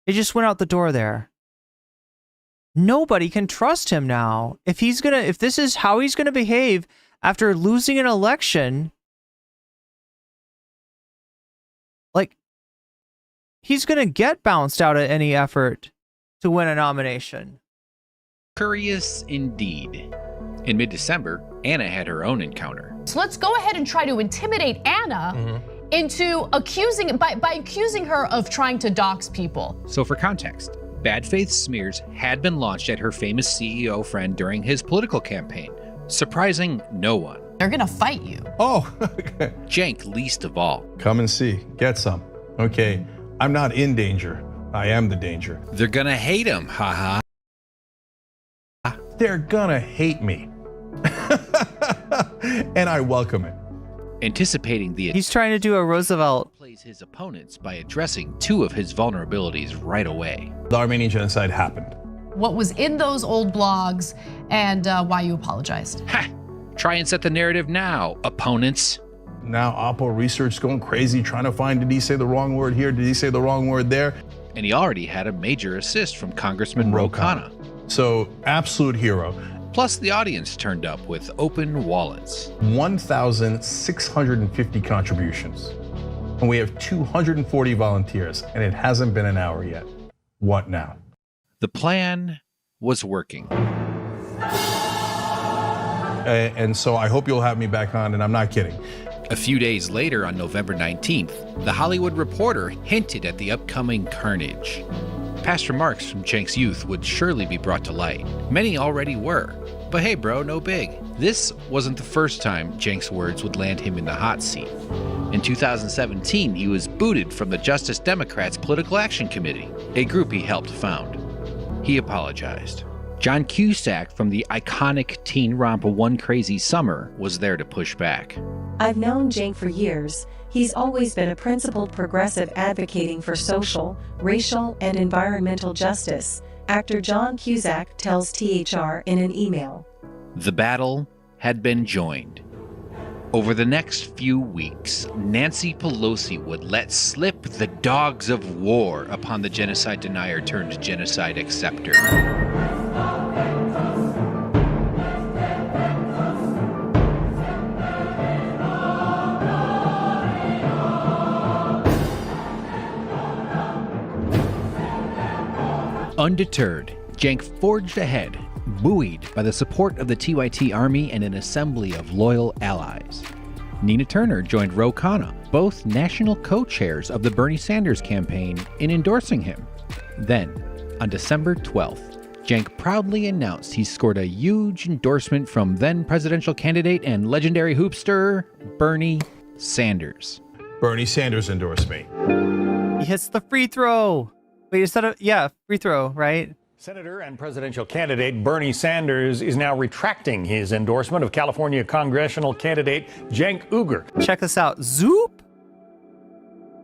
it just went out the door there. Nobody can trust him now. If this is how he's gonna behave after losing an election, like, he's gonna get bounced out of any effort to win a nomination. Curious indeed. In mid-December, Anna had her own encounter. So let's go ahead and try to intimidate Anna into by accusing her of trying to dox people. So for context, bad faith smears had been launched at her famous CEO friend during his political campaign, surprising no one. They're gonna fight you. Oh, okay. Jank least of all. Come and see, get some. Okay, I'm not in danger. I am the danger. They're gonna hate him, haha. They're gonna hate me. And I welcome it. Anticipating the He's trying to do a Roosevelt. Plays his opponents by addressing two of his vulnerabilities right away. The Armenian genocide happened. What was in those old blogs and why you apologized. Ha! Try and set the narrative now, opponents. Now Oppo research going crazy, trying to find, did he say the wrong word here? Did he say the wrong word there? And he already had a major assist from Congressman Ro Khanna. So absolute hero. Plus the audience turned up with open wallets. 1,650 contributions. And we have 240 volunteers, and it hasn't been an hour yet. What now? The plan was working. And so I hope you'll have me back on, and I'm not kidding. A few days later, on November 19th, The Hollywood Reporter hinted at the upcoming carnage. Past remarks from Jank's youth would surely be brought to light. Many already were. But hey bro, no big. This wasn't the first time Jank's words would land him in the hot seat. In 2017, he was booted from the Justice Democrats Political Action Committee, a group he helped found. He apologized. John Cusack from the iconic teen romp One Crazy Summer was there to push back. I've known Cenk for years. He's always been a principled progressive advocating for social, racial, and environmental justice, actor John Cusack tells THR in an email. The battle had been joined. Over the next few weeks, Nancy Pelosi would let slip the dogs of war upon the genocide denier turned genocide acceptor. Undeterred, Cenk forged ahead, buoyed by the support of the TYT Army and an assembly of loyal allies. Nina Turner joined Ro Khanna, both national co-chairs of the Bernie Sanders campaign, in endorsing him. Then, on December 12th, Cenk proudly announced he scored a huge endorsement from then presidential candidate and legendary hoopster, Bernie Sanders. Bernie Sanders endorsed me. He hits the free throw. Wait, is that free throw, right? Senator and presidential candidate Bernie Sanders is now retracting his endorsement of California congressional candidate Cenk Uygur. Check this out. Zoop.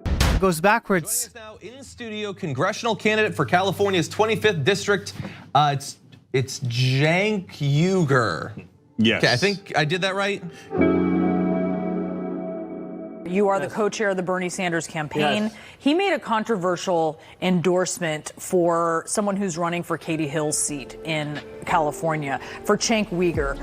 It goes backwards. Now in studio, congressional candidate for California's 25th district. It's Cenk Uygur. Yes. Okay, I think I did that right. You are the co-chair of the Bernie Sanders campaign. Yes. He made a controversial endorsement for someone who's running for Katie Hill's seat in California, for Cenk Uygur.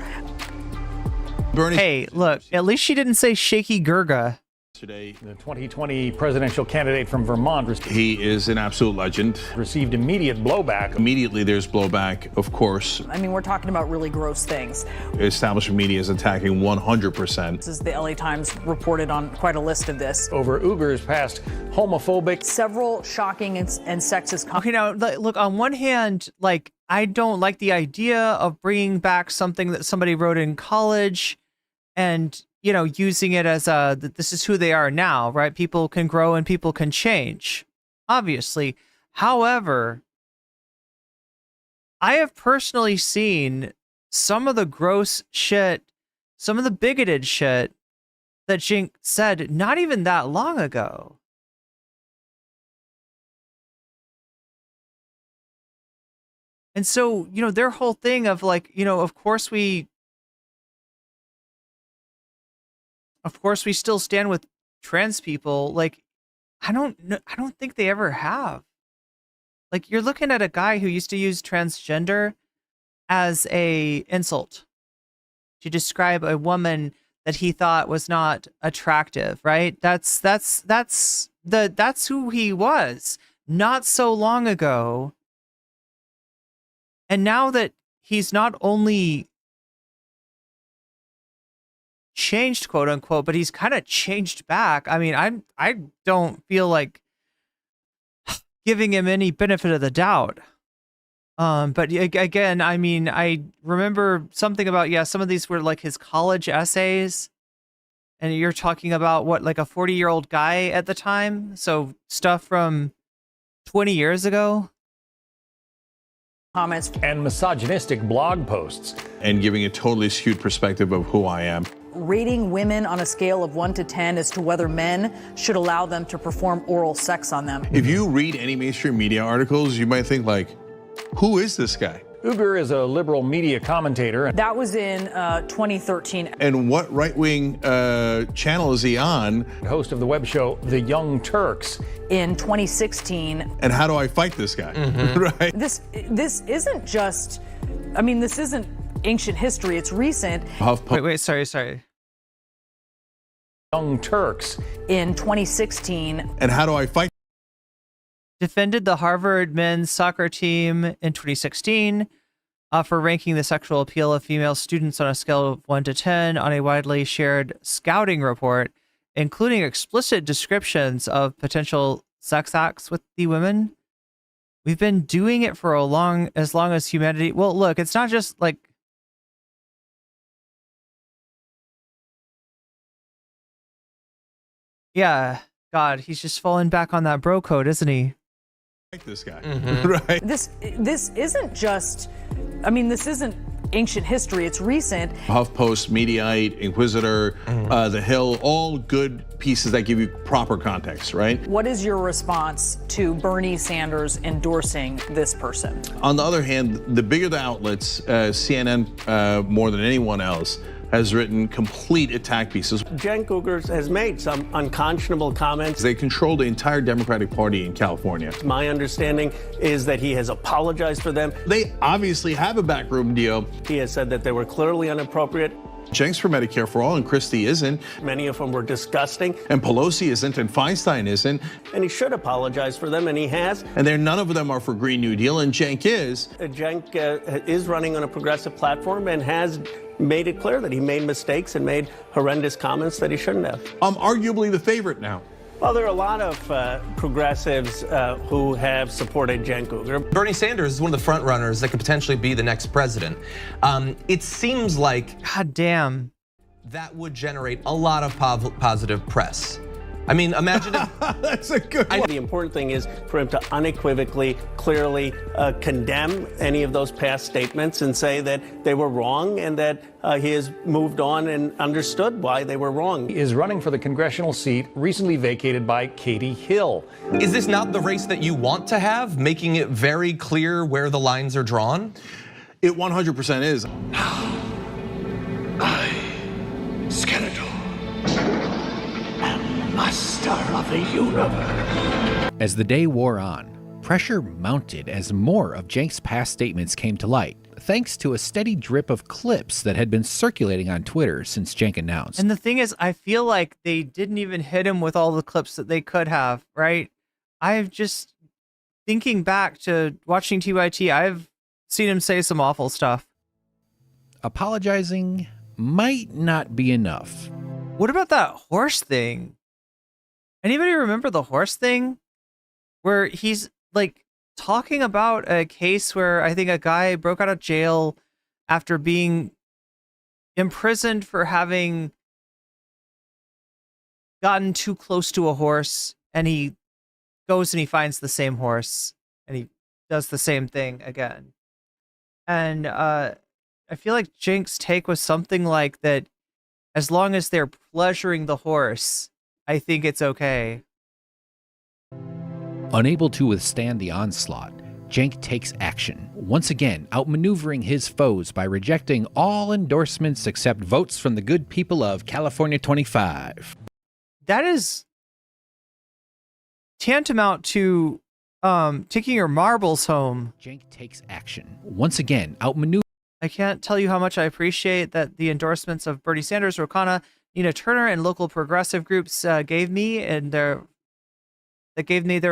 Hey, look, at least she didn't say Shaky Gurga. Today, the 2020 presidential candidate from Vermont. He is an absolute legend. Received immediate blowback. Immediately there's blowback, of course. I mean, we're talking about really gross things. Establishment media is attacking 100%. This is the LA Times reported on quite a list of this. Over Uygur's past homophobic. Several shocking and sexist comments. Okay, now, look, on one hand, like, I don't like the idea of bringing back something that somebody wrote in college and, you know, using it as this is who they are now, right? People can grow and people can change, obviously. However, I have personally seen some of the gross shit, some of the bigoted shit that Cenk said not even that long ago. And so, you know, their whole thing of like, you know, of course we still stand with trans people. Like, I don't think they ever have. Like, you're looking at a guy who used to use transgender as a insult to describe a woman that he thought was not attractive, right? That's who he was not so long ago. And now that he's not only changed, quote unquote, but he's kind of changed back. I mean, I don't feel like giving him any benefit of the doubt. But again, I mean, I remember something about, some of these were like his college essays, and you're talking about what, like a 40-year-old guy at the time. So stuff from 20 years ago. Comments and misogynistic blog posts. And giving a totally skewed perspective of who I am. Rating women on a scale of 1 to 10 as to whether men should allow them to perform oral sex on them. If you read any mainstream media articles, you might think like, who is this guy? Uygur is a liberal media commentator. That was in 2013. And what right-wing channel is he on? Host of the web show, The Young Turks. In 2016. And how do I fight this guy? Right? This isn't just, I mean, this isn't ancient history, it's recent. Wait, sorry. Young Turks. In 2016. And how do I fight? Defended the Harvard men's soccer team in 2016 for ranking the sexual appeal of female students on a scale of 1 to 10 on a widely shared scouting report, including explicit descriptions of potential sex acts with the women. We've been doing it for as long as humanity. Well, look, it's not just like, God, he's just falling back on that bro code, isn't he? Like this guy, right? This isn't just, I mean, this isn't ancient history. It's recent. HuffPost, Mediaite, Inquisitor, The Hill, all good pieces that give you proper context, right? What is your response to Bernie Sanders endorsing this person? On the other hand, the bigger the outlets, CNN more than anyone else, has written complete attack pieces. Cenk Uygur has made some unconscionable comments. They control the entire Democratic Party in California. My understanding is that he has apologized for them. They obviously have a backroom deal. He has said that they were clearly inappropriate. Cenk's for Medicare for All and Christie isn't. Many of them were disgusting. And Pelosi isn't and Feinstein isn't. And he should apologize for them, and he has. And none of them are for Green New Deal, and Cenk is. Cenk is running on a progressive platform and has made it clear that he made mistakes and made horrendous comments that he shouldn't have. I'm arguably the favorite now. Well, there are a lot of progressives who have supported Cenk Uygur. Bernie Sanders is one of the front runners that could potentially be the next president. It seems like, God damn, that would generate a lot of positive press. I mean, imagine if that's a good one. The important thing is for him to unequivocally, clearly condemn any of those past statements and say that they were wrong and that he has moved on and understood why they were wrong. He is running for the congressional seat recently vacated by Katie Hill. Is this not the race that you want to have, making it very clear where the lines are drawn? It 100% is. Skeletor, master of the universe. As the day wore on, pressure mounted as more of Cenk's past statements came to light, thanks to a steady drip of clips that had been circulating on Twitter since Cenk announced. And the thing is, I feel like they didn't even hit him with all the clips that they could have, right? I've just, thinking back to watching TYT, I've seen him say some awful stuff. Apologizing might not be enough. What about that horse thing? Anybody remember the horse thing? Where he's like talking about a case where I think a guy broke out of jail after being imprisoned for having gotten too close to a horse, and he goes and he finds the same horse and he does the same thing again. And I feel like Cenk's take was something like that, as long as they're pleasuring the horse, I think it's okay. Unable to withstand the onslaught, Cenk takes action, once again outmaneuvering his foes by rejecting all endorsements except votes from the good people of California 25. That is tantamount to taking your marbles home. Cenk takes action, once again outmaneuvering. I can't tell you how much I appreciate that the endorsements of Bernie Sanders, Ro Khanna, Nina Turner, and local progressive groups gave me their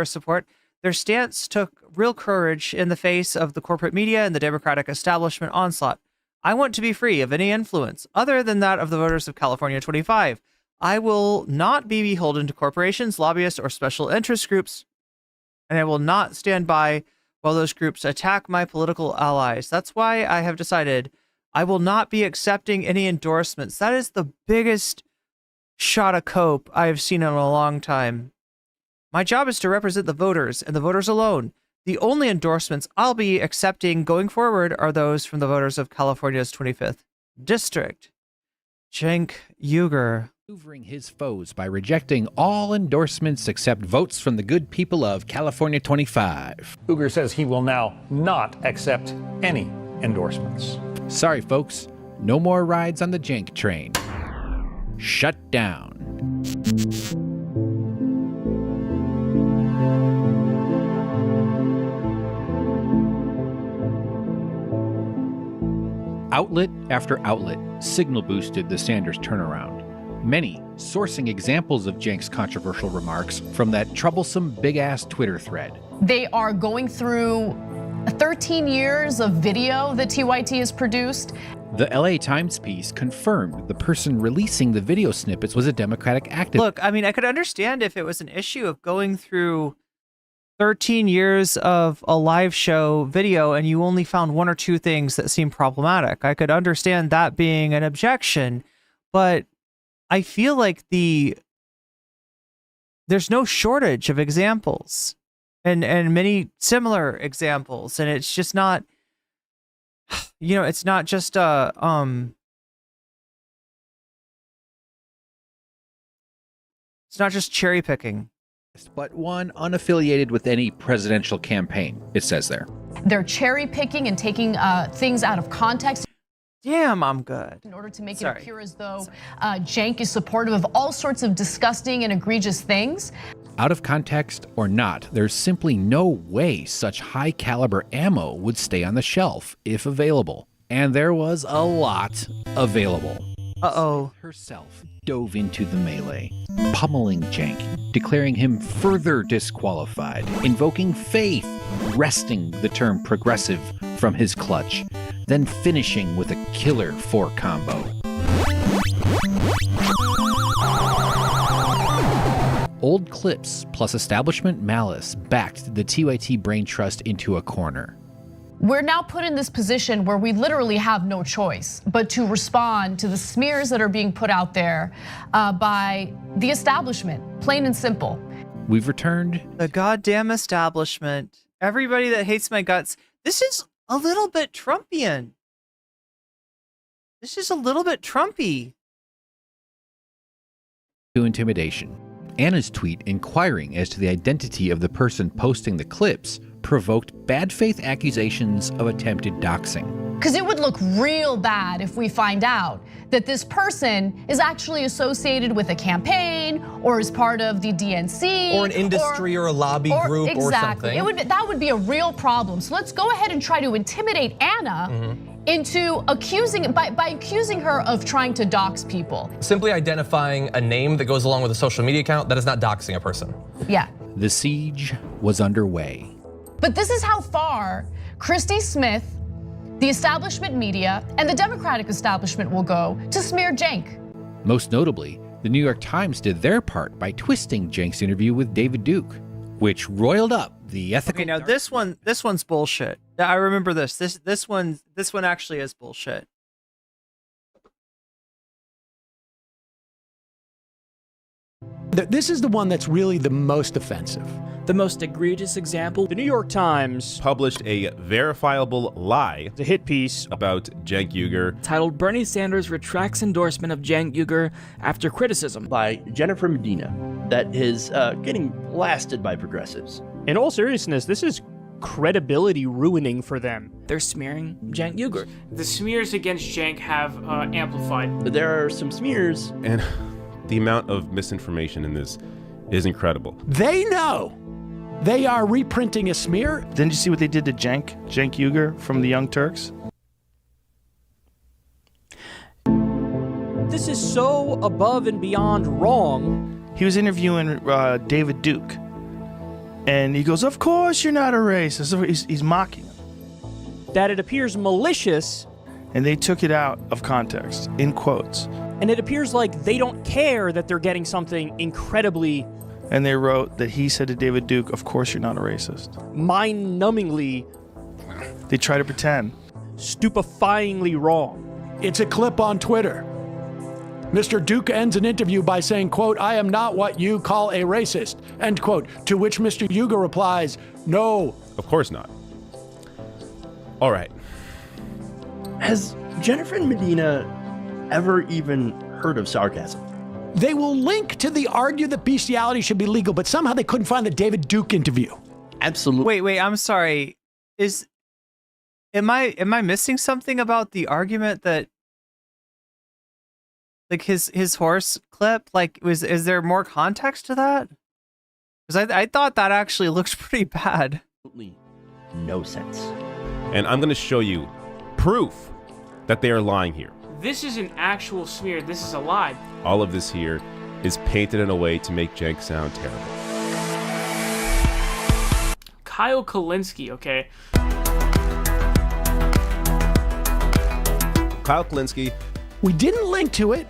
support. Their stance took real courage in the face of the corporate media and the Democratic establishment onslaught. I want to be free of any influence other than that of the voters of California 25. I will not be beholden to corporations, lobbyists, or special interest groups, and I will not stand by while those groups attack my political allies. That's why I have decided I will not be accepting any endorsements. That is the biggest shot of cope I have seen in a long time. My job is to represent the voters and the voters alone. The only endorsements I'll be accepting going forward are those from the voters of California's 25th district. Cenk Uygur. Maneuvering his foes by rejecting all endorsements except votes from the good people of California 25. Uygur says he will now not accept any endorsements. Sorry, folks. No more rides on the Cenk train. Shut down. Outlet after outlet signal boosted the Sanders turnaround. Many sourcing examples of Cenk's controversial remarks from that troublesome big-ass Twitter thread. They are going through 13 years of video that TYT has produced. The LA Times piece confirmed the person releasing the video snippets was a Democratic activist. Look, I mean, I could understand if it was an issue of going through 13 years of a live show video and you only found one or two things that seemed problematic. I could understand that being an objection, but I feel like there's no shortage of examples. and many similar examples. And it's just not, it's not just it's not just cherry picking. But one unaffiliated with any presidential campaign, it says there. They're cherry picking and taking things out of context. Damn, I'm good. In order to make it appear as though Cenk is supportive of all sorts of disgusting and egregious things. Out of context or not, there's simply no way such high caliber ammo would stay on the shelf if available. And there was a lot available. Uh-oh. Herself dove into the melee, pummeling Cenk, declaring him further disqualified, invoking faith, wresting the term progressive from his clutch, then finishing with a killer 4 combo. Old clips plus establishment malice backed the TYT brain trust into a corner. We're now put in this position where we literally have no choice but to respond to the smears that are being put out there by the establishment, plain and simple. We've returned. The goddamn establishment. Everybody that hates my guts. This is a little bit Trumpian. This is a little bit Trumpy. To intimidation. Anna's tweet inquiring as to the identity of the person posting the clips provoked bad faith accusations of attempted doxing. Because it would look real bad if we find out that this person is actually associated with a campaign or is part of the DNC. Or an industry or a lobby group or something. That would be a real problem. So let's go ahead and try to intimidate Anna into accusing, by accusing her of trying to dox people. Simply identifying a name that goes along with a social media account, that is not doxing a person. Yeah. The siege was underway. But this is how far Christy Smith, the establishment media, and the Democratic establishment will go to smear Cenk. Most notably, the New York Times did their part by twisting Cenk's interview with David Duke, which roiled up the ethical. Okay, now this one's bullshit. I remember this. This one actually is bullshit. This is the one that's really the most offensive. The most egregious example, the New York Times published a verifiable lie, the hit piece about Cenk Uygur, titled Bernie Sanders retracts endorsement of Cenk Uygur after criticism by Jennifer Medina that is getting blasted by progressives. In all seriousness, this is credibility ruining for them. They're smearing Cenk Uygur. The smears against Cenk have amplified. There are some smears. And the amount of misinformation in this is incredible. They know. They are reprinting a smear. Didn't you see what they did to Cenk Uygur from the Young Turks? This is so above and beyond wrong. He was interviewing David Duke, and he goes, "Of course you're not a racist." He's mocking him. That it appears malicious. And they took it out of context, in quotes. And it appears like they don't care that they're getting something incredibly. And they wrote that he said to David Duke, "Of course you're not a racist." Mind-numbingly. They try to pretend. Stupefyingly wrong. It's a clip on Twitter. Mr. Duke ends an interview by saying, quote, "I am not what you call a racist," end quote. To which Mr. Uygur replies, "No." Of course not. All right. Has Jennifer Medina ever even heard of sarcasm? They will link to the argue that bestiality should be legal, but somehow they couldn't find the David Duke interview. Absolutely. Wait, I'm sorry. Am I missing something about the argument that, like, his horse clip? Like, is there more context to that? Because I thought that actually looked pretty bad. Absolutely no sense. And I'm going to show you proof that they are lying here. This is an actual smear. This is a lie. All of this here is painted in a way to make Cenk sound terrible. Kyle Kulinski, okay? Kyle Kulinski. We didn't link to it.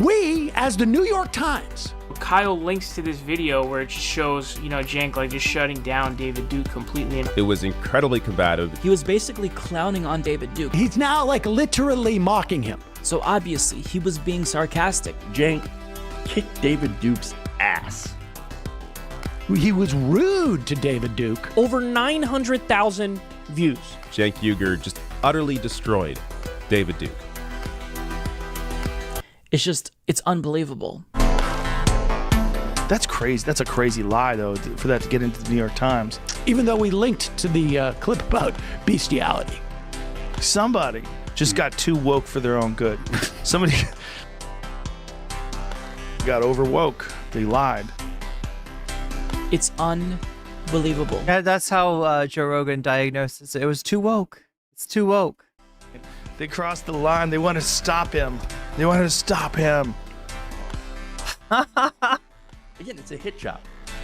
We, as the New York Times. Kyle links to this video where it just shows, Cenk like just shutting down David Duke completely. It was incredibly combative. He was basically clowning on David Duke. He's now like literally mocking him. So obviously he was being sarcastic. Cenk kicked David Duke's ass. He was rude to David Duke. Over 900,000 views. Cenk Uygur just utterly destroyed David Duke. It's unbelievable. That's crazy. That's a crazy lie, though, for that to get into the New York Times. Even though we linked to the clip about bestiality. Somebody just got too woke for their own good. Somebody got over woke. They lied. It's unbelievable. Yeah, that's how Joe Rogan diagnoses it. It was too woke. It's too woke. They crossed the line. They wanted to stop him. Again, it's a hit job.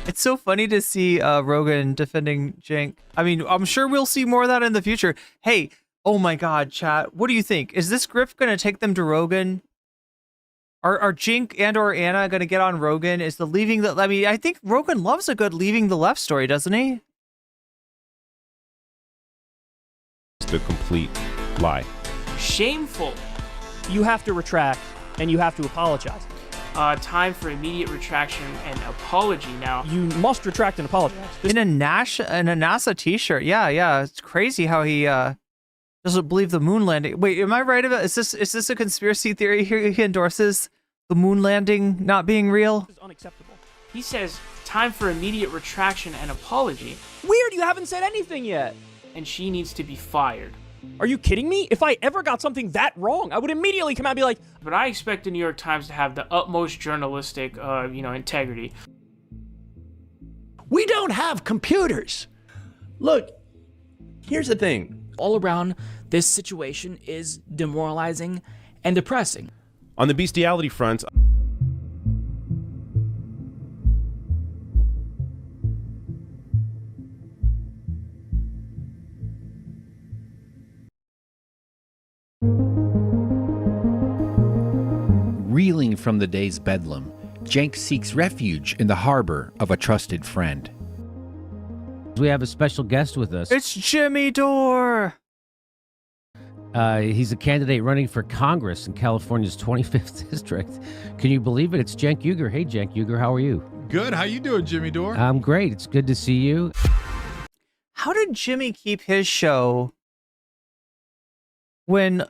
It's so funny to see Rogan defending Cenk. I mean, I'm sure we'll see more of that in the future. Hey, oh my God, chat. What do you think? Is this grift going to take them to Rogan? Are Cenk and or Anna going to get on Rogan? Is the leaving the... I mean, I think Rogan loves a good leaving the left story, doesn't he? It's a complete lie. Shameful. You have to retract and you have to apologize. Time for immediate retraction and apology now. You must retract and apologize. In a NASA t-shirt. Yeah. It's crazy how he doesn't believe the moon landing. Wait, am I right about is this a conspiracy theory here? He endorses the moon landing not being real? This is unacceptable. He says, time for immediate retraction and apology. Weird, you haven't said anything yet. And she needs to be fired. Are you kidding me? If I ever got something that wrong, I would immediately come out and be like... But I expect the New York Times to have the utmost journalistic, integrity. We don't have computers. Look, here's the thing. All around, this situation is demoralizing and depressing. On the bestiality front, Reeling from the day's bedlam, Cenk seeks refuge in the harbor of a trusted friend. We have a special guest with us. It's Jimmy Dore. He's a candidate running for Congress in California's 25th district. Can you believe it? It's Cenk Uygur. Hey, Cenk Uygur, how are you? Good. How you doing, Jimmy Dore? I'm great. It's good to see you. How did Jimmy keep his show when...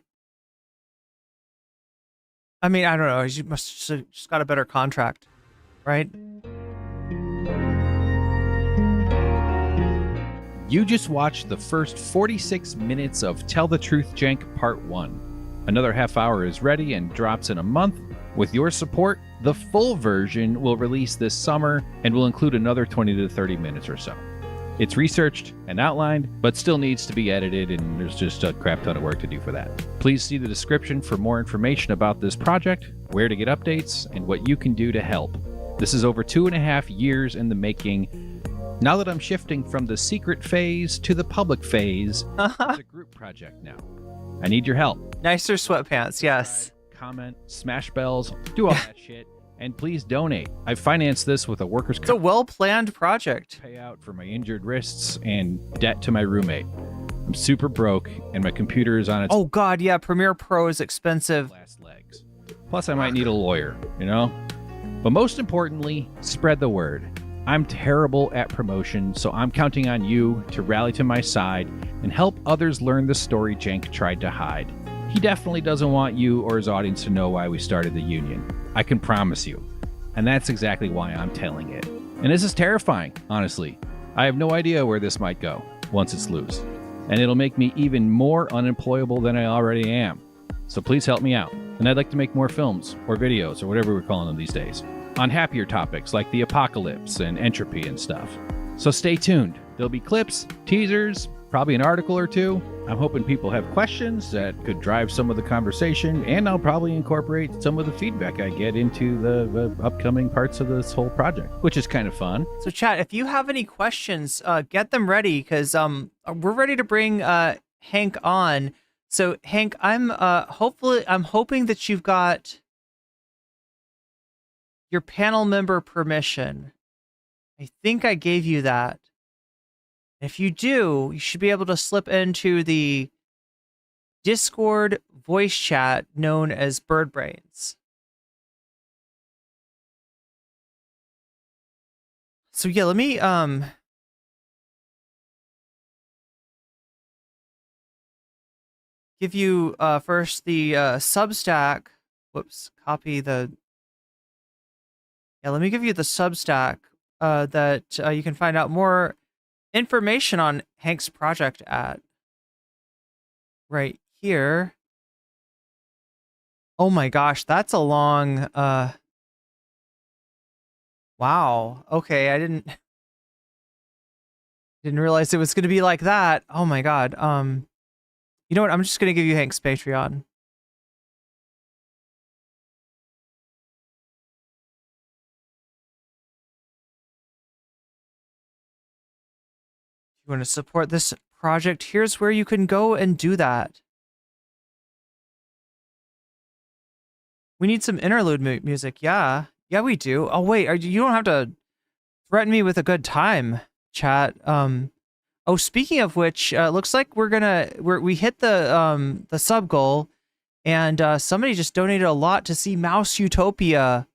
I mean, I don't know. He must have just got a better contract, right? You just watched the first 46 minutes of Tell the Truth, Cenk Part 1. Another half hour is ready and drops in a month. With your support, the full version will release this summer and will include another 20 to 30 minutes or so. It's researched and outlined, but still needs to be edited, and there's just a crap ton of work to do for that. Please see the description for more information about this project, where to get updates, and what you can do to help. This is over 2.5 years in the making. Now that I'm shifting from the secret phase to the public phase, it's a group project now. I need your help. Nicer sweatpants, yes. Comment, smash bells, do all that shit. And please donate. I financed this with a workers' It's a well-planned project. Payout for my injured wrists and debt to my roommate. I'm super broke, and my computer is on its Oh God, yeah, Premiere Pro is expensive. last legs. Plus, I might need a lawyer, you know? But most importantly, spread the word. I'm terrible at promotion, so I'm counting on you to rally to my side and help others learn the story Cenk tried to hide. He definitely doesn't want you or his audience to know why we started the union. I can promise you. And that's exactly why I'm telling it. And this is terrifying, honestly. I have no idea where this might go once it's loose. And it'll make me even more unemployable than I already am. So please help me out. And I'd like to make more films or videos or whatever we're calling them these days on happier topics like the apocalypse and entropy and stuff. So stay tuned. There'll be clips, teasers, probably an article or two. I'm hoping people have questions that could drive some of the conversation, and I'll probably incorporate some of the feedback I get into the upcoming parts of this whole project, which is kind of fun. So chat, if you have any questions, get them ready, because we're ready to bring Hank on. So Hank, I'm hoping that you've got your panel member permission. I think I gave you that. If you do, you should be able to slip into the Discord voice chat known as Bird Brains. So yeah, let me give you first the Substack. Whoops, copy the. Yeah, let me give you the Substack that you can find out more information on Hank's project at. Right here. Oh my gosh, that's a long wow. Okay, I didn't realize it was going to be like that. Oh my god. You know what? I'm just going to give you Hank's Patreon. If you want to support this project, here's where you can go and do that. We need some interlude music. Yeah. Yeah, we do. Oh, wait. You don't have to threaten me with a good time, chat. Oh, speaking of which, looks like we hit the sub goal, and somebody just donated a lot to see Mouse Utopia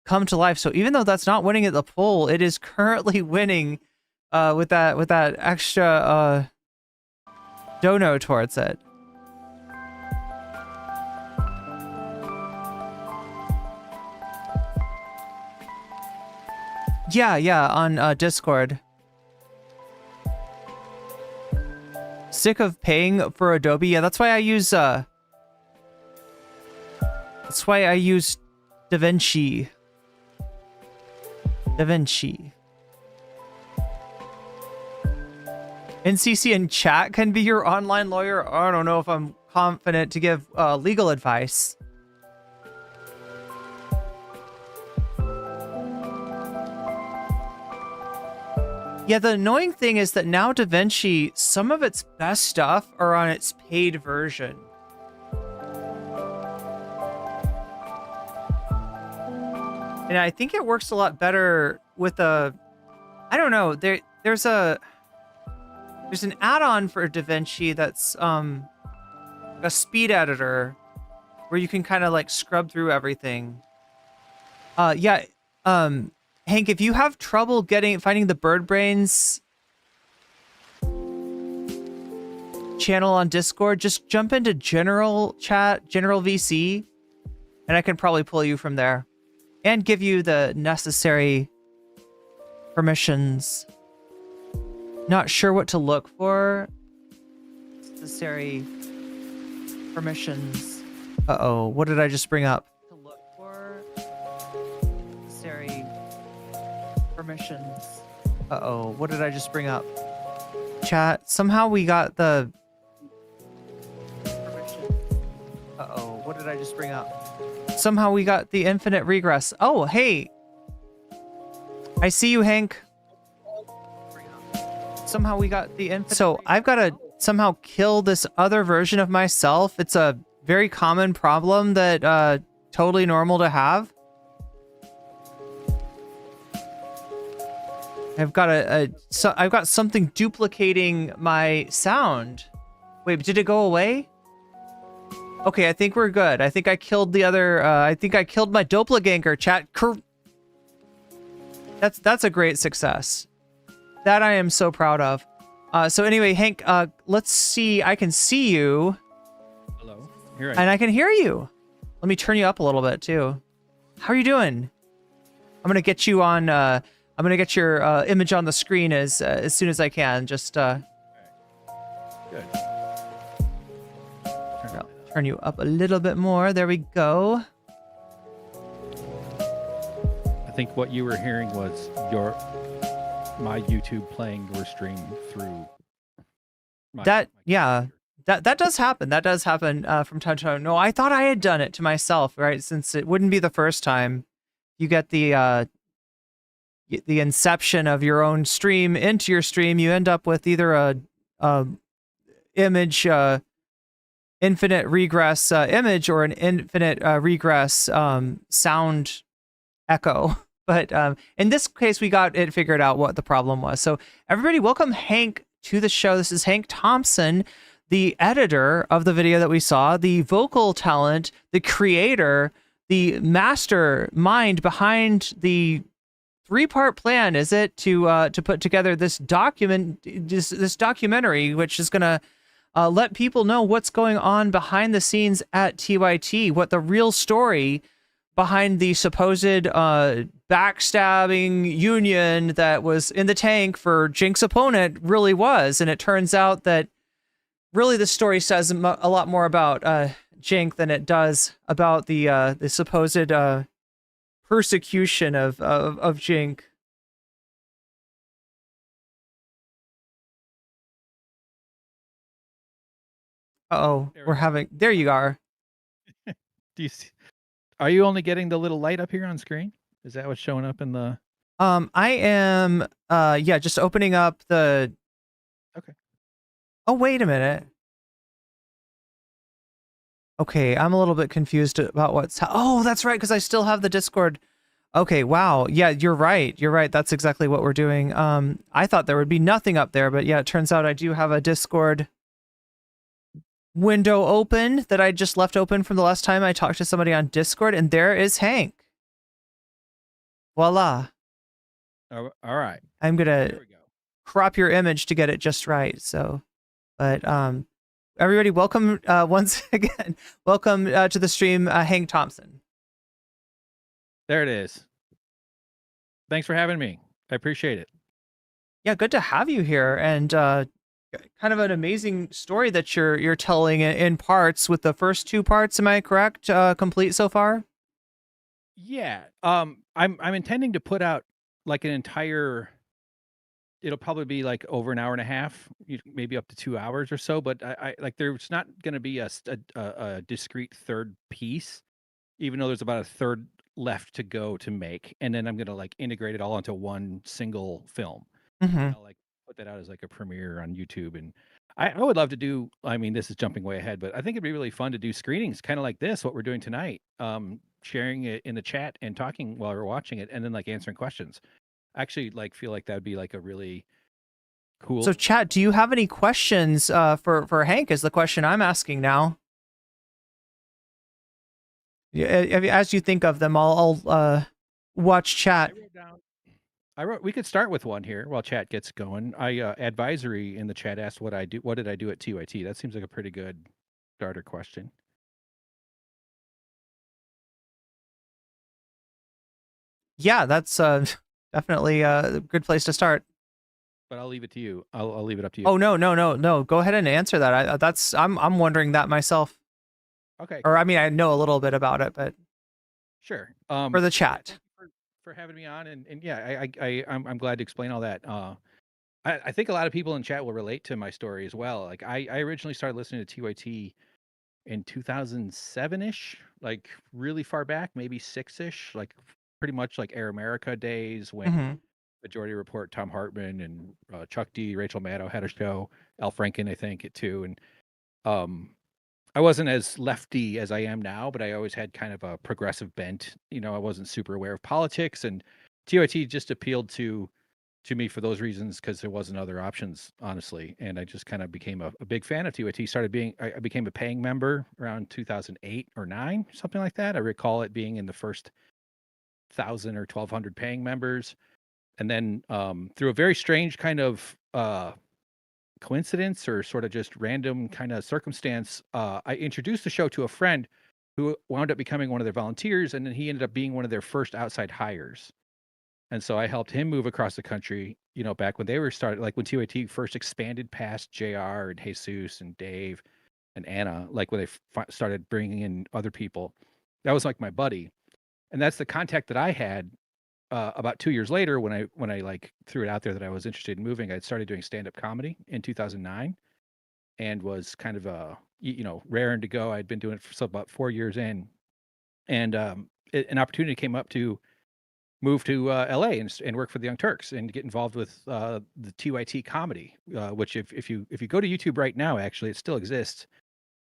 come to life. So even though that's not winning at the poll, it is currently winning with that extra dono towards it. Yeah, on Discord. Sick of paying for Adobe. Yeah, that's why I use DaVinci. NCC and chat can be your online lawyer. I don't know if I'm confident to give legal advice. Yeah, the annoying thing is that now DaVinci, some of its best stuff are on its paid version. And I think it works a lot better with I don't know, there's an add-on for DaVinci that's a speed editor where you can kind of like scrub through everything. Hank, if you have trouble finding the Bird Brains channel on Discord, just jump into general chat, general VC, and I can probably pull you from there and give you the necessary permissions. Not sure what to look for. Necessary permissions. Uh-oh, what did I just bring up? To look for necessary permissions. Uh-oh, what did I just bring up? Chat, somehow we got the permission. Uh-oh, what did I just bring up? Somehow we got the infinite regress. Oh, hey. I see you, Hank. Somehow we got the infinite. So I've got to somehow kill this other version of myself. It's a very common problem that totally normal to have. I've got I've got something duplicating my sound. Wait, did it go away? Okay, I think we're good. I think I killed the other. I think I killed my doppelganger. Chat. That's a great success. That I am so proud of. So anyway, Hank, let's see. I can see you. Hello. And I can hear you. Let me turn you up a little bit too. How are you doing? I'm gonna get you on. I'm gonna get your image on the screen as soon as I can. Just Good. Turn you up a little bit more. There we go. I think what you were hearing was my YouTube playing your stream through. That does happen. That does happen from time to time. No, I thought I had done it to myself, right? Since it wouldn't be the first time you get the inception of your own stream into your stream. You end up with either a image infinite regress image or an infinite regress sound echo. But in this case, we got it figured out what the problem was. So everybody, welcome Hank to the show. This is Hank Thompson, the editor of the video that we saw, the vocal talent, the creator, the mastermind behind the 3-part plan, is it, to put together this documentary, which is going to let people know what's going on behind the scenes at TYT, what the real story behind the supposed backstabbing union that was in the tank for Jink's opponent really was. And it turns out that really the story says a lot more about Jink than it does about the supposed persecution of Jink. Uh-oh, there you are. Do you see? Are you only getting the little light up here on screen? Is that what's showing up in the? I am, just opening up the. Okay. Oh, wait a minute. Okay, I'm a little bit confused about oh, that's right, because I still have the Discord. Okay, wow. Yeah, you're right. You're right. That's exactly what we're doing. I thought there would be nothing up there, but yeah, it turns out I do have a Discord window open that I just left open from the last time I talked to somebody on Discord, and there is Hank. Voila. All right. I'm gonna crop your image to get it just right. So, but everybody, welcome once again. Welcome to the stream, Hank Thompson. There it is. Thanks for having me. I appreciate it. Yeah, good to have you here, and kind of an amazing story that you're telling in parts, with the first 2 parts. Am I correct? Complete so far? Yeah. I'm intending to put out like an entire. It'll probably be like over an hour and a half, maybe up to 2 hours or so. But I like there's not going to be a discrete third piece, even though there's about a third left to go to make, and then I'm going to like integrate it all into one single film. Mm-hmm. I'll like put that out as like a premiere on YouTube, and I would love to do. I mean, this is jumping way ahead, but I think it'd be really fun to do screenings, kind of like this, what we're doing tonight, sharing it in the chat and talking while we're watching it, and then like answering questions. I actually like feel like that would be like a really cool. So, chat, do you have any questions for Hank? Is the question I'm asking now. Yeah, as you think of them, I'll watch chat. We could start with one here while chat gets going. Advisory in the chat asked what did I do at TYT? That seems like a pretty good starter question. Yeah, that's definitely a good place to start. But I'll leave it to you. I'll leave it up to you. Oh, no. Go ahead and answer that. I'm wondering that myself. Okay. Or I mean, I know a little bit about it, but sure. For the chat. For having me on, and yeah, I'm glad to explain all that. I think a lot of people in chat will relate to my story as well. Like I originally started listening to TYT in 2007-ish, like really far back, maybe 6-ish, like pretty much like Air America days when Majority Report, Tom Hartman and Chuck D, Rachel Maddow had a show, Al Franken, I think, it too, and I wasn't as lefty as I am now, but I always had kind of a progressive bent. I wasn't super aware of politics, and TYT just appealed to me for those reasons because there wasn't other options, honestly. And I just kind of became a big fan of TYT. I became a paying member around 2008 or 9, something like that. I recall it being in the first 1,000 or 1,200 paying members. And then through a very strange kind of coincidence or sort of just random kind of circumstance, I introduced the show to a friend who wound up becoming one of their volunteers, and then he ended up being one of their first outside hires. And so I helped him move across the country, back when they were started, like when TYT first expanded past JR and Jesus and Dave and Anna, like when they started bringing in other people. That was like my buddy. And that's the contact that I had about 2 years later, when I like threw it out there that I was interested in moving. I started doing stand-up comedy in 2009, and was kind of raring to go. I'd been doing it for about 4 years in, and an opportunity came up to move to LA and work for the Young Turks and get involved with the TYT comedy, which if you go to YouTube right now, actually it still exists,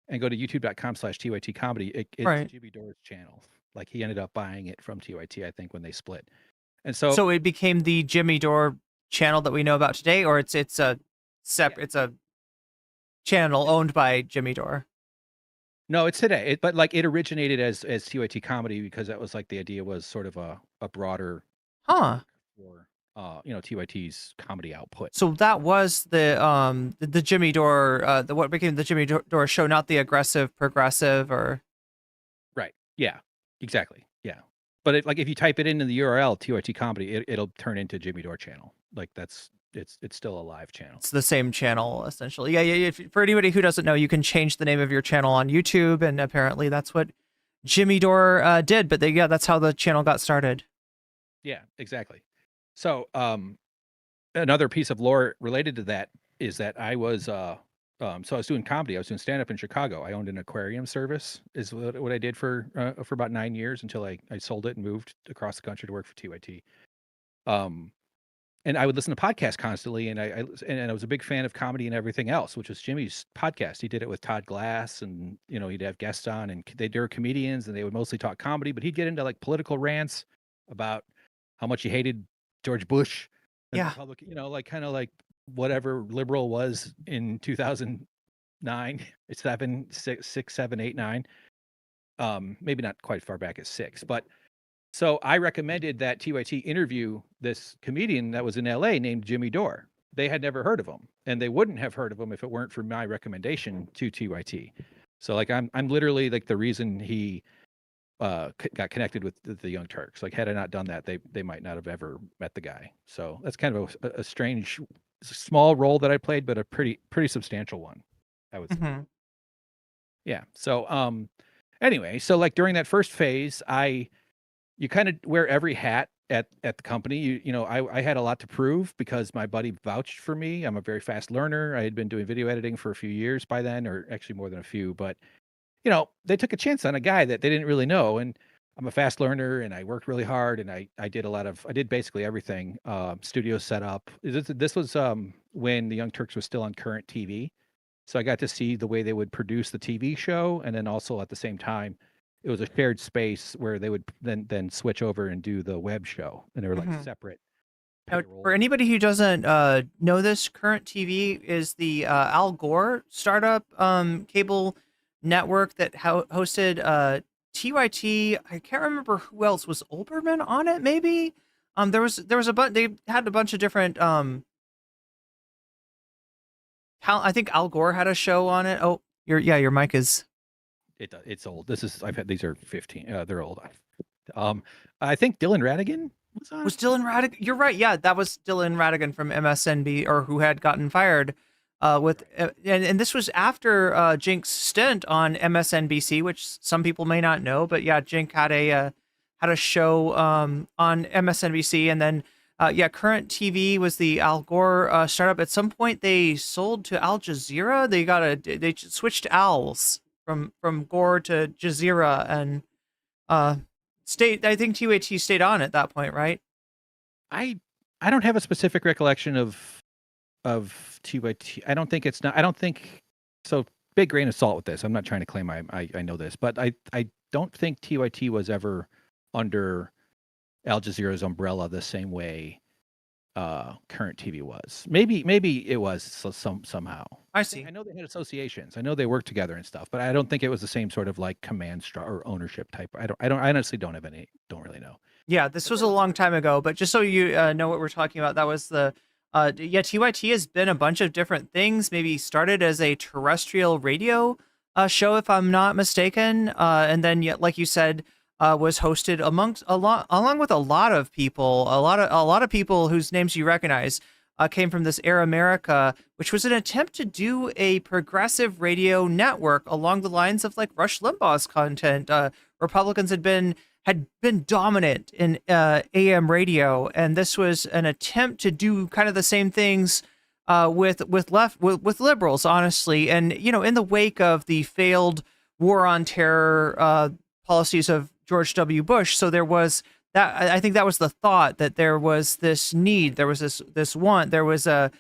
and go to youtube.com/TYT comedy, it's right. Jimmy Dore's channel. Like he ended up buying it from TYT, I think, when they split. And so it became the Jimmy Dore channel that we know about today, or it's a separate, it's a channel owned by Jimmy Dore. No, it's today. But like it originated as TYT comedy because that was like the idea was sort of a broader for TYT's comedy output. So that was the Jimmy Dore, what became the Jimmy Dore show, not the aggressive progressive or. Right. Yeah. Exactly. Yeah. But if you type it into the URL TYT comedy, it'll turn into Jimmy Dore channel. Like it's still a live channel. It's the same channel essentially. Yeah. For anybody who doesn't know, you can change the name of your channel on YouTube, and apparently that's what Jimmy Dore did. But that's how the channel got started. Yeah. Exactly. So another piece of lore related to that is that I was so I was doing comedy. I was doing stand up in Chicago. I owned an aquarium service, is what I did for about 9 years until I sold it and moved across the country to work for TYT. And I would listen to podcasts constantly, and I was a big fan of comedy and everything else, which was Jimmy's podcast. He did it with Todd Glass, and he'd have guests on, and they were comedians, and they would mostly talk comedy, but he'd get into like political rants about how much he hated George Bush, and Yeah. Republican, like kind of like whatever liberal was in 2009, 7, 6, 7, 8, 9. Maybe not quite far back as 6, but so I recommended that TYT interview this comedian that was in LA named Jimmy Dore. They had never heard of him, and they wouldn't have heard of him if it weren't for my recommendation to TYT. So like I'm literally like the reason he got connected with the Young Turks. Like had I not done that, they might not have ever met the guy. So that's kind of a strange, small role that I played, but a pretty substantial one, I would say. Mm-hmm. Yeah. So anyway, so like during that first phase, you kind of wear every hat at the company. I had a lot to prove because my buddy vouched for me. I'm a very fast learner. I had been doing video editing for a few years by then, or actually more than a few, but they took a chance on a guy that they didn't really know. And I'm a fast learner, and I worked really hard, and I did basically everything. Studio setup. This was when the Young Turks was still on current TV. So I got to see the way they would produce the TV show. And then also at the same time, it was a shared space where they would then switch over and do the web show. And they were like separate. Now, for anybody who doesn't know this, Current TV is the Al Gore startup cable network that hosted TYT. I can't remember who else was. Olbermann on it, maybe. There was a bunch. They had a bunch of different. I think Al Gore had a show on it. Oh, your mic is. It's old. These are 15. They're old. I think Dylan Radigan was on. Was Dylan Radigan? You're right. Yeah, that was Dylan Radigan from MSNB, or who had gotten fired. And this was after Jink's stint on MSNBC, which some people may not know, but yeah, Jink had a show on MSNBC, and then Current TV was the Al Gore startup. At some point, they sold to Al Jazeera. They switched Al's from Gore to Jazeera, and I think TYT stayed on at that point, right? I don't have a specific recollection of TYT. I don't think so. Big grain of salt with this. I'm not trying to claim I know this, but I don't think TYT was ever under Al Jazeera's umbrella the same way Current TV was. Maybe it was somehow. I see. I know they had associations. I know they worked together and stuff, but I don't think it was the same sort of like command or ownership type. I honestly don't really know. Yeah, this was a long time ago, but just so you know what we're talking about, that was the TYT has been a bunch of different things. Maybe started as a terrestrial radio show, if I'm not mistaken, and then like you said, was hosted along with a lot of people, a lot of people whose names you recognize came from this Air America, which was an attempt to do a progressive radio network along the lines of like Rush Limbaugh's content. Republicans had been dominant in AM radio, and this was an attempt to do kind of the same things with liberals, honestly. And in the wake of the failed war on terror policies of George W. Bush, so there was that. I think that was the thought, that there was this need, there was this want, there was an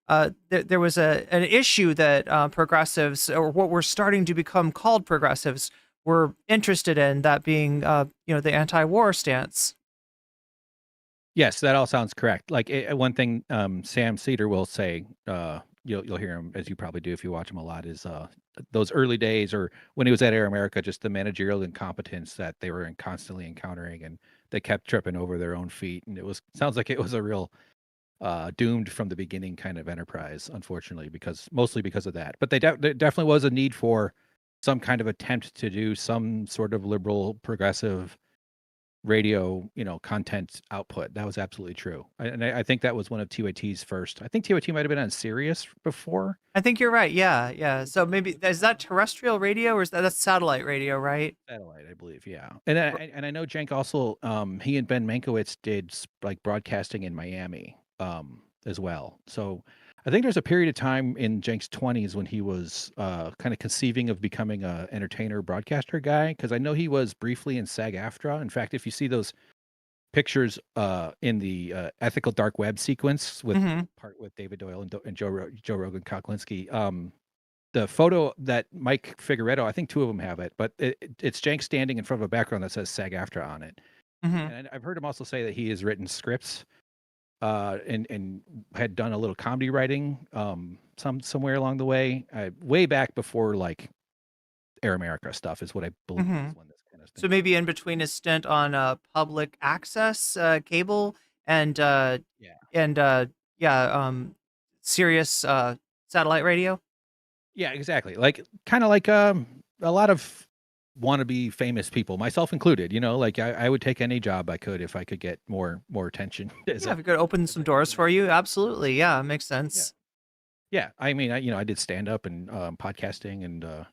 issue that progressives, or what were starting to become called progressives, were interested in, that being the anti-war stance. Yes, that all sounds correct. Like one thing Sam Cedar will say you'll hear him, as you probably do if you watch him a lot, is those early days, or when he was at Air America, just the managerial incompetence that they were constantly encountering, and they kept tripping over their own feet, and sounds like it was a real doomed from the beginning kind of enterprise, unfortunately, mostly because of that. But there definitely was a need for some kind of attempt to do some sort of liberal, progressive radio, content output. That was absolutely true. I think that was one of TYT's first. I think TYT might have been on Sirius before. I think you're right. Yeah, yeah. So maybe is that terrestrial radio or that's satellite radio, right? Satellite, I believe. Yeah. And I know Cenk also, he and Ben Mankiewicz did like broadcasting in Miami as well. So I think there's a period of time in Cenk's 20s when he was kind of conceiving of becoming a entertainer broadcaster guy, because I know he was briefly in SAG-AFTRA. In fact, if you see those pictures in the ethical dark web sequence with David Doyle and Joe Rogan Koklinski, the photo that Mike Figueredo, I think two of them have it, but it's Cenk standing in front of a background that says SAG-AFTRA on it. And I've heard him also say that he has written scripts and had done a little comedy writing somewhere along the way, way back before like Air America stuff is what I believe is when this kind of thing. So maybe in between his stint on public access cable and Sirius satellite radio. Yeah, exactly. Like kind of like a lot of wannabe famous people, myself included. Like I would take any job I could if I could get more attention. Yeah, if it could open some doors for you, absolutely. Yeah, makes sense. Yeah, I mean, I did stand up and podcasting and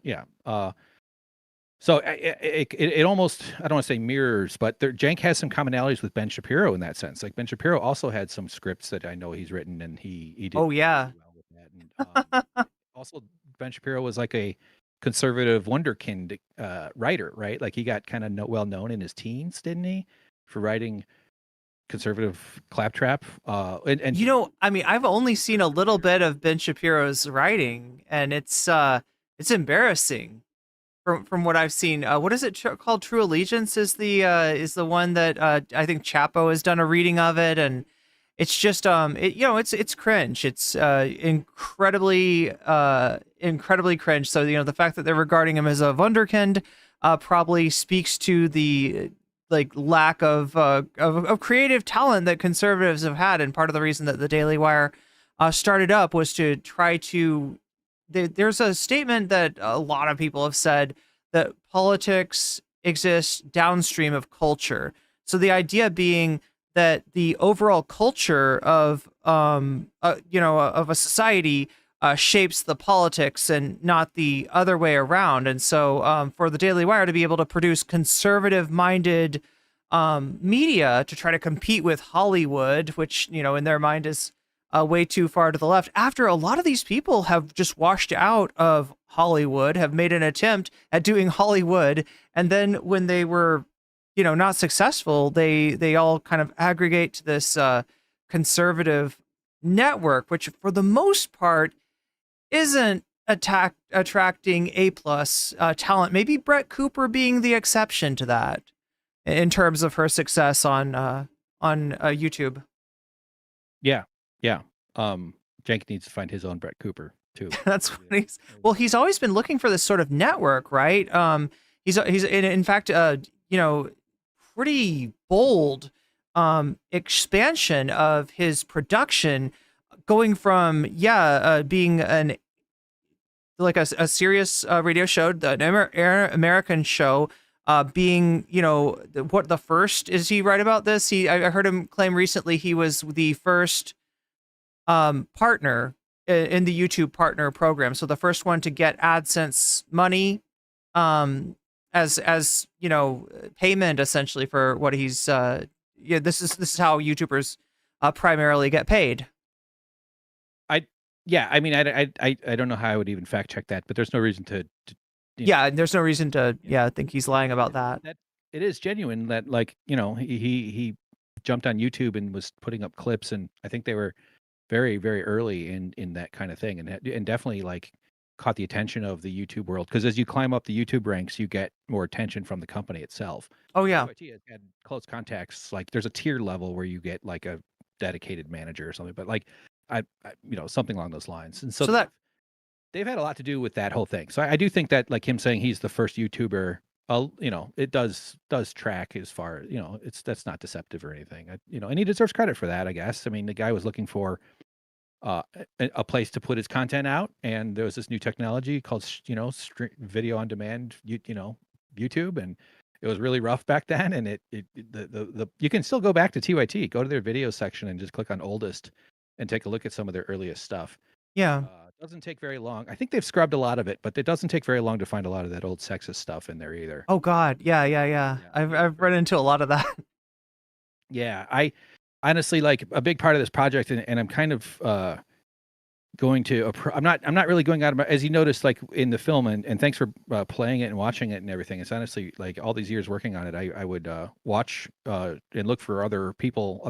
so it almost, I don't want to say mirrors, but Cenk has some commonalities with Ben Shapiro in that sense. Like Ben Shapiro also had some scripts that I know he's written, and he did. Oh yeah. Really well with that. And, also, Ben Shapiro was like a conservative wonderkind writer, right? Like he got kind of well known in his teens, didn't he, for writing conservative claptrap? And I mean, I've only seen a little bit of Ben Shapiro's writing, and it's embarrassing from what I've seen. What is it called? True Allegiance is the one that I think Chapo has done a reading of it, and it's just it's cringe. It's incredibly cringe. So the fact that they're regarding him as a wunderkind probably speaks to the lack of creative talent that conservatives have had, and part of the reason that the Daily Wire started up was to try to. There's a statement that a lot of people have said that politics exists downstream of culture. So the idea being that the overall culture of of a society shapes the politics and not the other way around. And so for the Daily Wire to be able to produce conservative-minded media to try to compete with Hollywood, which in their mind is way too far to the left, after a lot of these people have just washed out of Hollywood, have made an attempt at doing Hollywood, and then when they were not successful, they all kind of aggregate to this conservative network, which for the most part isn't attracting A-plus talent. Maybe Brett Cooper being the exception to that in terms of her success on YouTube. Yeah. Cenk needs to find his own Brett Cooper too. That's what he's always been looking for, this sort of network, right? He's in fact pretty bold expansion of his production, going from being a serious radio show, an American show, being what the first is. He right about this? I heard him claim recently he was the first partner in the YouTube partner program. So the first one to get AdSense money as payment essentially for what he's this is how YouTubers primarily get paid. I mean, I don't know how I would even fact check that, but there's no reason to there's no reason to think he's lying about that. It is genuine that he jumped on YouTube and was putting up clips, and I think they were very, very early in that kind of thing, and definitely caught the attention of the YouTube world, because as you climb up the YouTube ranks, you get more attention from the company itself. Oh yeah, TYT has had close contacts. Like there's a tier level where you get like a dedicated manager or something, but something along those lines. And so, So that they've had a lot to do with that whole thing. So I do think that like him saying he's the first YouTuber, it does track as far, that's not deceptive or anything. And he deserves credit for that, I guess. I mean, the guy was looking for a place to put his content out, and there was this new technology called video on demand, YouTube, and it was really rough back then. And you can still go back to TYT, go to their video section, and just click on oldest, and take a look at some of their earliest stuff. Yeah. It doesn't take very long. I think they've scrubbed a lot of it, but it doesn't take very long to find a lot of that old sexist stuff in there either. Oh God, yeah. I've run into a lot of that. Yeah, I honestly like a big part of this project, and I'm kind of going to. I'm not really going out of my, as you noticed, like in the film, and thanks for playing it and watching it and everything. It's honestly like all these years working on it, I would watch and look for other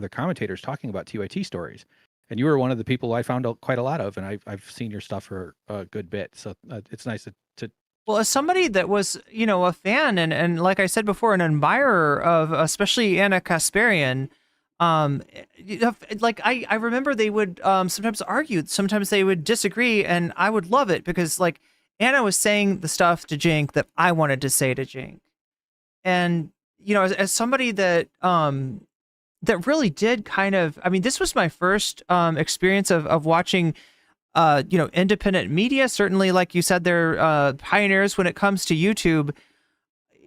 commentators talking about TYT stories. And you were one of the people I found quite a lot of, and I've seen your stuff for a good bit. So it's nice to. Well, as somebody that was, a fan and like I said before, an admirer of especially Anna Kasparian, like I remember they would sometimes argue, sometimes they would disagree, and I would love it because like Anna was saying the stuff to Jink that I wanted to say to Jink, and as somebody that that really did kind of, I mean, this was my first experience of watching, independent media. Certainly, like you said, they're pioneers when it comes to YouTube.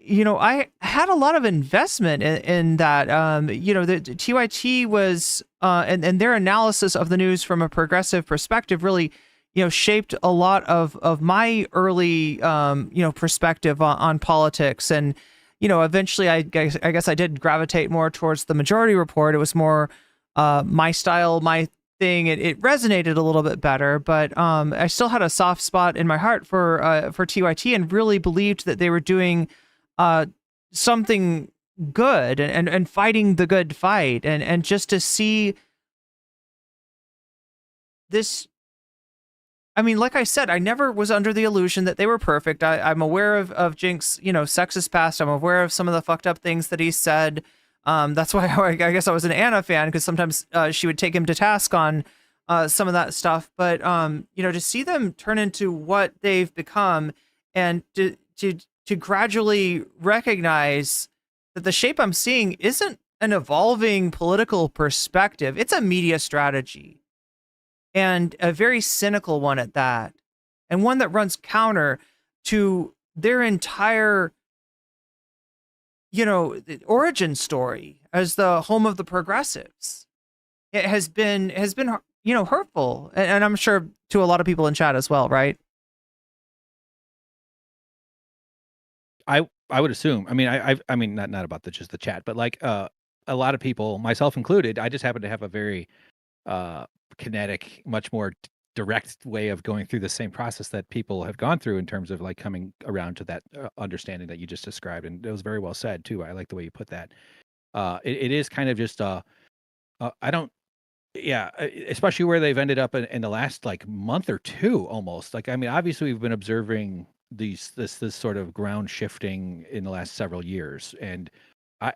I had a lot of investment in that. The TYT was, and their analysis of the news from a progressive perspective really, shaped a lot of my early, perspective on politics. And eventually I guess I did gravitate more towards the Majority Report. It was more my style, my thing. It resonated a little bit better, but I still had a soft spot in my heart for TYT and really believed that they were doing something good and fighting the good fight. And just to see this, I mean, like I said, I never was under the illusion that they were perfect. I'm aware of Jink's, sexist past. I'm aware of some of the fucked up things that he said. That's why I guess I was an Anna fan, because sometimes she would take him to task on some of that stuff. But, to see them turn into what they've become and to gradually recognize that the shape I'm seeing isn't an evolving political perspective. It's a media strategy. And a very cynical one at that, and one that runs counter to their entire, origin story as the home of the progressives. It has been, hurtful, and I'm sure to a lot of people in chat as well, right? I would assume. I mean, I mean, not about just the chat, but like a lot of people, myself included. I just happen to have a very kinetic, much more direct way of going through the same process that people have gone through in terms of like coming around to that understanding that you just described. And it was very well said too. I like the way you put that. It is kind of just especially where they've ended up in the last like month or two almost. Like, I mean, obviously we've been observing this sort of ground shifting in the last several years. And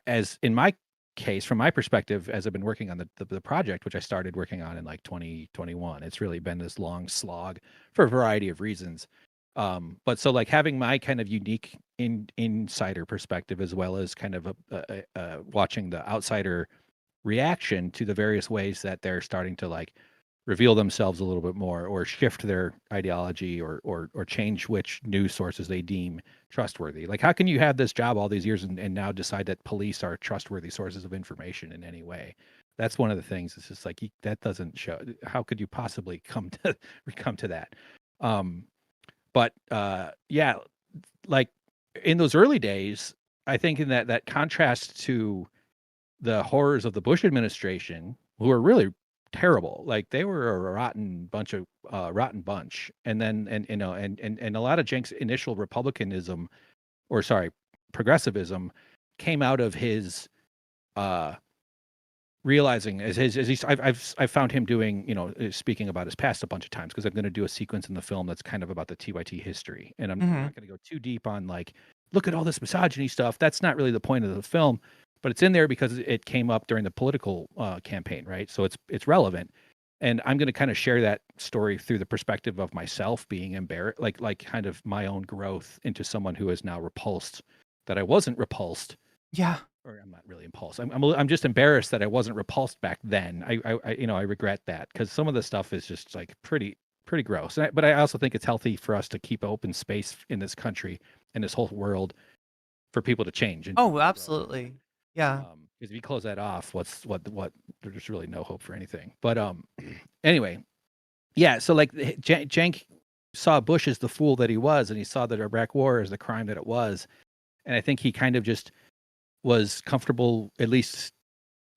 as in my case, from my perspective, as I've been working on the project, which I started working on in like 2021, it's really been this long slog for a variety of reasons. But so like having my kind of unique insider perspective, as well as kind of watching the outsider reaction to the various ways that they're starting to like reveal themselves a little bit more, or shift their ideology, or change which news sources they deem trustworthy. Like, how can you have this job all these years and now decide that police are trustworthy sources of information in any way? That's one of the things. It's just like, that doesn't show. How could you possibly come to that? But yeah, like in those early days, I think in that contrast to the horrors of the Bush administration, who were really terrible. Like, they were a rotten bunch. And then, and a lot of Jenk's initial republicanism, or sorry, progressivism, came out of his realizing I've found him doing, speaking about his past a bunch of times, because I'm going to do a sequence in the film that's kind of about the TYT history. And I'm not going to go too deep on like, look at all this misogyny stuff. That's not really the point of the film, but it's in there because it came up during the political campaign, right? So it's relevant. And I'm going to kind of share that story through the perspective of myself being embarrassed, like kind of my own growth into someone who is now repulsed that I wasn't repulsed. Yeah. Or I'm not really impulsed. I'm just embarrassed that I wasn't repulsed back then. I regret that because some of the stuff is just like pretty gross. But I also think it's healthy for us to keep open space in this country and this whole world for people to change. And Oh, absolutely. Yeah. because if you close that off, what there's really no hope for anything. But anyway, yeah. So like Cenk saw Bush as the fool that he was, and he saw the Iraq War as the crime that it was, and I think he kind of just was comfortable, at least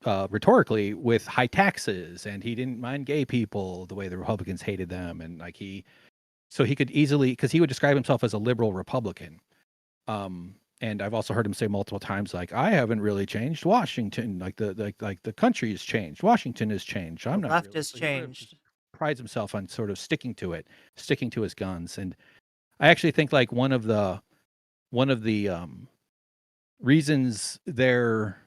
rhetorically, with high taxes, and he didn't mind gay people the way the Republicans hated them, and like so he could easily, because he would describe himself as a liberal Republican. And I've also heard him say multiple times, like, I haven't really changed Washington, like the country has changed, Washington has changed. I'm not. Left really. has changed. Prides himself on sort of sticking to it, sticking to his guns, and I actually think like one of the reasons they're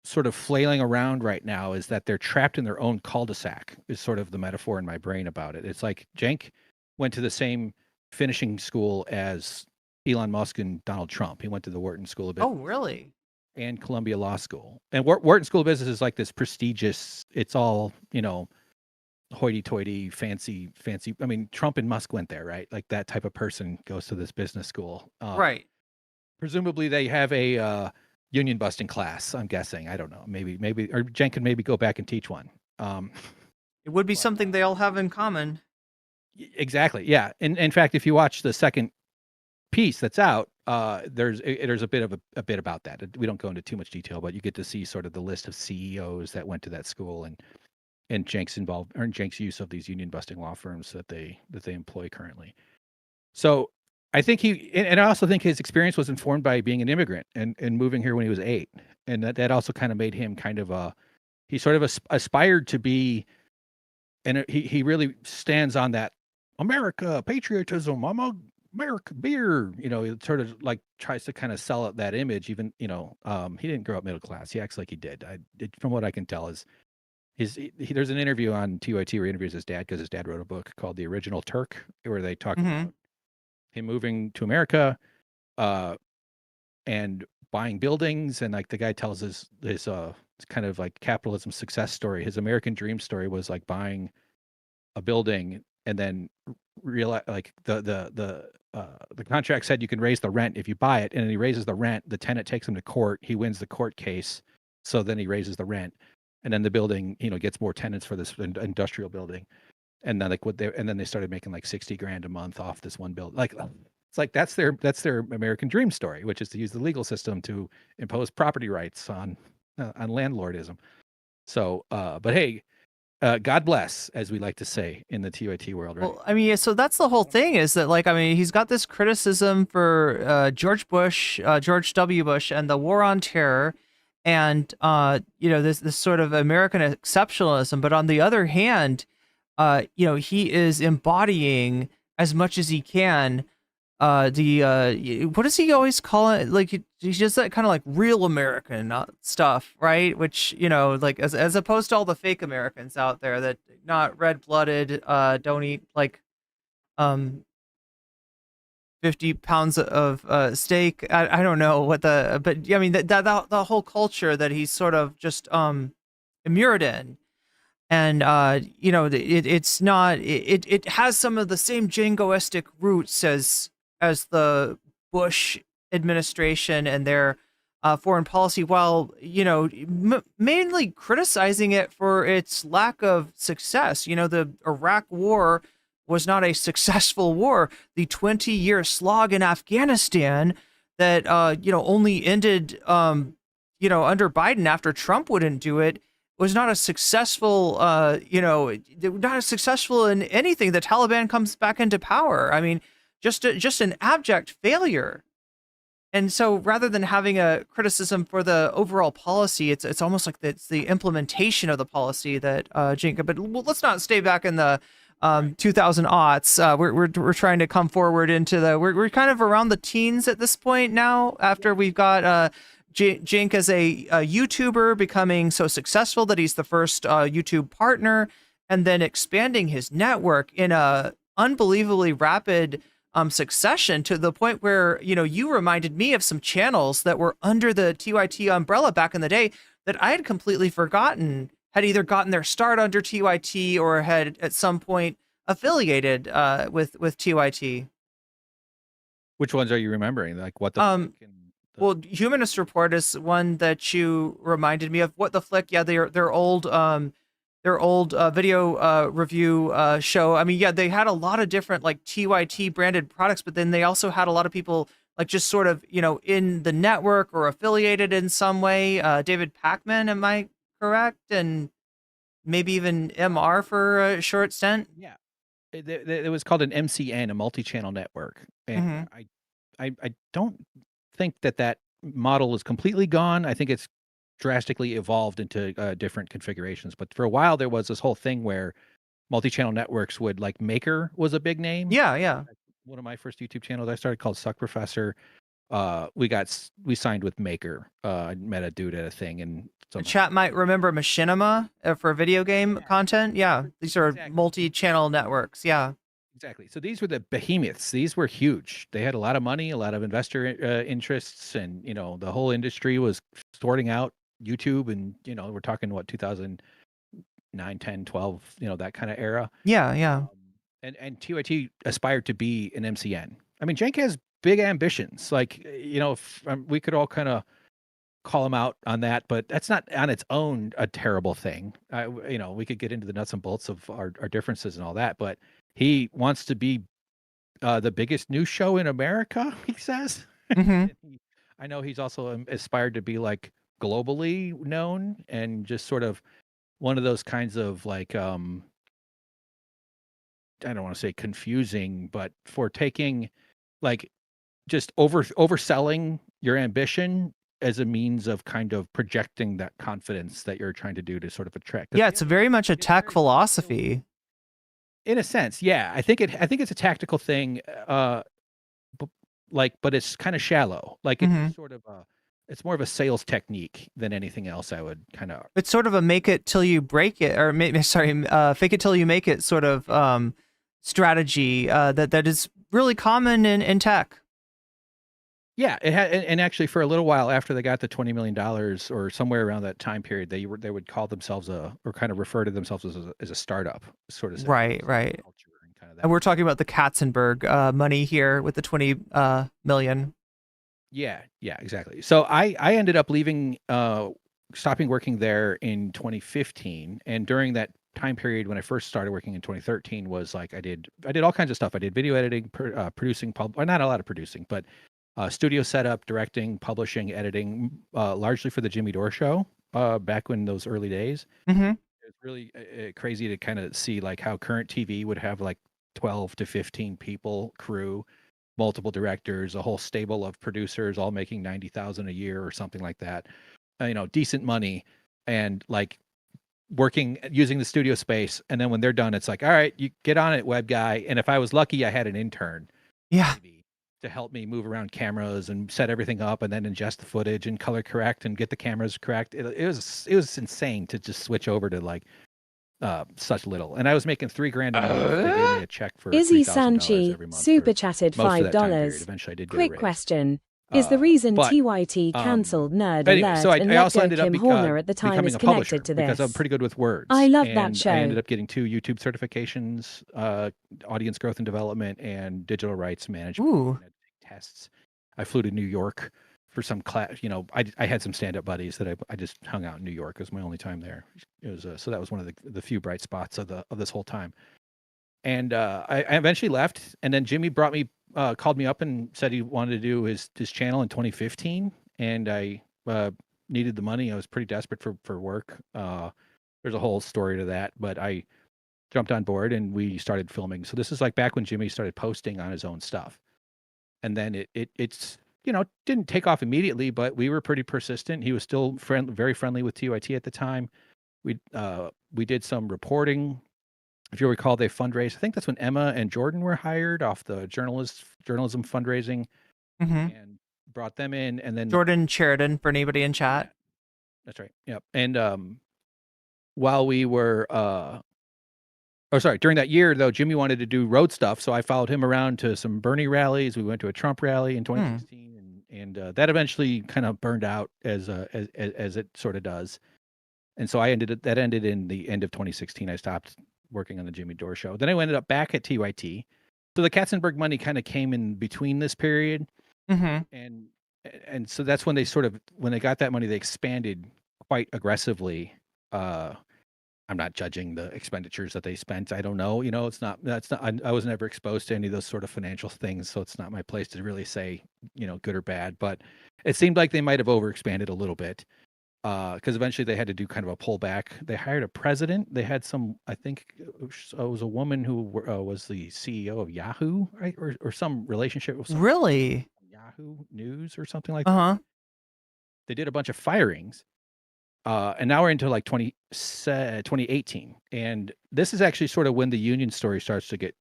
sort of flailing around right now is that they're trapped in their own cul-de-sac, is sort of the metaphor in my brain about it. It's like Cenk went to the same finishing school as Elon Musk and Donald Trump. He went to the Wharton School of Business. Oh, really? And Columbia Law School. And Wharton School of Business is like this prestigious, it's all, hoity-toity, fancy. I mean, Trump and Musk went there, right? Like that type of person goes to this business school. Right. Presumably they have a union busting class, I'm guessing. I don't know. Maybe, or Cenk could maybe go back and teach one. It would be something they all have in common. Exactly. Yeah. And in fact, if you watch the second piece that's out, there's a bit about that. We don't go into too much detail, but you get to see sort of the list of CEOs that went to that school and Cenk's use of these union busting law firms that they employ currently. So I think and I also think his experience was informed by being an immigrant and moving here when he was 8. And that also kind of made him kind of he sort of aspired to be, and he really stands on that America, patriotism, I'm a America beer, it sort of like tries to kind of sell out that image. Even, he didn't grow up middle class. He acts like he did. From what I can tell is there's an interview on TYT where he interviews his dad because his dad wrote a book called The Original Turk, where they talk about him moving to America, and buying buildings. And like the guy tells his kind of like capitalism success story. His American dream story was like buying a building and then realize like the contract said you can raise the rent if you buy it, and then he raises the rent. The tenant takes him to court. He wins the court case, so then he raises the rent, and then the building gets more tenants for this industrial building, and then then they started making like $60,000 a month off this one building. Like it's like that's their American dream story, which is to use the legal system to impose property rights on landlordism. So, but hey. God bless, as we like to say in the TYT world, right? Well, I mean, so that's the whole thing is that, like, I mean, he's got this criticism for George W. Bush and the war on terror and, this sort of American exceptionalism. But on the other hand, he is embodying as much as he can what does he always call it? Like he does that kind of like real American stuff, right? Which, like as opposed to all the fake Americans out there that not red-blooded, don't eat like 50 pounds of steak. I don't know what but I mean the whole culture that he's sort of just immured in. And it's not it has some of the same jingoistic roots as the Bush administration and their foreign policy, while mainly criticizing it for its lack of success. The Iraq War was not a successful war. The 20-year slog in Afghanistan that only ended under Biden after Trump wouldn't do it was not a successful not as successful in anything. The Taliban comes back into power. I mean, just an abject failure. And so rather than having a criticism for the overall policy, it's almost like it's the implementation of the policy that Cenk. But let's not stay back in the 2000s. We're trying to come forward into we're kind of around the teens at this point now, after we've got Cenk as a YouTuber becoming so successful that he's the first YouTube partner and then expanding his network in a unbelievably rapid succession, to the point where, you reminded me of some channels that were under the TYT umbrella back in the day that I had completely forgotten had either gotten their start under TYT or had at some point affiliated with TYT. Which ones are you remembering? Like what the flick Well, Humanist Report is one that you reminded me of. What the Flick? Yeah, their old video review show. I mean, yeah, they had a lot of different like TYT branded products, but then they also had a lot of people like just sort of in the network or affiliated in some way. David Pacman, am I correct? And maybe even MR for a short stint. Yeah, it was called an MCN, a multi-channel network, and I don't think that model is completely gone. I think it's drastically evolved into different configurations. But for a while, there was this whole thing where multi-channel networks would, like, Maker was a big name. Yeah. One of my first YouTube channels I started called Suck Professor. We signed with Maker. I met a dude at a thing, and The chat might remember Machinima for video game content. Yeah, these are multi-channel networks. Yeah. Exactly. So these were the behemoths. These were huge. They had a lot of money, a lot of investor interests, and the whole industry was sorting out YouTube. And we're talking 2009, 10, 12, that kind of era. Yeah. And TYT aspired to be an MCN. I mean, Cenk has big ambitions. Like, if, we could all kind of call him out on that, but that's not on its own a terrible thing. We could get into the nuts and bolts of our differences and all that, but he wants to be the biggest news show in America, he says. I know he's also aspired to be like globally known, and just sort of one of those kinds of like, I don't want to say confusing, but for taking like just overselling your ambition as a means of kind of projecting that confidence that you're trying to do to sort of attract. Yeah, it's very much a tech philosophy. In a sense, yeah. I think it's a tactical thing, but it's kind of shallow. Like it's sort of it's more of a sales technique than anything else. I would kind of. It's sort of a make it till you break it, or fake it till you make it sort of strategy that is really common in tech. Yeah, it had, and actually for a little while after they got the $20 million or somewhere around that time period, they would call themselves or kind of refer to themselves as a startup, sort of. Right. And we're talking about the Katzenberg money here with the 20 million. Yeah, exactly. So I ended up leaving, stopping working there in 2015, and during that time period when I first started working in 2013 was like I did all kinds of stuff. I did video editing, producing, not a lot of producing, but studio setup, directing, publishing, editing, largely for the Jimmy Dore Show back in those early days. It was really crazy to kind of see like how current TV would have like 12 to 15 people, crew, multiple directors, a whole stable of producers, all making $90,000 a year or something like that. Decent money, and like working using the studio space. And then when they're done, it's like, all right, you get on it, web guy. And if I was lucky, I had an intern. Yeah. To help me move around cameras and set everything up, and then ingest the footage and color correct and get the cameras correct. It was insane to just switch over to like such little. And I was making $3,000 a month. They gave me a check for Izzy $3,000 every month super chatted $5. Eventually, I did get a Quick raise. question. Is the reason but, TYT cancelled Nerd anyway, Alert so I and let also go ended up Kim Horner at the time becoming is a publisher connected to this? because I'm pretty good with words. I love that And show. I ended up getting 2 YouTube certifications, audience growth and development, and digital rights management. Ooh. Tests. I flew to New York for some class. I had some stand-up buddies that I just hung out in New York. It was my only time there. It was so that was one of the few bright spots of this whole time. And I eventually left, and then Jimmy called me up and said he wanted to do his channel in 2015, and I needed the money. I was pretty desperate for work. There's a whole story to that, but I jumped on board and we started filming. So this is like back when Jimmy started posting on his own stuff. And then it's didn't take off immediately, but we were pretty persistent. He was still very friendly with TYT at the time. We did some reporting. If you recall, they fundraised. I think that's when Emma and Jordan were hired off the journalism fundraising, and brought them in. And then Jordan Sheridan, for anybody in chat. That's right. Yep. And while we were During that year, though, Jimmy wanted to do road stuff, so I followed him around to some Bernie rallies. We went to a Trump rally in 2016, and that eventually kind of burned out as it sort of does. And so that ended in the end of 2016. I stopped working on the Jimmy Dore show. Then I ended up back at TYT. So the Katzenberg money kind of came in between this period, and so that's when when they got that money, they expanded quite aggressively. I'm not judging the expenditures that they spent. I don't know. I was never exposed to any of those sort of financial things, so it's not my place to really say, good or bad. But it seemed like they might have overexpanded a little bit, because eventually they had to do kind of a pullback. They hired a president. They had I think it was a woman who was the CEO of Yahoo, right, or some relationship with Really? Yahoo News or something like that. They did a bunch of firings. And now we're into like 2018, and this is actually sort of when the union story starts to get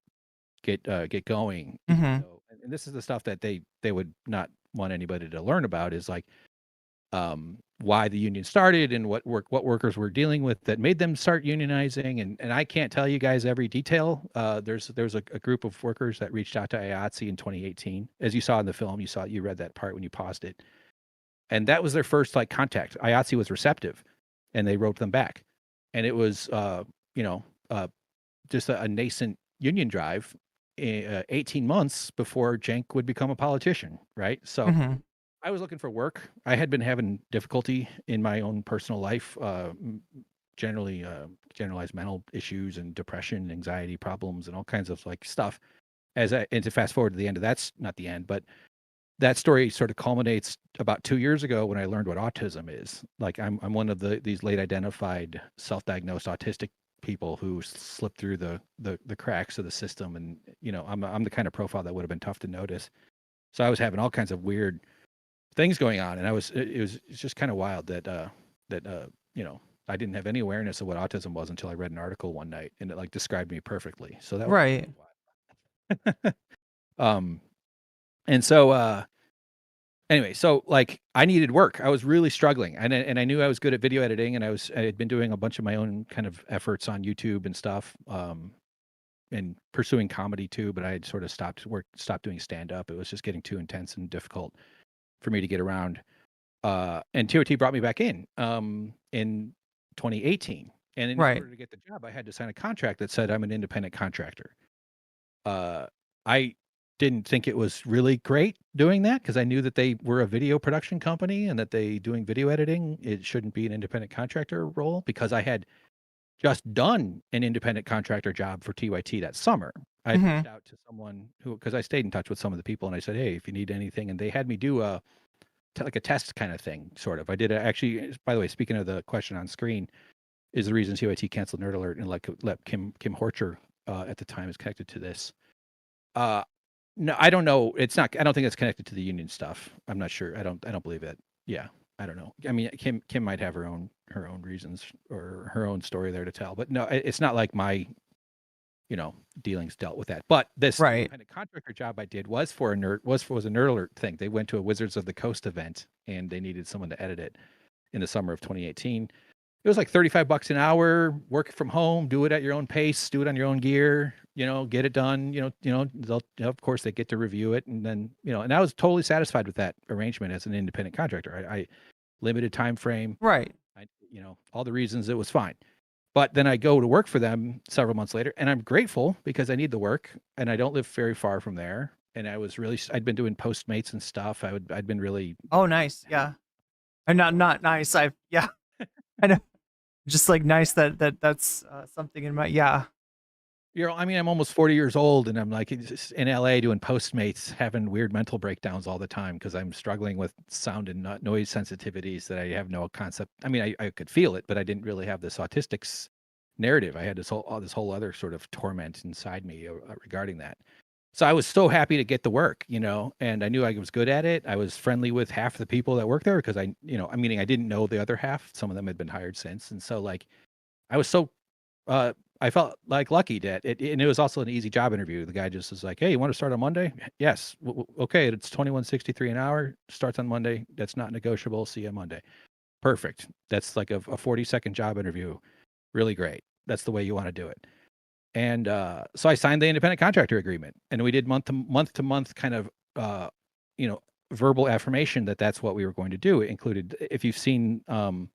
going. And this is the stuff that they would not want anybody to learn about, is like why the union started and what workers were dealing with that made them start unionizing. And I can't tell you guys every detail. There's a group of workers that reached out to IATSE in 2018, as you saw in the film. You read that part when you paused it. And that was their first contact. IATSE was receptive, and they wrote them back. And it was, just a nascent union drive, 18 months before Cenk would become a politician, right? So I was looking for work. I had been having difficulty in my own personal life, generalized mental issues and depression, and anxiety problems, and all kinds of stuff. And to fast forward to the end of that's not the end, but that story sort of culminates about 2 years ago when I learned what autism is. I'm one of these late identified self-diagnosed autistic people who slipped through the cracks of the system, and I'm the kind of profile that would have been tough to notice. So I was having all kinds of weird things going on, and it's just kind of wild that I didn't have any awareness of what autism was until I read an article one night, and it described me perfectly. So that was right. And so, anyway, so I needed work. I was really struggling, and I knew I was good at video editing, and I had been doing a bunch of my own kind of efforts on YouTube and stuff, and pursuing comedy too. But I had sort of stopped doing stand up. It was just getting too intense and difficult for me to get around. And TYT brought me back in 2018, and in order to get the job, I had to sign a contract that said I'm an independent contractor. I didn't think it was really great doing that, because I knew that they were a video production company and that doing video editing, it shouldn't be an independent contractor role, because I had just done an independent contractor job for TYT that summer. I reached out to someone because I stayed in touch with some of the people, and I said, hey, if you need anything, and they had me do a test kind of thing, sort of. I did actually, by the way, speaking of the question on screen, is the reason TYT canceled Nerd Alert and let Kim Horcher at the time is connected to this. No, I don't know. It's not. I don't think it's connected to the union stuff. I'm not sure. I don't believe it. Yeah, I don't know. I mean, Kim might have her own reasons or her own story there to tell. But no, it's not like my, dealings dealt with that. But this independent contractor job I did was for a Nerd Alert thing. They went to a Wizards of the Coast event, and they needed someone to edit it in the summer of 2018. It was like $35 an hour, work from home, do it at your own pace, do it on your own gear, get it done, of course they get to review it. And then, and I was totally satisfied with that arrangement as an independent contractor. I limited time frame. Right. All the reasons, it was fine. But then I go to work for them several months later, and I'm grateful because I need the work, and I don't live very far from there. And I'd been doing Postmates and stuff. I'd been really. Oh, nice. Yeah. And not nice. I know. Just nice that's something in my, yeah. I'm almost 40 years old, and I'm in LA doing Postmates, having weird mental breakdowns all the time because I'm struggling with sound and noise sensitivities that I have no concept. I mean, I could feel it, but I didn't really have this autistic narrative. I had this whole other sort of torment inside me regarding that. So I was so happy to get the work, and I knew I was good at it. I was friendly with half the people that worked there because I didn't know the other half. Some of them had been hired since. And so I was so, I felt lucky that and it was also an easy job interview. The guy just was like, hey, you want to start on Monday? Yes. Okay. It's $21.63 an hour. Starts on Monday. That's not negotiable. See you on Monday. Perfect. That's like a 40-second job interview. Really great. That's the way you want to do it. And so I signed the independent contractor agreement, and we did month to month kind of verbal affirmation that that's what we were going to do. It included, if you've seen some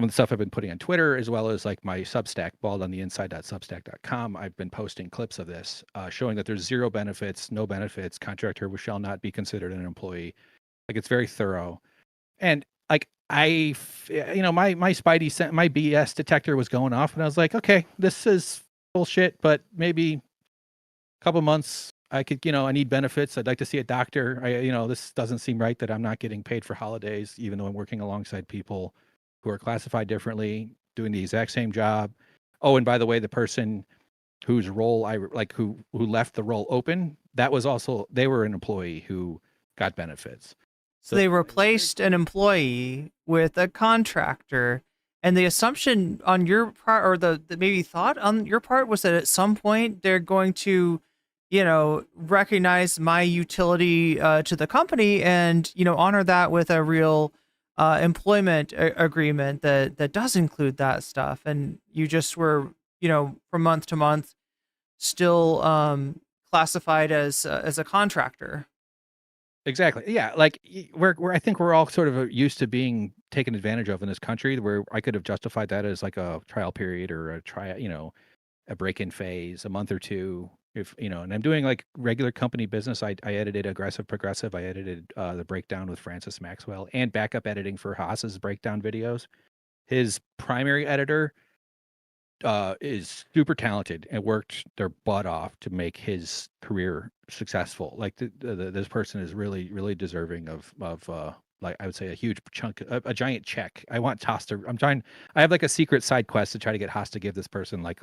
of the stuff I've been putting on Twitter, as well as like my Substack, baldontheinside.substack.com, I've been posting clips of this, showing that there's zero benefits, no benefits, contractor shall not be considered an employee. Like, it's very thorough. And like, my Spidey, my BS detector was going off, and I was like, okay, this is bullshit, but maybe a couple months I could, I need benefits. I'd like to see a doctor. This doesn't seem right that I'm not getting paid for holidays, even though I'm working alongside people who are classified differently, doing the exact same job. Oh, and by the way, the person whose role who left the role open, that was also, they were an employee who got benefits. So they replaced an employee with a contractor, and the assumption on your part, or the maybe thought on your part, was that at some point they're going to, recognize my utility to the company and, honor that with a real employment agreement that does include that stuff. And you just were, from month to month, still classified as a contractor. Exactly. Yeah. Like I think we're all sort of used to being taken advantage of in this country, where I could have justified that as like a trial period or a break-in phase, a month or two. And I'm doing like regular company business. I edited Aggressive Progressive. I edited the breakdown with Francis Maxwell, and backup editing for Haas's breakdown videos. His primary editor is super talented and worked their butt off to make his career successful. Like this person is really, really deserving of like, I would say, a huge chunk, a giant check. I want Haas to, I have like a secret side quest to try to get Haas to give this person like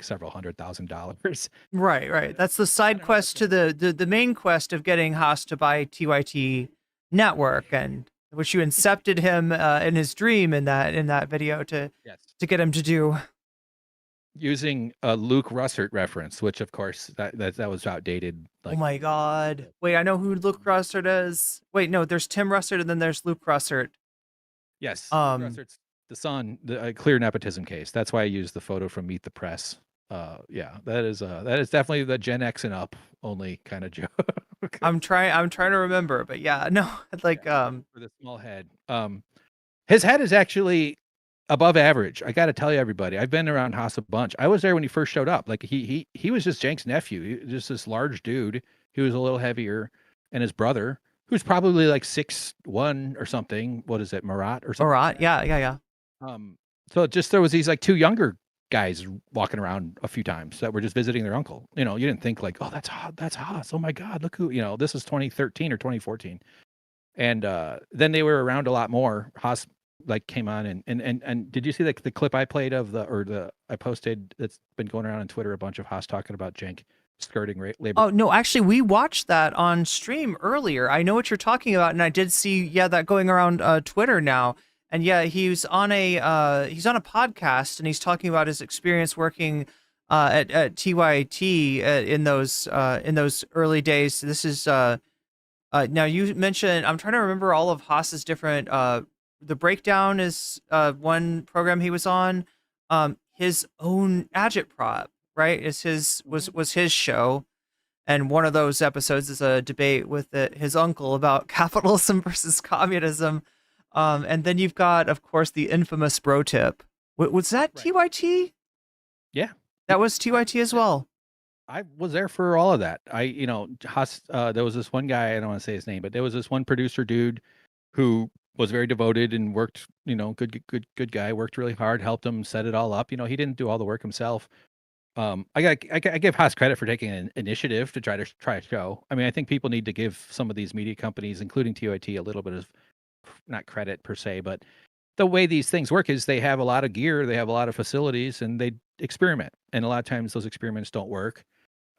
several $100,000. Right. That's the side quest to the main quest of getting Haas to buy TYT Network, and which you incepted him in his dream in that video to get him to do. Using a Luke Russert reference, which of course that was outdated. Oh my God! Wait, I know who Luke Russert is. Wait, no, there's Tim Russert and then there's Luke Russert. Yes, Russert's the son, the clear nepotism case. That's why I used the photo from Meet the Press. Yeah, that is definitely the Gen X and up only kind of joke. I'm trying to remember, but yeah, no, like for the small head. His head is actually above average. I got to tell you, everybody, I've been around Haas a bunch. I was there when he first showed up. Like he was just Jenk's nephew. He was just this large dude. He was a little heavier, and his brother, who's probably like 6'1" or something. What is it, Marat or something? Marat, yeah. So just there was these like two younger guys walking around a few times that were just visiting their uncle. You didn't think like, oh, that's Haas. Oh my God, look who. This is 2013 or 2014, and then they were around a lot more. Haas like came on and did you see the clip I played of I posted that's been going around on Twitter, a bunch of Haas talking about Jenk skirting labor? Oh no, actually we watched that on stream earlier. I know what you're talking about, and I did see that going around Twitter now. And yeah, he's on a podcast, and he's talking about his experience working at TYT in those early days. This is now you mentioned, I'm trying to remember all of Haas's different the breakdown is one program he was on. His own agitprop, right? Was his show, and one of those episodes is a debate with his uncle about capitalism versus communism. And then you've got, of course, the infamous bro tip. Was that TYT? Yeah, that was TYT as well. I was there for all of that. Haas, there was this one guy, I don't want to say his name, but there was this one producer dude who was very devoted and worked, good guy, worked really hard, helped him set it all up. He didn't do all the work himself. I give Haas credit for taking an initiative to try a show. I mean, I think people need to give some of these media companies, including TYT, a little bit of, not credit per se, but the way these things work is they have a lot of gear, they have a lot of facilities, and they experiment. And a lot of times those experiments don't work.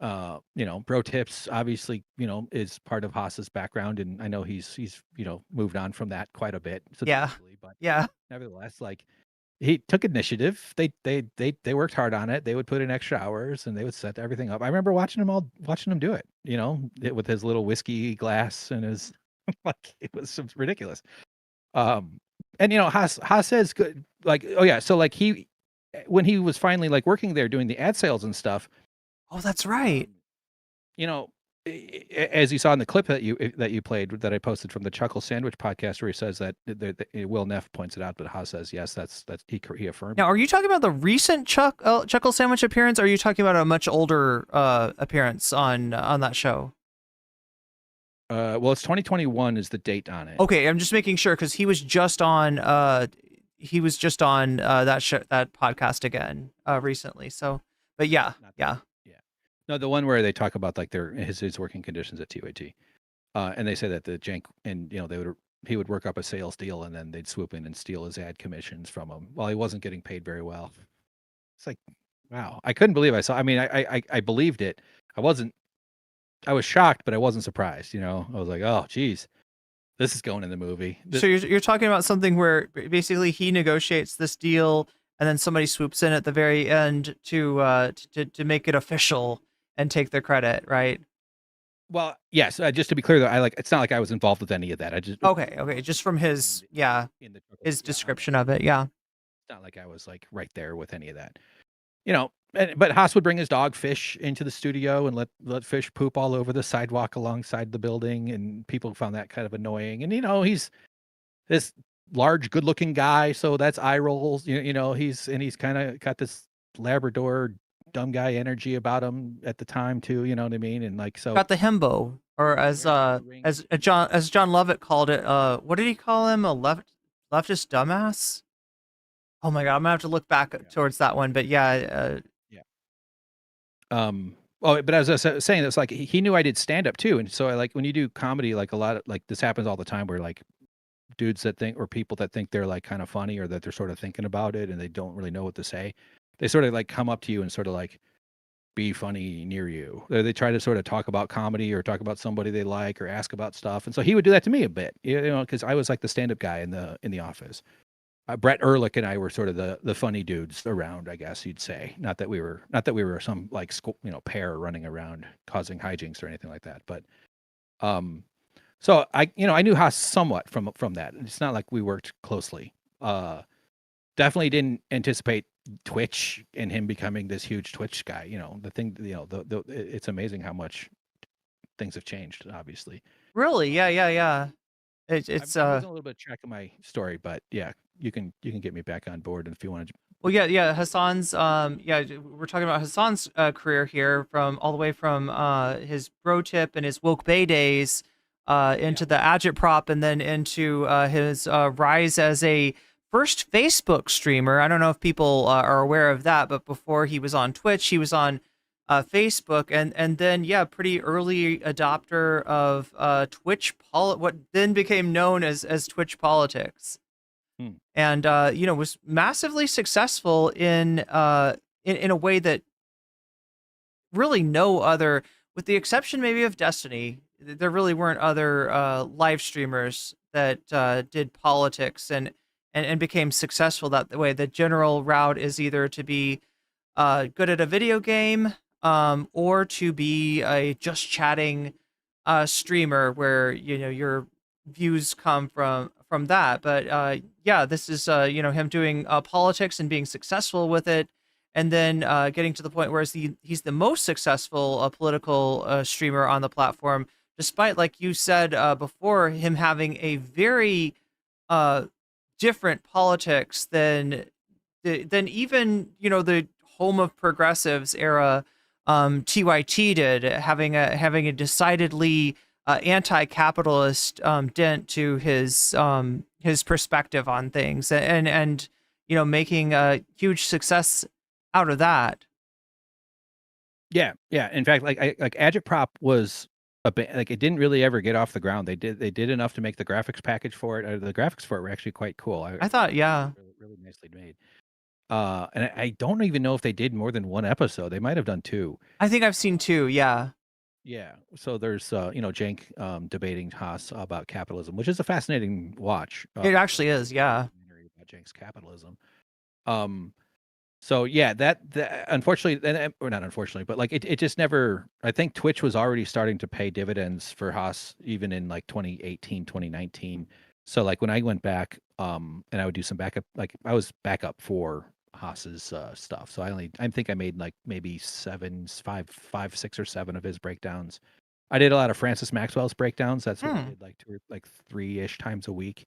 Bro tips obviously, is part of Haas's background, and I know he's moved on from that quite a bit. Yeah. But yeah. Nevertheless, like, he took initiative. They worked hard on it. They would put in extra hours and they would set everything up. I remember watching him do it, with his little whiskey glass and his like, it was ridiculous. And Haas says good, like, oh yeah, so like he when he was finally like working there doing the ad sales and stuff. Oh, that's right. You know, as you saw in the clip that you played that I posted from the Chuckle Sandwich podcast, where he says that Will Neff points it out, but Haas says yes, that's he affirmed. Now, are you talking about the recent Chuckle Sandwich appearance, or are you talking about a much older appearance on that show? Well, it's 2021 is the date on it. Okay, I'm just making sure because he was just on that podcast again recently. So, but yeah. No, the one where they talk about like his working conditions at TYT, and they say that the Jank and he would work up a sales deal and then they'd swoop in and steal his ad commissions from him while he wasn't getting paid very well. It's like, wow, I couldn't believe I saw. I mean, I believed it. I was shocked, but I wasn't surprised. I was like, oh, geez, this is going in the movie. So you're talking about something where basically he negotiates this deal and then somebody swoops in at the very end to make it official and take the credit, right? Well, yes. Just to be clear, though, it's not like I was involved with any of that. I just okay. Just from his description of it, yeah. It's not like I was like right there with any of that, But Haas would bring his dog Fish into the studio and let Fish poop all over the sidewalk alongside the building, and people found that kind of annoying. And he's this large, good-looking guy, so that's eye rolls. He's kind of got this Labrador dumb guy energy about him at the time too. You know what I mean? And like so, got the himbo, or as John Lovett called it. What did he call him? A leftist dumbass. Oh my god, I'm gonna have to look back towards that one. But yeah. But as I was saying, it's like he knew I did stand up too, and so I like when you do comedy, like a lot of like this happens all the time, where like dudes that think or people that think they're like kind of funny or that they're sort of thinking about it and they don't really know what to say. They sort of like come up to you and sort of like be funny near you. They try to sort of talk about comedy or talk about somebody they like or ask about stuff. And so he would do that to me a bit, because I was like the stand up guy in the office. Brett Ehrlich and I were sort of the funny dudes around, I guess you'd say. Not that we were some like pair running around causing hijinks or anything like that. But so I knew Haas somewhat from that. It's not like we worked closely. Definitely didn't anticipate Twitch and him becoming this huge Twitch guy. It's amazing how much things have changed, obviously. Really? Yeah. It's I was a little bit tracking my story, but yeah, you can get me back on board if you want to. Well, yeah. Hassan's we're talking about Hassan's career here all the way from his bro tip and his woke bay days into the agitprop, and then into his rise as a first Facebook streamer. I don't know if people are aware of that, but before he was on Twitch, he was on Facebook, and then pretty early adopter of Twitch what then became known as Twitch politics, and was massively successful in a way that really no other, with the exception maybe of Destiny, there really weren't other live streamers that did politics and became successful that way. The general route is either to be good at a video game, or to be a just chatting streamer where your views come from that. But this is him doing politics and being successful with it, and then getting to the point where he's the most successful political streamer on the platform, despite, like you said before, him having a very different politics than even the home of progressives era TYT did, having a decidedly anti-capitalist dent to his perspective on things, and making a huge success out of that. Yeah. In fact, like Agitprop was like it didn't really ever get off the ground. They did enough to make the graphics package for it. The graphics for it were actually quite cool. I thought, yeah, really nicely made. And I don't even know if they did more than one episode. They might have done two. I think I've seen two. Yeah. Yeah. So there's Cenk debating Haas about capitalism, which is a fascinating watch. It actually is. Yeah. About Cenk's capitalism. So yeah, that unfortunately, or not unfortunately, but like it just never. I think Twitch was already starting to pay dividends for Haas even in like 2018, 2019. So like when I went back, and I would do some backup, like I was backup for Haas's stuff. So I think I made like maybe 5, 6 or 7 of his breakdowns. I did a lot of Francis Maxwell's breakdowns. That's what I did like 3-ish times a week.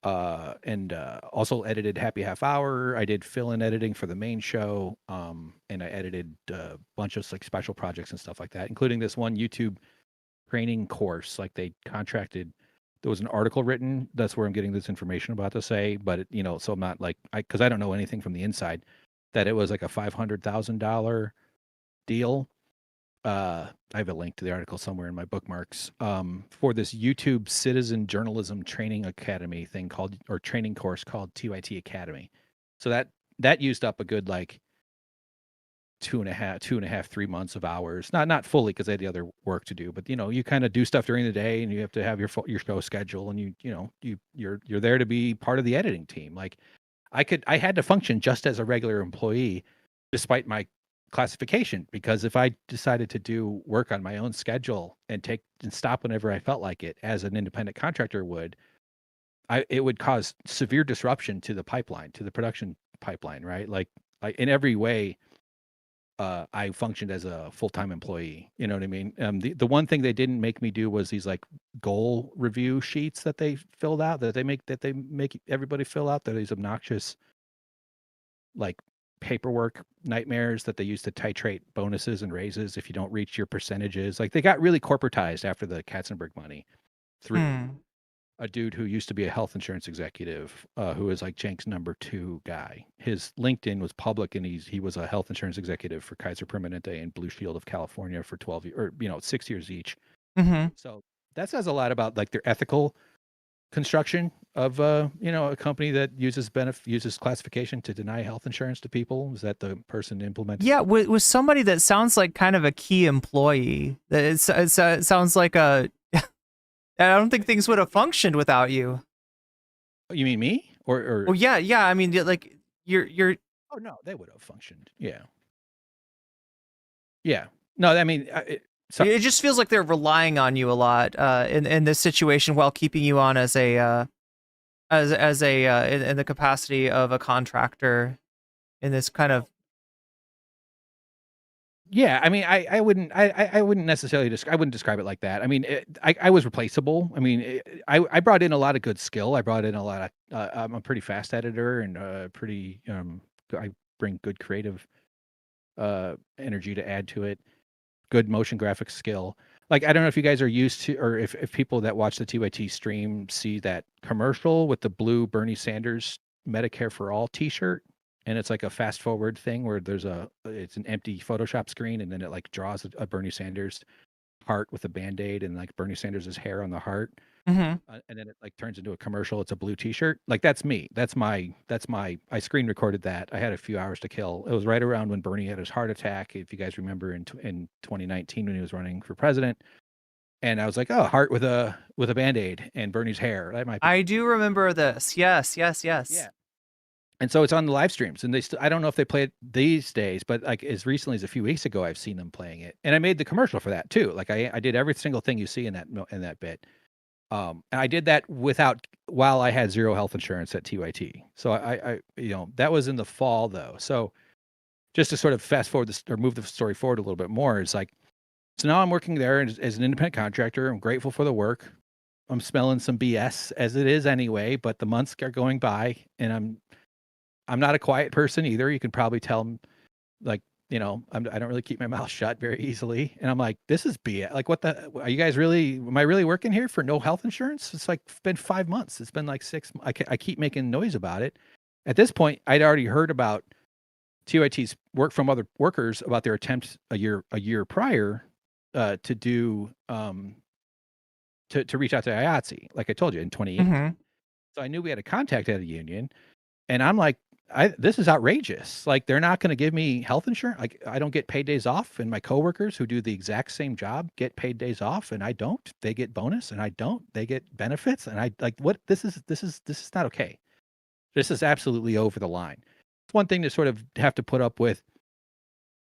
And also edited Happy Half Hour. I did fill-in editing for the main show. And I edited a bunch of like special projects and stuff like that, including this one YouTube training course. Like they contracted, there was an article written. That's where I'm getting this information about to say, but so I'm not like, cause I don't know anything from the inside, that it was like a $500,000 deal. I have a link to the article somewhere in my bookmarks, for this YouTube citizen journalism training academy thing training course called TYT Academy. So that used up a good like 2.5, 3 months of hours. Not fully, because I had the other work to do, but you kind of do stuff during the day, and you have to have your show schedule, and you're there to be part of the editing team. Like I had to function just as a regular employee, despite my classification, because if I decided to do work on my own schedule and stop whenever I felt like it, as an independent contractor would, it would cause severe disruption to the pipeline, to the production pipeline, right? Like in every way, I functioned as a full-time employee. You know what I mean? The one thing they didn't make me do was these like goal review sheets that they filled out, that they make everybody fill out. They're these obnoxious, like, paperwork nightmares that they use to titrate bonuses and raises if you don't reach your percentages. Like, they got really corporatized after the Katzenberg money through a dude who used to be a health insurance executive, who was like Cenk's number 2 guy. His LinkedIn was public, and he was a health insurance executive for Kaiser Permanente and Blue Shield of California for 12 years, or 6 years each. So that says a lot about like their ethical construction of a company that uses classification to deny health insurance to people. Is that the person implementing? Yeah, with somebody that sounds like kind of a key employee. That it sounds like a. I don't think things would have functioned without you. You mean me? Or Oh yeah. I mean, like you're. Oh no, they would have functioned. Yeah. No, I mean, it just feels like they're relying on you a lot in this situation, while keeping you on as a in the capacity of a contractor in this kind of. Yeah, I mean, I wouldn't necessarily I wouldn't describe it like that. I mean, I was replaceable. I mean, I brought in a lot of good skill. I brought in a lot of. I'm a pretty fast editor, and I bring good creative energy to add to it. Good motion graphics skill. Like, I don't know if you guys are used to, or if people that watch the TYT stream see that commercial with the blue Bernie Sanders Medicare for All T-shirt. And it's like a fast forward thing where it's an empty Photoshop screen, and then it like draws a Bernie Sanders heart with a Band-Aid, and like Bernie Sanders' hair on the heart. And then it like turns into a commercial. It's a blue T-shirt. Like, that's me. That's my. I screen recorded that. I had a few hours to kill. It was right around when Bernie had his heart attack, if you guys remember, in 2019 when he was running for president. And I was like, oh, heart with a Band-Aid and Bernie's hair. That might be. I do remember this. Yes. Yeah. And so it's on the live streams, and I don't know if they play it these days, but like as recently as a few weeks ago, I've seen them playing it, and I made the commercial for that too. Like I did every single thing you see in that bit, and I did that while I had 0 health insurance at TYT. So I that was in the fall though. So just to sort of fast forward this, or move the story forward a little bit more, it's like, so now I'm working there as an independent contractor. I'm grateful for the work. I'm smelling some BS as it is anyway, but the months are going by, and I'm not a quiet person either. You can probably tell, like, I don't really keep my mouth shut very easily. And I'm like, this is BS. Like, what the, are you guys am I really working here for no health insurance? It's like been 5 months. It's been like 6. I keep making noise about it. At this point, I'd already heard about TYT's work from other workers about their attempts a year prior to do, to reach out to IATSE, like I told you, in 2018. So I knew we had a contact at a union, and I'm like, this is outrageous. Like, they're not going to give me health insurance. Like, I don't get paid days off, and my coworkers who do the exact same job get paid days off, and I don't. They get bonus, and I don't. They get benefits, and I like, what? This is not okay. This is absolutely over the line. It's one thing to sort of have to put up with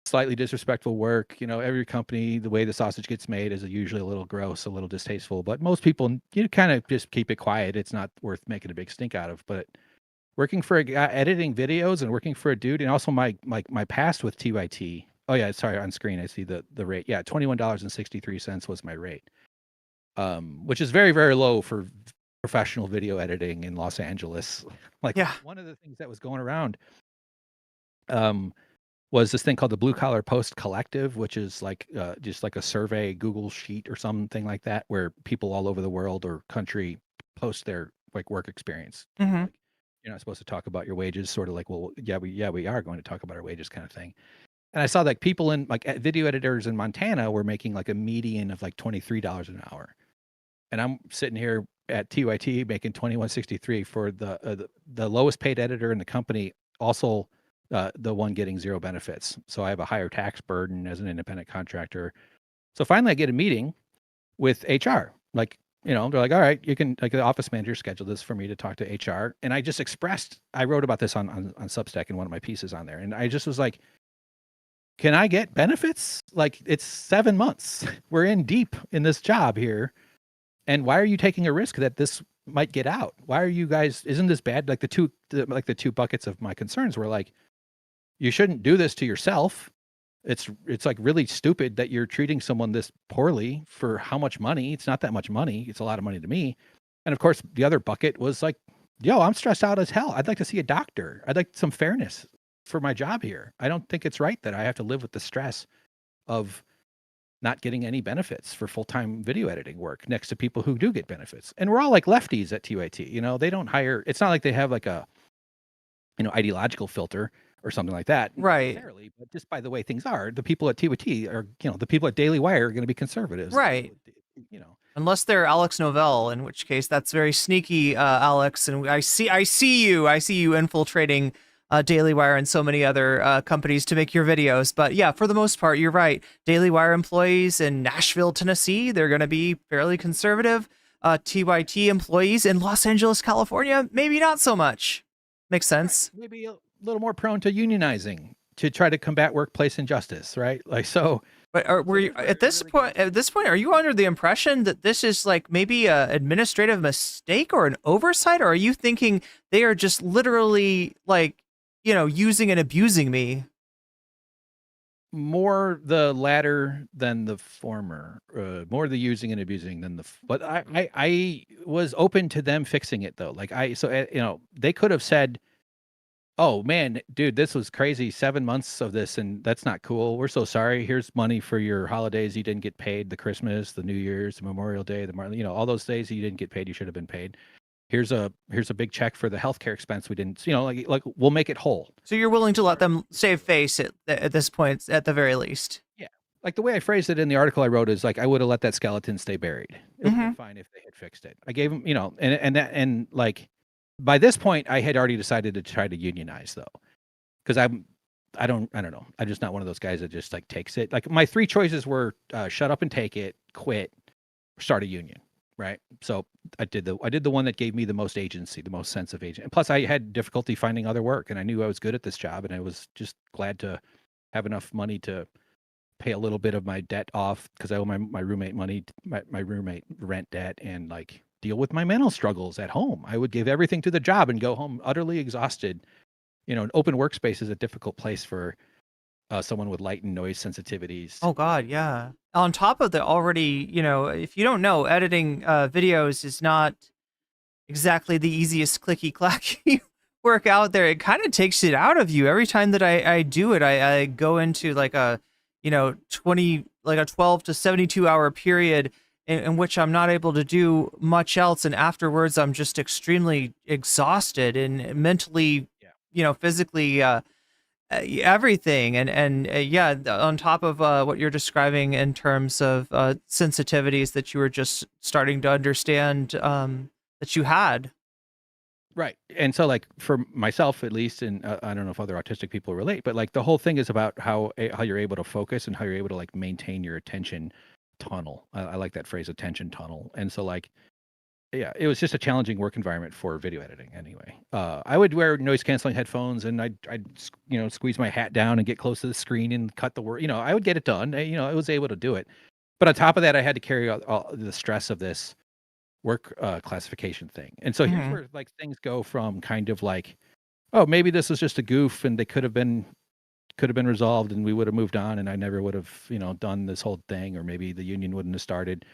slightly disrespectful work. Every company, the way the sausage gets made is usually a little gross, a little distasteful. But most people, kind of just keep it quiet. It's not worth making a big stink out of. But working for a guy editing videos and working for a dude, and also my past with TYT. Oh yeah, sorry, on screen I see the rate. Yeah, $21.63 was my rate, which is very, very low for professional video editing in Los Angeles. Like, one of the things that was going around was this thing called the Blue Collar Post Collective, which is like just like a survey Google sheet or something like that, where people all over the world or country post their like work experience. Mm-hmm. Like, you're not supposed to talk about your wages, sort of like, well, we are going to talk about our wages kind of thing. And I saw like people in like video editors in Montana were making like a median of like $23 an hour. And I'm sitting here at TYT making $21.63 for the lowest paid editor in the company, also the one getting zero benefits. So I have a higher tax burden as an independent contractor. So finally I get a meeting with HR. Like, you know, they're like, all right, you can, like, the office manager scheduled this for me to talk to HR. And I just expressed, I wrote about this on Substack in one of my pieces on there. And I just was like, can I get benefits? Like, it's 7 months. We're in deep in this job here. And why are you taking a risk that this might get out? Why are you guys, isn't this bad? Like the two buckets of my concerns were like, you shouldn't do this to yourself. It's like really stupid that you're treating someone this poorly for how much money? It's not that much money. It's a lot of money to me. And of course, the other bucket was like, yo, I'm stressed out as hell. I'd like to see a doctor. I'd like some fairness for my job here. I don't think it's right that I have to live with the stress of not getting any benefits for full-time video editing work next to people who do get benefits. And we're all like lefties at TYT. You know, they don't hire, it's not like they have like a, you know, ideological filter or something like that. Right. But just by the way things are, the people at TYT are, you know, the people at Daily Wire are going to be conservatives. Right. You know, unless they're Alex Novell, in which case that's very sneaky, Alex. And I see you infiltrating Daily Wire and so many other companies to make your videos. But yeah, for the most part, you're right. Daily Wire employees in Nashville, Tennessee, they're going to be fairly conservative. TYT employees in Los Angeles, California, maybe not so much. Makes sense. Maybe a little more prone to unionizing to try to combat workplace injustice, right? Like, so. But were you at this point? Are you under the impression that this is like maybe a administrative mistake or an oversight, or are you thinking they are just literally like, you know, using and abusing me? More the latter than the former. More the using and abusing than the. But I was open to them fixing it though. Like you know, they could have said, oh man, dude, this was crazy. 7 months of this, and that's not cool. We're so sorry. Here's money for your holidays you didn't get paid, the Christmas, the New Year's, the Memorial Day, you know, all those days you didn't get paid, you should have been paid. Here's a big check for the healthcare expense we didn't, you know, like we'll make it whole. So you're willing to let them save face at this point, at the very least. Yeah. Like the way I phrased it in the article I wrote is like, I would have let that skeleton stay buried. It would have been fine if they had fixed it. I gave them, you know, and like, by this point, I had already decided to try to unionize though, because I don't know. I'm just not one of those guys that just like takes it. Like my three choices were shut up and take it, quit, or start a union. Right. So I did the one that gave me the most agency, the most sense of agency. And plus I had difficulty finding other work, and I knew I was good at this job, and I was just glad to have enough money to pay a little bit of my debt off, because I owe my roommate money, my roommate rent debt, and like deal with my mental struggles at home. I would give everything to the job and go home utterly exhausted. You know, an open workspace is a difficult place for someone with light and noise sensitivities. Oh God, yeah. On top of the already, you know, if you don't know, editing videos is not exactly the easiest clicky clacky work out there. It kind of takes it out of you every time that I do it. I go into like a, you know, 12 to 72 hour period in which I'm not able to do much else, and afterwards I'm just extremely exhausted and mentally, you know, physically. Everything and yeah, on top of what you're describing in terms of sensitivities that you were just starting to understand that you had. Right. And so like for myself at least, and I don't know if other autistic people relate, but like the whole thing is about how you're able to focus and how you're able to like maintain your attention tunnel. I like that phrase, attention tunnel. And so like, yeah, it was just a challenging work environment for video editing anyway. I would wear noise canceling headphones, and I'd you know, squeeze my hat down and get close to the screen and cut the word. You know, I would get it done. You know, I was able to do it. But on top of that, I had to carry out all the stress of this work classification thing. And so here's where like things go from kind of like oh, maybe this was just a goof and they could have been resolved and we would have moved on and I never would have, done this whole thing, or maybe the union wouldn't have started.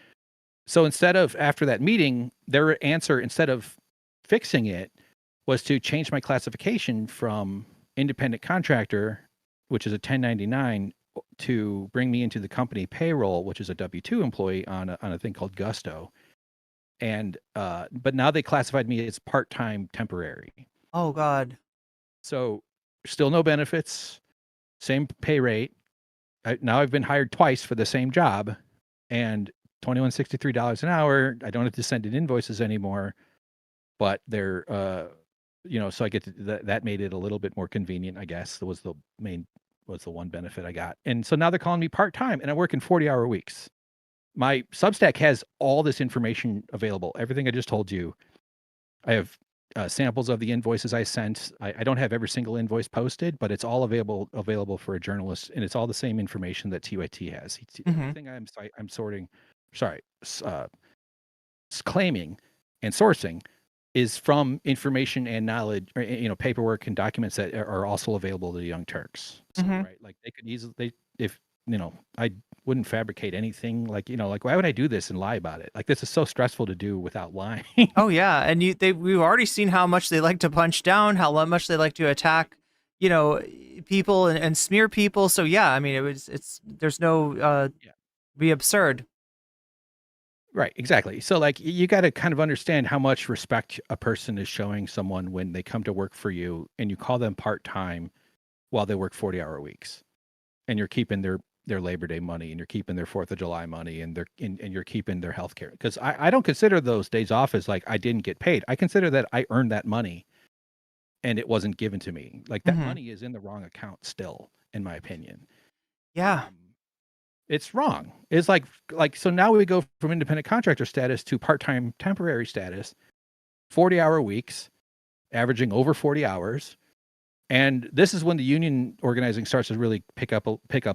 So instead of, after that meeting, their answer, instead of fixing it, was to change my classification from independent contractor, which is a 1099, to bring me into the company payroll, which is a W-2 employee on a thing called Gusto. And but now they classified me as part-time temporary. Oh God. So still no benefits, same pay rate. Now I've been hired twice for the same job, and $21.63 an hour. I don't have to send in invoices anymore, but they're so I get to, that made it a little bit more convenient, I guess. That was the one benefit I got. And so now they're calling me part-time, and I'm working 40-hour weeks. My Substack has all this information available. Everything I just told you. I have samples of the invoices I sent. I don't have every single invoice posted, but it's all available for a journalist, and it's all the same information that TYT has. Everything I'm claiming and sourcing is from information and knowledge, or, paperwork and documents that are also available to the Young Turks. So, right, like they could easily, I wouldn't fabricate anything. Like why would I do this and lie about it? Like, this is so stressful to do without lying. Oh yeah, and we've already seen how much they like to punch down, how much they like to attack, people and smear people. So yeah, I mean, there's no be absurd. Right, exactly. So like, you got to kind of understand how much respect a person is showing someone when they come to work for you and you call them part-time while they work 40-hour weeks, and you're keeping their Labor Day money, and you're keeping their 4th of July money, and you're keeping their health care. Because I don't consider those days off as like I didn't get paid. I consider that I earned that money and it wasn't given to me. Like, that money is in the wrong account still, in my opinion. Yeah. It's wrong. It's like, so now we go from independent contractor status to part-time temporary status, 40-hour weeks, averaging over 40 hours. And this is when the union organizing starts to really pick up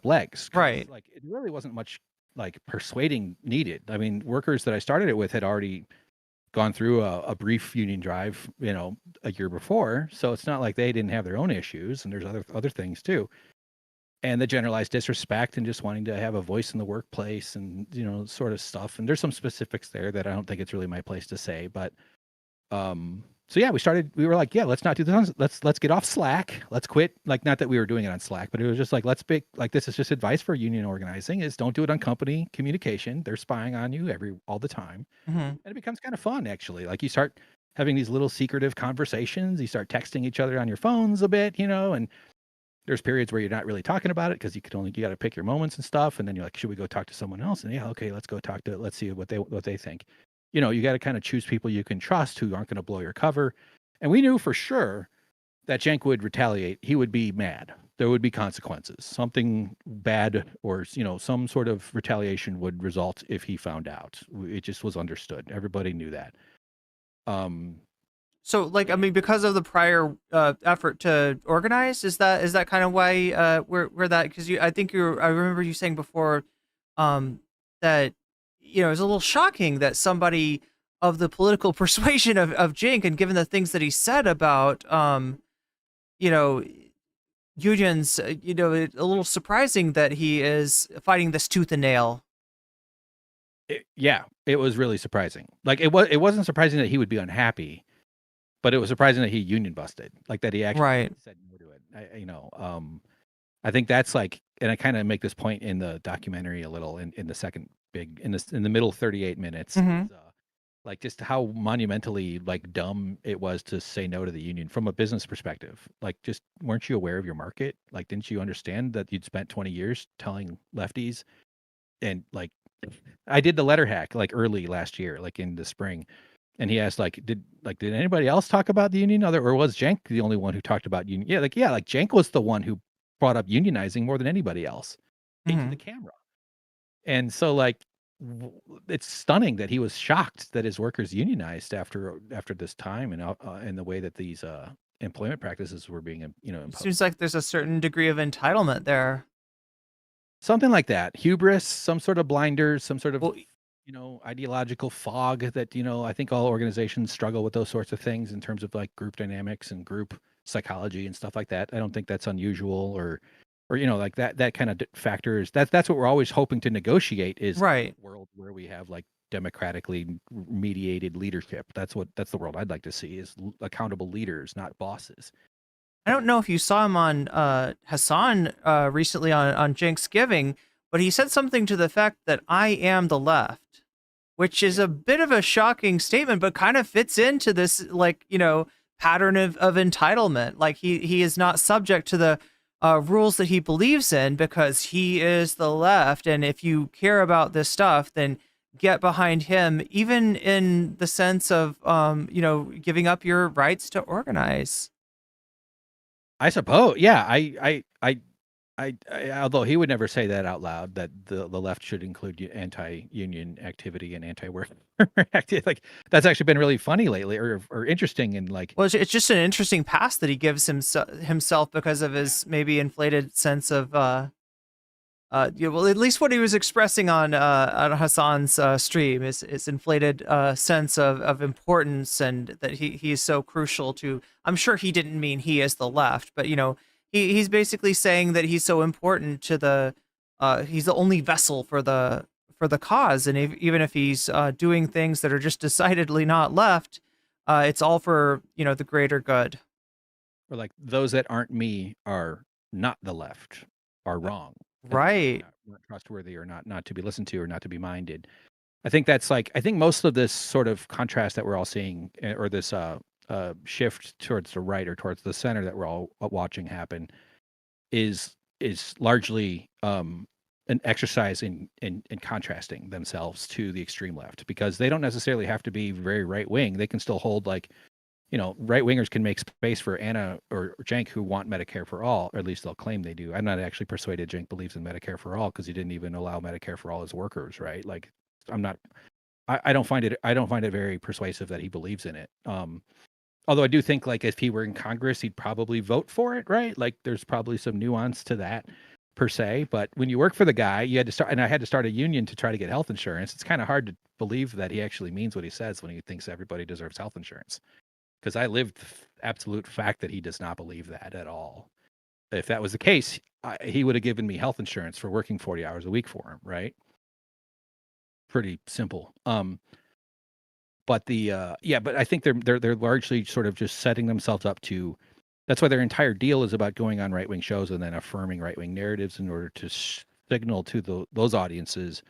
legs. Right. Like, it really wasn't much like persuading needed. I mean, workers that I started it with had already gone through a brief union drive, a year before. So it's not like they didn't have their own issues, and there's other things too. And the generalized disrespect and just wanting to have a voice in the workplace and, sort of stuff. And there's some specifics there that I don't think it's really my place to say, but, so yeah, we were like, yeah, let's not do this. Let's get off Slack. Let's quit. Like, not that we were doing it on Slack, but it was just like, this is just advice for union organizing, is don't do it on company communication. They're spying on you all the time. And it becomes kind of fun, actually. Like, you start having these little secretive conversations. You start texting each other on your phones a bit, and there's periods where you're not really talking about it because you got to pick your moments and stuff. And then you're like, should we go talk to someone else? And yeah, okay, let's see what they think. You got to kind of choose people you can trust who aren't going to blow your cover. And we knew for sure that Cenk would retaliate. He would be mad. There would be consequences. Something bad, or, some sort of retaliation would result if he found out. It just was understood. Everybody knew that. So, like, I mean, because of the prior effort to organize, is that kind of why we're that? Because I remember you saying before that it was a little shocking that somebody of the political persuasion of Cenk, and given the things that he said about unions, a little surprising that he is fighting this tooth and nail. It was really surprising. Like, it wasn't surprising that he would be unhappy. But it was surprising that he union busted, like that he actually said no to it. I think that's like, and I kind of make this point in the documentary a little in the second big, in the middle 38 minutes, like just how monumentally like dumb it was to say no to the union from a business perspective. Like, just weren't you aware of your market? Like, didn't you understand that you'd spent 20 years telling lefties? And like, I did the letter hack like early last year, like in the spring. And he asked, did anybody else talk about the union? Or was Cenk the only one who talked about union? Yeah, like Cenk was the one who brought up unionizing more than anybody else into the camera. And so, like, it's stunning that he was shocked that his workers unionized after this time, and the way that these employment practices were being imposed. Seems like there's a certain degree of entitlement there. Something like that. Hubris, some sort of blinders, some sort of ideological fog that, I think all organizations struggle with those sorts of things in terms of like group dynamics and group psychology and stuff like that. I don't think that's unusual or like that kind of factors. That's what we're always hoping to negotiate is right. a world where we have like democratically mediated leadership. That's the world I'd like to see is accountable leaders, not bosses. I don't know if you saw him on Hassan recently on Thanksgiving, but he said something to the effect that I am the left, which is a bit of a shocking statement, but kind of fits into this pattern of entitlement. Like he is not subject to the rules that he believes in because he is the left, and if you care about this stuff, then get behind him, even in the sense of giving up your rights to organize. I suppose, yeah. I although he would never say that out loud, that the left should include anti-union activity and anti-work activity. Like that's actually been really funny lately, or interesting, and like. Well, it's just an interesting pass that he gives himself because of his maybe inflated sense of well, at least what he was expressing on Hassan's stream is inflated sense of importance, and that he is so crucial to. I'm sure he didn't mean he is the left, but he's basically saying that he's so important to the. He's the only vessel for the cause, and even if he's doing things that are just decidedly not left, it's all for the greater good. Or like those that aren't me are not the left, are wrong. Right. Not trustworthy or not to be listened to or not to be minded. I think that's like, I think most of this sort of contrast that we're all seeing, or this shift towards the right or towards the center that we're all watching happen is largely an exercise in contrasting themselves to the extreme left, because they don't necessarily have to be very right wing. They can still hold like, right wingers can make space for Anna or Cenk who want Medicare for all, or at least they'll claim they do. I'm not actually persuaded Cenk believes in Medicare for all because he didn't even allow Medicare for all his workers, right? Like, I don't find it very persuasive that he believes in it. Although I do think like if he were in Congress, he'd probably vote for it, right? Like there's probably some nuance to that per se. But when you work for the guy, you had to start, and I had to start a union to try to get health insurance. It's kind of hard to believe that he actually means what he says when he thinks everybody deserves health insurance. Because I lived the absolute fact that he does not believe that at all. If that was the case, he would have given me health insurance for working 40 hours a week for him, right? Pretty simple. But but I think they're largely sort of just setting themselves up to. That's why their entire deal is about going on right-wing shows and then affirming right-wing narratives in order to signal to those audiences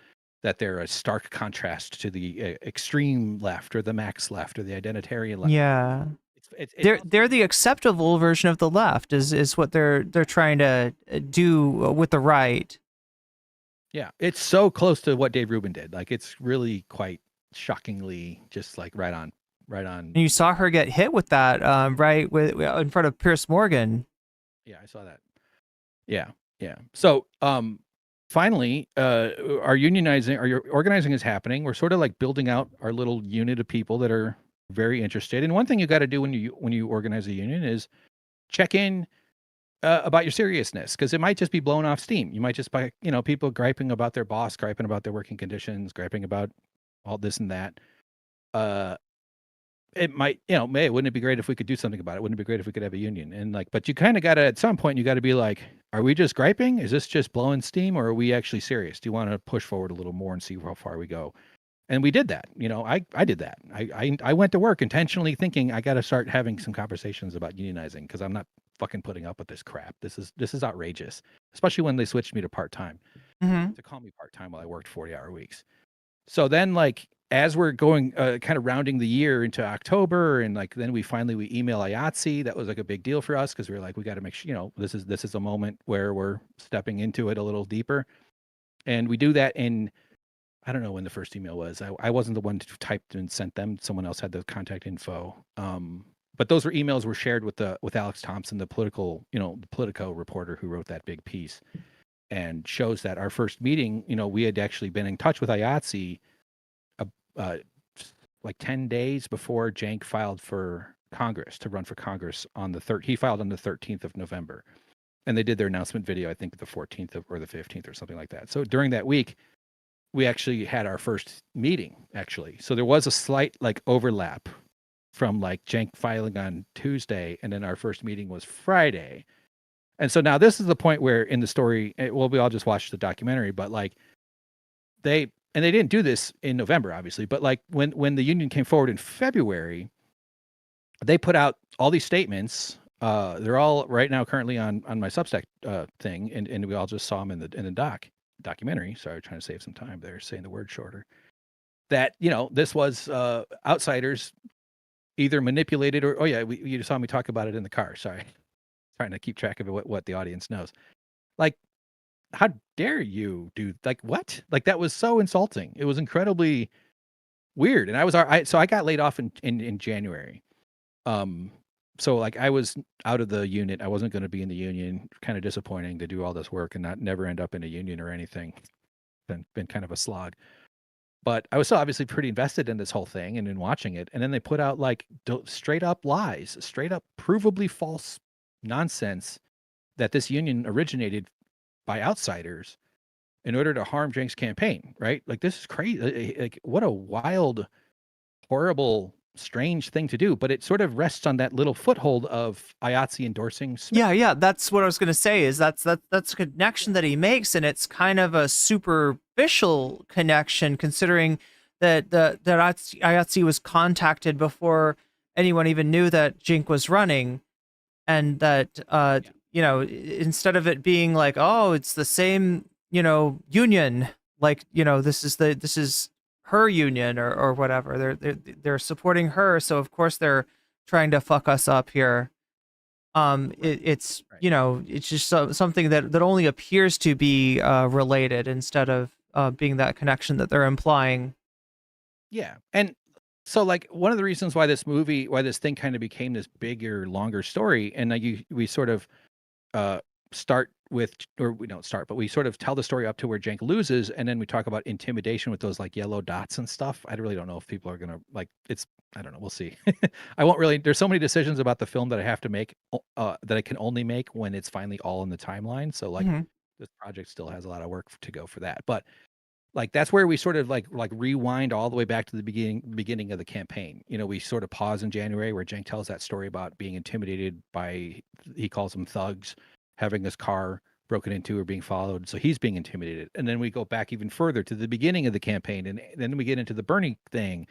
that they're a stark contrast to the extreme left or the max left or the identitarian left. Yeah, they're the acceptable version of the left is what they're trying to do with the right. Yeah, it's so close to what Dave Rubin did. Like it's really quite shockingly just like right on. And you saw her get hit with that, right, in front of Piers Morgan. Yeah, I saw that. Yeah. So, finally, our organizing is happening. We're sort of like building out our little unit of people that are very interested. And one thing you got to do when you organize a union is check in about your seriousness, because it might just be blown off steam. You might just buy, people griping about their boss, griping about their working conditions, griping about all this and that. It might, wouldn't it be great if we could do something about it? Wouldn't it be great if we could have a union? And like, but you kind of got to, at some point, you got to be like, are we just griping? Is this just blowing steam, or are we actually serious? Do you want to push forward a little more and see how far we go? And we did that. I did that. I went to work intentionally thinking I got to start having some conversations about unionizing, because I'm not fucking putting up with this crap. This is outrageous, especially when they switched me to part-time, to call me part-time while I worked 40-hour weeks. So then like, as we're going, kind of rounding the year into October, and like then we email IATSE. That was like a big deal for us, because we were like, we got to make sure, this is a moment where we're stepping into it a little deeper, and we do that in, I don't know when the first email was. I wasn't the one who typed and sent them. Someone else had the contact info. But those emails were shared with Alex Thompson, the Politico reporter who wrote that big piece, and shows that our first meeting, we had actually been in touch with IATSE. Like 10 days before Cenk filed for Congress, to run for Congress on he filed on the 13th of November, and they did their announcement video, I think the 14th or the 15th or something like that. So during that week, we actually had our first meeting actually. So there was a slight like overlap from like Cenk filing on Tuesday, and then our first meeting was Friday. And so now this is the point where in the story, well, we all just watched the documentary, but like they didn't do this in November, obviously, but like when the union came forward in February, they put out all these statements. They're all right now currently on my Substack thing, and we all just saw them in the documentary. Sorry, trying to save some time there, saying the word shorter. That, you know, this was outsiders either manipulated or, oh yeah, you saw me talk about it in the car. Sorry. Trying to keep track of it, what the audience knows. Like, how dare you do, like, what? Like, that was so insulting. It was incredibly weird. And so I got laid off in January. So like I was out of the unit. I wasn't going to be in the union. Kind of disappointing to do all this work and never end up in a union or anything. Been kind of a slog. But I was still obviously pretty invested in this whole thing and in watching it. And then they put out like straight up lies, straight up provably false nonsense that this union originated by outsiders in order to harm Cenk's campaign, right? Like, this is crazy. Like, what a wild, horrible, strange thing to do. But it sort of rests on that little foothold of IATSE endorsing Smith. Yeah, that's what I was going to say. Is that's a connection that he makes, and it's kind of a superficial connection, considering that IATSE was contacted before anyone even knew that Cenk was running. And that, you know, instead of it being like, oh, it's the same, you know, union, like, you know, this is her union or whatever. They're supporting her, so of course they're trying to fuck us up here. It's right. You know, it's just something that only appears to be related instead of being that connection that they're implying. Yeah, and so, like, one of the reasons why this thing kind of became this bigger, longer story, and we sort of start with, or we don't start, but we sort of tell the story up to where Cenk loses, and then we talk about intimidation with those like yellow dots and stuff. I really don't know if people are gonna like. I don't know. We'll see. I won't really. There's so many decisions about the film that I have to make, that I can only make when it's finally all in the timeline. So like, this project still has a lot of work to go for that, but. Like, that's where we sort of like rewind all the way back to the beginning of the campaign. You know, we sort of pause in January where Cenk tells that story about being intimidated by, he calls them thugs, having his car broken into or being followed. So he's being intimidated. And then we go back even further to the beginning of the campaign. And then we get into the Bernie thing.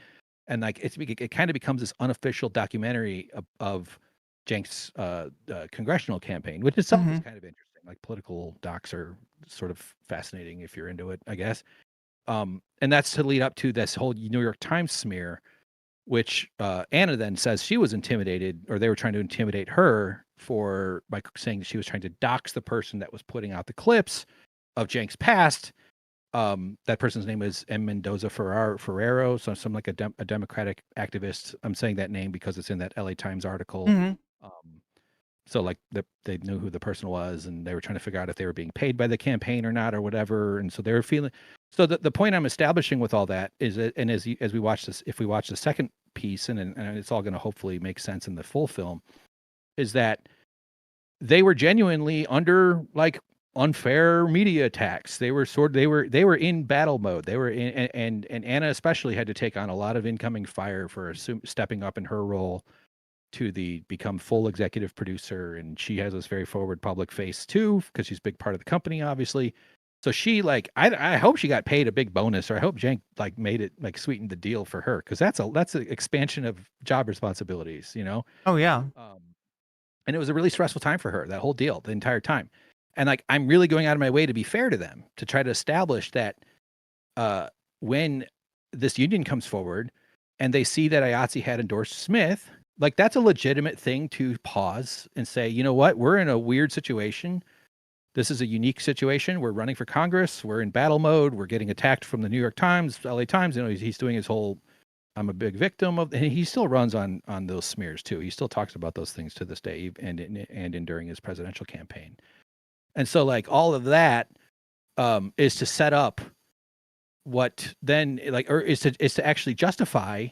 And like, it kind of becomes this unofficial documentary of Cenk's congressional campaign, which is something that's kind of interesting. Like, political docs are sort of fascinating if you're into it, I guess. And that's to lead up to this whole New York Times smear, which Anna then says she was intimidated, or they were trying to intimidate her by saying she was trying to dox the person that was putting out the clips of Cenk's past. That person's name is M. Mendoza Ferrero, so some like a Democratic activist. I'm saying that name because it's in that LA Times article. So like they knew who the person was, and they were trying to figure out if they were being paid by the campaign or not or whatever. And so they were feeling. So the point I'm establishing with all that is that, and as we watch this, if we watch the second piece, and it's all going to hopefully make sense in the full film, is that they were genuinely under like unfair media attacks. They were in battle mode. They were in, and Anna especially had to take on a lot of incoming fire for stepping up in her role to become full executive producer. And she has this very forward public face too, because she's a big part of the company, obviously. So she I hope she got paid a big bonus, or I hope Cenk like made it like sweetened the deal for her, because that's an expansion of job responsibilities, you know? Oh yeah. And it was a really stressful time for her, that whole deal, the entire time. And like, I'm really going out of my way to be fair to them, to try to establish that when this union comes forward and they see that IATSE had endorsed Smith, like, that's a legitimate thing to pause and say, you know what, we're in a weird situation. This is a unique situation. We're running for Congress. We're in battle mode. We're getting attacked from the New York Times, LA Times. You know, he's doing his whole, I'm a big victim of, and he still runs on those smears too. He still talks about those things to this day, and during his presidential campaign. And so like, all of that is to set up what then, like, or is to actually justify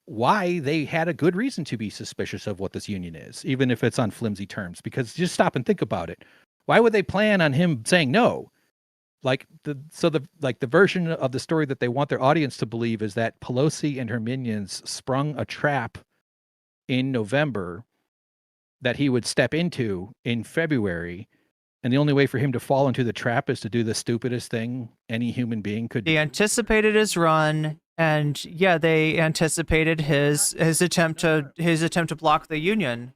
why they had a good reason to be suspicious of what this union is, even if it's on flimsy terms. Because just stop and think about it. Why would they plan on him saying no? the version of the story that they want their audience to believe is that Pelosi and her minions sprung a trap in November that he would step into in February, and the only way for him to fall into the trap is to do the stupidest thing any human being could do. They anticipated his run, and yeah, they anticipated his attempt to block the union.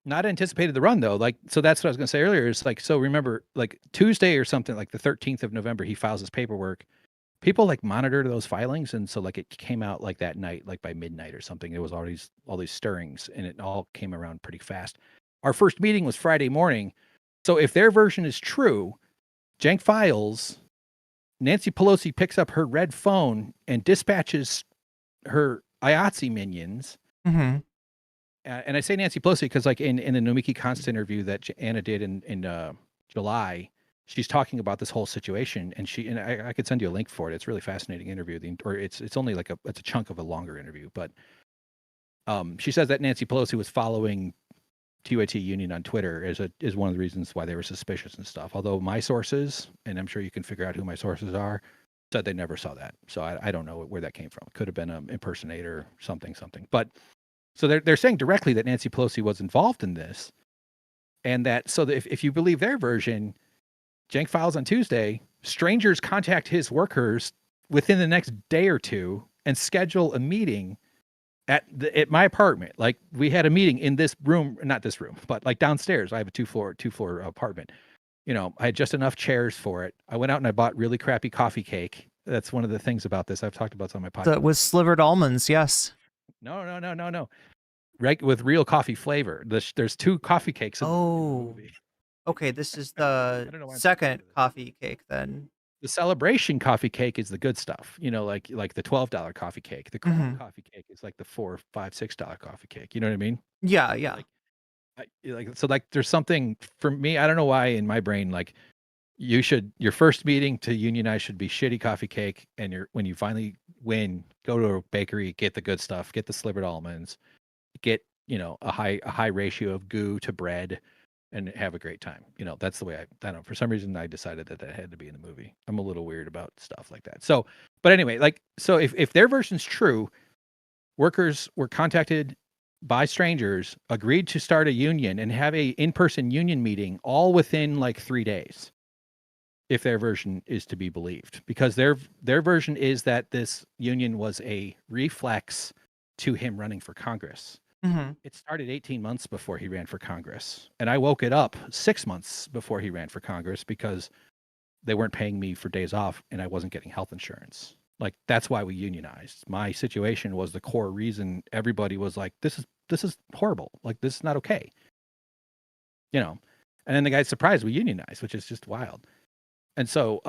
Not anticipated the run though. Like, so that's what I was gonna say earlier. Is like, so remember, like Tuesday or something, like the 13th of November, he files his paperwork. People like monitor those filings, and so like it came out like that night, like by midnight or something. It was all these stirrings, and it all came around pretty fast. Our first meeting was Friday morning. So if their version is true, Cenk files, Nancy Pelosi picks up her red phone and dispatches her IATSE minions. Mm-hmm. And I say Nancy Pelosi because, like, in the Nomiki Constant interview that Anna did in July, she's talking about this whole situation, and I could send you a link for it. It's a really fascinating interview, it's only like it's a chunk of a longer interview, but she says that Nancy Pelosi was following TYT Union on Twitter is one of the reasons why they were suspicious and stuff. Although my sources, and I'm sure you can figure out who my sources are, said they never saw that. So I don't know where that came from. It could have been an impersonator, something. But so they're saying directly that Nancy Pelosi was involved in this, and that if you believe their version, Cenk files on Tuesday. Strangers contact his workers within the next day or two and schedule a meeting at my apartment. Like, we had a meeting in this room, not this room, but like downstairs. I have a two floor apartment. You know, I had just enough chairs for it. I went out and I bought really crappy coffee cake. That's one of the things about this. I've talked about this on my podcast. With slivered almonds, yes. No. Right, with real coffee flavor. There's two coffee cakes in the movie. Okay, this is the second coffee cake then. The celebration coffee cake is the good stuff. You know, like the $12 coffee cake. The crown coffee cake is like the $4, $5, $6 coffee cake. You know what I mean? Yeah. So there's something for me. I don't know why in my brain, like, your first meeting to unionize should be shitty coffee cake, and when you finally win, go to a bakery, get the good stuff, get the slivered almonds, get, you know, a high ratio of goo to bread, and have a great time. You know, that's the way I don't know. For some reason, I decided that had to be in the movie. I'm a little weird about stuff like that. So, but anyway, like, so if their version's true, workers were contacted by strangers, agreed to start a union and have a in-person union meeting all within like 3 days. If their version is to be believed, because their version is that this union was a reflex to him running for Congress. Mm-hmm. It started 18 months before he ran for Congress. And I woke it up 6 months before he ran for Congress because they weren't paying me for days off and I wasn't getting health insurance. Like, that's why we unionized. My situation was the core reason everybody was like, this is horrible. Like, this is not okay. You know, and then the guy's surprised we unionized, which is just wild. And so,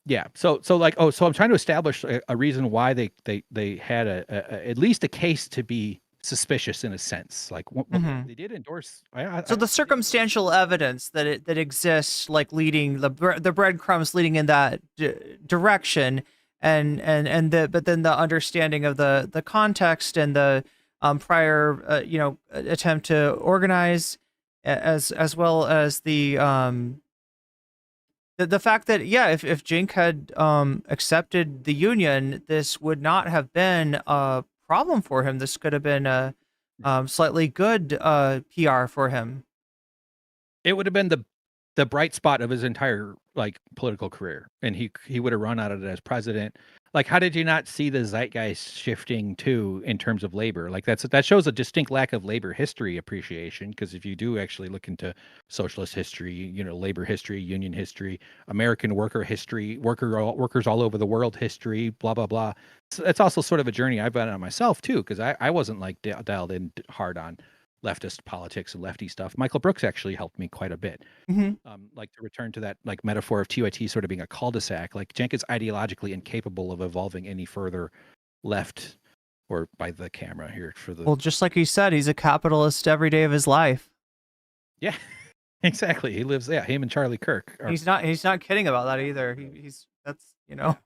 yeah. So like, so I'm trying to establish a reason why they had at least a case to be suspicious in a sense. Like, they did endorse. So the circumstantial evidence that exists, like leading the breadcrumbs leading in that direction, but then the understanding of the context and the prior attempt to organize, as well as the fact that, yeah, if Cenk had accepted the union, this would not have been a problem for him. This could have been a slightly good PR for him. It would have been the bright spot of his entire like political career, and he would have run out of it as president. Like, how did you not see the zeitgeist shifting too in terms of labor? Like, that shows a distinct lack of labor history appreciation, because if you do actually look into socialist history, you know, labor history, union history, American worker history, workers all over the world history, blah blah blah. So it's also sort of a journey I've been on myself too, because I wasn't like dialed in hard on leftist politics and lefty stuff. Michael Brooks actually helped me quite a bit. Like, to return to that like metaphor of TYT sort of being a cul-de-sac, like Cenk is ideologically incapable of evolving any further left, or by the camera here for the. Well, just like he said, he's a capitalist every day of his life. Yeah, exactly. He lives, him and Charlie Kirk. He's not kidding about that either. That's, you know.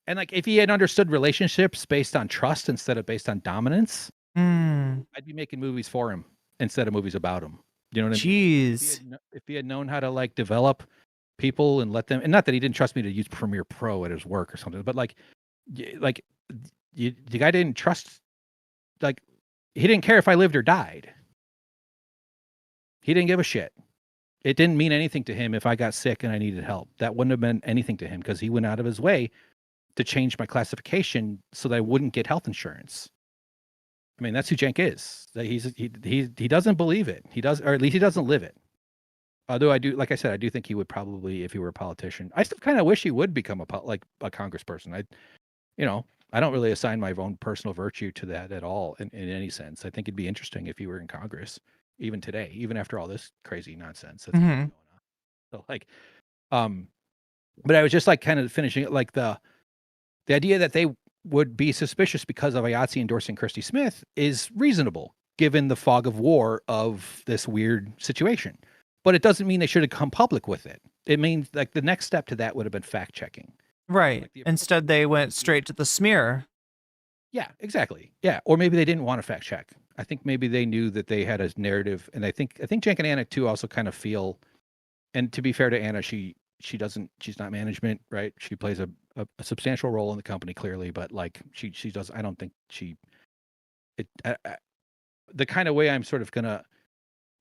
And like, if he had understood relationships based on trust instead of based on dominance, I'd be making movies for him instead of movies about him. You know what I mean? Jeez. If he had known how to like develop people and let them, and not that he didn't trust me to use Premiere Pro at his work or something, but the guy didn't trust, like, he didn't care if I lived or died. He didn't give a shit. It didn't mean anything to him if I got sick and I needed help. That wouldn't have meant anything to him because he went out of his way to change my classification so that I wouldn't get health insurance. I mean, that's who Cenk is. That he doesn't believe it. He does, or at least he doesn't live it. Although I do, like I said, I do think he would probably, if he were a politician, I still kind of wish he would become a congressperson. I don't really assign my own personal virtue to that at all in any sense. I think it'd be interesting if he were in Congress, even today, even after all this crazy nonsense that's going on. So but I was just like kind of finishing it, like the idea that they would be suspicious because of IATSE endorsing Christy Smith is reasonable, given the fog of war of this weird situation. But it doesn't mean they should have come public with it. It means like the next step to that would have been fact checking. Right. Instead, they went straight to the smear. Yeah, exactly. Yeah. Or maybe they didn't want to fact check. I think maybe they knew that they had a narrative. And I think Cenk and Anna too also kind of feel, and to be fair to Anna, she's not management, right? She plays a substantial role in the company clearly, but like she does, I don't think the kind of way I'm sort of going to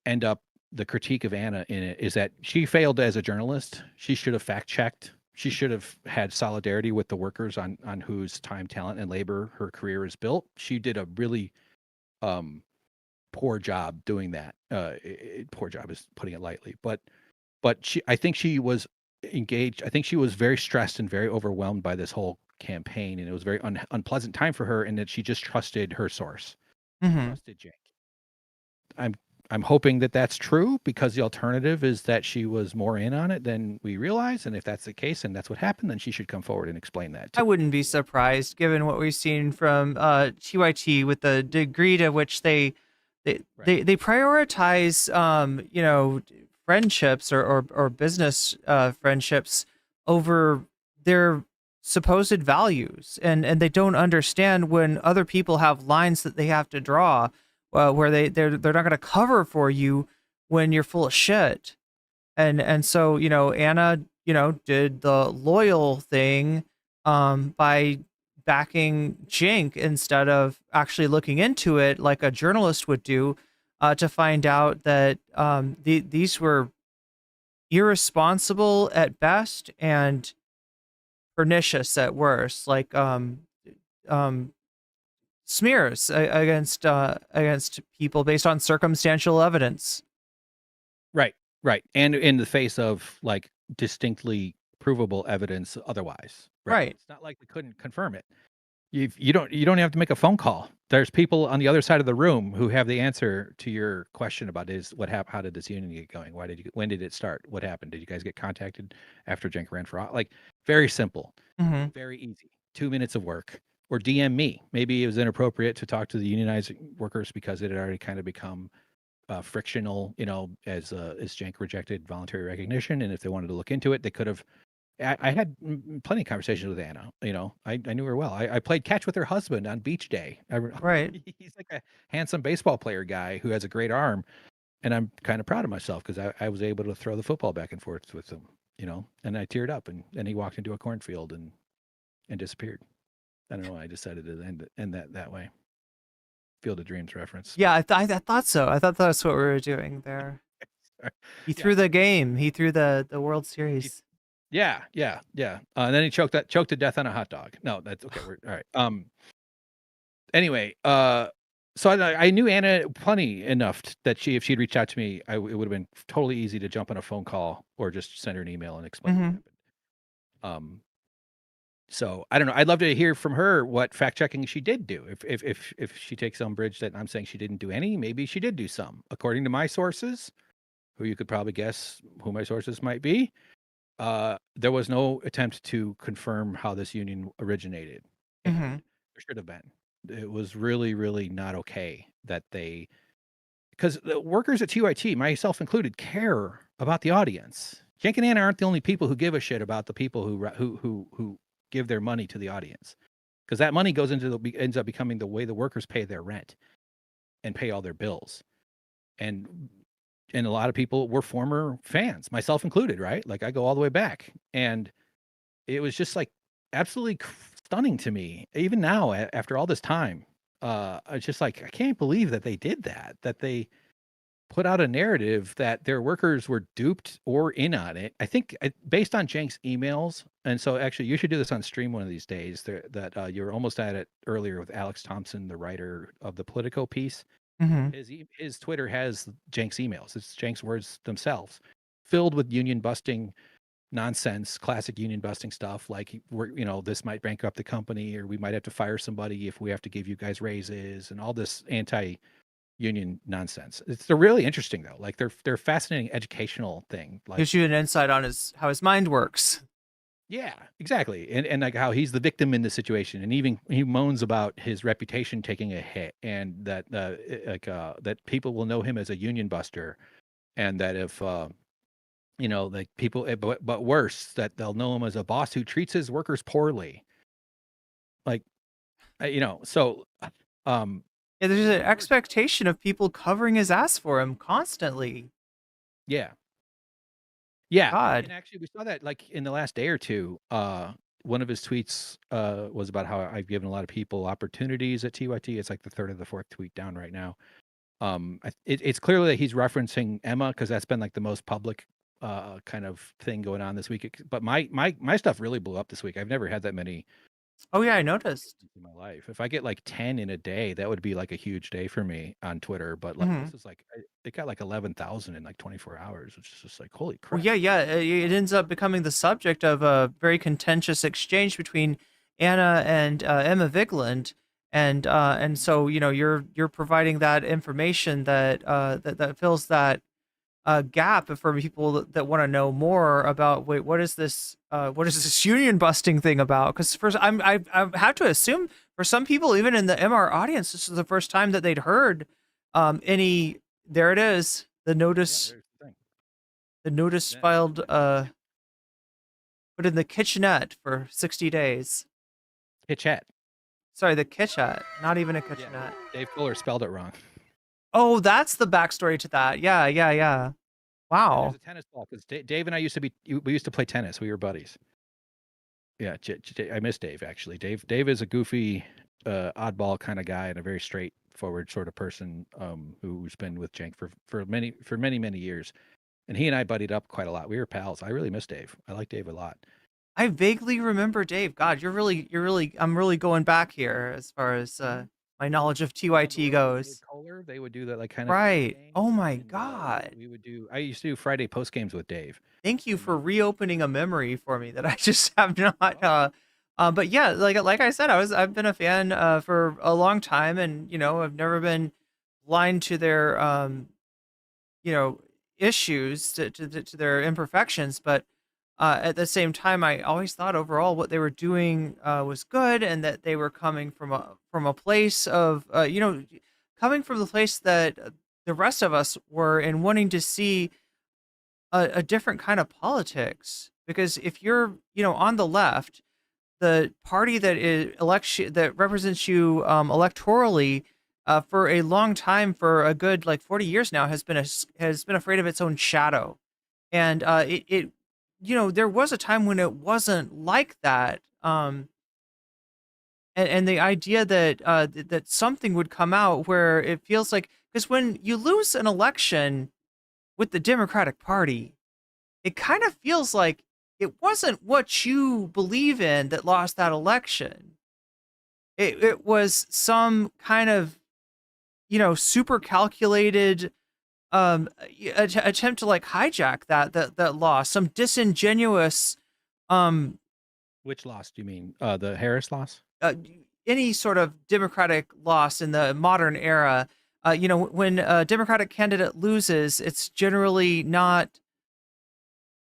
end up the critique of Anna in it is that she failed as a journalist. She should have fact checked. She should have had solidarity with the workers on whose time, talent, and labor her career is built. She did a really poor job doing that. Poor job is putting it lightly, but I think she was engaged. I think she was very stressed and very overwhelmed by this whole campaign, and it was a very unpleasant time for her, and that she just trusted her source. Trusted Cenk. I'm hoping that that's true, because the alternative is that she was more in on it than we realize. And if that's the case and that's what happened, then she should come forward and explain that. I wouldn't be surprised, given what we've seen from TYT with the degree to which they prioritize, friendships or business friendships over their supposed values, and they don't understand when other people have lines that they have to draw. Where they're not going to cover for you when you're full of shit, and so Anna did the loyal thing by backing Cenk instead of actually looking into it like a journalist would do, to find out that these were irresponsible at best and pernicious at worst, like smears against people based on circumstantial evidence. Right. And in the face of like distinctly provable evidence otherwise. Right. It's not like we couldn't confirm it. You don't have to make a phone call. There's people on the other side of the room who have the answer to your question about how did this union get going? When did it start? What happened? Did you guys get contacted after Cenk ran for office? Like, very simple, very easy. 2 minutes of work. Or DM me. Maybe it was inappropriate to talk to the unionized workers because it had already kind of become frictional, as Cenk rejected voluntary recognition. And if they wanted to look into it, they could have. I had plenty of conversations with Anna. I knew her well. I played catch with her husband on beach day. Right. He's like a handsome baseball player guy who has a great arm. And I'm kind of proud of myself because I was able to throw the football back and forth with him, and I teared up, and he walked into a cornfield and disappeared. I don't know why I decided to end that way. Field of Dreams reference. Yeah, I thought so. I thought that's what we were doing there. He threw the game. He threw the World Series. Yeah. And then he choked to death on a hot dog. No, that's okay. We're all right. Anyway, so I knew Anna plenty enough that if she'd reached out to me, it would have been totally easy to jump on a phone call or just send her an email and explain what happened. So I don't know. I'd love to hear from her what fact checking she did do. If she takes umbrage that I'm saying she didn't do any, maybe she did do some. According to my sources, who you could probably guess who my sources might be, there was no attempt to confirm how this union originated. There should have been. It was really, really not okay that because the workers at TYT, myself included, care about the audience. Cenk and Anna aren't the only people who give a shit about the people who give their money to the audience, because that money ends up becoming the way the workers pay their rent and pay all their bills. And and a lot of people were former fans, myself included, right? Like I go all the way back, and it was just like absolutely stunning to me, even now after all this time. It's just like I can't believe that they did that. That they put out a narrative that their workers were duped or in on it. I think based on Cenk's emails, and so actually you should do this on stream one of these days. That you were almost at it earlier with Alex Thompson, the writer of the Politico piece. His Twitter has Cenk's emails. It's Cenk's words themselves, filled with union busting nonsense, classic union busting stuff. Like this might bankrupt the company, or we might have to fire somebody if we have to give you guys raises, and all this anti-union nonsense. They're really interesting though. Like they're fascinating educational thing. Like gives you an insight on how his mind works. Yeah, exactly. And like how he's the victim in the situation, and even he moans about his reputation taking a hit, and that that people will know him as a union buster, and that if like people, but worse, that they'll know him as a boss who treats his workers poorly. Like, so there's an expectation of people covering his ass for him constantly. Yeah. Yeah. God. And actually we saw that like in the last day or two. One of his tweets was about how I've given a lot of people opportunities at TYT. It's like the third or the fourth tweet down right now. It's clearly that he's referencing Emma, because that's been like the most public kind of thing going on this week. But my stuff really blew up this week. I've never had that many. Oh yeah, I noticed in my life. If I get like 10 in a day, that would be like a huge day for me on Twitter. But like this is like it got like 11,000 in like 24 hours, which is just like holy crap. Well, yeah. It ends up becoming the subject of a very contentious exchange between Anna and Emma Vigeland, and so you're providing that information that fills that gap for people that want to know more about what is this union busting thing about? Because first, I have to assume for some people, even in the MR audience, this is the first time that they'd heard any. There it is, the notice. Yeah, the notice filed, put in the kitchenette for 60 days. Kitchenette. Sorry, the kitchenette, not even a kitchenette. Yeah, Dave Fuller spelled it wrong. Oh, that's the backstory to that. Yeah. Wow. There's a tennis ball, because Dave and I we used to play tennis. We were buddies. Yeah, I miss Dave actually. Dave is a goofy, oddball kind of guy, and a very straightforward sort of person who's been with Cenk for many years. And he and I buddied up quite a lot. We were pals. I really miss Dave. I like Dave a lot. I vaguely remember Dave. God, I'm really going back here as far as my knowledge of TYT goes. Kohler, they would do that like kind of right. Oh my God. I used to do Friday post games with Dave. Thank you for reopening a memory for me that I just have not. But yeah, like I said, I've been a fan for a long time, and I've never been blind to their issues, to their imperfections, but at the same time, I always thought overall what they were doing was good, and that they were coming from a place of coming from the place that the rest of us were, and wanting to see a different kind of politics. Because if you're on the left, the party that represents you electorally for a long time, for a good like 40 years now, has been afraid of its own shadow, and there was a time when it wasn't like that, and the idea that something would come out where it feels like, because when you lose an election with the Democratic Party, it kind of feels like it wasn't what you believe in that lost that election. It was some kind of super calculated attempt to like hijack that loss, some disingenuous Which loss do you mean? The Harris loss? Any sort of Democratic loss in the modern era. When a Democratic candidate loses, it's generally not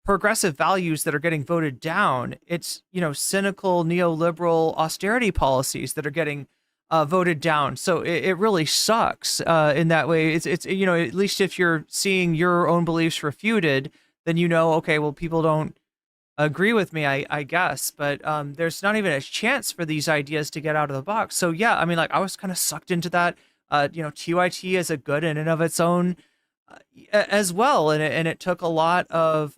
progressive values that are getting voted down. It's cynical neoliberal austerity policies that are getting voted down. So it really sucks in that way. It's at least if you're seeing your own beliefs refuted, then okay, well, people don't agree with me, I guess, but there's not even a chance for these ideas to get out of the box. So yeah, I mean, like I was kind of sucked into that. TYT is a good in and of its own as well, and it took a lot of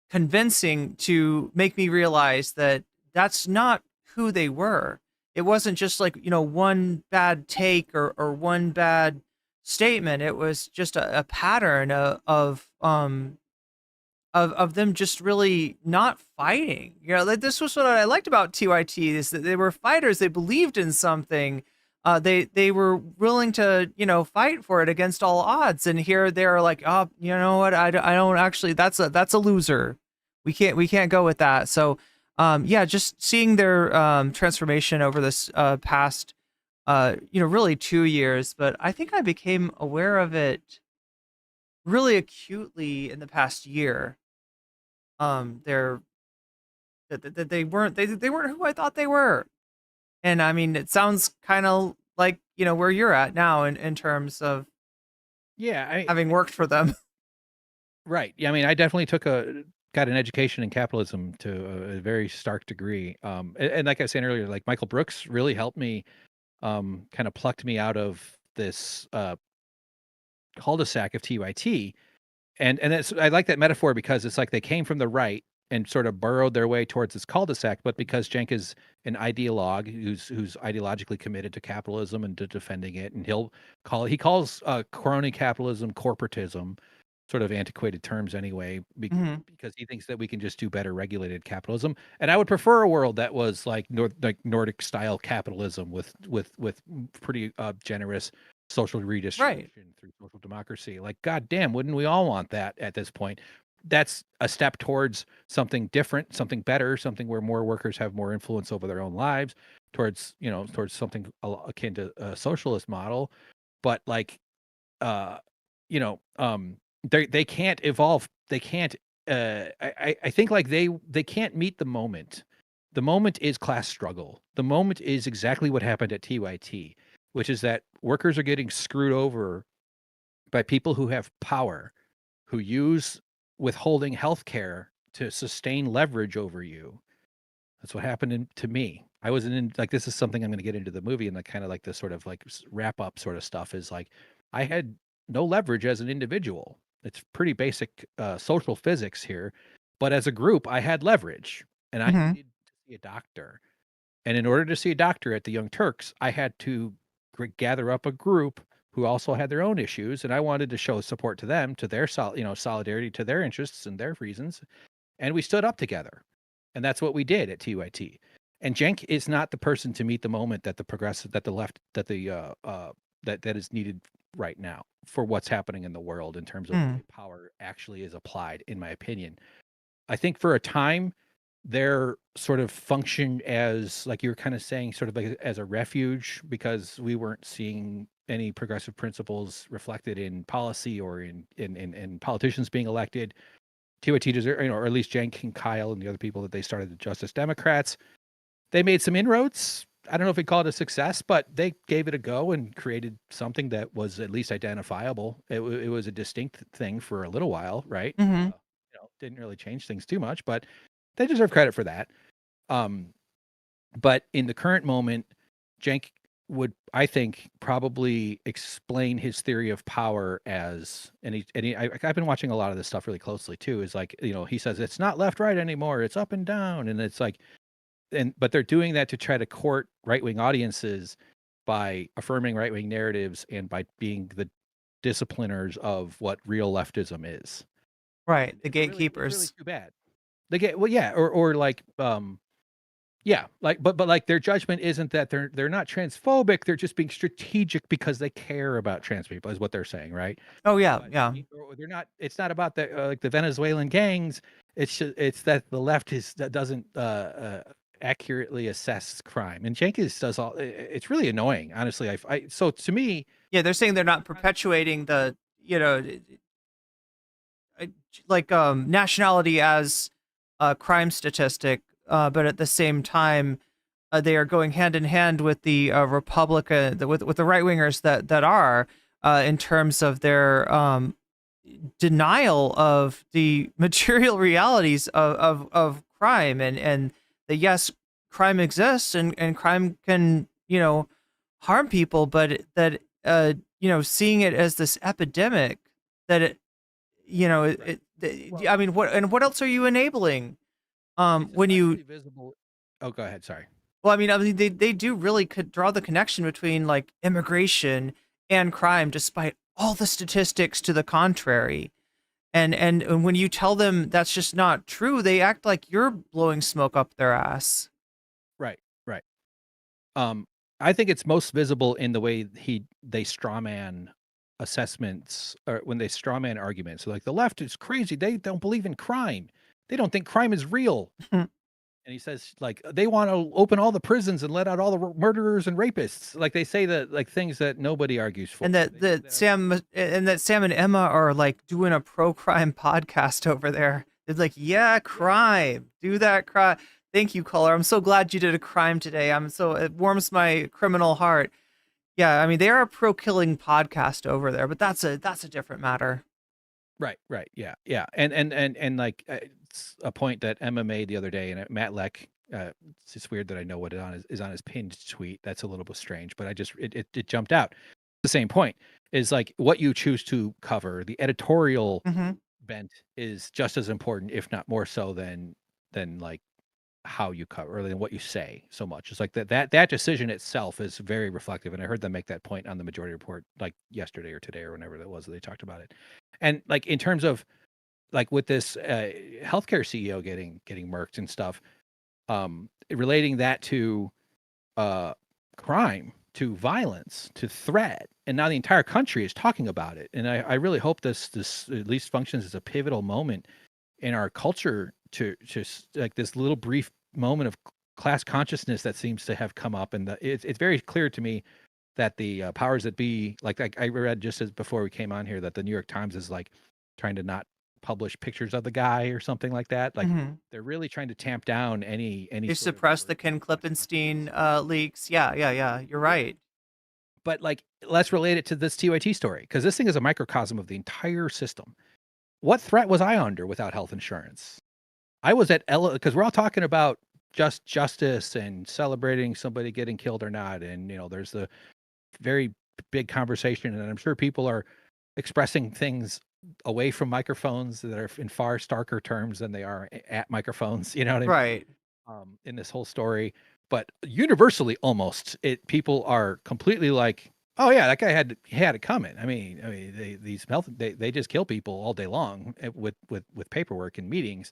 convincing to make me realize that that's not who they were. It wasn't just like, one bad take or one bad statement. It was just a pattern of them just really not fighting. Like, this was what I liked about TYT, is that they were fighters. They believed in something. They were willing to, fight for it against all odds. And here they're like, oh, you know what? I don't actually, that's a loser. We can't go with that. So, just seeing their transformation over this past, really 2 years. But I think I became aware of it really acutely in the past year. They're that they weren't who I thought they were. And I mean, it sounds kind of like, where you're at now in terms of having worked for them. Right. Yeah. I mean, I definitely got an education in capitalism to a very stark degree. And like I was saying earlier, like Michael Brooks really helped me, kind of plucked me out of this cul-de-sac of TYT. And I like that metaphor because it's like they came from the right and sort of burrowed their way towards this cul-de-sac, but because Cenk is an ideologue who's ideologically committed to capitalism and to defending it, and he calls crony capitalism corporatism, sort of antiquated terms anyway, because he thinks that we can just do better regulated capitalism. And I would prefer a world that was like Nordic style capitalism with pretty generous social redistribution through social democracy. Like, goddamn, wouldn't we all want that at this point? That's a step towards something different, something better, something where more workers have more influence over their own lives, towards something akin to a socialist model. But like, they can't evolve. They can't. I think like they can't meet the moment. The moment is class struggle. The moment is exactly what happened at TYT, which is that workers are getting screwed over by people who have power, who use withholding health care to sustain leverage over you. That's what happened to me. I wasn't in, like, this is something I'm going to get into the movie, and the kind of like the sort of like wrap up sort of stuff is like, I had no leverage as an individual. It's pretty basic social physics here, but as a group, I had leverage, and I needed to see a doctor. And in order to see a doctor at the Young Turks, I had to gather up a group who also had their own issues, and I wanted to show support to them, to their solidarity to their interests and their reasons, and we stood up together, and that's what we did at TYT. And Cenk is not the person to meet the moment that that is needed right now for what's happening in the world in terms of the way power actually is applied, in my opinion. I think for a time, they're sort of function as, like you were kind of saying, sort of like as a refuge, because we weren't seeing any progressive principles reflected in policy or in politicians being elected. TYT deserve, or at least Cenk and Kyle and the other people that they started, the Justice Democrats, they made some inroads. I don't know if we call it a success, but they gave it a go and created something that was at least identifiable. It was a distinct thing for a little while, right? Didn't really change things too much, but they deserve credit for that. But in the current moment, Cenk would, I think, probably explain his theory of power as, I've been watching a lot of this stuff really closely too, is like, he says it's not left, right anymore, it's up and down. And it's like, but they're doing that to try to court right-wing audiences by affirming right-wing narratives and by being the discipliners of what real leftism is. Right. The gatekeepers. It's really too bad. They get, well, yeah, or like, yeah, like, but like their judgment isn't that they're not transphobic. They're just being strategic because they care about trans people, is what they're saying, right? Oh yeah, yeah. They're not. It's not about the like the Venezuelan gangs. It's that the left doesn't accurately assess crime, and Jenkins does all. It's really annoying, honestly. So to me, yeah, they're saying they're not perpetuating the nationality as a crime statistic, but at the same time, they are going hand in hand with the Republican, with the right wingers that are in terms of their denial of the material realities of crime, and that yes, crime exists and crime can harm people, but that seeing it as this epidemic that I mean, what else are you enabling? When you visible. Oh, go ahead. Sorry. Well, I mean, they do really could draw the connection between like immigration and crime, despite all the statistics to the contrary. And when you tell them that's just not true, they act like you're blowing smoke up their ass. Right. Right. I think it's most visible in the way they strawman assessments, or when they strawman arguments. So like the left is crazy. They don't believe in crime. They don't think crime is real. And he says, like, they want to open all the prisons and let out all the murderers and rapists. Like, they say that, like, things that nobody argues for. And that Sam and Emma are like doing a pro-crime podcast over there. It's like, yeah, crime, do that crime. Thank you, caller. I'm so glad you did a crime today. It warms my criminal heart. Yeah, I mean, they are a pro-killing podcast over there, but that's a different matter. Right. Yeah. And like, it's a point that Emma made the other day, and Matt Leck, it's just weird that I know what is on his pinned tweet. That's a little bit strange, but it jumped out. The same point is like what you choose to cover. The editorial bent is just as important, if not more so, than like how you cover, or than what you say so much. It's like that decision itself is very reflective. And I heard them make that point on the Majority Report like yesterday or today or whenever that was that they talked about it. And like in terms of like with this healthcare CEO getting murked and stuff, relating that to crime, to violence, to threat, and now the entire country is talking about it. And I really hope this at least functions as a pivotal moment in our culture to like this little brief moment of class consciousness that seems to have come up. And it's very clear to me that the powers that be, like I read just as before we came on here, that the New York Times is like trying to not publish pictures of the guy or something like that. Like they're really trying to tamp down any. They suppress the Ken Klippenstein leaks. Yeah. You're right. But like, let's relate it to this TYT story, because this thing is a microcosm of the entire system. What threat was I under without health insurance? I was at because we're all talking about justice and celebrating somebody getting killed or not. And, there's the very big conversation, and I'm sure people are expressing things away from microphones that are in far starker terms than they are at microphones, you know what I mean? Right. In this whole story. But universally, almost, people are completely like, oh yeah, that guy had it coming. I mean, they just kill people all day long with paperwork and meetings.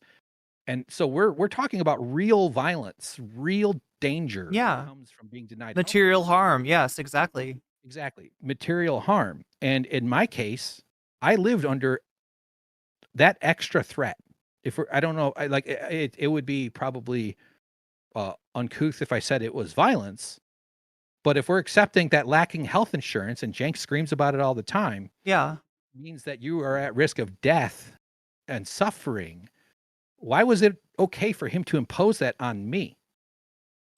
And so we're talking about real violence, real danger that comes from being denied material harm. Yes, exactly. Material harm. And in my case, I lived under that extra threat. I don't know, it would be probably uncouth if I said it was violence, but if we're accepting that lacking health insurance, and Cenk screams about it all the time, means that you are at risk of death and suffering, why was it okay for him to impose that on me?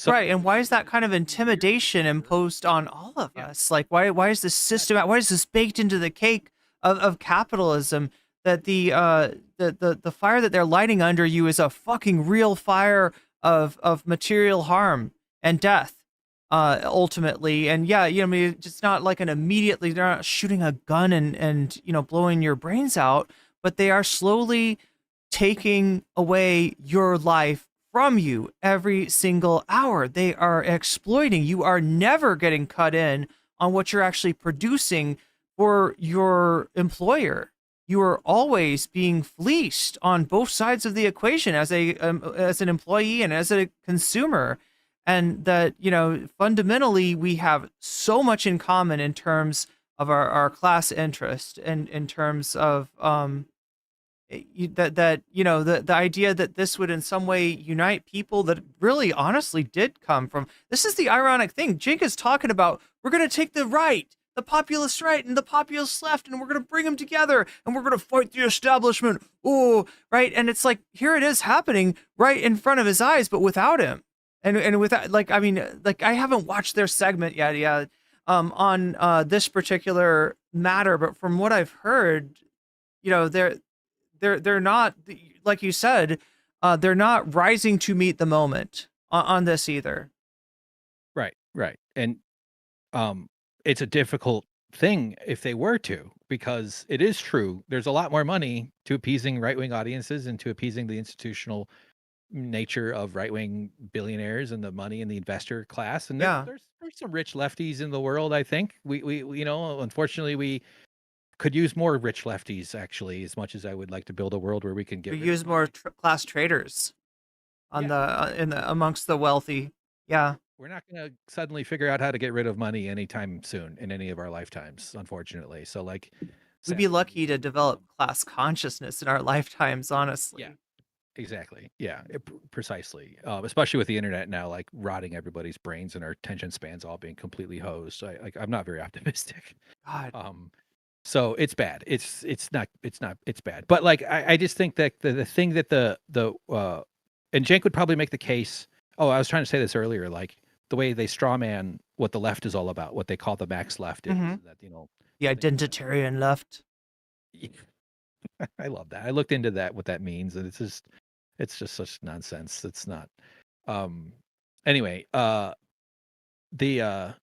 Right, and why is that kind of intimidation imposed on all of us? Like, why is this system? Why is this baked into the cake of capitalism? That the fire that they're lighting under you is a fucking real fire of material harm and death, ultimately. And I mean, it's not like they're not shooting a gun and blowing your brains out, but they are slowly taking away your life from you every single hour. They are exploiting. You are never getting cut in on what you're actually producing for your employer. You are always being fleeced on both sides of the equation as an employee and as a consumer. And that, fundamentally we have so much in common in terms of our class interest, and in terms of the idea that this would in some way unite people that really honestly did come from. This is the ironic thing. Cenk is talking about, we're going to take the right, the populist right and the populist left, and we're going to bring them together, and we're going to fight the establishment. Oh, right. And it's like, here it is happening right in front of his eyes, but without him. And without, I haven't watched their segment yet. On this particular matter, but from what I've heard, they're not, like you said, they're not rising to meet the moment on this either. Right. And it's a difficult thing if they were to, because it is true. There's a lot more money to appeasing right-wing audiences and to appeasing the institutional nature of right-wing billionaires and the money and the investor class. And there's some rich lefties in the world. I think we unfortunately we could use more rich lefties, actually, as much as I would like to build a world where we can get We use more class traders on amongst the wealthy. Yeah. We're not going to suddenly figure out how to get rid of money anytime soon in any of our lifetimes, unfortunately. So we'd be lucky to develop class consciousness in our lifetimes, honestly. Yeah, exactly. Yeah, precisely. Especially with the internet now, like rotting everybody's brains and our attention spans all being completely hosed. I'm not very optimistic. God. So it's bad. It's bad. But like, I just think that the thing that and Cenk would probably make the case. Oh, I was trying to say this earlier, like the way they strawman what the left is all about, what they call the max left is, that, the identitarian left. I love that. I looked into that, what that means, and it's just such nonsense. It's not. Anyway, the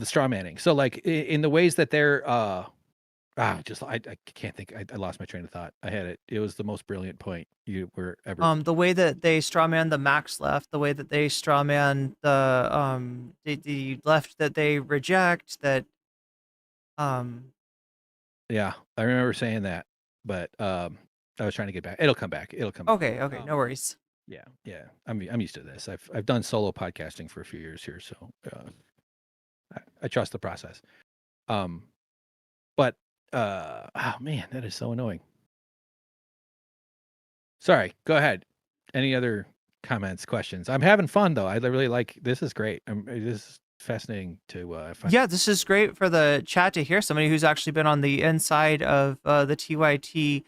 straw manning. So like in the ways that they're I can't think. I lost my train of thought. I had it. It was the most brilliant point you were ever. The way that they strawman the max left, the way that they strawman the left that they reject, that Yeah, I remember saying that, but I was trying to get back. It'll come back. Okay, no worries. Yeah. I'm used to this. I've done solo podcasting for a few years here, so I trust the process. But oh man, that is so annoying. Sorry, go ahead. Any other comments, questions? I'm having fun though. I really like this. Is great. This is fascinating to find. Yeah, this is great for the chat to hear somebody who's actually been on the inside of the TYT,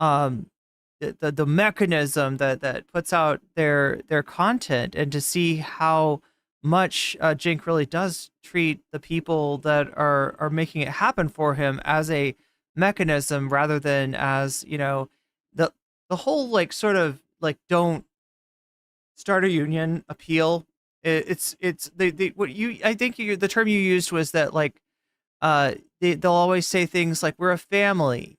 the mechanism that puts out their content, and to see how much Cenk really does treat the people that are making it happen for him as a mechanism rather than as, the whole like sort of like don't start a union appeal. It's the term you used was that like they'll always say things like we're a family,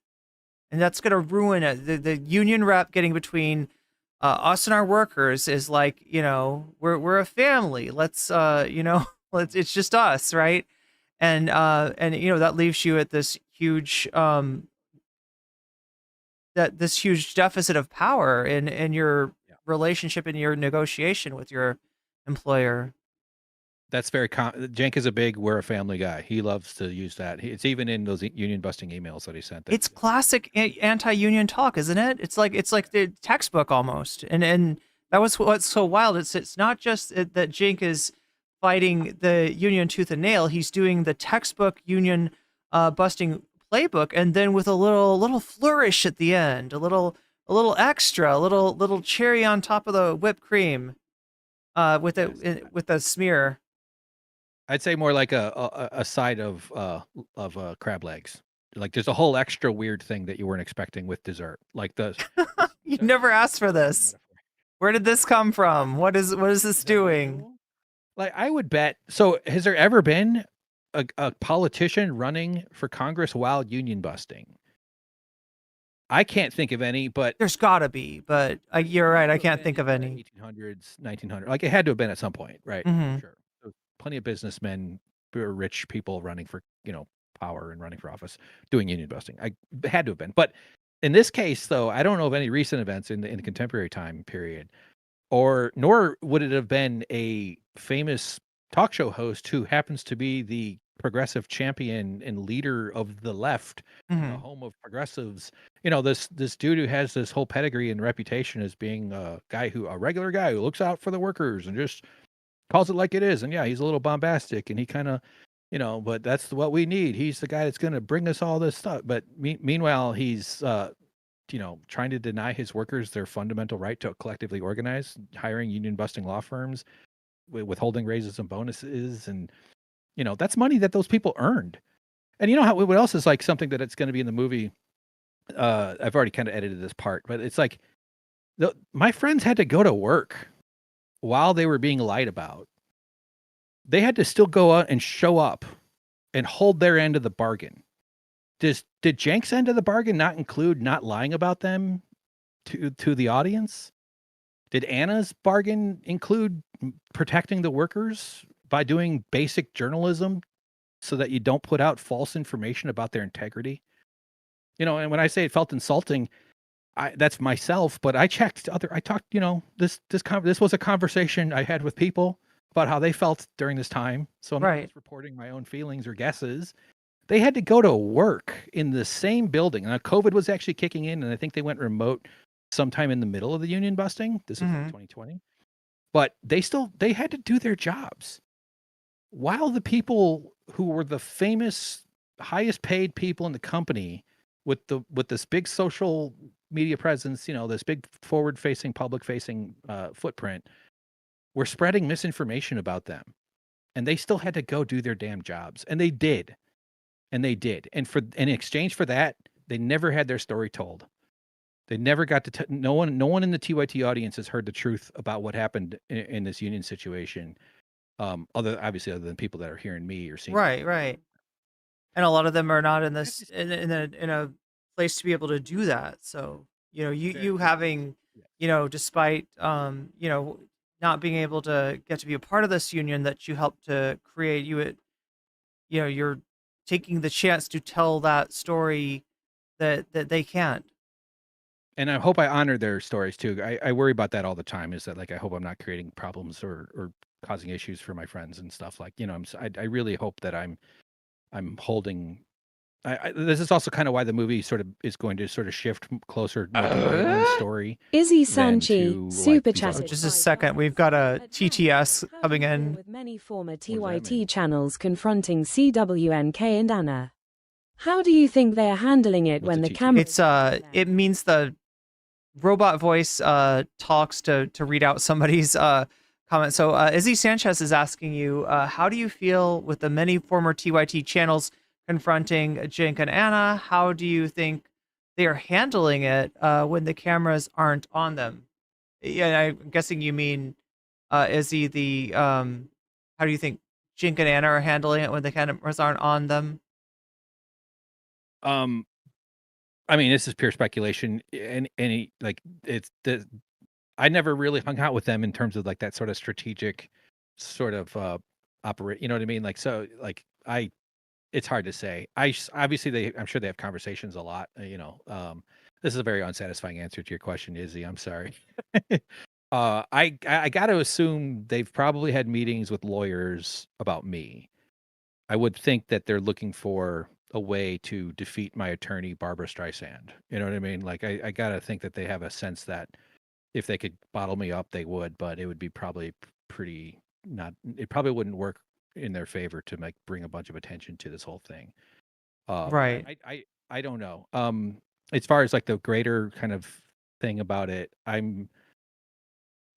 and that's gonna ruin it. The union rep getting between us and our workers is like, we're a family. Let's it's just us, right? And that leaves you at this huge huge deficit of power in your relationship, in your negotiation with your employer. That's very Cenk is a big "we're a family" guy. He loves to use that. It's even in those union busting emails that he sent. It's classic anti-union talk, isn't it? It's like the textbook almost. And that was what's so wild. It's not just that Cenk is fighting the union tooth and nail. He's doing the textbook union busting playbook, and then with a little flourish at the end, a little extra, a little cherry on top of the whipped cream, with a smear. I'd say more like a side of crab legs. Like there's a whole extra weird thing that you weren't expecting with dessert. Like You never asked for this. Where did this come from? What is this doing? Like I would bet. So has there ever been a politician running for Congress while union busting? I can't think of any, but there's got to be. But you're right. I can't think of any. 1800s, 1900s. Like it had to have been at some point, right? Mm-hmm. Sure. There's plenty of businessmen, rich people running for power and running for office doing union busting. I had to have been. But in this case, though, I don't know of any recent events in the contemporary time period, nor would it have been a famous talk show host who happens to be the progressive champion and leader of the left, the home of progressives. This dude who has this whole pedigree and reputation as being a regular guy who looks out for the workers and just calls it like it is. And yeah, he's a little bombastic, and he kind of, but that's what we need. He's the guy that's going to bring us all this stuff. But meanwhile, he's, trying to deny his workers their fundamental right to collectively organize, hiring union busting law firms, withholding raises and bonuses. And, that's money that those people earned. And what else is like something that it's going to be in the movie? I've already kind of edited this part, but it's like my friends had to go to work while they were being lied about. They had to still go out and show up and hold their end of the bargain. Did Cenk's end of the bargain not include not lying about them to the audience? Did Anna's bargain include protecting the workers by doing basic journalism so that you don't put out false information about their integrity? And when I say it felt insulting, that's myself, but I talked, this was a conversation I had with people about how they felt during this time. So I'm not just reporting my own feelings or guesses. They had to go to work in the same building. Now, COVID was actually kicking in, and I think they went remote sometime in the middle of the union busting. This is like 2020. But they had to do their jobs. While the people who were the famous, highest paid people in the company with this big social media presence, this big forward-facing, public-facing footprint, were spreading misinformation about them. And they still had to go do their damn jobs. And they did. And in exchange for that, they never had their story told. They never got to. No one in the TYT audience has heard the truth about what happened in this union situation. Other than people that are hearing me or seeing. Right. And a lot of them are not in this in a place to be able to do that. So you having despite not being able to get to be a part of this union that you helped to create, you're taking the chance to tell that story that they can't. And I hope I honor their stories too. I worry about that all the time. Is that I hope I'm not creating problems or causing issues for my friends and stuff. I really hope that I'm holding. This is also kind of why the movie sort of is going to sort of shift closer to my own story. Izzy Sanchi, super chatted. Just a second, we've got a TTS coming in. With many former TYT channels confronting CWNK and Anna. How do you think they are handling it when the camera? It means the robot voice talks to read out somebody's comment. So Izzy Sanchez is asking you, how do you feel with the many former TYT channels confronting Cenk and Anna? How do you think they are handling it when the cameras aren't on them? Yeah, I'm guessing you mean Izzy, how do you think Cenk and Anna are handling it when the cameras aren't on them? I mean, this is pure speculation. I never really hung out with them in terms of that sort of strategic sort of operate. You know what I mean? It's hard to say. I'm sure they have conversations a lot. This is a very unsatisfying answer to your question, Izzy. I'm sorry. I got to assume they've probably had meetings with lawyers about me. I would think that they're looking for a way to defeat my attorney, Barbara Streisand. You know what I mean? I got to think that they have a sense that if they could bottle me up, they would, but it would be probably it probably wouldn't work in their favor to bring a bunch of attention to this whole thing. Right. I don't know. As far as the greater kind of thing about it,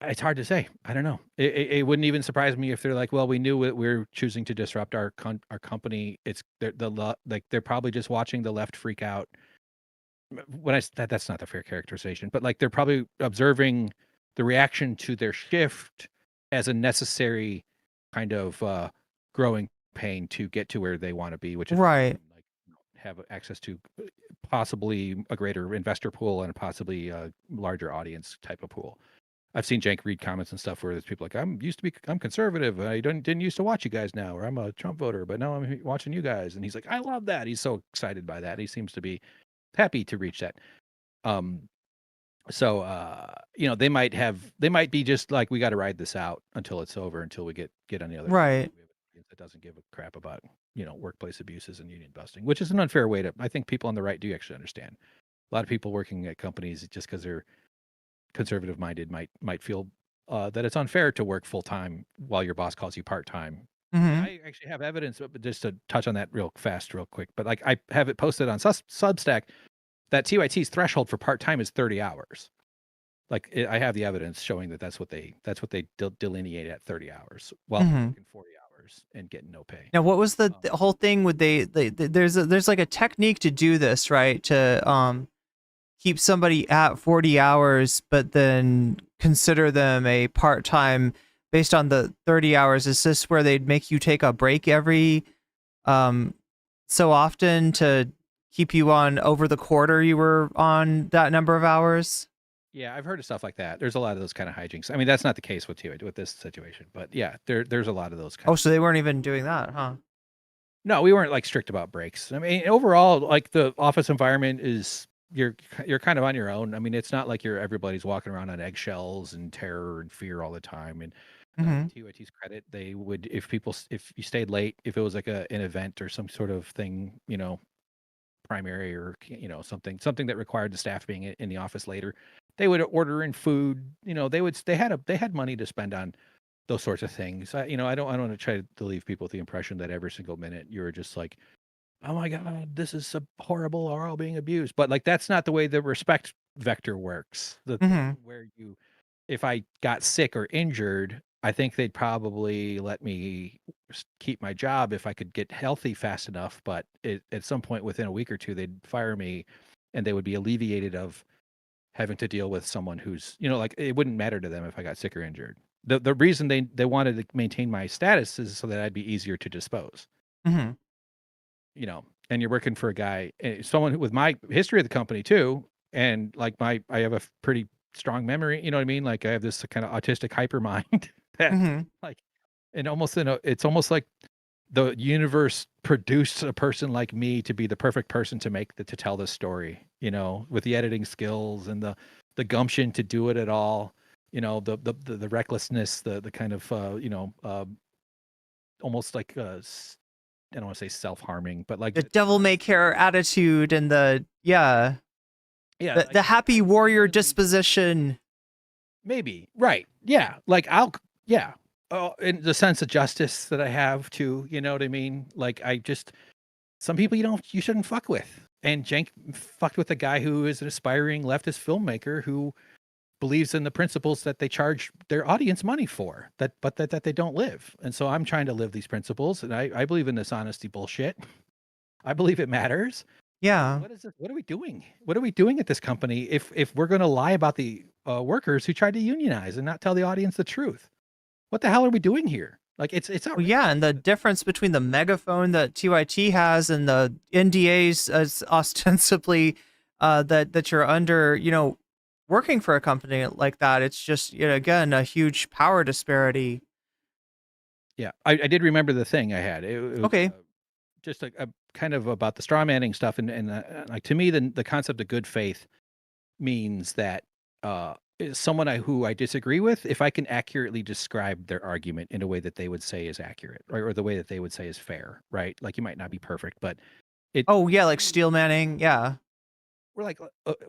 it's hard to say. I don't know. It wouldn't even surprise me if they're well, we knew we're choosing to disrupt our company. They're probably just watching the left freak out. That's not the fair characterization, but they're probably observing the reaction to their shift as a necessary kind of growing pain to get to where they want to be, which is have access to possibly a greater investor pool and possibly a larger audience type of pool. I've seen Cenk read comments and stuff where there's people I'm conservative. I didn't used to watch you guys now, or I'm a Trump voter, but now I'm watching you guys. And he's I love that. He's so excited by that. He seems to be happy to reach that. They might be just we got to ride this out until it's over, until we get on the other side. That doesn't give a crap about, workplace abuses and union busting, which is an unfair way to, I think people on the right do actually understand. A lot of people working at companies, just because they're conservative minded, might feel that it's unfair to work full time while your boss calls you part time. Mm-hmm. I actually have evidence, but just to touch on that real quick, but I have it posted on Substack that TYT's threshold for part time is 30 hours. I have the evidence showing that's what they delineate at 30 hours while working 40 hours and getting no pay. Now, what was the whole thing with there's a technique to do this, right? To keep somebody at 40 hours, but then consider them a part-time based on the 30 hours. Is this where they'd make you take a break every um, so often to keep you on over the quarter you were on that number of hours? Yeah, I've heard of stuff like that. There's a lot of those kind of hijinks. I mean, that's not the case with TYT with this situation, but yeah, there's a lot of those kind. Oh, so they weren't even doing that, huh? No, we weren't like strict about breaks. I mean, overall, like the office environment is you're kind of on your own. I mean, it's not like everybody's walking around on eggshells and terror and fear all the time. And TYT's credit, they would if you stayed late, if it was like an event or some sort of thing, primary or something that required the staff being in the office later, they would order in food. They had money to spend on those sorts of things. I don't want to try to leave people with the impression that every single minute you're just like, oh my God, this is so horrible, or all being abused. But like, that's not the way the respect vector works. Where if I got sick or injured, I think they'd probably let me keep my job if I could get healthy fast enough. But at some point within a week or two, they'd fire me and they would be alleviated of having to deal with someone who's, like it wouldn't matter to them if I got sick or injured. The reason they wanted to maintain my status is so that I'd be easier to dispose. And you're working for a guy, someone with my history of the company too. And like I have a pretty strong memory, you know what I mean? Like I have this kind of autistic hyper mind that like, and it's almost like the universe produced a person like me to be the perfect person to tell this story, with the editing skills and the gumption to do it at all. The recklessness, the kind of almost like I don't want to say self-harming, but like the devil may care attitude and the happy warrior disposition. Maybe right, yeah. Like in the sense of justice that I have too. You know what I mean? Like some people you shouldn't fuck with, and Cenk fucked with a guy who is an aspiring leftist filmmaker who believes in the principles that they charge their audience money for, that they don't live. And so I'm trying to live these principles, and I believe in this honesty bullshit. I believe it matters. Yeah. What is this? What are we doing? What are we doing at this company if we're going to lie about the workers who tried to unionize and not tell the audience the truth? What the hell are we doing here? Like it's outrageous. Yeah, and the difference between the megaphone that TYT has and the NDAs as ostensibly that you're under, working for a company like that, it's just again a huge power disparity. Yeah, I did remember the thing I had. It was, okay, just a kind of about the straw manning stuff, and like to me, the concept of good faith means that someone who I disagree with, if I can accurately describe their argument in a way that they would say is accurate, right, or the way that they would say is fair, right? Like you might not be perfect, but like steel manning, yeah. We're like,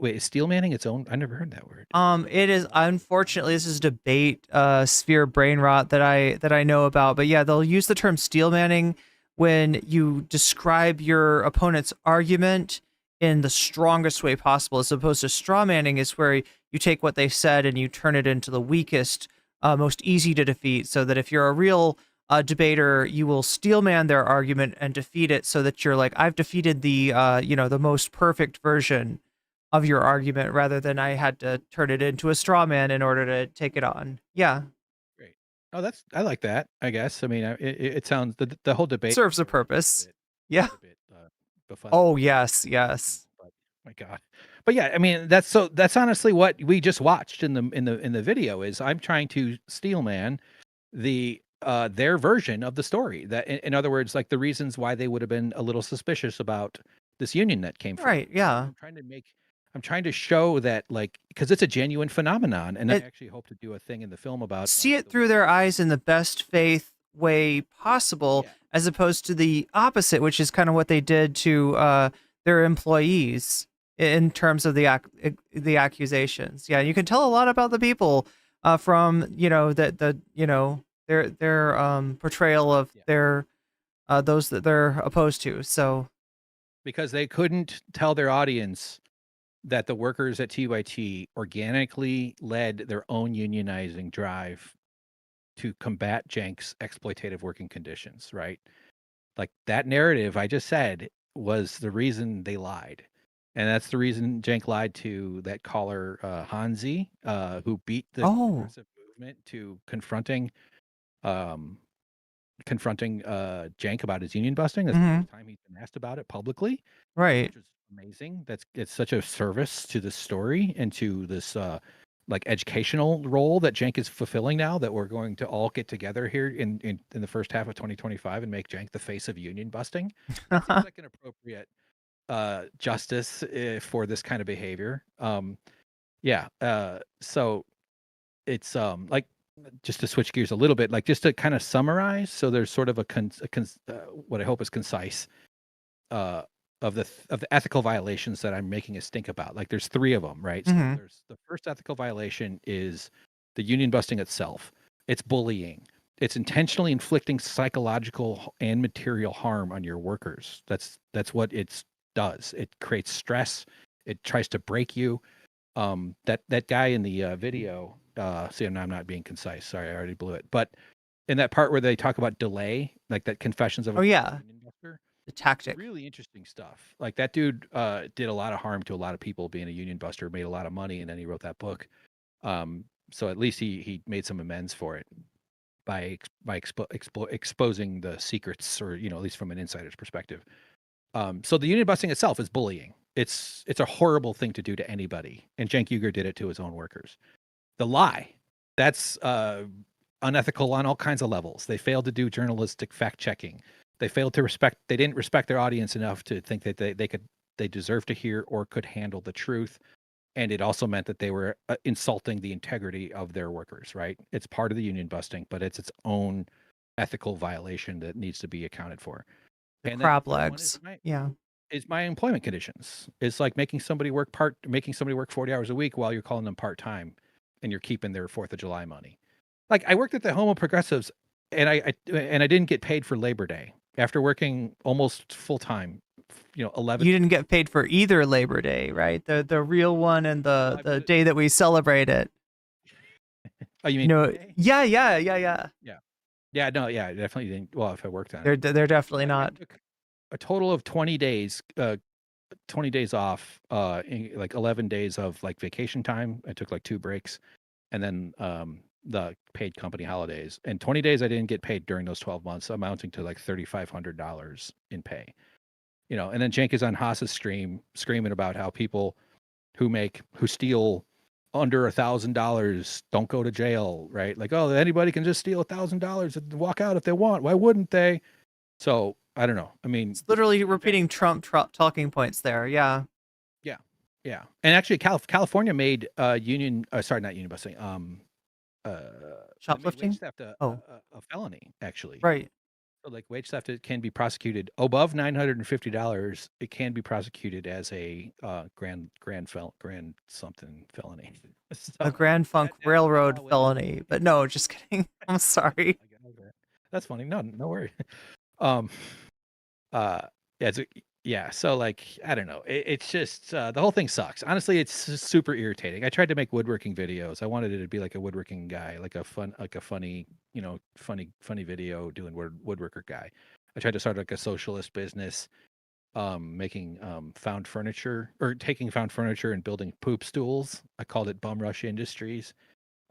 wait, is steel manning its own? I never heard that word. It is, unfortunately, this is debate sphere brain rot that I know about. But yeah, they'll use the term steel manning when you describe your opponent's argument in the strongest way possible, as opposed to straw manning is where you take what they said and you turn it into the weakest, most easy to defeat. So that if you're a real debater, you will steel man their argument and defeat it, so that you're like, I've defeated the the most perfect version of your argument, rather than I had to turn it into a straw man in order to take it on. Yeah. Great. Oh, I like that, I guess. I mean, it sounds the whole debate serves a purpose. Yeah. Oh yes, yes. But, my God. But yeah, I mean, that's honestly what we just watched in the video. Is I'm trying to steel man their version of the story. That, in other words, like the reasons why they would have been a little suspicious about this union that came from. Right. Yeah. I'm trying to show that, like, because it's a genuine phenomenon, and I actually hope to do a thing in the film about see it through their eyes in the best faith way possible, as opposed to the opposite, which is kind of what they did to their employees in terms of the accusations. Yeah, you can tell a lot about the people from their portrayal of their those that they're opposed to. So because they couldn't tell their audience that the workers at TYT organically led their own unionizing drive to combat Cenk's exploitative working conditions, right? Like that narrative I just said was the reason they lied. And that's the reason Cenk lied to that caller, Hansi, who beat the progressive movement to confronting confronting Cenk about his union busting. That's the first time he's been asked about it publicly, Right. which is amazing. It's such a service to this story and to this like educational role that Cenk is fulfilling now, that we're going to all get together here in the first half of 2025 and make Cenk the face of union busting. That seems like an appropriate justice for this kind of behavior. So it's like, just to switch gears a little bit, like just to kind of summarize. So there's sort of what I hope is concise of the ethical violations that I'm making us think about. Like there's 3 of them, right? So there's the first ethical violation is the union busting itself. It's bullying. It's intentionally inflicting psychological and material harm on your workers. That's what it does. It creates stress. It tries to break you. That guy in the video, see, I'm not being concise. Sorry, I already blew it. But in that part where they talk about delay, like that confessions of a union buster, the tactic, really interesting stuff. Like that dude did a lot of harm to a lot of people being a union buster, made a lot of money, and then he wrote that book. So at least he made some amends for it by exposing the secrets, or at least from an insider's perspective. So the union busting itself is bullying. It's a horrible thing to do to anybody, and Cenk Uygur did it to his own workers. The lie, that's unethical on all kinds of levels. They failed to do journalistic fact checking. They failed to they didn't respect their audience enough to think that they deserved to hear or could handle the truth. And it also meant that they were insulting the integrity of their workers, right? It's part of the union busting, but it's its own ethical violation that needs to be accounted for. The crab legs. Is my employment conditions. It's like making somebody work 40 hours a week while you're calling them part-time and you're keeping their 4th of July money. Like I worked at the Homo Progressives and I didn't get paid for Labor Day after working almost full time, 11. You didn't get paid for either Labor Day, right? The real one and the day that we celebrate it. Oh, you mean? Yeah. Yeah, no, yeah, I definitely didn't. Well, if I worked on it. They're definitely not. A total of 20 days, 20 days off, like 11 days of like vacation time. I took like 2 breaks, and then the paid company holidays. And 20 days I didn't get paid during those 12 months, amounting to like $3,500 in pay. And then Cenk is on Haas's stream screaming about how people who steal under $1,000 don't go to jail, right? Like, oh, anybody can just steal $1,000 and walk out if they want. Why wouldn't they? So I don't know. I mean, it's literally repeating Trump talking points there. Yeah. And actually, California made not union busting. Shoplifting. Wage theft a felony, actually. Right. So like wage theft, it can be prosecuted above $950. It can be prosecuted as a grand something felony. So, a Grand Funk Railroad felony. But no, just kidding. I'm sorry. That's funny. No worries. So like, I don't know. It's just the whole thing sucks. Honestly, it's super irritating. I tried to make woodworking videos. I wanted it to be like a woodworking guy, like a funny, funny video doing woodworker guy. I tried to start like a socialist business, making found furniture, or taking found furniture and building poop stools. I called it Bum Rush Industries.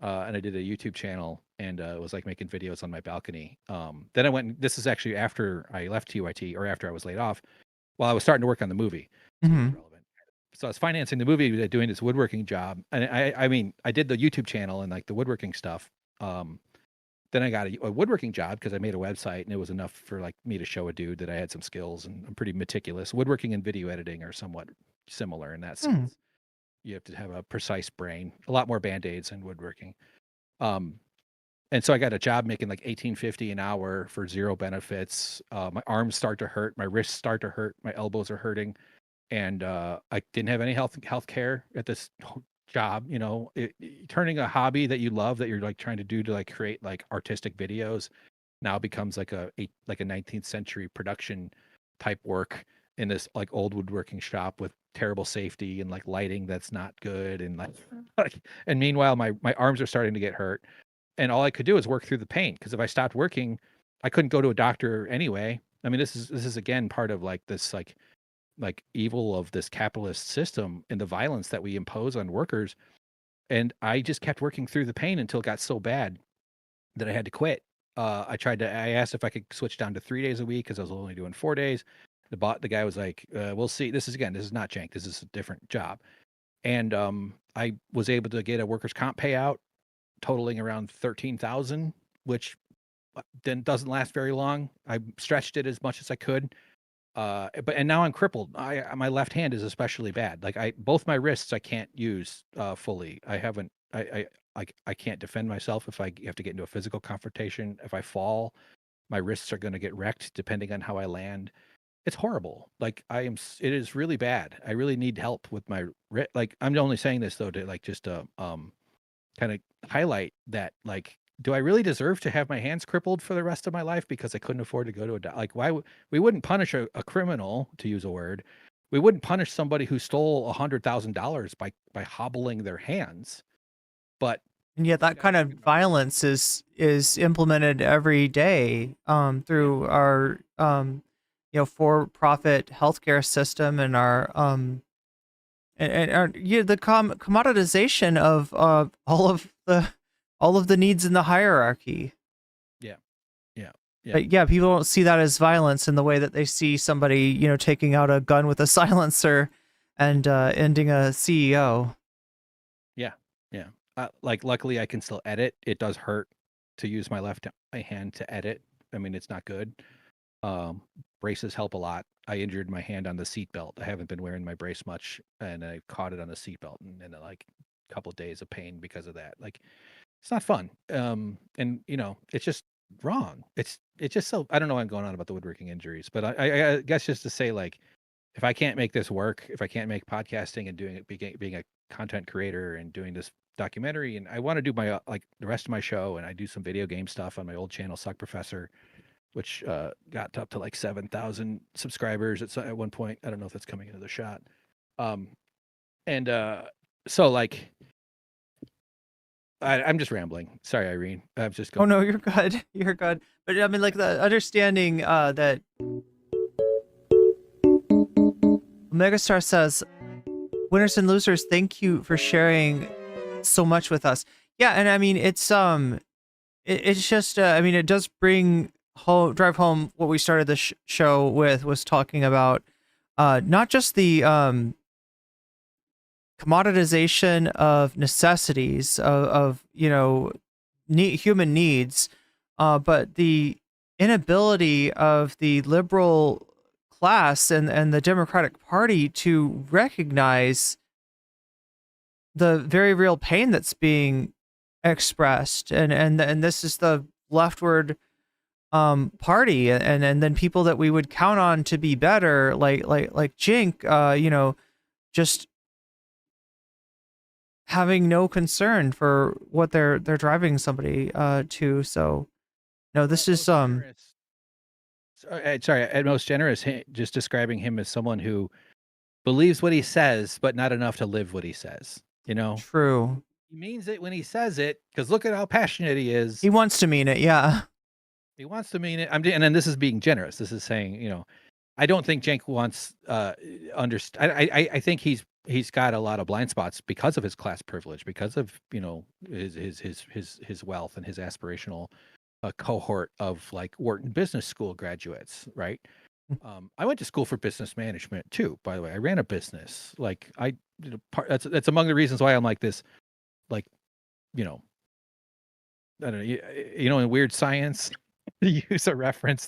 And I did a YouTube channel, and it was like making videos on my balcony. Then I went, this is actually after I left TYT, or after I was laid off, while I was starting to work on the movie. So I was financing the movie, doing this woodworking job. And I did the YouTube channel and like the woodworking stuff. Then I got a woodworking job because I made a website, and it was enough for like me to show a dude that I had some skills, and I'm pretty meticulous. Woodworking and video editing are somewhat similar in that sense. You have to have a precise brain, a lot more Band-Aids in woodworking. And so I got a job making like $18.50 an hour for 0 benefits. My arms start to hurt. My wrists start to hurt. My elbows are hurting. And I didn't have any health care at this job. Turning a hobby that you love, that you're like trying to do to like create like artistic videos, now becomes like a 19th century production type work in this like old woodworking shop with terrible safety and like lighting that's not good, and like and meanwhile my arms are starting to get hurt, and all I could do is work through the pain, because if I stopped working I couldn't go to a doctor anyway. I mean, this is again part of like this like evil of this capitalist system and the violence that we impose on workers. And I just kept working through the pain until it got so bad that I had to quit. I asked if I could switch down to 3 days a week because I was only doing 4 days. The guy was like, we'll see. This is not Jank. This is a different job. And I was able to get a workers' comp payout totaling around 13,000, which then doesn't last very long. I stretched it as much as I could. And now I'm crippled. My left hand is especially bad. Like both my wrists I can't use fully. I can't defend myself if I have to get into a physical confrontation. If I fall, my wrists are going to get wrecked depending on how I land. It's horrible. Like it is really bad. I really need help with my like I'm only saying this though to like just kind of highlight that, like, do I really deserve to have my hands crippled for the rest of my life because I couldn't afford to go to like why we wouldn't punish a criminal, to use a word. We wouldn't punish somebody who stole $100,000 by hobbling their hands. And yet that kind of violence is implemented every day through our for-profit healthcare system and our the commoditization of all of the needs in the hierarchy. Yeah. But yeah, people don't see that as violence in the way that they see somebody, taking out a gun with a silencer and ending a CEO. Yeah. Like, luckily I can still edit. It does hurt to use my left hand to edit. I mean, it's not good. Braces help a lot. I injured my hand on the seatbelt. I haven't been wearing my brace much, and I caught it on the seatbelt, and like a couple of days of pain because of that. Like, it's not fun. And it's just wrong. It's just so, I don't know why I'm going on about the woodworking injuries, but I guess just to say, like, if I can't make this work, if I can't make podcasting and doing it, being a content creator and doing this documentary, and I want to do my like the rest of my show, and I do some video game stuff on my old channel, Suck Professor, which got up to like 7,000 subscribers at one point. I don't know if that's coming into the shot. So like, I'm just rambling. Sorry, Irene. I'm just going. Oh no, you're good. You're good. But I mean, like the understanding that Megastar says, "Winners and losers, thank you for sharing so much with us." Yeah, and I mean, it's just I mean, it does drive home what we started the show with, was talking about not just the commoditization of necessities of human needs, but the inability of the liberal class and the Democratic Party to recognize the very real pain that's being expressed, and this is the leftward party, and then people that we would count on to be better, like Jink, just having no concern for what they're driving somebody to. So no, this is sorry, at most generous, just describing him as someone who believes what he says, but not enough to live what he says. True. He means it when he says it, because look at how passionate he is. He wants to mean it. Yeah. He wants to mean it. And then this is being generous. This is saying, I don't think Cenk wants I think he's got a lot of blind spots because of his class privilege, because of his wealth and his aspirational cohort of like Wharton Business School graduates, right? I went to school for business management too, by the way. I ran a business. Like that's among the reasons why I'm like this, like, I don't know, in Weird Science, they use a reference,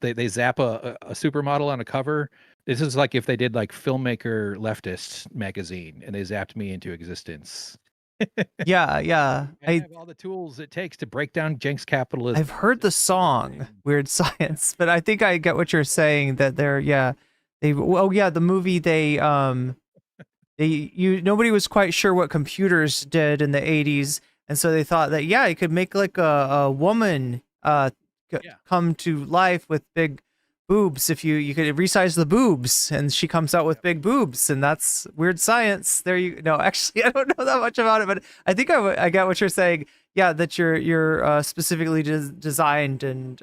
they zap a supermodel on a cover. This is like if they did like Filmmaker Leftist magazine and they zapped me into existence. Yeah. I have all the tools it takes to break down Cenk's capitalism. I've heard the song Weird Science, but I think I get what you're saying, that the movie, nobody was quite sure what computers did in the 80s, and so they thought that you could make like a woman come to life with big boobs if you could resize the boobs, and she comes out with big boobs, and that's Weird Science. Actually, I don't know that much about it, but I think I get what you're saying. Yeah, that you're specifically designed and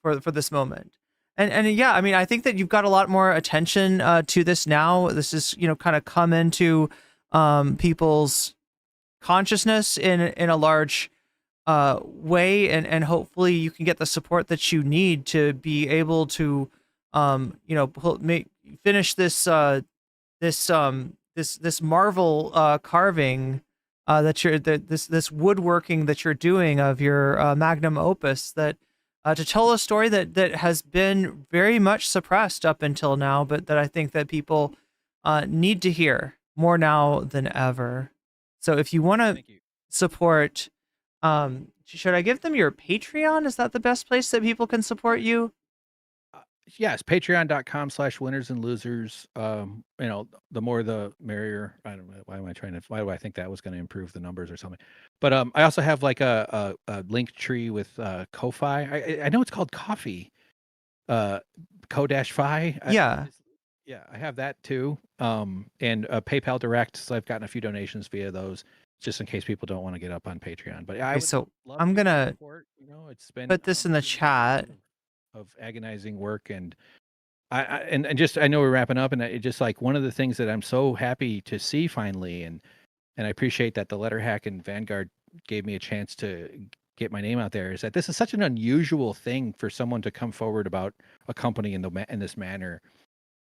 for this moment, and yeah, I mean, I think that you've got a lot more attention to this now. This is kind of come into people's consciousness in a large way, and hopefully you can get the support that you need to be able to finish this this marvel carving that this woodworking that you're doing of your magnum opus, that to tell a story that has been very much suppressed up until now, but that I think that people need to hear more now than ever. So if you want to support, should I give them your Patreon? Is that the best place that people can support you? Yes, patreon.com/winners and losers. The more the merrier. I don't know. Why do I think that was going to improve the numbers or something? But I also have like a link tree with Ko-Fi. I know it's called Coffee. Ko-Fi. Yeah. Yeah, I have that too. And PayPal Direct. So I've gotten a few donations via those, just in case people don't want to get up on Patreon. But I Okay, so I'm gonna it's been put this in the chat. Of agonizing work, and I know we're wrapping up, and it just like one of the things that I'm so happy to see finally, and I appreciate that the Letter Hack and Vanguard gave me a chance to get my name out there, is that this is such an unusual thing for someone to come forward about a company in this manner.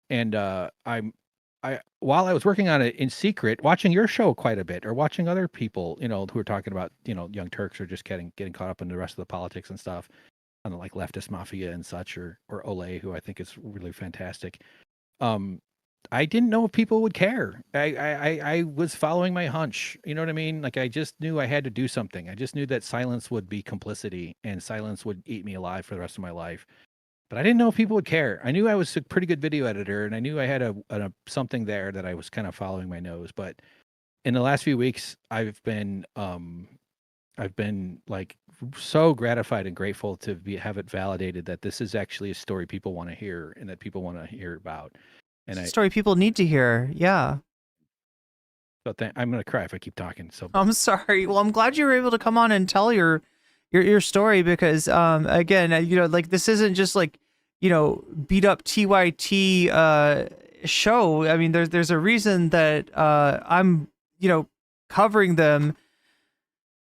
And while I was working on it in secret, watching your show quite a bit, or watching other people, who are talking about, Young Turks, or just getting caught up in the rest of the politics and stuff, on the like leftist mafia and such, or Olay, who I think is really fantastic. I didn't know if people would care. I was following my hunch. You know what I mean? Like, I just knew I had to do something. I just knew that silence would be complicity, and silence would eat me alive for the rest of my life. But I didn't know if people would care. I knew I was a pretty good video editor, and I knew I had a something there that I was kind of following my nose. But in the last few weeks, I've been like so gratified and grateful to have it validated that this is actually a story people want to hear, and that people want to hear about. And It's a story people need to hear. Yeah. So I'm gonna cry if I keep talking. So I'm sorry. Well, I'm glad you were able to come on and tell your story, because again, like, this isn't just like, beat up TYT show. I mean, there's a reason that I'm covering them.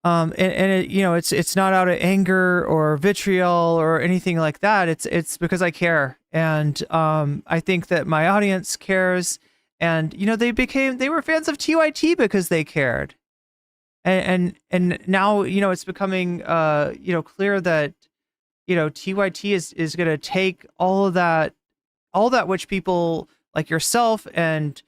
And it's not out of anger or vitriol or anything like that. It's because I care, and I think that my audience cares, and they were fans of TYT because they cared, and now it's becoming clear that TYT is going to take all that which people like yourself and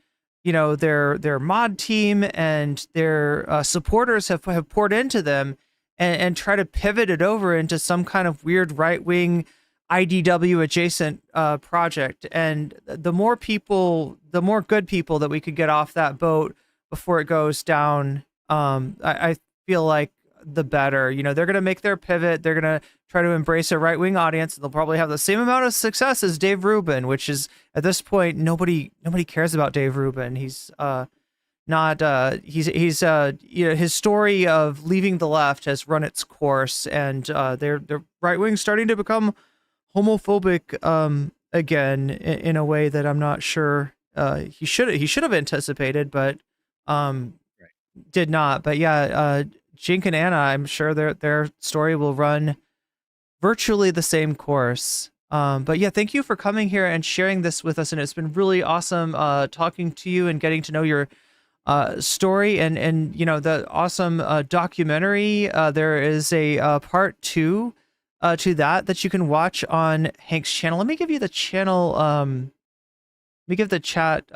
their mod team and their supporters have poured into them, and try to pivot it over into some kind of weird right-wing IDW adjacent project. And the more good people that we could get off that boat before it goes down, I feel like the better. They're going to make their pivot. They're going to try to embrace a right-wing audience. They'll probably have the same amount of success as Dave Rubin, which is, at this point, nobody cares about Dave Rubin. He's his story of leaving the left has run its course, and they're right-wing starting to become homophobic again in a way that I'm not sure he should have anticipated, but did not. But yeah, Jink and Anna, I'm sure their story will run virtually the same course. But yeah, thank you for coming here and sharing this with us. And it's been really awesome talking to you and getting to know your story and the awesome documentary. There is a part 2 to that you can watch on Hank's channel. Let me give you the channel. Let me give the chat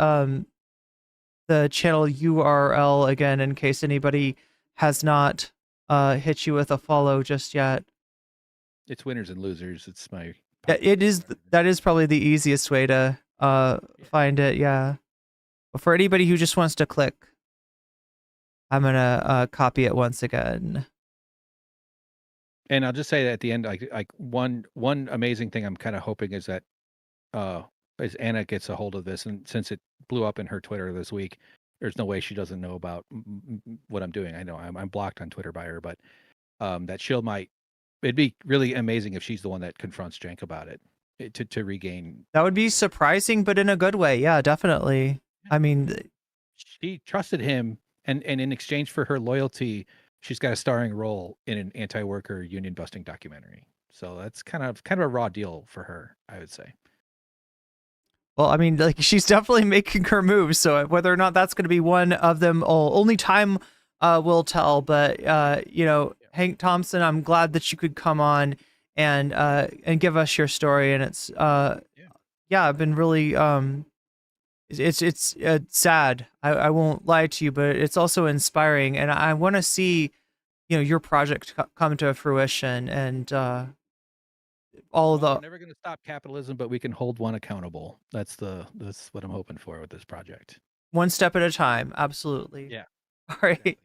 the channel URL again, in case anybody has not hit you with a follow just yet. It's Winners and Losers. It's my... Yeah, it is. That is probably the easiest way to find it. Yeah. But for anybody who just wants to click, I'm gonna copy it once again. And I'll just say that at the end, like one amazing thing I'm kind of hoping is that as Anna gets a hold of this, and since it blew up in her Twitter this week, there's no way she doesn't know about what I'm doing. I know I'm blocked on Twitter by her, but that she'll might. It'd be really amazing if she's the one that confronts Jank about it to regain. That would be surprising, but in a good way. Yeah, definitely. I mean, she trusted him, and in exchange for her loyalty, she's got a starring role in an anti-worker union busting documentary. So that's kind of a raw deal for her, I would say. Well, I mean, like, she's definitely making her moves. So whether or not that's going to be one of them, only time will tell. But Hank Thompson, I'm glad that you could come on and give us your story. And it's I've been really it's sad. I won't lie to you, but it's also inspiring, and I want to see your project come to fruition and all of the. We're never going to stop capitalism, but we can hold one accountable. That's what I'm hoping for with this project. One step at a time. Absolutely. Yeah. All right. Exactly.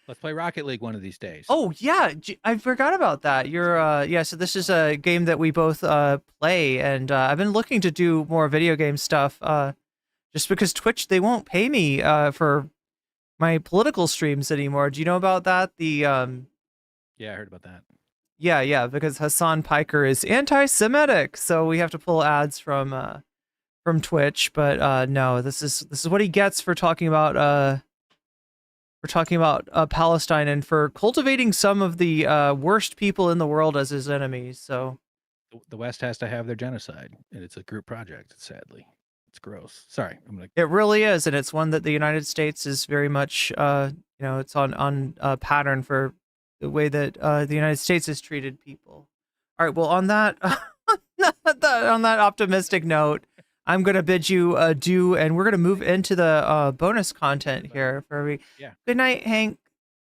Let's play Rocket League one of these days. Oh yeah, I forgot about that. So this is a game that we both play, and I've been looking to do more video game stuff. Just because Twitch, they won't pay me for my political streams anymore. Do you know about that? Yeah, I heard about that. Yeah, because Hassan Piker is anti-Semitic, so we have to pull ads from Twitch. But no, this is what he gets for talking about Palestine and for cultivating some of the worst people in the world as his enemies. So the West has to have their genocide, and it's a group project. Sadly, it's gross. Sorry, it really is, and it's one that the United States is very much it's on pattern for the way that the United States has treated people. All right, well, on that on that optimistic note, I'm gonna bid you adieu, and we're gonna move into the bonus content here for every. Yeah. Good night, Hank.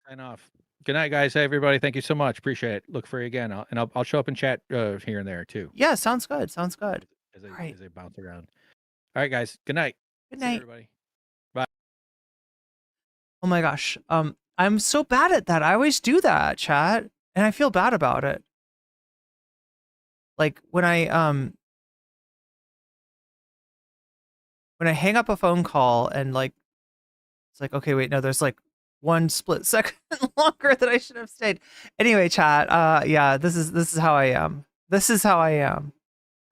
Sign off. Good night, guys. Hey, everybody. Thank you so much. Appreciate it. Look for you again, I'll show up in chat here and there too. Yeah, sounds good. Sounds good. As they bounce around. All right, guys. Good night. Good See you, night, everybody. Bye. Oh my gosh. I'm so bad at that. I always do that, chat, and I feel bad about it. Like when I hang up a phone call and it's like, okay, wait, no, there's like one split second longer that I should have stayed. Anyway, chat, yeah, this is how I am. This is how I am.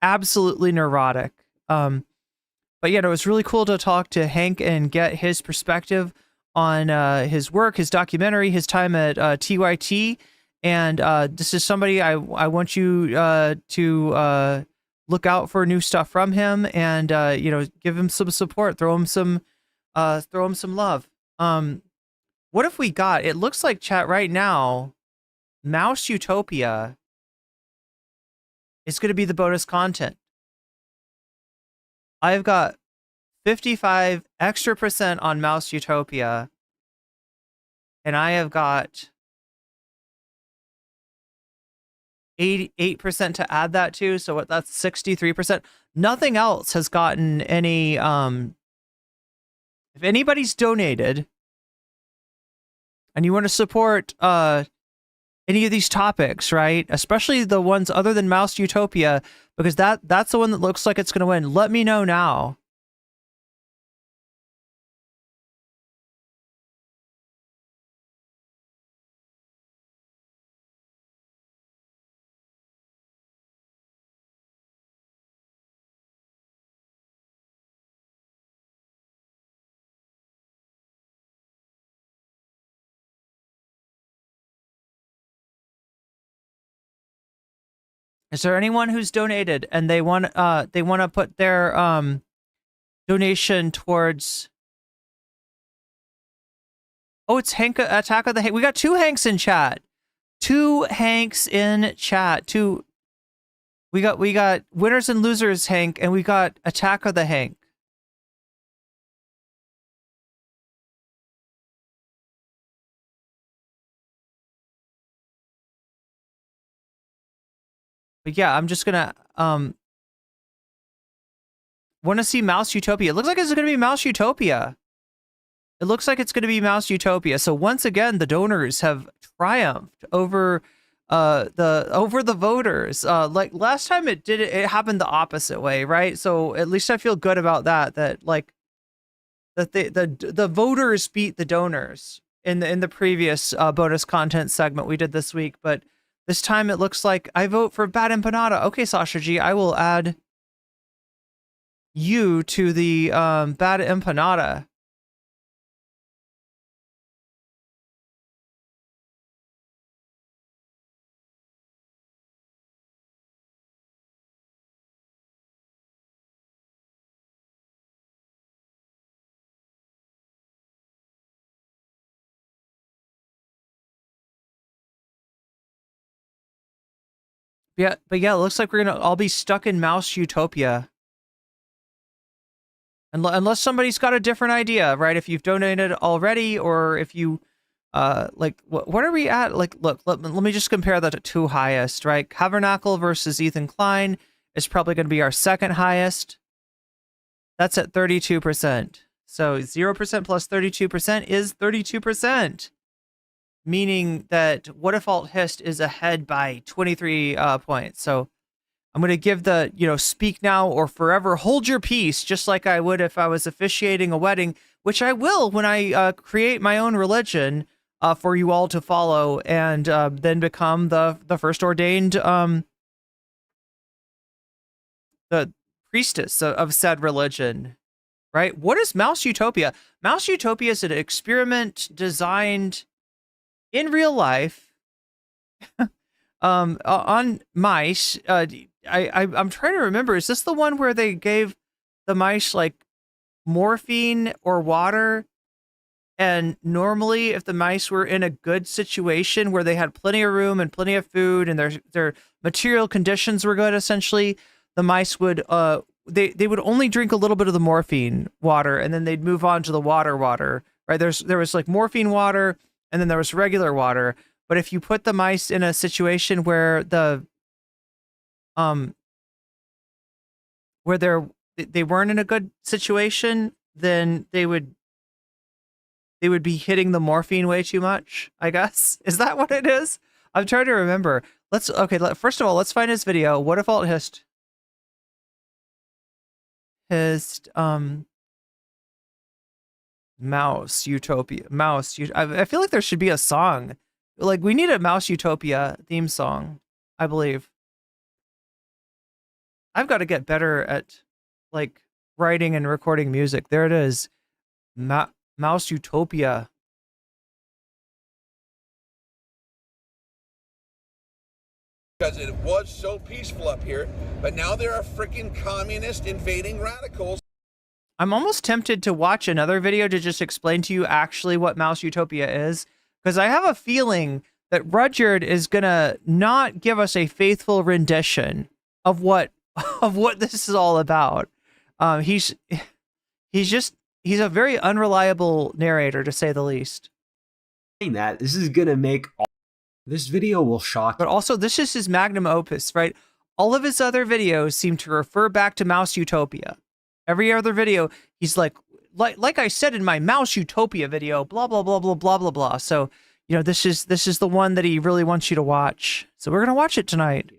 Absolutely neurotic. But yeah, no, it was really cool to talk to Hank and get his perspective on his work, his documentary, his time at TYT. And this is somebody I want you to look out for new stuff from him, and give him some support, throw him some love. What if we got? It looks like, chat, right now, Mouse Utopia is going to be the bonus content. I've got 55% extra on Mouse Utopia, and I have got 88% to add that to, so that's 63%. Nothing else has gotten any. If anybody's donated and you want to support any of these topics, right, especially the ones other than Mouse Utopia, because that's the one that looks like it's going to win, let me know now. Is there anyone who's donated and they want to put their donation towards? Oh, it's Hank, Attack of the Hank. We got 2 Hanks in chat. 2 Hanks in chat. We got winners and losers Hank, and we got Attack of the Hank. But yeah, I'm just gonna want to see Mouse Utopia. It looks like it's gonna be Mouse Utopia. It looks like it's gonna be Mouse Utopia. So once again, the donors have triumphed over the voters. Like last time it happened the opposite way, right? So at least I feel good about that. That the voters beat the donors in the previous bonus content segment we did this week, but. This time it looks like I vote for Bad Empanada. Okay, Sasha G, I will add you to the Bad Empanada. Yeah, but yeah, it looks like we're gonna all be stuck in Mouse Utopia. Unless somebody's got a different idea, right? If you've donated already, or if you, like, what are we at? Like, look, let me just compare the two highest, right? Cavernacle versus Ethan Klein is probably going to be our second highest. That's at 32%. So 0% plus 32% is 32%. Meaning that What If Alt Hist is ahead by 23 points. So I'm going to give the, speak now or forever hold your peace, just like I would if I was officiating a wedding, which I will when I create my own religion for you all to follow, and then become the first ordained the priestess of said religion, right? What is Mouse Utopia? Mouse Utopia is an experiment designed in real life on mice. I'm trying to remember, is this the one where they gave the mice like morphine or water? And normally if the mice were in a good situation where they had plenty of room and plenty of food and their material conditions were good, essentially, the mice would they would only drink a little bit of the morphine water, and then they'd move on to the water, right? There was like morphine water, and then there was regular water. But if you put the mice in a situation where where they weren't in a good situation, then they would be hitting the morphine way too much, I guess. Is that what it is? I'm trying to remember. First of all, let's find his video. What if Alt Hist Mouse Utopia. I feel like there should be a song. Like, we need a Mouse Utopia theme song, I believe. I've got to get better at, like, writing and recording music. There it is. Mouse Utopia. Because it was so peaceful up here, but now there are freaking communist invading radicals. I'm almost tempted to watch another video to just explain to you actually what Mouse Utopia is, because I have a feeling that Rudyard is gonna not give us a faithful rendition of what this is all about. He's a very unreliable narrator, to say the least. That this is gonna make this video will shock. But also, this is his magnum opus, right? All of his other videos seem to refer back to Mouse Utopia. Every other video, he's like I said in my Mouse Utopia video, blah blah blah blah blah blah blah. So, this is the one that he really wants you to watch. So we're gonna watch it tonight.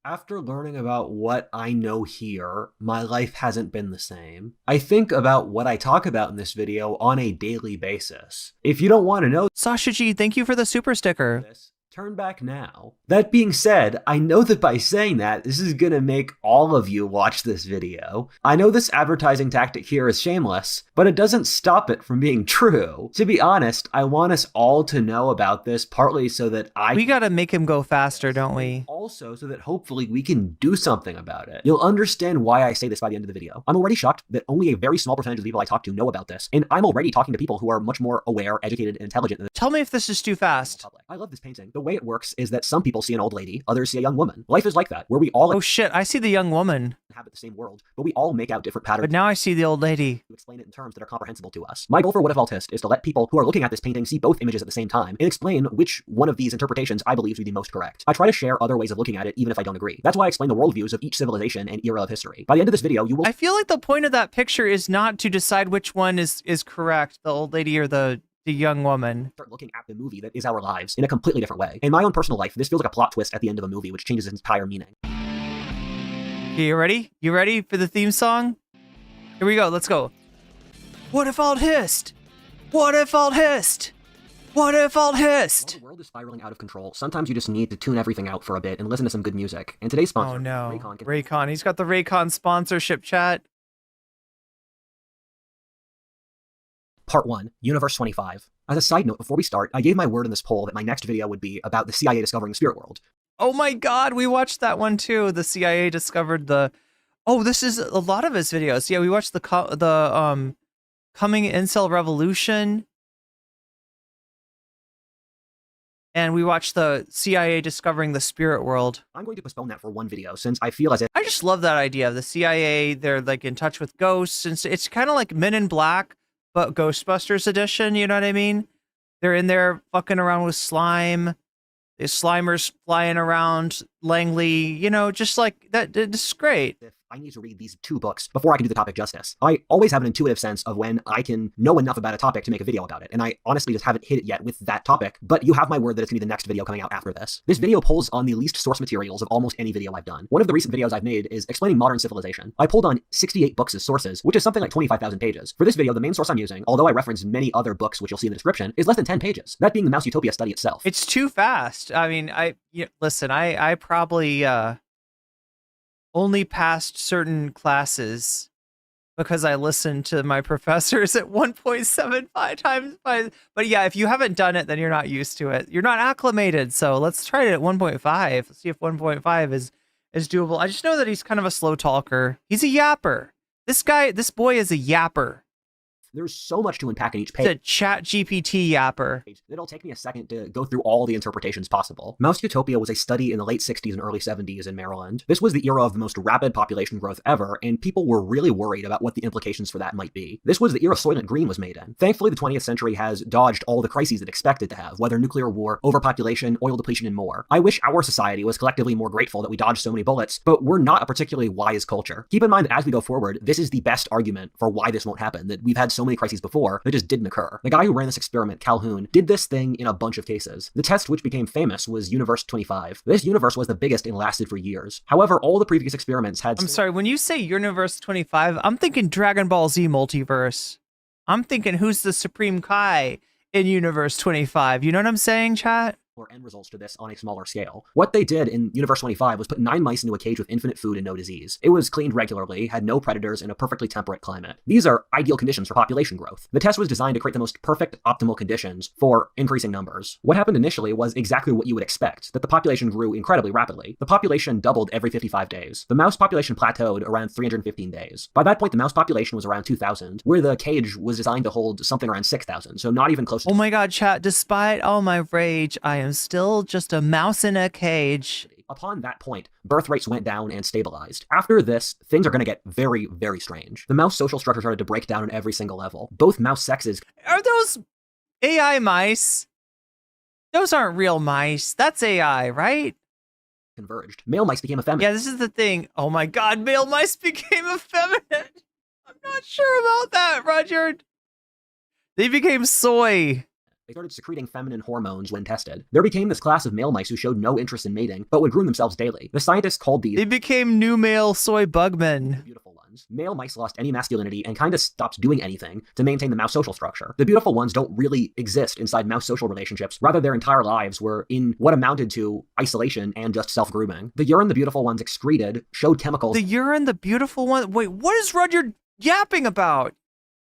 After learning about what I know here, my life hasn't been the same. I think about what I talk about in this video on a daily basis. If you don't want to know, Sasha G, thank you for the super sticker. Turn back now. That being said, I know that by saying that, this is gonna make all of you watch this video. I know this advertising tactic here is shameless, but it doesn't stop it from being true. To be honest, I want us all to know about this, partly so that we gotta make him go faster, don't we? Also, so that hopefully we can do something about it. You'll understand why I say this by the end of the video. I'm already shocked that only a very small percentage of the people I talk to know about this, and I'm already talking to people who are much more aware, educated, and intelligent than Tell me if this is too fast. I love this painting. The way it works is that some people see an old lady, others see a young woman. Life is like that, where we all Oh shit, I see the young woman. Inhabit the same world, but we all make out different patterns. But now I see the old lady. To explain it in terms that are comprehensible to us. My goal for What If Alt Hist is to let people who are looking at this painting see both images at the same time, and explain which one of these interpretations I believe to be the most correct. I try to share other ways of looking at it, even if I don't agree. That's why I explain the worldviews of each civilization and era of history. By the end of this video, you will— I feel like the point of that picture is not to decide which one is correct, the old lady or the young woman. Start looking at the movie that is our lives in a completely different way. In my own personal life, this feels like a plot twist at the end of a movie, which changes its entire meaning. Okay, you ready? You ready for the theme song? Here we go, let's go. What if Alt Hist? What if Alt Hist? What if Alt Hist? While the world is spiraling out of control, sometimes you just need to tune everything out for a bit and listen to some good music. And today's sponsor, oh no, Raycon. He's got the Raycon sponsorship chat. Part 1, Universe 25. As a side note, before we start, I gave my word in this poll that my next video would be about the CIA discovering the spirit world. Oh my god, we watched that one too. The CIA discovered the... Oh, this is a lot of his videos. Yeah, we watched the Coming Incel Revolution. and we watched the CIA discovering the spirit world. I'm going to postpone that for one video since I feel as if I just love that idea of the CIA. They're like in touch with ghosts, and it's kind of like Men in Black, but Ghostbusters edition. You know what I mean? They're in there fucking around with slime. There's Slimers flying around Langley. You know, just like that. It's great. I need to read these 2 books before I can do the topic justice. I always have an intuitive sense of when I can know enough about a topic to make a video about it, and I honestly just haven't hit it yet with that topic, but you have my word that it's going to be the next video coming out after this. This video pulls on the least source materials of almost any video I've done. One of the recent videos I've made is explaining modern civilization. I pulled on 68 books as sources, which is something like 25,000 pages. For this video, the main source I'm using, although I reference many other books which you'll see in the description, is less than 10 pages, that being the Mouse Utopia study itself. It's too fast. I mean, listen, I probably only passed certain classes because I listened to my professors at 1.75 times 5. But yeah, if you haven't done it, then you're not used to it. You're not acclimated. So let's try it at 1.5. Let's see if 1.5 is doable. I just know that he's kind of a slow talker. He's a yapper. This boy is a yapper. There's so much to unpack in each page. It's a chat GPT yapper. It'll take me a second to go through all the interpretations possible. Mouse Utopia was a study in the late 60s and early 70s in Maryland. This was the era of the most rapid population growth ever, and people were really worried about what the implications for that might be. This was the era Soylent Green was made in. Thankfully, the 20th century has dodged all the crises it expected to have, whether nuclear war, overpopulation, oil depletion, and more. I wish our society was collectively more grateful that we dodged so many bullets, but we're not a particularly wise culture. Keep in mind that as we go forward, this is the best argument for why this won't happen, that we've had so many crises before that just didn't occur. The guy who ran this experiment, Calhoun, did this thing in a bunch of cases. The test which became famous was Universe 25. This universe was the biggest and lasted for years. However, all the previous experiments had... I'm sorry, when you say Universe 25, I'm thinking Dragon Ball Z multiverse. I'm thinking who's the Supreme Kai in Universe 25. You know what I'm saying, chat? Or end results to this on a smaller scale. What they did in Universe 25 was put 9 mice into a cage with infinite food and no disease. It was cleaned regularly, had no predators, and a perfectly temperate climate. These are ideal conditions for population growth. The test was designed to create the most perfect optimal conditions for increasing numbers. What happened initially was exactly what you would expect, that the population grew incredibly rapidly. The population doubled every 55 days. The mouse population plateaued around 315 days. By that point, the mouse population was around 2,000, where the cage was designed to hold something around 6,000, so not even close to... Oh my god, chat, despite all my rage, I am still just a mouse in a cage. Upon that point, birth rates went down and stabilized. After this, things are going to get very, very strange. The mouse social structure started to break down on every single level. Both mouse sexes... Are those AI mice? Those aren't real mice. That's AI, right? Converged. Male mice became effeminate. Yeah, this is the thing. Oh my god, male mice became effeminate. I'm not sure about that, Rudyard. They became soy. They started secreting feminine hormones when tested. There became this class of male mice who showed no interest in mating, but would groom themselves daily. The scientists called these... They became new male soy bugmen. Beautiful ones. Male mice lost any masculinity and kind of stopped doing anything to maintain the mouse social structure. The beautiful ones don't really exist inside mouse social relationships. Rather, their entire lives were in what amounted to isolation and just self-grooming. The urine the beautiful ones excreted showed chemicals... The urine the beautiful one... Wait, what is Rudyard yapping about?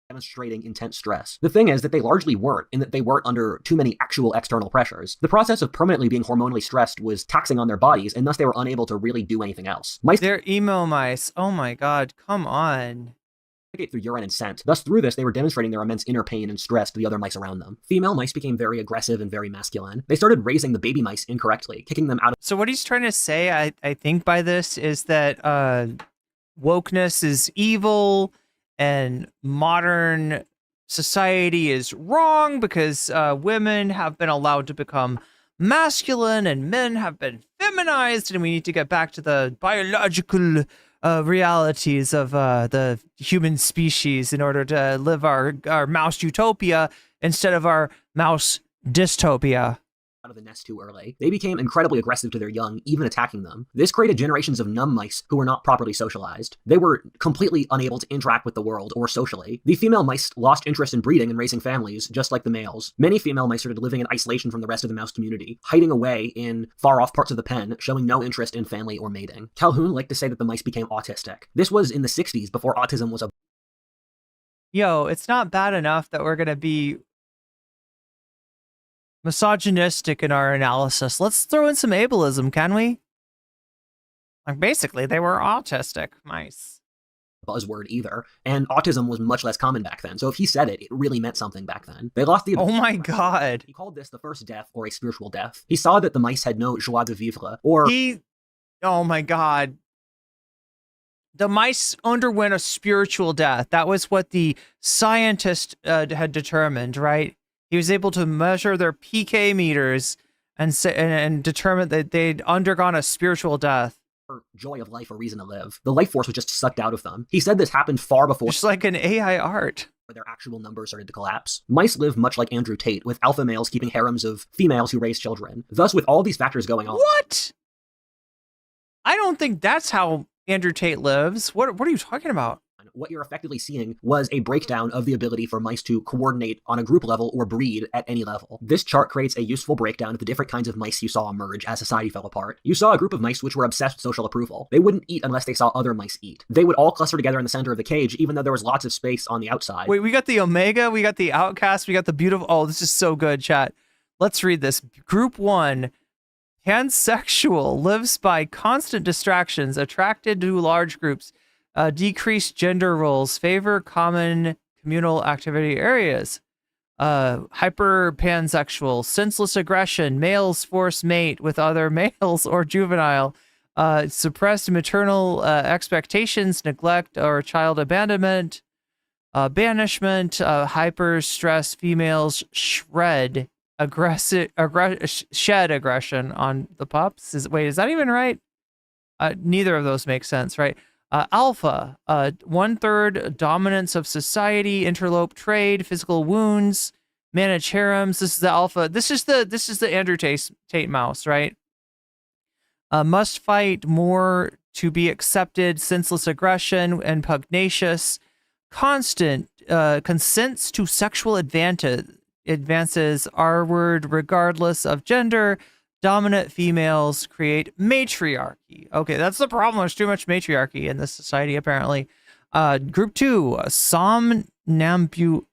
Demonstrating intense stress. The thing is that they largely weren't, in that they weren't under too many actual external pressures. The process of permanently being hormonally stressed was taxing on their bodies, and thus they were unable to really do anything else. They're emo mice. Oh my god, come on. Through urine and scent. Thus, through this, they were demonstrating their immense inner pain and stress to the other mice around them. Female mice became very aggressive and very masculine. They started raising the baby mice incorrectly, kicking them out of... So what he's trying to say, I think by this, is that wokeness is evil, and modern society is wrong because women have been allowed to become masculine and men have been feminized, and we need to get back to the biological realities of the human species in order to live our mouse utopia instead of our mouse dystopia. Out of the nest too early. They became incredibly aggressive to their young, even attacking them. This created generations of numb mice who were not properly socialized. They were completely unable to interact with the world or socially. The female mice lost interest in breeding and raising families, just like the males. Many female mice started living in isolation from the rest of the mouse community, hiding away in far-off parts of the pen, showing no interest in family or mating. Calhoun liked to say that the mice became autistic. This was in the 60s, before autism was a... Yo, it's not bad enough that we're gonna be misogynistic in our analysis. Let's throw in some ableism, can we? Like, basically, they were autistic mice. buzzword either, and autism was much less common back then. So if he said it, it really meant something back then. They lost the ability. Oh my god. He called this the first death or a spiritual death. He saw that the mice had no joie de vivre, or oh my god. The mice underwent a spiritual death. That was what the scientist had determined, right? He was able to measure their PK meters and determine that they'd undergone a spiritual death. Joy of life, a reason to live. The life force was just sucked out of them. He said this happened far before. Just like an AI art. Where their actual numbers started to collapse. Mice live much like Andrew Tate, with alpha males keeping harems of females who raise children. Thus, with all these factors going on. What? I don't think that's how Andrew Tate lives. What are you talking about? What you're effectively seeing was a breakdown of the ability for mice to coordinate on a group level or breed at any level. This chart creates a useful breakdown of the different kinds of mice you saw emerge as society fell apart. You saw a group of mice which were obsessed with social approval. They wouldn't eat unless they saw other mice eat. They would all cluster together in the center of the cage, even though there was lots of space on the outside. Wait, we got the Omega, we got the Outcast, we got the Beautiful. Oh, this is so good, chat. Let's read this. Group 1. Pansexual, lives by constant distractions, attracted to large groups, decreased gender roles, favor common communal activity areas. Hyper pansexual, senseless aggression, males force mate with other males or juvenile, suppressed maternal expectations, neglect or child abandonment, banishment, hyper stress females shed aggression on the pups. Is that even right? Neither of those make sense, right? Alpha, 1/3 dominance of society, interlope trade, physical wounds, manage harems. This is the alpha. This is the Andrew Tate mouse, right? Must fight more to be accepted, senseless aggression and pugnacious, constant, consents to sexual advances, R-word regardless of gender, dominant females create matriarchy. Okay, that's the problem. There's too much matriarchy in this society, apparently. Group 2, somnambulous.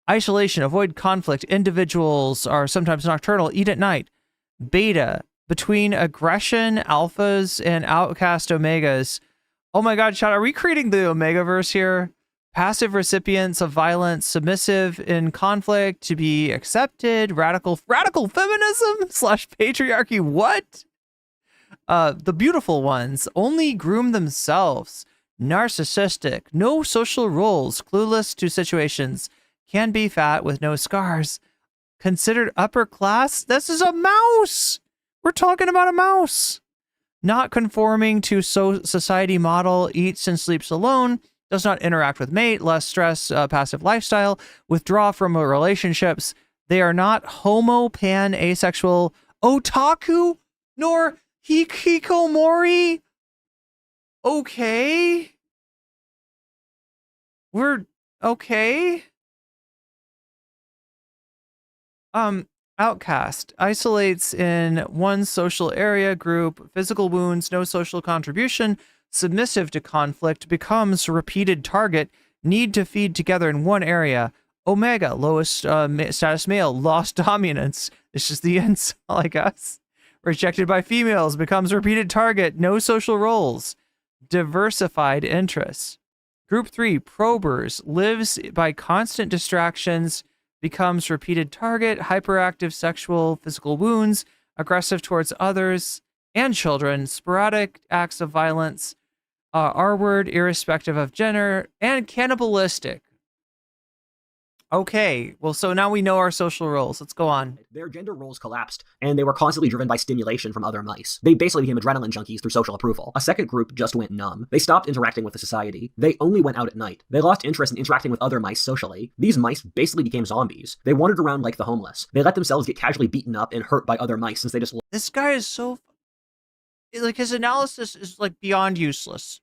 Isolation, avoid conflict. Individuals are sometimes nocturnal, eat at night. Beta, between aggression, alphas, and outcast omegas. Oh my god, chat, are we creating the Omegaverse here? Passive recipients of violence, submissive in conflict, to be accepted, radical feminism / patriarchy. What? The beautiful ones only groom themselves, narcissistic, no social roles, clueless to situations, can be fat with no scars, considered upper class. This is a mouse. We're talking about a mouse. Not conforming to society model, eats and sleeps alone, does not interact with mate, less stress, passive lifestyle, withdraw from relationships. They are not homo, pan, asexual, otaku, nor hikikomori. Okay. We're okay. Outcast, isolates in one social area group, physical wounds, no social contribution, submissive to conflict, becomes repeated target, need to feed together in one area. Omega, lowest status male, lost dominance. This is the incel, I guess. Rejected by females, becomes repeated target, no social roles. Diversified interests. Group 3, probers, lives by constant distractions, becomes repeated target, hyperactive, sexual, physical wounds, aggressive towards others and children, sporadic acts of violence, R-word, irrespective of gender, and cannibalistic. Okay, well, so now we know our social roles. Let's go on. Their gender roles collapsed, and they were constantly driven by stimulation from other mice. They basically became adrenaline junkies through social approval. A second group just went numb. They stopped interacting with the society. They only went out at night. They lost interest in interacting with other mice socially. These mice basically became zombies. They wandered around like the homeless. They let themselves get casually beaten up and hurt by other mice since they just... This guy is so... Like, his analysis is, like, beyond useless.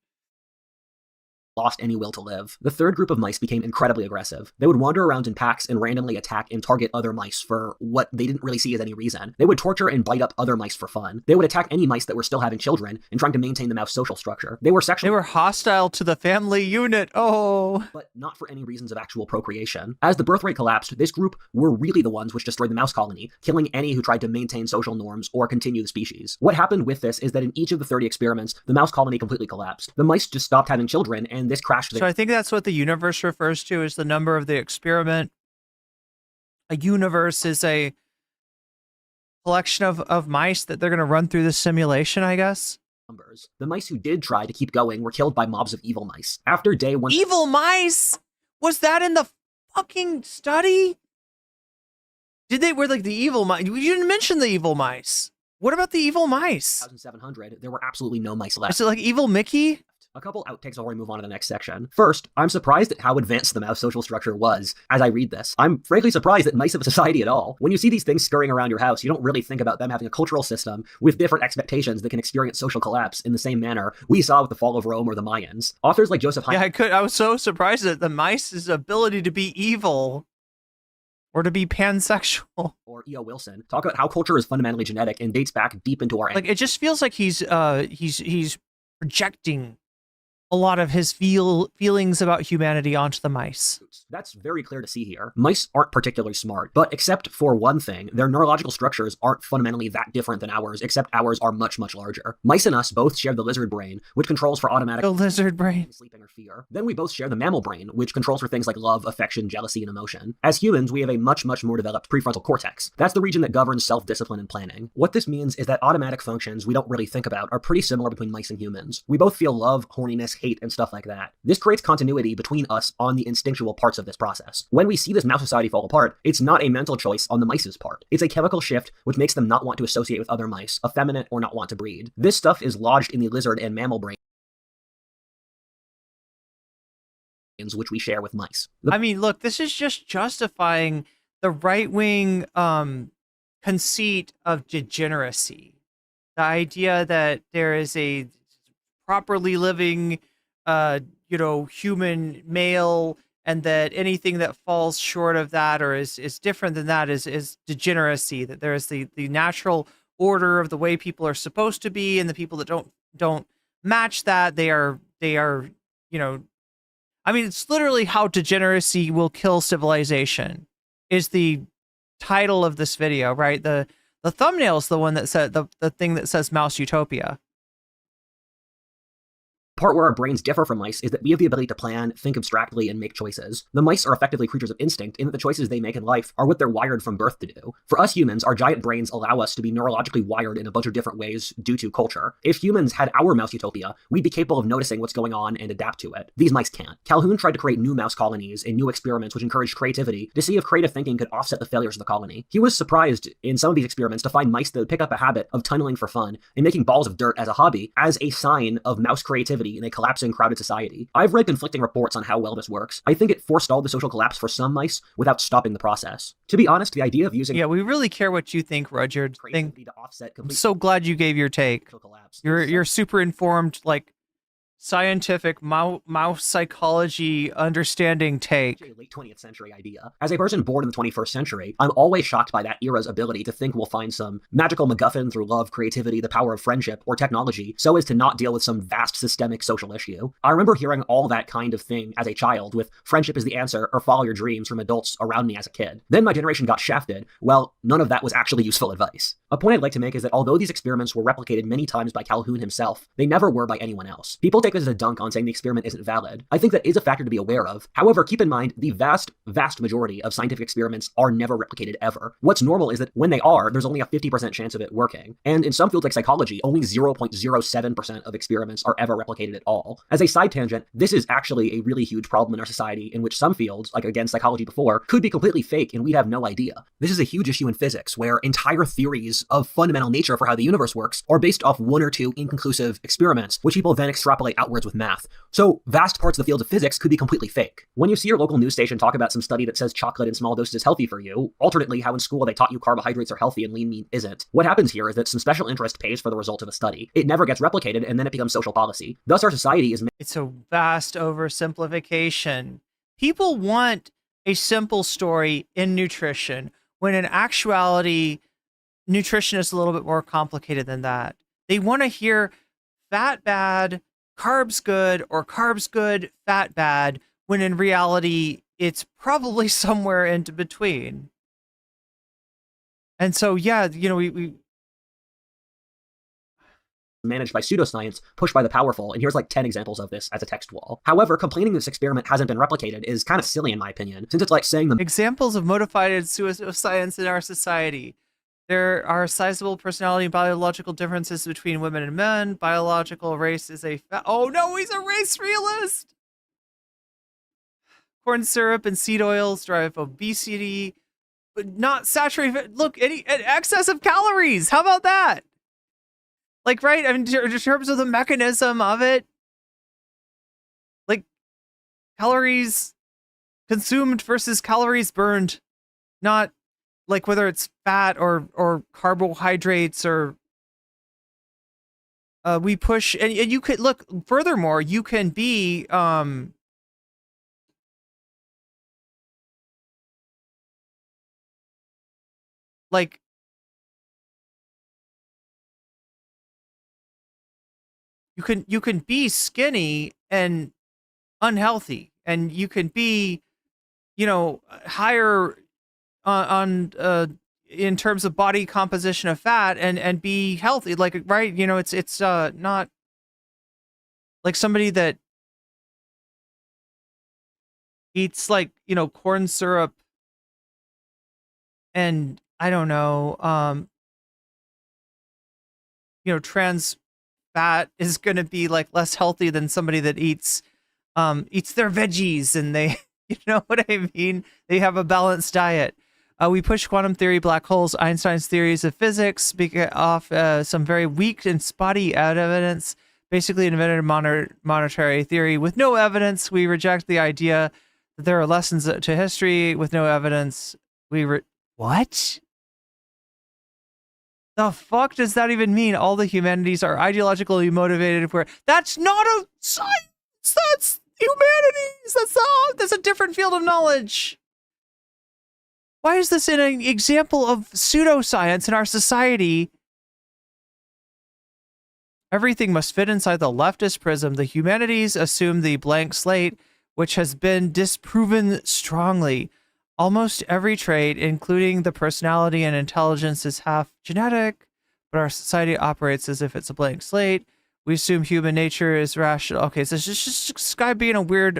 lost any will to live. The third group of mice became incredibly aggressive. They would wander around in packs and randomly attack and target other mice for what they didn't really see as any reason. They would torture and bite up other mice for fun. They would attack any mice that were still having children and trying to maintain the mouse social structure. They were hostile to the family unit. Oh. But not for any reasons of actual procreation. As the birth rate collapsed, this group were really the ones which destroyed the mouse colony, killing any who tried to maintain social norms or continue the species. What happened with this is that in each of the 30 experiments, the mouse colony completely collapsed. The mice just stopped having children, and this crashed. So I think that's what the universe refers to as the number of the experiment. A universe is a collection of mice that they're going to run through the simulation, I guess. The mice who did try to keep going were killed by mobs of evil mice. After day one... Evil mice? Was that in the fucking study? Were like the evil mice? You didn't mention the evil mice. What about the evil mice? 1700, there were absolutely no mice left. Is it like evil Mickey? A couple outtakes before we move on to the next section. First, I'm surprised at how advanced the mouse social structure was as I read this. I'm frankly surprised that mice have a society at all. When you see these things scurrying around your house, you don't really think about them having a cultural system with different expectations that can experience social collapse in the same manner we saw with the fall of Rome or the Mayans. Authors like Joseph Heinz... Yeah, I was so surprised at the mice's ability to be evil. Or to be pansexual. Or E.O. Wilson talk about how culture is fundamentally genetic and dates back deep into our... Like, it just feels like he's projecting a lot of his feelings about humanity onto the mice. That's very clear to see here. Mice aren't particularly smart, but except for one thing, their neurological structures aren't fundamentally that different than ours, except ours are much, much larger. Mice and us both share the lizard brain, which controls for automatic... The lizard brain. ...sleeping or fear. Then we both share the mammal brain, which controls for things like love, affection, jealousy, and emotion. As humans, we have a much, much more developed prefrontal cortex. That's the region that governs self-discipline and planning. What this means is that automatic functions we don't really think about are pretty similar between mice and humans. We both feel love, horniness, hate, and stuff like that. This creates continuity between us on the instinctual parts of this process. When we see this mouse society fall apart, it's not a mental choice on the mice's part. It's a chemical shift which makes them not want to associate with other mice, effeminate, or not want to breed. This stuff is lodged in the lizard and mammal brains, which we share with mice. I mean, look, this is just justifying the right-wing conceit of degeneracy. The idea that there is a properly living human male, and that anything that falls short of that or is different than that is degeneracy, that there is the natural order of the way people are supposed to be, and the people that don't match that, they are I mean, it's literally how degeneracy will kill civilization is the title of this video, right? The thumbnail is the one that said the thing that says Mouse Utopia. Part where our brains differ from mice is that we have the ability to plan, think abstractly, and make choices. The mice are effectively creatures of instinct in that the choices they make in life are what they're wired from birth to do. For us humans, our giant brains allow us to be neurologically wired in a bunch of different ways due to culture. If humans had our mouse utopia, we'd be capable of noticing what's going on and adapt to it. These mice can't. Calhoun tried to create new mouse colonies and new experiments which encouraged creativity to see if creative thinking could offset the failures of the colony. He was surprised in some of these experiments to find mice that would pick up a habit of tunneling for fun and making balls of dirt as a hobby as a sign of mouse creativity in a collapsing crowded society. I've read conflicting reports on how well this works. I think it forestalled the social collapse for some mice without stopping the process. To be honest, the idea of using... Yeah, we really care what you think, Rudyard. To offset I'm so glad you gave your take. You're super informed, like, scientific mouse psychology understanding take. Late 20th century idea. As a person born in the 21st century, I'm always shocked by that era's ability to think we'll find some magical MacGuffin through love, creativity, the power of friendship, or technology, so as to not deal with some vast systemic social issue. I remember hearing all that kind of thing as a child, with friendship is the answer or follow your dreams from adults around me as a kid. Then my generation got shafted. Well, none of that was actually useful advice. A point I'd like to make is that although these experiments were replicated many times by Calhoun himself, they never were by anyone else. People take this as a dunk on saying the experiment isn't valid. I think that is a factor to be aware of. However, keep in mind, the vast majority of scientific experiments are never replicated ever. What's normal is that when they are, there's only a 50% chance of it working. And in some fields like psychology, only 0.07% of experiments are ever replicated at all. As a side tangent, this is actually a really huge problem in our society in which some fields, like again psychology before, could be completely fake and we'd have no idea. This is a huge issue in physics where entire theories of fundamental nature for how the universe works are based off one or two inconclusive experiments, which people then extrapolate outwards with math. So vast parts of the field of physics could be completely fake. When you see your local news station talk about some study that says chocolate in small doses is healthy for you, alternately how in school they taught you carbohydrates are healthy and lean meat isn't, what happens here is that some special interest pays for the result of a study. It never gets replicated, and then it becomes social policy. Thus our society is... It's a vast oversimplification. People want a simple story in nutrition, when in actuality, nutrition is a little bit more complicated than that. They want to hear fat bad, carbs good, or carbs good, fat bad, when in reality, it's probably somewhere in between. And so, yeah, you know, we managed by pseudoscience, pushed by the powerful, and here's like 10 examples of this as a text wall. However, complaining this experiment hasn't been replicated is kind of silly in my opinion, since it's like saying the examples of modified pseudoscience in our society. There are sizable personality and biological differences between women and men. Biological race is a oh no, he's a race realist! Corn syrup and seed oils drive obesity, but not saturated. Look, any excess of calories. How about that? Like, right? I mean, in terms of the mechanism of it, like calories consumed versus calories burned, not like whether it's fat or carbohydrates or we push and you could look furthermore, you can be like you can be skinny and unhealthy, and you can be, you know, higher on in terms of body composition of fat and be healthy, like, right, you know, it's not like somebody that eats like, you know, corn syrup and I don't know, you know, trans fat is going to be like less healthy than somebody that eats their veggies and they, you know what I mean? They have a balanced diet. We push quantum theory, black holes, Einstein's theories of physics off some very weak and spotty evidence, basically invented monetary theory with no evidence. We reject the idea that there are lessons to history with no evidence. What? The fuck does that even mean? All the humanities are ideologically motivated for that's not a science, that's humanities. That's a different field of knowledge. Why is this an example of pseudoscience in our society? Everything must fit inside the leftist prism. The humanities assume the blank slate, which has been disproven strongly. Almost every trait, including the personality and intelligence, is half genetic, but our society operates as if it's a blank slate. We assume human nature is rational. Okay, so it's just this guy being a weird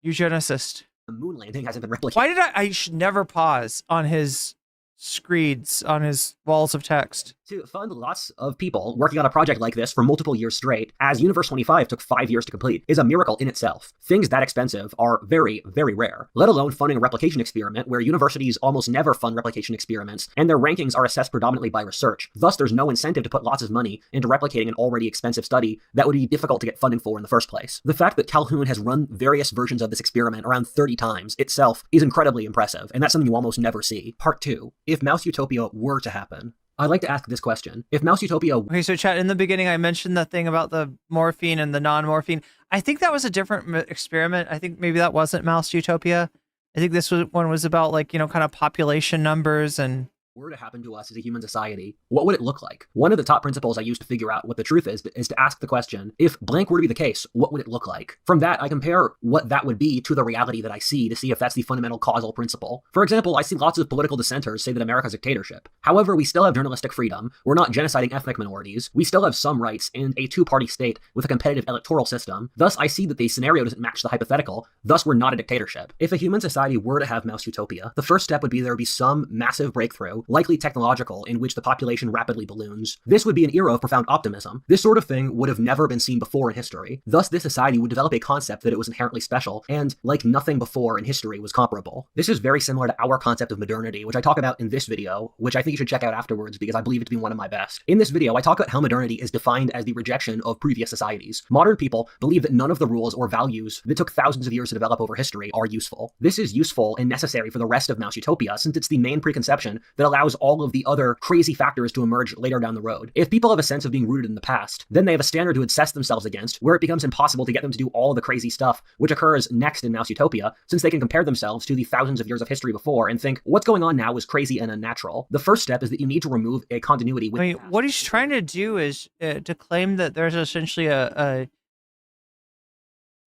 eugenicist. The moon landing hasn't been replicated. Why did I should never pause on his screeds, on his walls of text. To fund lots of people working on a project like this for multiple years straight, as Universe 25 took 5 years to complete, is a miracle in itself. Things that expensive are very, very rare, let alone funding a replication experiment where universities almost never fund replication experiments, and their rankings are assessed predominantly by research. Thus, there's no incentive to put lots of money into replicating an already expensive study that would be difficult to get funding for in the first place. The fact that Calhoun has run various versions of this experiment around 30 times itself is incredibly impressive, and that's something you almost never see. Part 2. If Mouse Utopia were to happen, I'd like to ask this question. If Mouse Utopia... Okay, so chat, in the beginning I mentioned the thing about the morphine and the non-morphine. I think that was a different experiment. I think maybe that wasn't Mouse Utopia. I think this one was about, like, you know, kind of population numbers and... were to happen to us as a human society, what would it look like? One of the top principles I use to figure out what the truth is to ask the question, if blank were to be the case, what would it look like? From that, I compare what that would be to the reality that I see to see if that's the fundamental causal principle. For example, I see lots of political dissenters say that America's a dictatorship. However, we still have journalistic freedom, we're not genociding ethnic minorities, we still have some rights in a two-party state with a competitive electoral system. Thus, I see that the scenario doesn't match the hypothetical, thus we're not a dictatorship. If a human society were to have Mouse Utopia, the first step would be there would be some massive breakthrough likely technological, in which the population rapidly balloons. This would be an era of profound optimism. This sort of thing would have never been seen before in history. Thus, this society would develop a concept that it was inherently special, and like nothing before in history was comparable. This is very similar to our concept of modernity, which I talk about in this video, which I think you should check out afterwards because I believe it to be one of my best. In this video, I talk about how modernity is defined as the rejection of previous societies. Modern people believe that none of the rules or values that took thousands of years to develop over history are useful. This is useful and necessary for the rest of Mouse Utopia, since it's the main preconception that allows all of the other crazy factors to emerge later down the road. If people have a sense of being rooted in the past, then they have a standard to assess themselves against, where it becomes impossible to get them to do all the crazy stuff which occurs next in Mouse Utopia, since they can compare themselves to the thousands of years of history before and think, what's going on now is crazy and unnatural. The first step is that you need to remove a continuity with what he's trying to do is to claim that there's essentially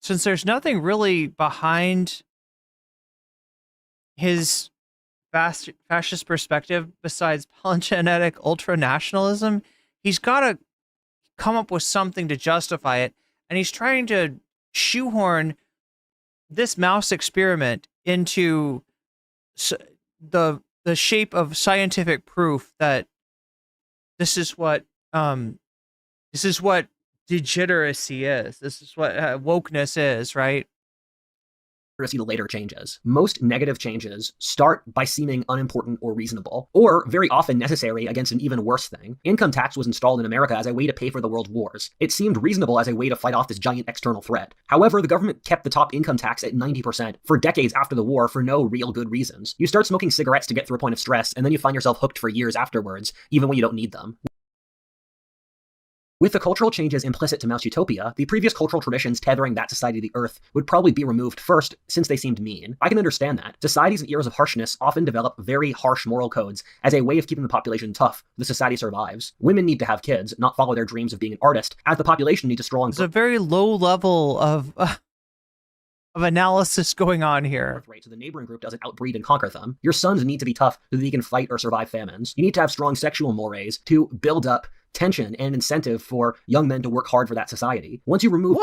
since there's nothing really behind his fascist perspective besides polygenetic ultranationalism, he's got to come up with something to justify it, and he's trying to shoehorn this mouse experiment into the shape of scientific proof that this is what degeneracy is. This is what wokeness is, right? See the later changes. Most negative changes start by seeming unimportant or reasonable, or very often necessary against an even worse thing. Income tax was installed in America as a way to pay for the world's wars. It seemed reasonable as a way to fight off this giant external threat. However, the government kept the top income tax at 90% for decades after the war for no real good reasons. You start smoking cigarettes to get through a point of stress, and then you find yourself hooked for years afterwards, even when you don't need them. With the cultural changes implicit to Mouse Utopia, the previous cultural traditions tethering that society to the earth would probably be removed first, since they seemed mean. I can understand that. Societies in eras of harshness often develop very harsh moral codes as a way of keeping the population tough. The society survives. Women need to have kids, not follow their dreams of being an artist, as the population needs a strong... There's a very low level of analysis going on here. So the neighboring group doesn't outbreed and conquer them. Your sons need to be tough so that they can fight or survive famines. You need to have strong sexual mores to build up tension and incentive for young men to work hard for that society. Once you remove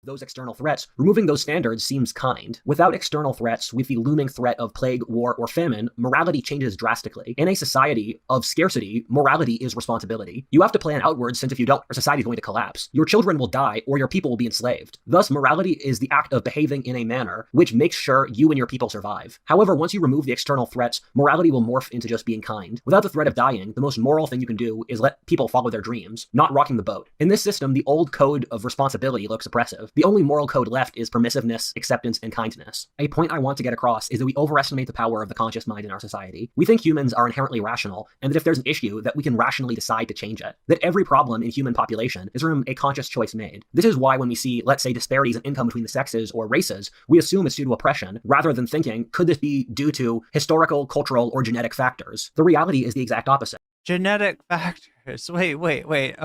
those external threats, removing those standards seems kind. Without external threats, with the looming threat of plague, war, or famine, morality changes drastically. In a society of scarcity, morality is responsibility. You have to plan outwards, since if you don't, our society is going to collapse. Your children will die, or your people will be enslaved. Thus, morality is the act of behaving in a manner which makes sure you and your people survive. However, once you remove the external threats, morality will morph into just being kind. Without the threat of dying, the most moral thing you can do is let people follow their dreams, not rocking the boat. In this system, the old code of responsibility looks oppressive. The only moral code left is permissiveness, acceptance, and kindness. A point I want to get across is that we overestimate the power of the conscious mind in our society. We think humans are inherently rational, and that if there's an issue, that we can rationally decide to change it. That every problem in human population is from a conscious choice made. This is why when we see, let's say, disparities in income between the sexes or races, we assume it's due to oppression, rather than thinking, could this be due to historical, cultural, or genetic factors? The reality is the exact opposite. Genetic factors. Wait.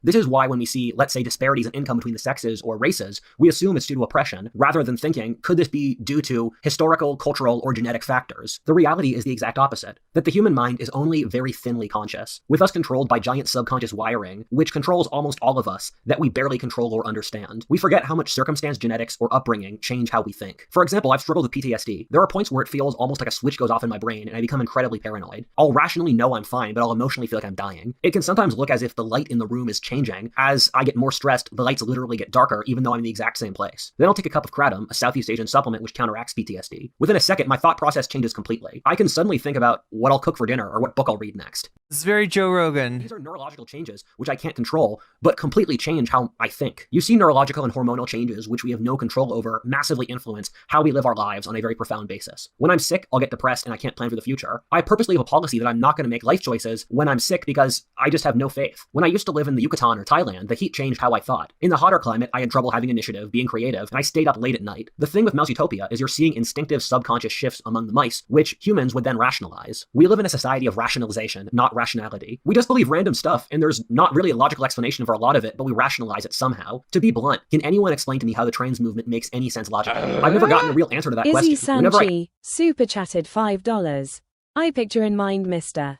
This is why when we see, let's say, disparities in income between the sexes or races, we assume it's due to oppression, rather than thinking, could this be due to historical, cultural, or genetic factors? The reality is the exact opposite, that the human mind is only very thinly conscious, with us controlled by giant subconscious wiring, which controls almost all of us, that we barely control or understand. We forget how much circumstance, genetics, or upbringing change how we think. For example, I've struggled with PTSD. There are points where it feels almost like a switch goes off in my brain, and I become incredibly paranoid. I'll rationally know I'm fine, but I'll emotionally feel like I'm dying. It can sometimes look as if the light in the room is changing. As I get more stressed, the lights literally get darker, even though I'm in the exact same place. Then I'll take a cup of kratom, a Southeast Asian supplement which counteracts PTSD. Within a second, my thought process changes completely. I can suddenly think about what I'll cook for dinner or what book I'll read next. It's very Joe Rogan. These are neurological changes, which I can't control, but completely change how I think. You see neurological and hormonal changes, which we have no control over, massively influence how we live our lives on a very profound basis. When I'm sick, I'll get depressed and I can't plan for the future. I purposely have a policy that I'm not going to make life choices when I'm sick because I just have no faith. When I used to live in the Yucatan or Thailand, the heat changed how I thought. In the hotter climate, I had trouble having initiative, being creative, and I stayed up late at night. The thing with Mouse Utopia is you're seeing instinctive subconscious shifts among the mice, which humans would then rationalize. We live in a society of rationalization, not rationality. We just believe random stuff, and there's not really a logical explanation for a lot of it, but we rationalize it somehow. To be blunt, can anyone explain to me how the trans movement makes any sense logically? I've never gotten a real answer to that Izzy question. Sanchi, super chatted $5. I picture in mind Mr.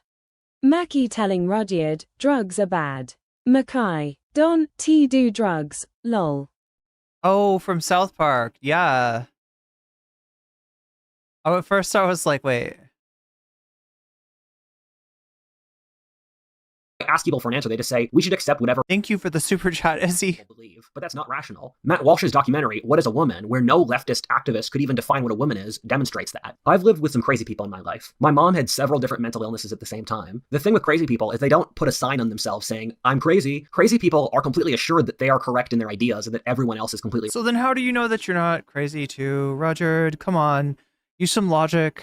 Mackie telling Rudyard, drugs are bad. Mackay, Don, T do drugs, lol. Oh, from South Park. Yeah. Oh, at first I was like, wait. Ask people for an answer, they just say, we should accept whatever. Thank you for the super chat, Izzy. Believe, but that's not rational. Matt Walsh's documentary, What is a Woman, where no leftist activist could even define what a woman is, demonstrates that. I've lived with some crazy people in my life. My mom had several different mental illnesses at the same time. The thing with crazy people is they don't put a sign on themselves saying, I'm crazy. Crazy people are completely assured that they are correct in their ideas and that everyone else is completely. So then how do you know that you're not crazy too, Roger? Come on, use some logic.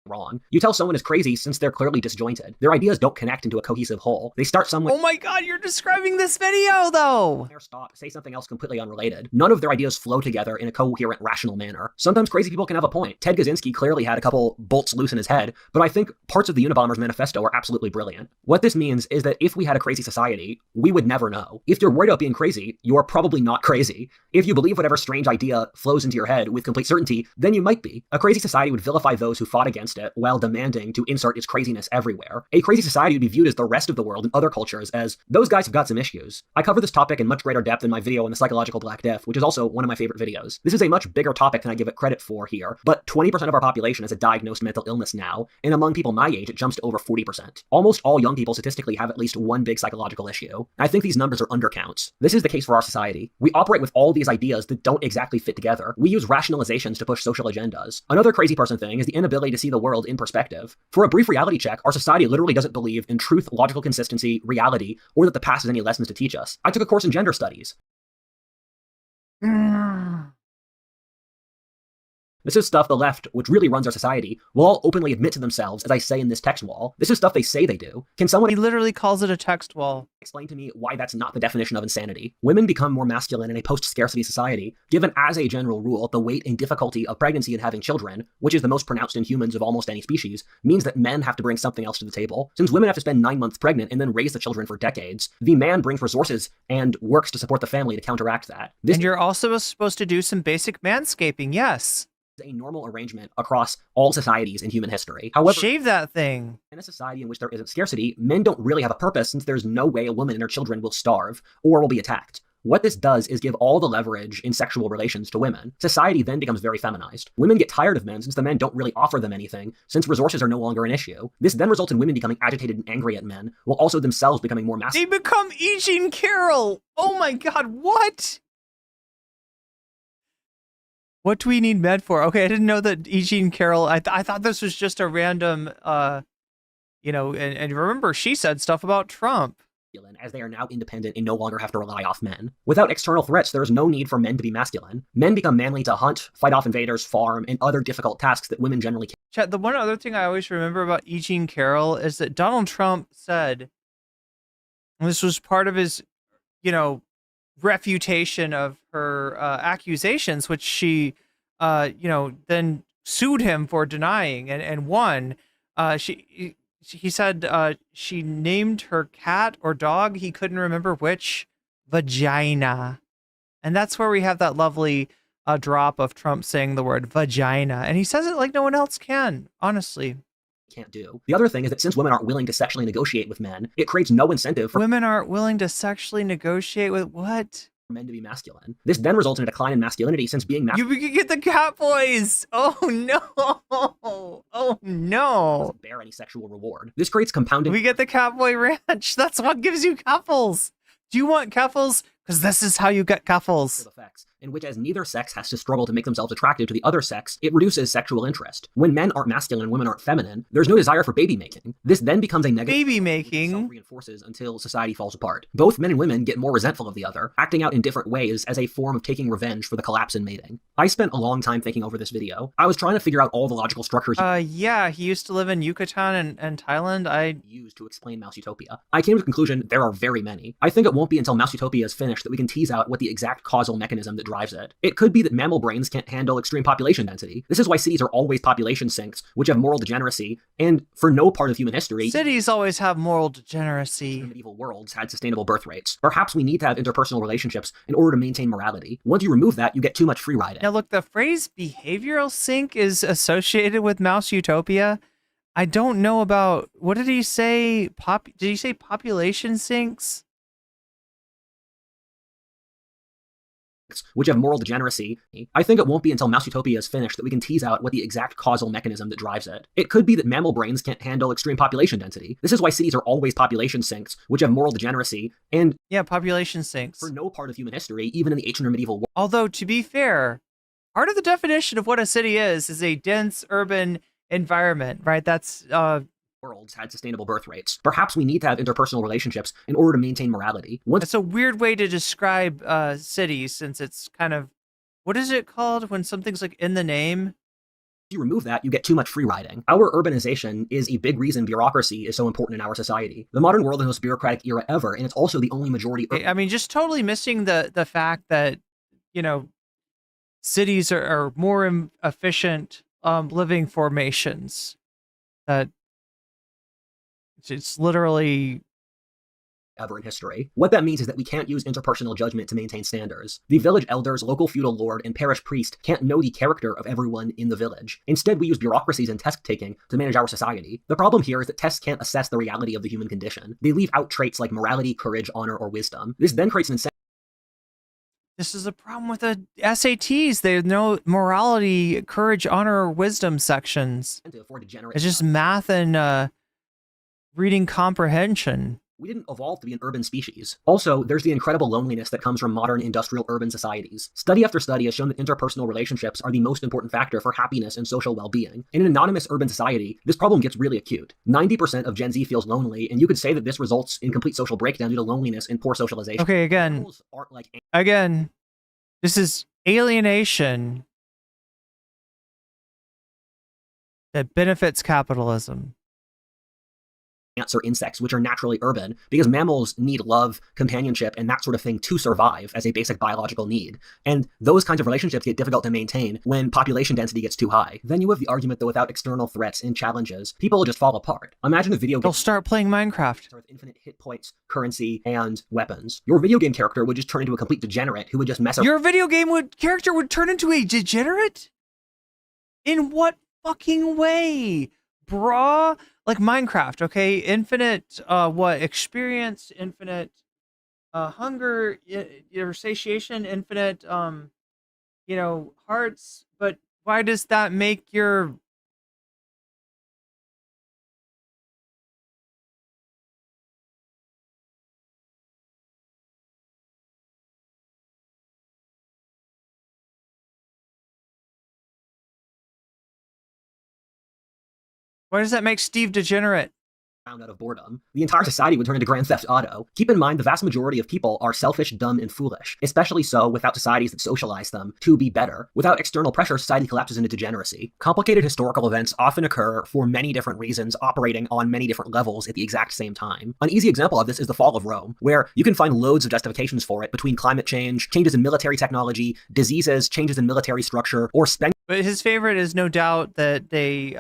Wrong. You tell someone is crazy since they're clearly disjointed. Their ideas don't connect into a cohesive whole. They start somewhere. Oh my god, you're describing this video though! Stop, say something else completely unrelated. None of their ideas flow together in a coherent, rational manner. Sometimes crazy people can have a point. Ted Kaczynski clearly had a couple bolts loose in his head, but I think parts of the Unabomber's manifesto are absolutely brilliant. What this means is that if we had a crazy society, we would never know. If you're worried about being crazy, you are probably not crazy. If you believe whatever strange idea flows into your head with complete certainty, then you might be. A crazy society would vilify those who fought against it while demanding to insert its craziness everywhere. A crazy society would be viewed as the rest of the world and other cultures as, those guys have got some issues. I cover this topic in much greater depth in my video on the psychological Black Death, which is also one of my favorite videos. This is a much bigger topic than I give it credit for here, but 20% of our population has a diagnosed mental illness now, and among people my age, it jumps to over 40%. Almost all young people statistically have at least one big psychological issue. I think these numbers are undercounts. This is the case for our society. We operate with all these ideas that don't exactly fit together. We use rationalizations to push social agendas. Another crazy person thing is the inability to see the world in perspective. For a brief reality check, our society literally doesn't believe in truth, logical consistency, reality, or that the past has any lessons to teach us. I took a course in gender studies. This is stuff the left, which really runs our society, will all openly admit to themselves, as I say in this text wall. This is stuff they say they do. Can someone— He literally calls it a text wall. Explain to me why that's not the definition of insanity? Women become more masculine in a post-scarcity society, given as a general rule, the weight and difficulty of pregnancy and having children, which is the most pronounced in humans of almost any species, means that men have to bring something else to the table. Since women have to spend 9 months pregnant and then raise the children for decades, the man brings resources and works to support the family to counteract that. And you're also supposed to do some basic manscaping, yes. A normal arrangement across all societies in human history. However, shave that thing. In a society in which there isn't scarcity, men don't really have a purpose since there's no way a woman and her children will starve or will be attacked. What this does is give all the leverage in sexual relations to women. Society then becomes very feminized. Women get tired of men since the men don't really offer them anything, since resources are no longer an issue. This then results in women becoming agitated and angry at men, while also themselves becoming more masculine. They become E. Jean Carroll! Oh my god, what? What do we need med for? Okay, I didn't know that E. Jean Carroll, I thought this was just a random, you know, and remember, she said stuff about Trump. As they are now independent and no longer have to rely off men. Without external threats, there is no need for men to be masculine. Men become manly to hunt, fight off invaders, farm, and other difficult tasks that women generally can't. Chat, the one other thing I always remember about E. Jean Carroll is that Donald Trump said, and this was part of his, you know, refutation of her accusations, which she, you know, then sued him for denying and won. He said she named her cat or dog, he couldn't remember which, vagina. And that's where we have that lovely drop of Trump saying the word vagina. And he says it like no one else can, honestly. Can't do. The other thing is that since women aren't willing to sexually negotiate with men, it creates no incentive for women aren't willing to sexually negotiate with what? Men to be masculine. This then results in a decline in masculinity since being masculine. You can get the cat boys! Oh no! Oh no! Doesn't bear any sexual reward. This creates compounding. We get the Catboy Ranch. That's what gives you couples. Do you want couples? Because this is how you get couples. Effects, in which as neither sex has to struggle to make themselves attractive to the other sex, it reduces sexual interest. When men aren't masculine and women aren't feminine, there's no desire for baby making. This then becomes a negative baby making reinforces until society falls apart. Both men and women get more resentful of the other, acting out in different ways as a form of taking revenge for the collapse in mating. I spent a long time thinking over this video. I was trying to figure out all the logical structures. Yeah, he used to live in Yucatan and Thailand. I used to explain Mouse Utopia. I came to the conclusion there are very many. I think it won't be until Mouse Utopia is finished that we can tease out what the exact causal mechanism that drives it. It could be that mammal brains can't handle extreme population density. This is why cities are always population sinks, which have moral degeneracy, and for no part of human history, cities always have moral degeneracy. Medieval worlds had sustainable birth rates. Perhaps we need to have interpersonal relationships in order to maintain morality. Once you remove that, you get too much free riding. Now look, the phrase behavioral sink is associated with Mouse Utopia. I don't know about, what did he say? Did he say population sinks? which have moral degeneracy. I think it won't be until Mouse Utopia is finished that we can tease out what the exact causal mechanism that drives it. It could be that mammal brains can't handle extreme population density. This is why cities are always population sinks, which have moral degeneracy, and yeah, population sinks. For no part of human history, even in the ancient or medieval world. Although, to be fair, part of the definition of what a city is a dense urban environment, right? That's worlds had sustainable birth rates. Perhaps we need to have interpersonal relationships in order to maintain morality. It's a weird way to describe cities, since it's kind of, what is it called when something's like in the name? If you remove that, you get too much free riding. Our urbanization is a big reason bureaucracy is so important in our society. The modern world is the most bureaucratic era ever, and it's also the only majority. I mean, just totally missing the fact that, you know, cities are more efficient living formations. That it's literally ever in history. What that means is that we can't use interpersonal judgment to maintain standards. The village elders, local feudal lord, and parish priest can't know the character of everyone in the village. Instead, we use bureaucracies and test-taking to manage our society. The problem here is that tests can't assess the reality of the human condition. They leave out traits like morality, courage, honor, or wisdom. This then creates an incentive. This is a problem with the SATs. They have no morality, courage, honor, or wisdom sections. It's just math and reading comprehension. We didn't evolve to be an urban species. Also, there's the incredible loneliness that comes from modern industrial urban societies. Study after study has shown that interpersonal relationships are the most important factor for happiness and social well-being. In an anonymous urban society, this problem gets really acute. 90% of Gen Z feels lonely, and you could say that this results in complete social breakdown due to loneliness and poor socialization. Okay, again, this is alienation that benefits capitalism. Ants or insects, which are naturally urban, because mammals need love, companionship, and that sort of thing to survive as a basic biological need. And those kinds of relationships get difficult to maintain when population density gets too high. Then you have the argument that without external threats and challenges, people will just fall apart. Imagine a video game. They'll start playing Minecraft with infinite hit points, currency, and weapons. Your video game character would just turn into a complete degenerate who would just mess around. Your video game character would turn into a degenerate? In what fucking way? Brah? Like Minecraft, okay? Infinite, experience, infinite, hunger, satiation, infinite, hearts. But why does that make your... Why does that make Steve degenerate? Out of boredom, the entire society would turn into Grand Theft Auto. Keep in mind, the vast majority of people are selfish, dumb, and foolish, especially so without societies that socialize them to be better. Without external pressure, society collapses into degeneracy. Complicated historical events often occur for many different reasons, operating on many different levels at the exact same time. An easy example of this is the fall of Rome, where you can find loads of justifications for it between climate change, changes in military technology, diseases, changes in military structure, or But his favorite is no doubt that they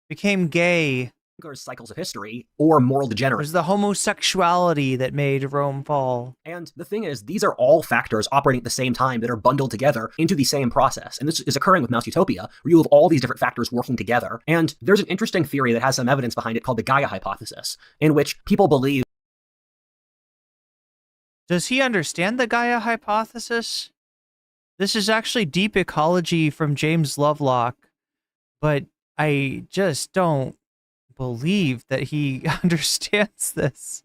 became gay. Cycles of history, or moral degeneracy. It was the homosexuality that made Rome fall. And the thing is, these are all factors operating at the same time that are bundled together into the same process. And this is occurring with Mouse Utopia, where you have all these different factors working together. And there's an interesting theory that has some evidence behind it called the Gaia hypothesis, in which people believe... Does he understand the Gaia hypothesis? This is actually deep ecology from James Lovelock, but I just don't believe that he understands this.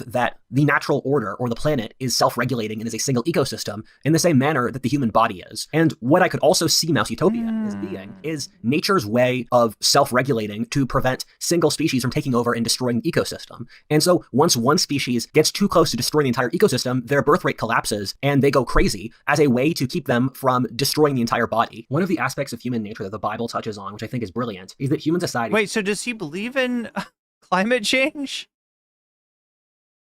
That the natural order, or the planet, is self-regulating and is a single ecosystem in the same manner that the human body is. And what I could also see Mouse Utopia as being is nature's way of self-regulating to prevent single species from taking over and destroying the ecosystem. And so once one species gets too close to destroying the entire ecosystem, their birth rate collapses and they go crazy as a way to keep them from destroying the entire body. One of the aspects of human nature that the Bible touches on, which I think is brilliant, is that human society... Wait, so does he believe in climate change?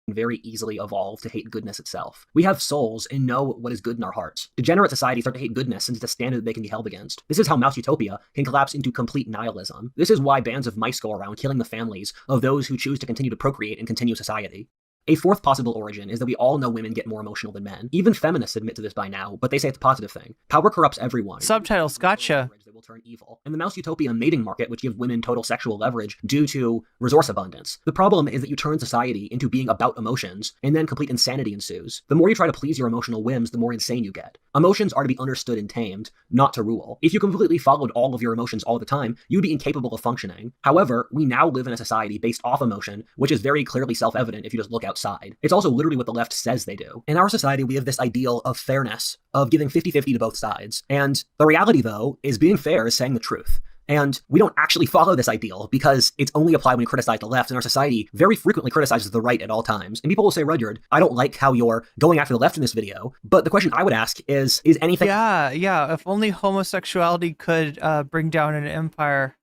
Very easily evolve to hate goodness itself. We have souls and know what is good in our hearts. Degenerate societies start to hate goodness since it's a standard that they can be held against. This is how Mouse Utopia can collapse into complete nihilism. This is why bands of mice go around killing the families of those who choose to continue to procreate and continue society. A fourth possible origin is that we all know women get more emotional than men. Even feminists admit to this by now, but they say it's a positive thing. Power corrupts everyone. Subtitles, gotcha. turn evil, and the Mouse Utopia mating market, which gives women total sexual leverage due to resource abundance. The problem is that you turn society into being about emotions, and then complete insanity ensues. The more you try to please your emotional whims, the more insane you get. Emotions are to be understood and tamed, not to rule. If you completely followed all of your emotions all the time, you'd be incapable of functioning. However, we now live in a society based off emotion, which is very clearly self-evident if you just look outside. It's also literally what the left says they do. In our society, we have this ideal of fairness, of giving 50-50 to both sides. And the reality, though, is being fair is saying the truth. And we don't actually follow this ideal because it's only applied when you criticize the left, and our society very frequently criticizes the right at all times. And people will say, Rudyard, I don't like how you're going after the left in this video. But the question I would ask is anything... Yeah, if only homosexuality could bring down an empire.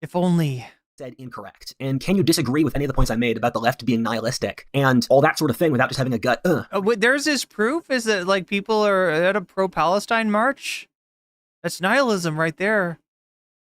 If only... said incorrect. And can you disagree with any of the points I made about the left being nihilistic and all that sort of thing without just having a gut, There's this proof, is that like people are at a pro-Palestine march? That's nihilism right there.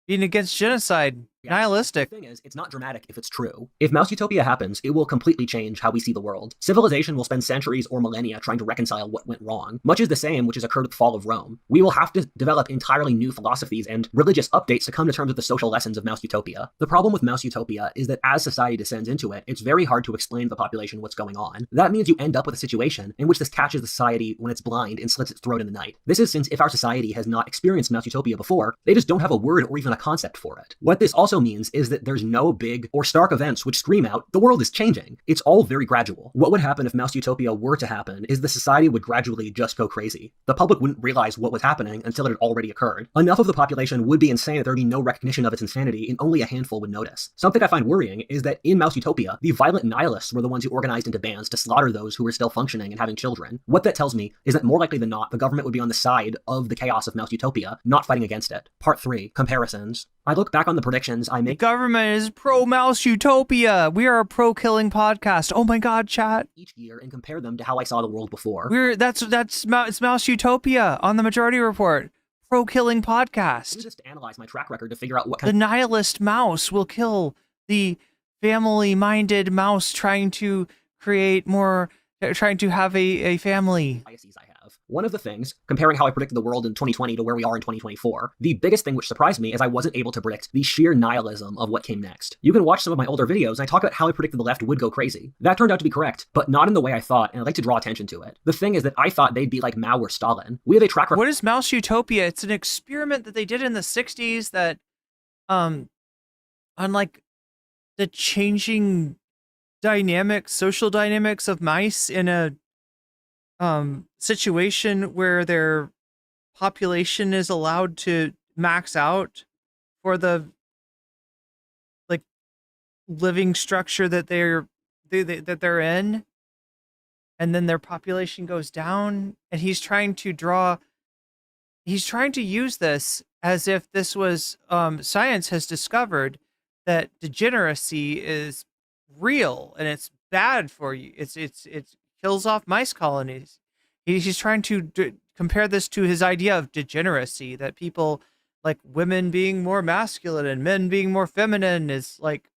Being against genocide. Nihilistic. The thing is, it's not dramatic if it's true. If Mouse Utopia happens, it will completely change how we see the world. Civilization will spend centuries or millennia trying to reconcile what went wrong. Much is the same which has occurred with the fall of Rome. We will have to develop entirely new philosophies and religious updates to come to terms with the social lessons of Mouse Utopia. The problem with Mouse Utopia is that as society descends into it, it's very hard to explain to the population what's going on. That means you end up with a situation in which this catches the society when it's blind and slits its throat in the night. This is since if our society has not experienced Mouse Utopia before, they just don't have a word or even a concept for it. What this also means is that there's no big or stark events which scream out, the world is changing. It's all very gradual. What would happen if Mouse Utopia were to happen is the society would gradually just go crazy. The public wouldn't realize what was happening until it had already occurred. Enough of the population would be insane that there would be no recognition of its insanity, and only a handful would notice. Something I find worrying is that in Mouse Utopia, the violent nihilists were the ones who organized into bands to slaughter those who were still functioning and having children. What that tells me is that more likely than not, the government would be on the side of the chaos of Mouse Utopia, not fighting against it. Part 3. Comparisons. I look back on the predictions I make. The government is pro-Mouse Utopia. We are a pro-killing podcast. Oh my god, chat. Each year and compare them to how I saw the world before. It's Mouse Utopia on the Majority Report. Pro-killing podcast. Just to analyze my track record to figure out what the nihilist mouse will kill the family-minded mouse trying to have a family. Biases I have. One of the things, comparing how I predicted the world in 2020 to where we are in 2024, the biggest thing which surprised me is I wasn't able to predict the sheer nihilism of what came next. You can watch some of my older videos and I talk about how I predicted the left would go crazy. That turned out to be correct, but not in the way I thought, and I'd like to draw attention to it. The thing is that I thought they'd be like Mao or Stalin. We have a track record. What is Mouse Utopia? It's an experiment that they did in the 60s that, unlike the changing social dynamics of mice in a situation where their population is allowed to max out for the living structure that they're in, and then their population goes down, and he's trying to use this as if this was science has discovered that degeneracy is real and it's bad for you. It kills off mice colonies. He's trying to compare this to his idea of degeneracy, that people like women being more masculine and men being more feminine is like,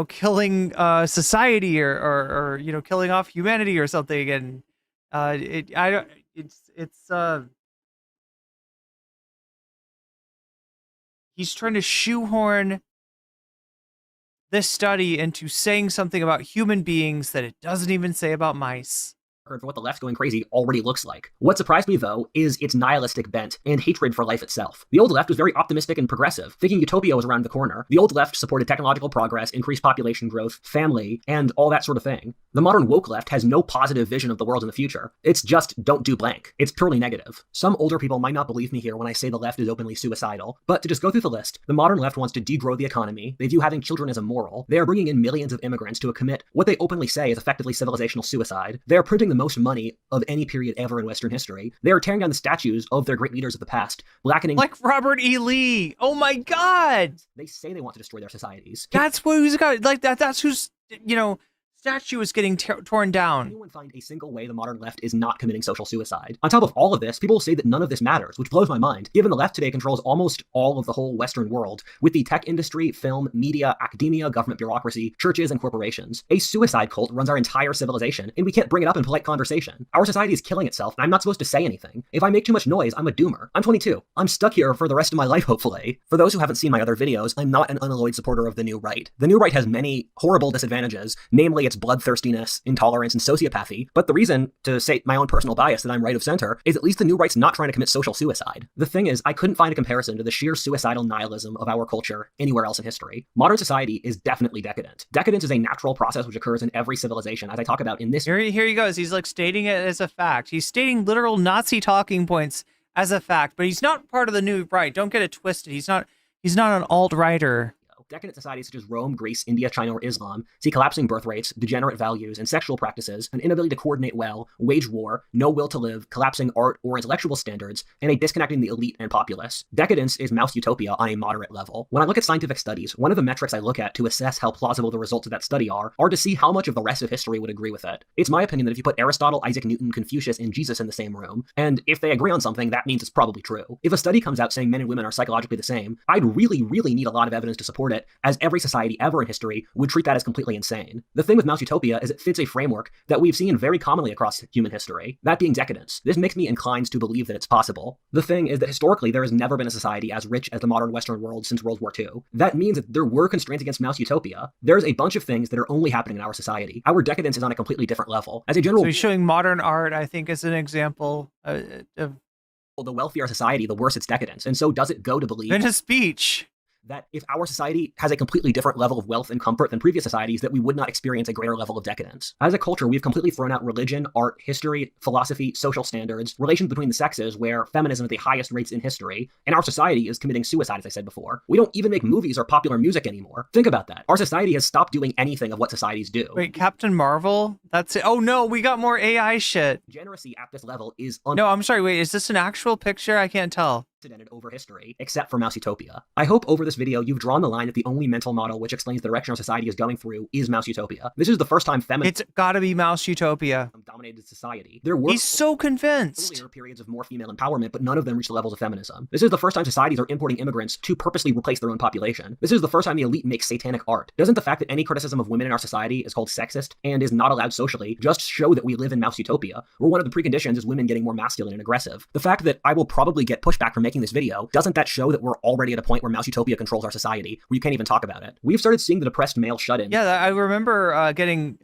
killing society or killing off humanity or something. And he's trying to shoehorn this study into saying something about human beings that it doesn't even say about mice. For what the left going crazy already looks like. What surprised me, though, is its nihilistic bent and hatred for life itself. The old left was very optimistic and progressive, thinking utopia was around the corner. The old left supported technological progress, increased population growth, family, and all that sort of thing. The modern woke left has no positive vision of the world in the future. It's just don't do blank. It's purely negative. Some older people might not believe me here when I say the left is openly suicidal, but to just go through the list, the modern left wants to degrow the economy. They view having children as immoral. They are bringing in millions of immigrants to commit what they openly say is effectively civilizational suicide. They are printing the most money of any period ever in Western history. They are tearing down the statues of their great leaders of the past, blackening... Like Robert E. Lee! Oh my god! They say they want to destroy their societies. That's who's got, like, that's who's, statue is getting torn down. Anyone find a single way the modern left is not committing social suicide? On top of all of this, people will say that none of this matters, which blows my mind, given the left today controls almost all of the whole Western world, with the tech industry, film, media, academia, government bureaucracy, churches, and corporations. A suicide cult runs our entire civilization, and we can't bring it up in polite conversation. Our society is killing itself, and I'm not supposed to say anything. If I make too much noise, I'm a doomer. I'm 22. I'm stuck here for the rest of my life, hopefully. For those who haven't seen my other videos, I'm not an unalloyed supporter of the new right. The new right has many horrible disadvantages, namely its bloodthirstiness, intolerance, and sociopathy, but the reason, to state my own personal bias that I'm right of center, is at least the new right's not trying to commit social suicide. The thing is, I couldn't find a comparison to the sheer suicidal nihilism of our culture anywhere else in history. Modern society is definitely decadent. Decadence is a natural process which occurs in every civilization, as I talk about in this. Here he goes. He's like stating it as a fact. He's stating literal Nazi talking points as a fact, but he's not part of the new right. Don't get it twisted. He's not an alt-righter. Decadent societies such as Rome, Greece, India, China, or Islam see collapsing birth rates, degenerate values, and sexual practices, an inability to coordinate well, wage war, no will to live, collapsing art or intellectual standards, and a disconnecting the elite and populace. Decadence is Mouse Utopia on a moderate level. When I look at scientific studies, one of the metrics I look at to assess how plausible the results of that study are to see how much of the rest of history would agree with it. It's my opinion that if you put Aristotle, Isaac Newton, Confucius, and Jesus in the same room, and if they agree on something, that means it's probably true. If a study comes out saying men and women are psychologically the same, I'd really need a lot of evidence to support it, as every society ever in history would treat that as completely insane. The thing with Mouse Utopia is it fits a framework that we've seen very commonly across human history, that being decadence. This makes me inclined to believe that it's possible. The thing is that historically there has never been a society as rich as the modern Western world since World War II. That means that there were constraints against Mouse Utopia. There's a bunch of things that are only happening in our society. Our decadence is on a completely different level. As a general, so he's showing modern art, I think, as an example of the wealthier society, the worse its decadence. And so does it go to believe in his speech that if our society has a completely different level of wealth and comfort than previous societies, that we would not experience a greater level of decadence. As a culture, we've completely thrown out religion, art, history, philosophy, social standards, relations between the sexes, where feminism at the highest rates in history, and our society is committing suicide, as I said before. We don't even make movies or popular music anymore. Think about that. Our society has stopped doing anything of what societies do. Wait, Captain Marvel? That's it. Oh no, we got more AI shit. Degeneracy at this level is No, I'm sorry, wait, is this an actual picture? I can't tell. Over history, except for Mouse Utopia. I hope over this video you've drawn the line that the only mental model which explains the direction our society is going through is Mouse Utopia. This is the first time It's gotta be Mouse Utopia. Dominated society. There were He's so convinced. Earlier periods of more female empowerment, but none of them reached the levels of feminism. This is the first time societies are importing immigrants to purposely replace their own population. This is the first time the elite makes satanic art. Doesn't the fact that any criticism of women in our society is called sexist and is not allowed socially just show that we live in Mouse Utopia, where one of the preconditions is women getting more masculine and aggressive? The fact that I will probably get pushback for making this video doesn't that show that we're already at a point where Mouse Utopia controls our society, where you can't even talk about it? We've started seeing the depressed male shut-in. Yeah, I remember getting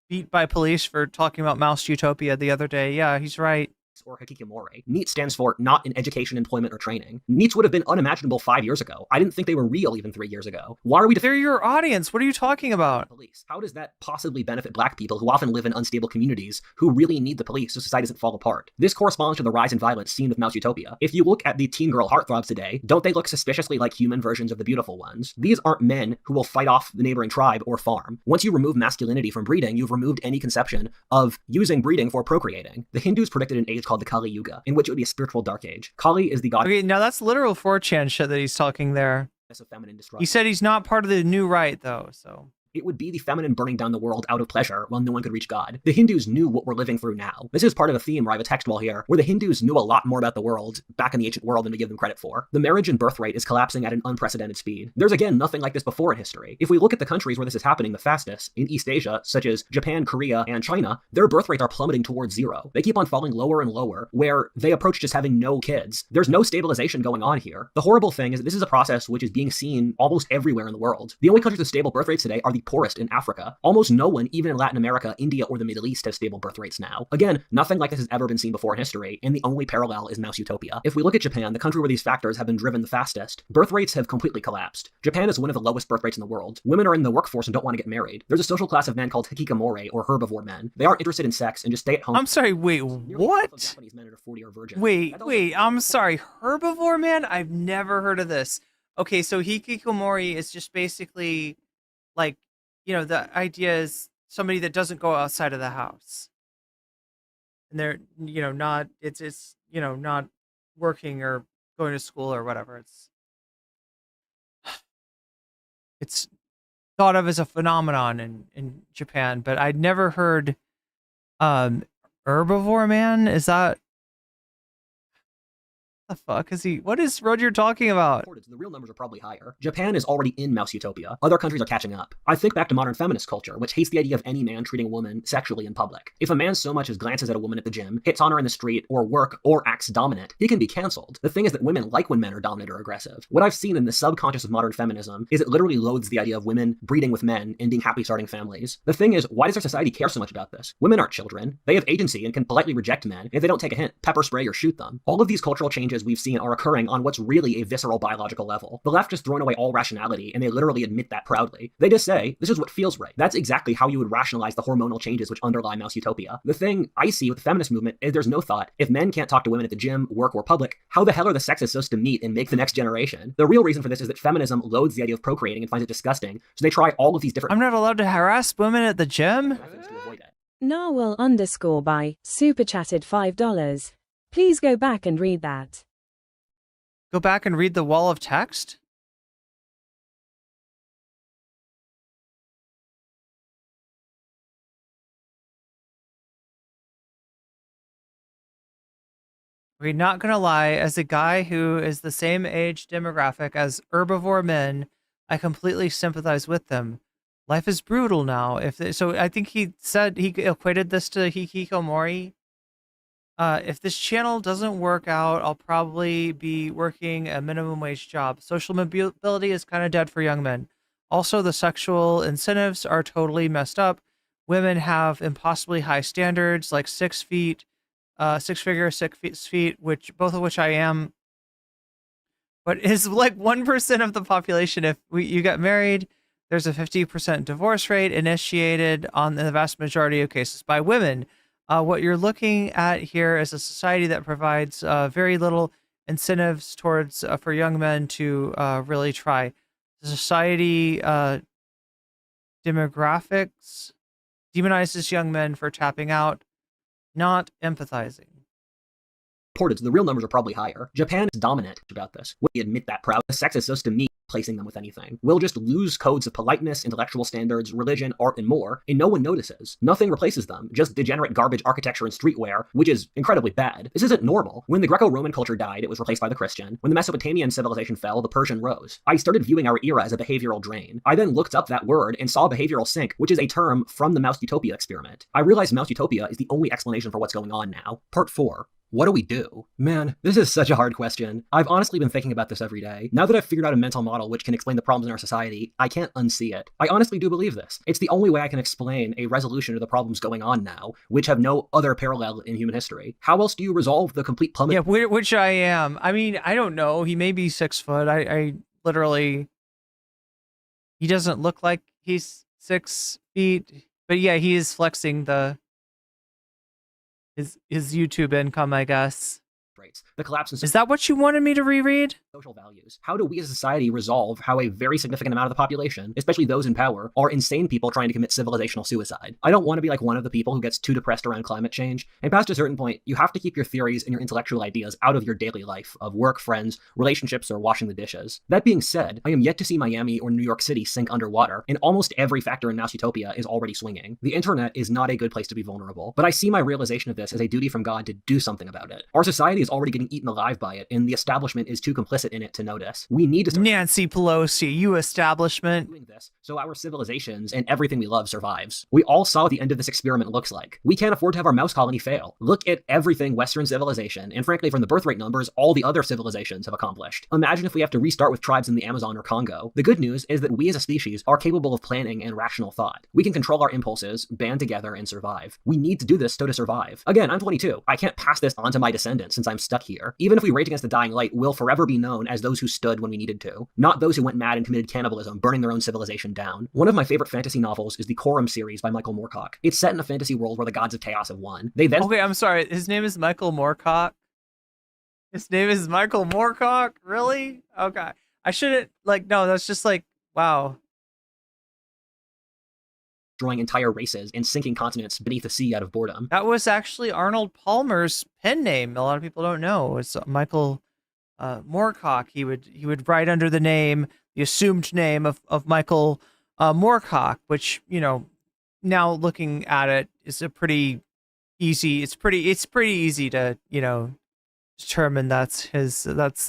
beat by police for talking about Mouse Utopia the other day. Yeah, he's right. Or hikikomori. NEET stands for not in education, employment, or training. NEETs would have been unimaginable 5 years ago. I didn't think they were real even 3 years ago. Why are we? They're your audience. What are you talking about? Police. How does that possibly benefit black people who often live in unstable communities who really need the police so society doesn't fall apart? This corresponds to the rise in violence seen with Mouse Utopia. If you look at the teen girl heartthrobs today, don't they look suspiciously like human versions of the beautiful ones? These aren't men who will fight off the neighboring tribe or farm. Once you remove masculinity from breeding, you've removed any conception of using breeding for procreating. The Hindus predicted an age called the Kali Yuga, in which it would be a spiritual dark age. Kali is the god. Okay, now that's literal 4chan shit that he's talking there. Of feminine destruction. He said he's not part of the new right, though, so. It would be the feminine burning down the world out of pleasure while no one could reach God. The Hindus knew what we're living through now. This is part of a theme where I have a text wall here, where the Hindus knew a lot more about the world back in the ancient world than we give them credit for. The marriage and birth rate is collapsing at an unprecedented speed. There's again nothing like this before in history. If we look at the countries where this is happening the fastest, in East Asia, such as Japan, Korea, and China, their birth rates are plummeting towards zero. They keep on falling lower and lower, where they approach just having no kids. There's no stabilization going on here. The horrible thing is that this is a process which is being seen almost everywhere in the world. The only countries with stable birth rates today are the poorest in Africa. Almost no one, even in Latin America, India, or the Middle East, has stable birth rates now. Again, nothing like this has ever been seen before in history, and the only parallel is Mouse Utopia. If we look at Japan, the country where these factors have been driven the fastest, birth rates have completely collapsed. Japan is one of the lowest birth rates in the world. Women are in the workforce and don't want to get married. There's a social class of men called hikikomori, or herbivore men. They aren't interested in sex and just stay at home. I'm sorry, wait, what? Wait, I'm sorry, herbivore man? I've never heard of this. Okay, so hikikomori is just basically like, you know, the idea is somebody that doesn't go outside of the house. And they're, you know, not, it's, you know, not working or going to school or whatever. It's thought of as a phenomenon in Japan, but I'd never heard herbivore man. Is that the fuck is he? What is Rudyard talking about? The real numbers are probably higher. Japan is already in Mouse Utopia. Other countries are catching up. I think back to modern feminist culture, which hates the idea of any man treating a woman sexually in public. If a man so much as glances at a woman at the gym, hits on her in the street, or work, or acts dominant, he can be canceled. The thing is that women like when men are dominant or aggressive. What I've seen in the subconscious of modern feminism is it literally loathes the idea of women breeding with men and being happy starting families. The thing is, why does our society care so much about this? Women aren't children. They have agency and can politely reject men if they don't take a hint, pepper spray, or shoot them. All of these cultural changes we've seen are occurring on what's really a visceral biological level. The left has thrown away all rationality, and they literally admit that proudly. They just say, this is what feels right. That's exactly how you would rationalize the hormonal changes which underlie Mouse Utopia. The thing I see with the feminist movement is there's no thought. If men can't talk to women at the gym, work, or public, how the hell are the sexes supposed to meet and make the next generation? The real reason for this is that feminism loathes the idea of procreating and finds it disgusting, so they try all of these different— I'm not allowed to harass women at the gym? Narwhal_ by super chatted $5. Please go back and read that. Go back and read the wall of text? We're not gonna lie, as a guy who is the same age demographic as herbivore men, I completely sympathize with them. Life is brutal now. So I think he said he equated this to hikikomori. If this channel doesn't work out, I'll probably be working a minimum wage job. Social mobility is kind of dead for young men. Also, the sexual incentives are totally messed up. Women have impossibly high standards, like 6 feet, 6 feet, both of which I am. But is like 1% of the population. If you get married, there's a 50% divorce rate initiated on the vast majority of cases by women. What you're looking at here is a society that provides very little incentives towards for young men to really try. The society demographics demonizes young men for tapping out, not empathizing. The real numbers are probably higher. Japan is dominant about this. We admit that proud. The sex is supposed to meet placing them with anything. We'll just lose codes of politeness, intellectual standards, religion, art, and more, and no one notices. Nothing replaces them, just degenerate garbage architecture and streetwear, which is incredibly bad. This isn't normal. When the Greco-Roman culture died, it was replaced by the Christian. When the Mesopotamian civilization fell, the Persian rose. I started viewing our era as a behavioral drain. I then looked up that word and saw behavioral sink, which is a term from the Mouse Utopia experiment. I realized Mouse Utopia is the only explanation for what's going on now. Part 4. What do we do? Man, this is such a hard question. I've honestly been thinking about this every day. Now that I've figured out a mental model which can explain the problems in our society, I can't unsee it. I honestly do believe this. It's the only way I can explain a resolution to the problems going on now, which have no other parallel in human history. How else do you resolve the complete plummet? Yeah, which I am. I mean, I don't know. He may be 6 foot. I literally, he doesn't look like he's 6 feet, but yeah, he is flexing his YouTube income, I guess. The collapse in— Is that what you wanted me to reread? Social values. How do we as a society resolve how a very significant amount of the population, especially those in power, are insane people trying to commit civilizational suicide? I don't want to be like one of the people who gets too depressed around climate change, and past a certain point, you have to keep your theories and your intellectual ideas out of your daily life of work, friends, relationships, or washing the dishes. That being said, I am yet to see Miami or New York City sink underwater, and almost every factor in Mouse Utopia is already swinging. The internet is not a good place to be vulnerable, but I see my realization of this as a duty from God to do something about it. Our society is already getting eaten alive by it, and the establishment is too complicit in it to notice. We need to start— Nancy Pelosi, you establishment. Doing this so our civilizations and everything we love survives. We all saw what the end of this experiment looks like. We can't afford to have our mouse colony fail. Look at everything Western civilization, and frankly from the birth rate numbers, all the other civilizations have accomplished. Imagine if we have to restart with tribes in the Amazon or Congo. The good news is that we as a species are capable of planning and rational thought. We can control our impulses, band together, and survive. We need to do this so to survive. Again, I'm 22. I can't pass this on to my descendants since I'm stuck here. Even if we rage against the dying light, we'll forever be known as those who stood when we needed to, not those who went mad and committed cannibalism, burning their own civilization down. One of my favorite fantasy novels is the Quorum series by Michael Moorcock. It's set in a fantasy world where the gods of chaos have won. They then— Okay, I'm sorry. His name is Michael Moorcock. His name is Michael Moorcock? Really? Okay. I shouldn't, like, no, that's just like, wow. Destroying entire races and sinking continents beneath the sea out of boredom. That was actually Arnold Palmer's pen name. A lot of people don't know. It's Michael Moorcock. He would write under the name, the assumed name of Michael Moorcock, which, you know, now looking at it is a pretty easy. It's pretty easy to, you know, determine that's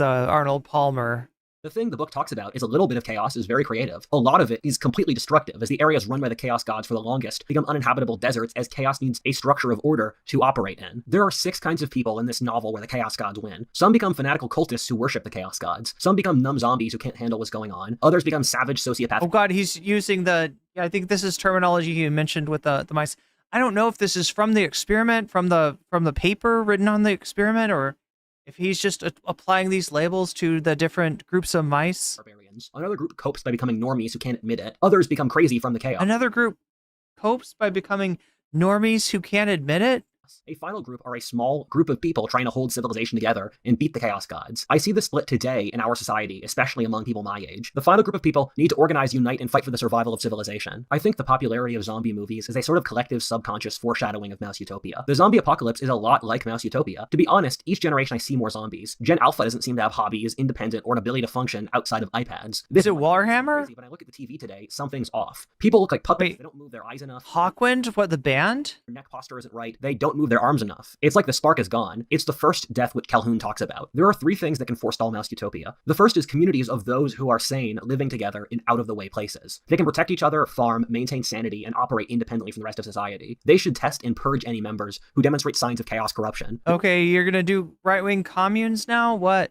Arnold Palmer. The thing the book talks about is a little bit of chaos is very creative. A lot of it is completely destructive, as the areas run by the chaos gods for the longest become uninhabitable deserts as chaos needs a structure of order to operate in. There are 6 kinds of people in this novel where the chaos gods win. Some become fanatical cultists who worship the chaos gods. Some become numb zombies who can't handle what's going on. Others become savage sociopaths. Oh god, he's using I think this is terminology he mentioned with the mice. I don't know if this is from the experiment, from the paper written on the experiment, or if he's just applying these labels to the different groups of mice. Barbarians. Another group copes by becoming normies who can't admit it. Others become crazy from the chaos. Another group copes by becoming normies who can't admit it? A final group are a small group of people trying to hold civilization together and beat the chaos gods. I see this split today in our society, especially among people my age. The final group of people need to organize, unite, and fight for the survival of civilization. I think the popularity of zombie movies is a sort of collective subconscious foreshadowing of Mouse Utopia. The zombie apocalypse is a lot like Mouse Utopia. To be honest, each generation I see more zombies. Gen Alpha doesn't seem to have hobbies, independent, or an ability to function outside of iPads. Is it Warhammer? When I look at the TV today, something's off. People look like puppets. Wait, they don't move their eyes enough. Hawkwind? What, the band? Their neck posture isn't right. They don't move their arms enough. It's like the spark is gone. It's the first death which Calhoun talks about. There are 3 things that can forestall Mouse Utopia. The first is communities of those who are sane living together in out-of-the-way places. They can protect each other, farm, maintain sanity, and operate independently from the rest of society. They should test and purge any members who demonstrate signs of chaos corruption. Okay, you're gonna do right-wing communes now? What?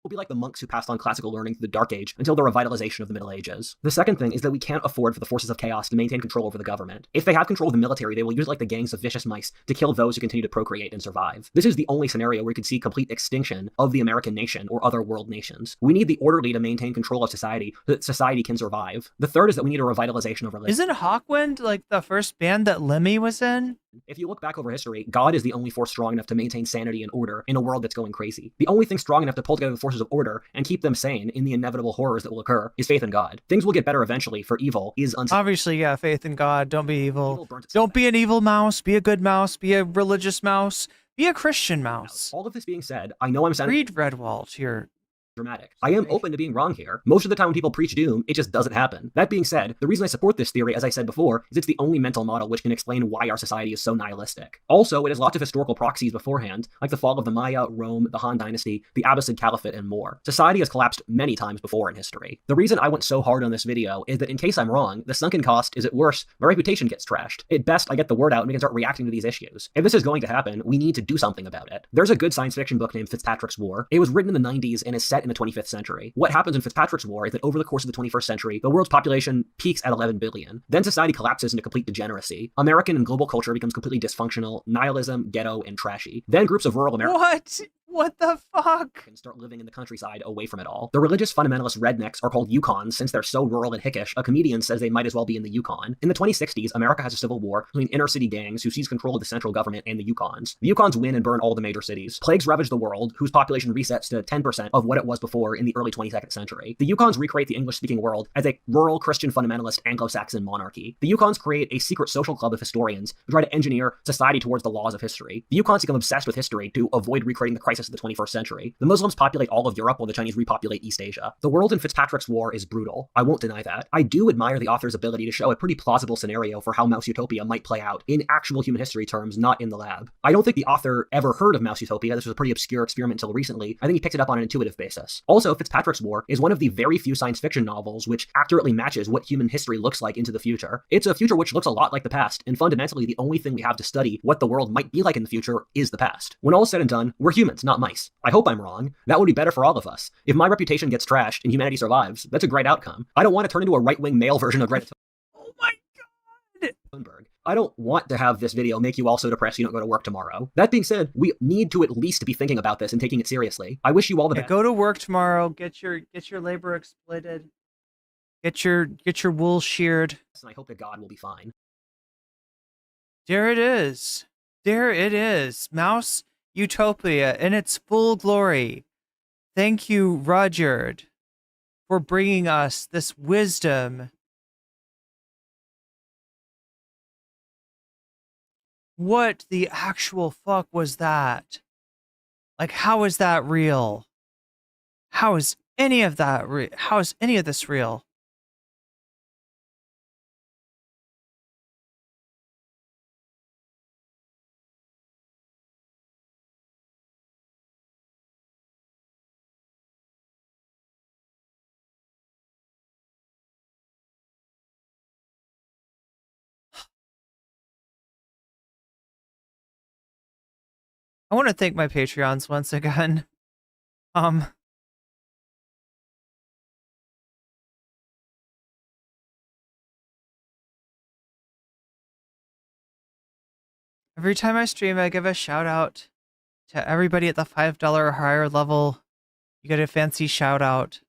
Will be like the monks who passed on classical learning through the Dark Age until the revitalization of the Middle Ages. The second thing is that we can't afford for the forces of chaos to maintain control over the government. If they have control of the military, they will use it like the gangs of vicious mice to kill those who continue to procreate and survive. This is the only scenario where we could see complete extinction of the American nation or other world nations. We need the orderly to maintain control of society so that society can survive. The third is that we need a revitalization of religion. Isn't Hawkwind like the first band that Lemmy was in? If you look back over history, God is the only force strong enough to maintain sanity and order in a world that's going crazy. The only thing strong enough to pull together the forces of order and keep them sane in the inevitable horrors that will occur is faith in God. Things will get better eventually, for evil is obviously, yeah, faith in God. Don't be evil. Don't be an evil mouse. Be a good mouse. Be a religious mouse. Be a Christian mouse. All of this being said, I know I'm sounding Read Redwald here. Dramatic. I am open to being wrong here. Most of the time when people preach doom, it just doesn't happen. That being said, the reason I support this theory, as I said before, is it's the only mental model which can explain why our society is so nihilistic. Also, it has lots of historical proxies beforehand, like the fall of the Maya, Rome, the Han Dynasty, the Abbasid Caliphate, and more. Society has collapsed many times before in history. The reason I went so hard on this video is that in case I'm wrong, the sunken cost is at worst, my reputation gets trashed. At best, I get the word out and we can start reacting to these issues. If this is going to happen, we need to do something about it. There's a good science fiction book named Fitzpatrick's War. It was written in the 90s and is set in the 25th century. What happens in Fitzpatrick's War is that over the course of the 21st century, the world's population peaks at 11 billion. Then society collapses into complete degeneracy. American and global culture becomes completely dysfunctional, nihilism, ghetto, and trashy. Then groups of rural America What the fuck? And start living in the countryside away from it all. The religious fundamentalist rednecks are called Yukons since they're so rural and hickish. A comedian says they might as well be in the Yukon. In the 2060s, America has a civil war between inner city gangs who seize control of the central government and the Yukons. The Yukons win and burn all the major cities. Plagues ravage the world, whose population resets to 10% of what it was before in the early 22nd century. The Yukons recreate the English-speaking world as a rural Christian fundamentalist Anglo-Saxon monarchy. The Yukons create a secret social club of historians who try to engineer society towards the laws of history. The Yukons become obsessed with history to avoid recreating the crisis of the 21st century. The Muslims populate all of Europe while the Chinese repopulate East Asia. The world in Fitzpatrick's War is brutal. I won't deny that. I do admire the author's ability to show a pretty plausible scenario for how Mouse Utopia might play out in actual human history terms, not in the lab. I don't think the author ever heard of Mouse Utopia. This was a pretty obscure experiment until recently. I think he picked it up on an intuitive basis. Also, Fitzpatrick's War is one of the very few science fiction novels which accurately matches what human history looks like into the future. It's a future which looks a lot like the past, and fundamentally the only thing we have to study what the world might be like in the future is the past. When all is said and done, we're humans, not mice. I hope I'm wrong. That would be better for all of us. If my reputation gets trashed and humanity survives, that's a great outcome. I don't want to turn into a right-wing male version of Reddit. Oh my god! I don't want to have this video make you all so depressed you don't go to work tomorrow. That being said, we need to at least be thinking about this and taking it seriously. I wish you all the best. Go to work tomorrow. Get your labor exploited. Get your wool sheared. And I hope that God will be fine. There it is. There it is. Mouse Utopia in its full glory. Thank you, Rudyard, for bringing us this wisdom. What the actual fuck was that? Like, how is that real? How is any of that how is any of this real? I want to thank my Patreons once again. Every time I stream, I give a shout out to everybody at the $5 or higher level. You get a fancy shout out.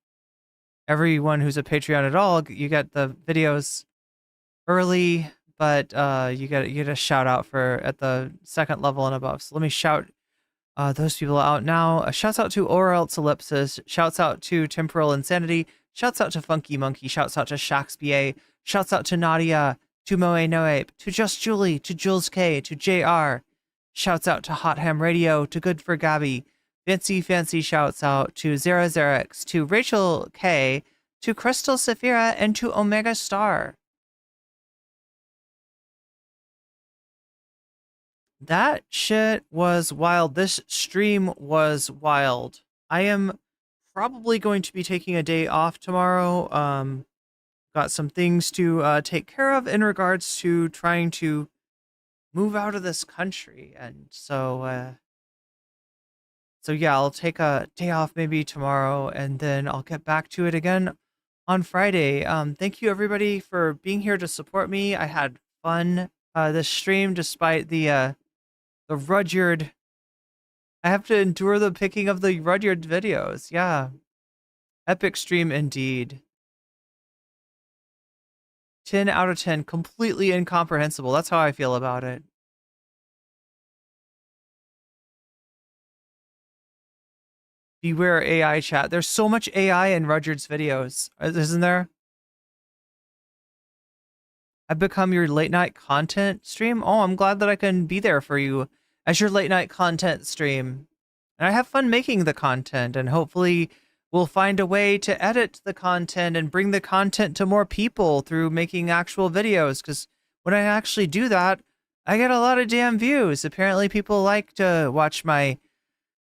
Everyone who's a Patreon at all, you get the videos early, but you get a shout out for at the second level and above. So let me shout those people out now. Shouts out to Or Else Ellipsis. Shouts out to Temporal Insanity. Shouts out to Funky Monkey. Shouts out to Shaxba. Shouts out to Nadia. To Moe No Ape. To Just Julie. To Jules K. To JR. Shouts out to Hot Ham Radio. To Good for Gabby. Fancy shouts out to Zerix. To Rachel K. To Crystal Saphira. And to Omega Star. That shit was wild. This stream was wild. I am probably going to be taking a day off tomorrow. Got some things to take care of in regards to trying to move out of this country. And so yeah, I'll take a day off maybe tomorrow, and then I'll get back to it again on Friday. Thank you everybody for being here to support me. I had fun this stream despite the Rudyard. I have to endure the picking of the Rudyard videos. Yeah. Epic stream indeed. 10 out of 10. Completely incomprehensible. That's how I feel about it. Beware AI chat. There's so much AI in Rudyard's videos, isn't there? I've become your late night content stream. Oh, I'm glad that I can be there for you as your late night content stream. And I have fun making the content, and hopefully we'll find a way to edit the content and bring the content to more people through making actual videos. Because when I actually do that, I get a lot of damn views. Apparently people like to watch my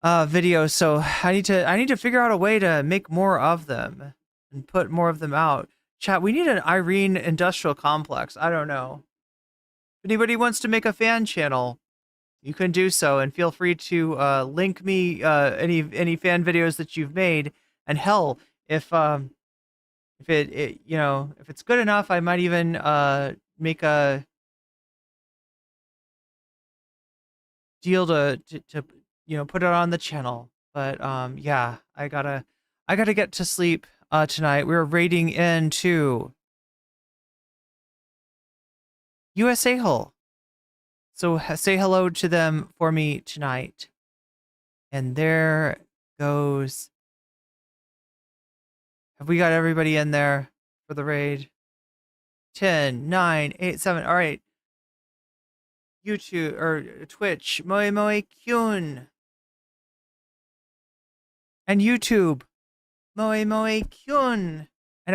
videos, so I need to figure out a way to make more of them and put more of them out. Chat, we need an Irene industrial complex. I don't know. If anybody wants to make a fan channel, you can do so, and feel free to link me any fan videos that you've made. And hell, if it you know, if it's good enough, I might even make a deal to you know, put it on the channel. But yeah, I gotta get to sleep tonight. We're raiding into USA Hull. So say hello to them for me tonight. And there goes. Have we got everybody in there for the raid? 10, 9, 8, 7. All right. YouTube or Twitch. Moe Kyun. And YouTube. Moe Kyun.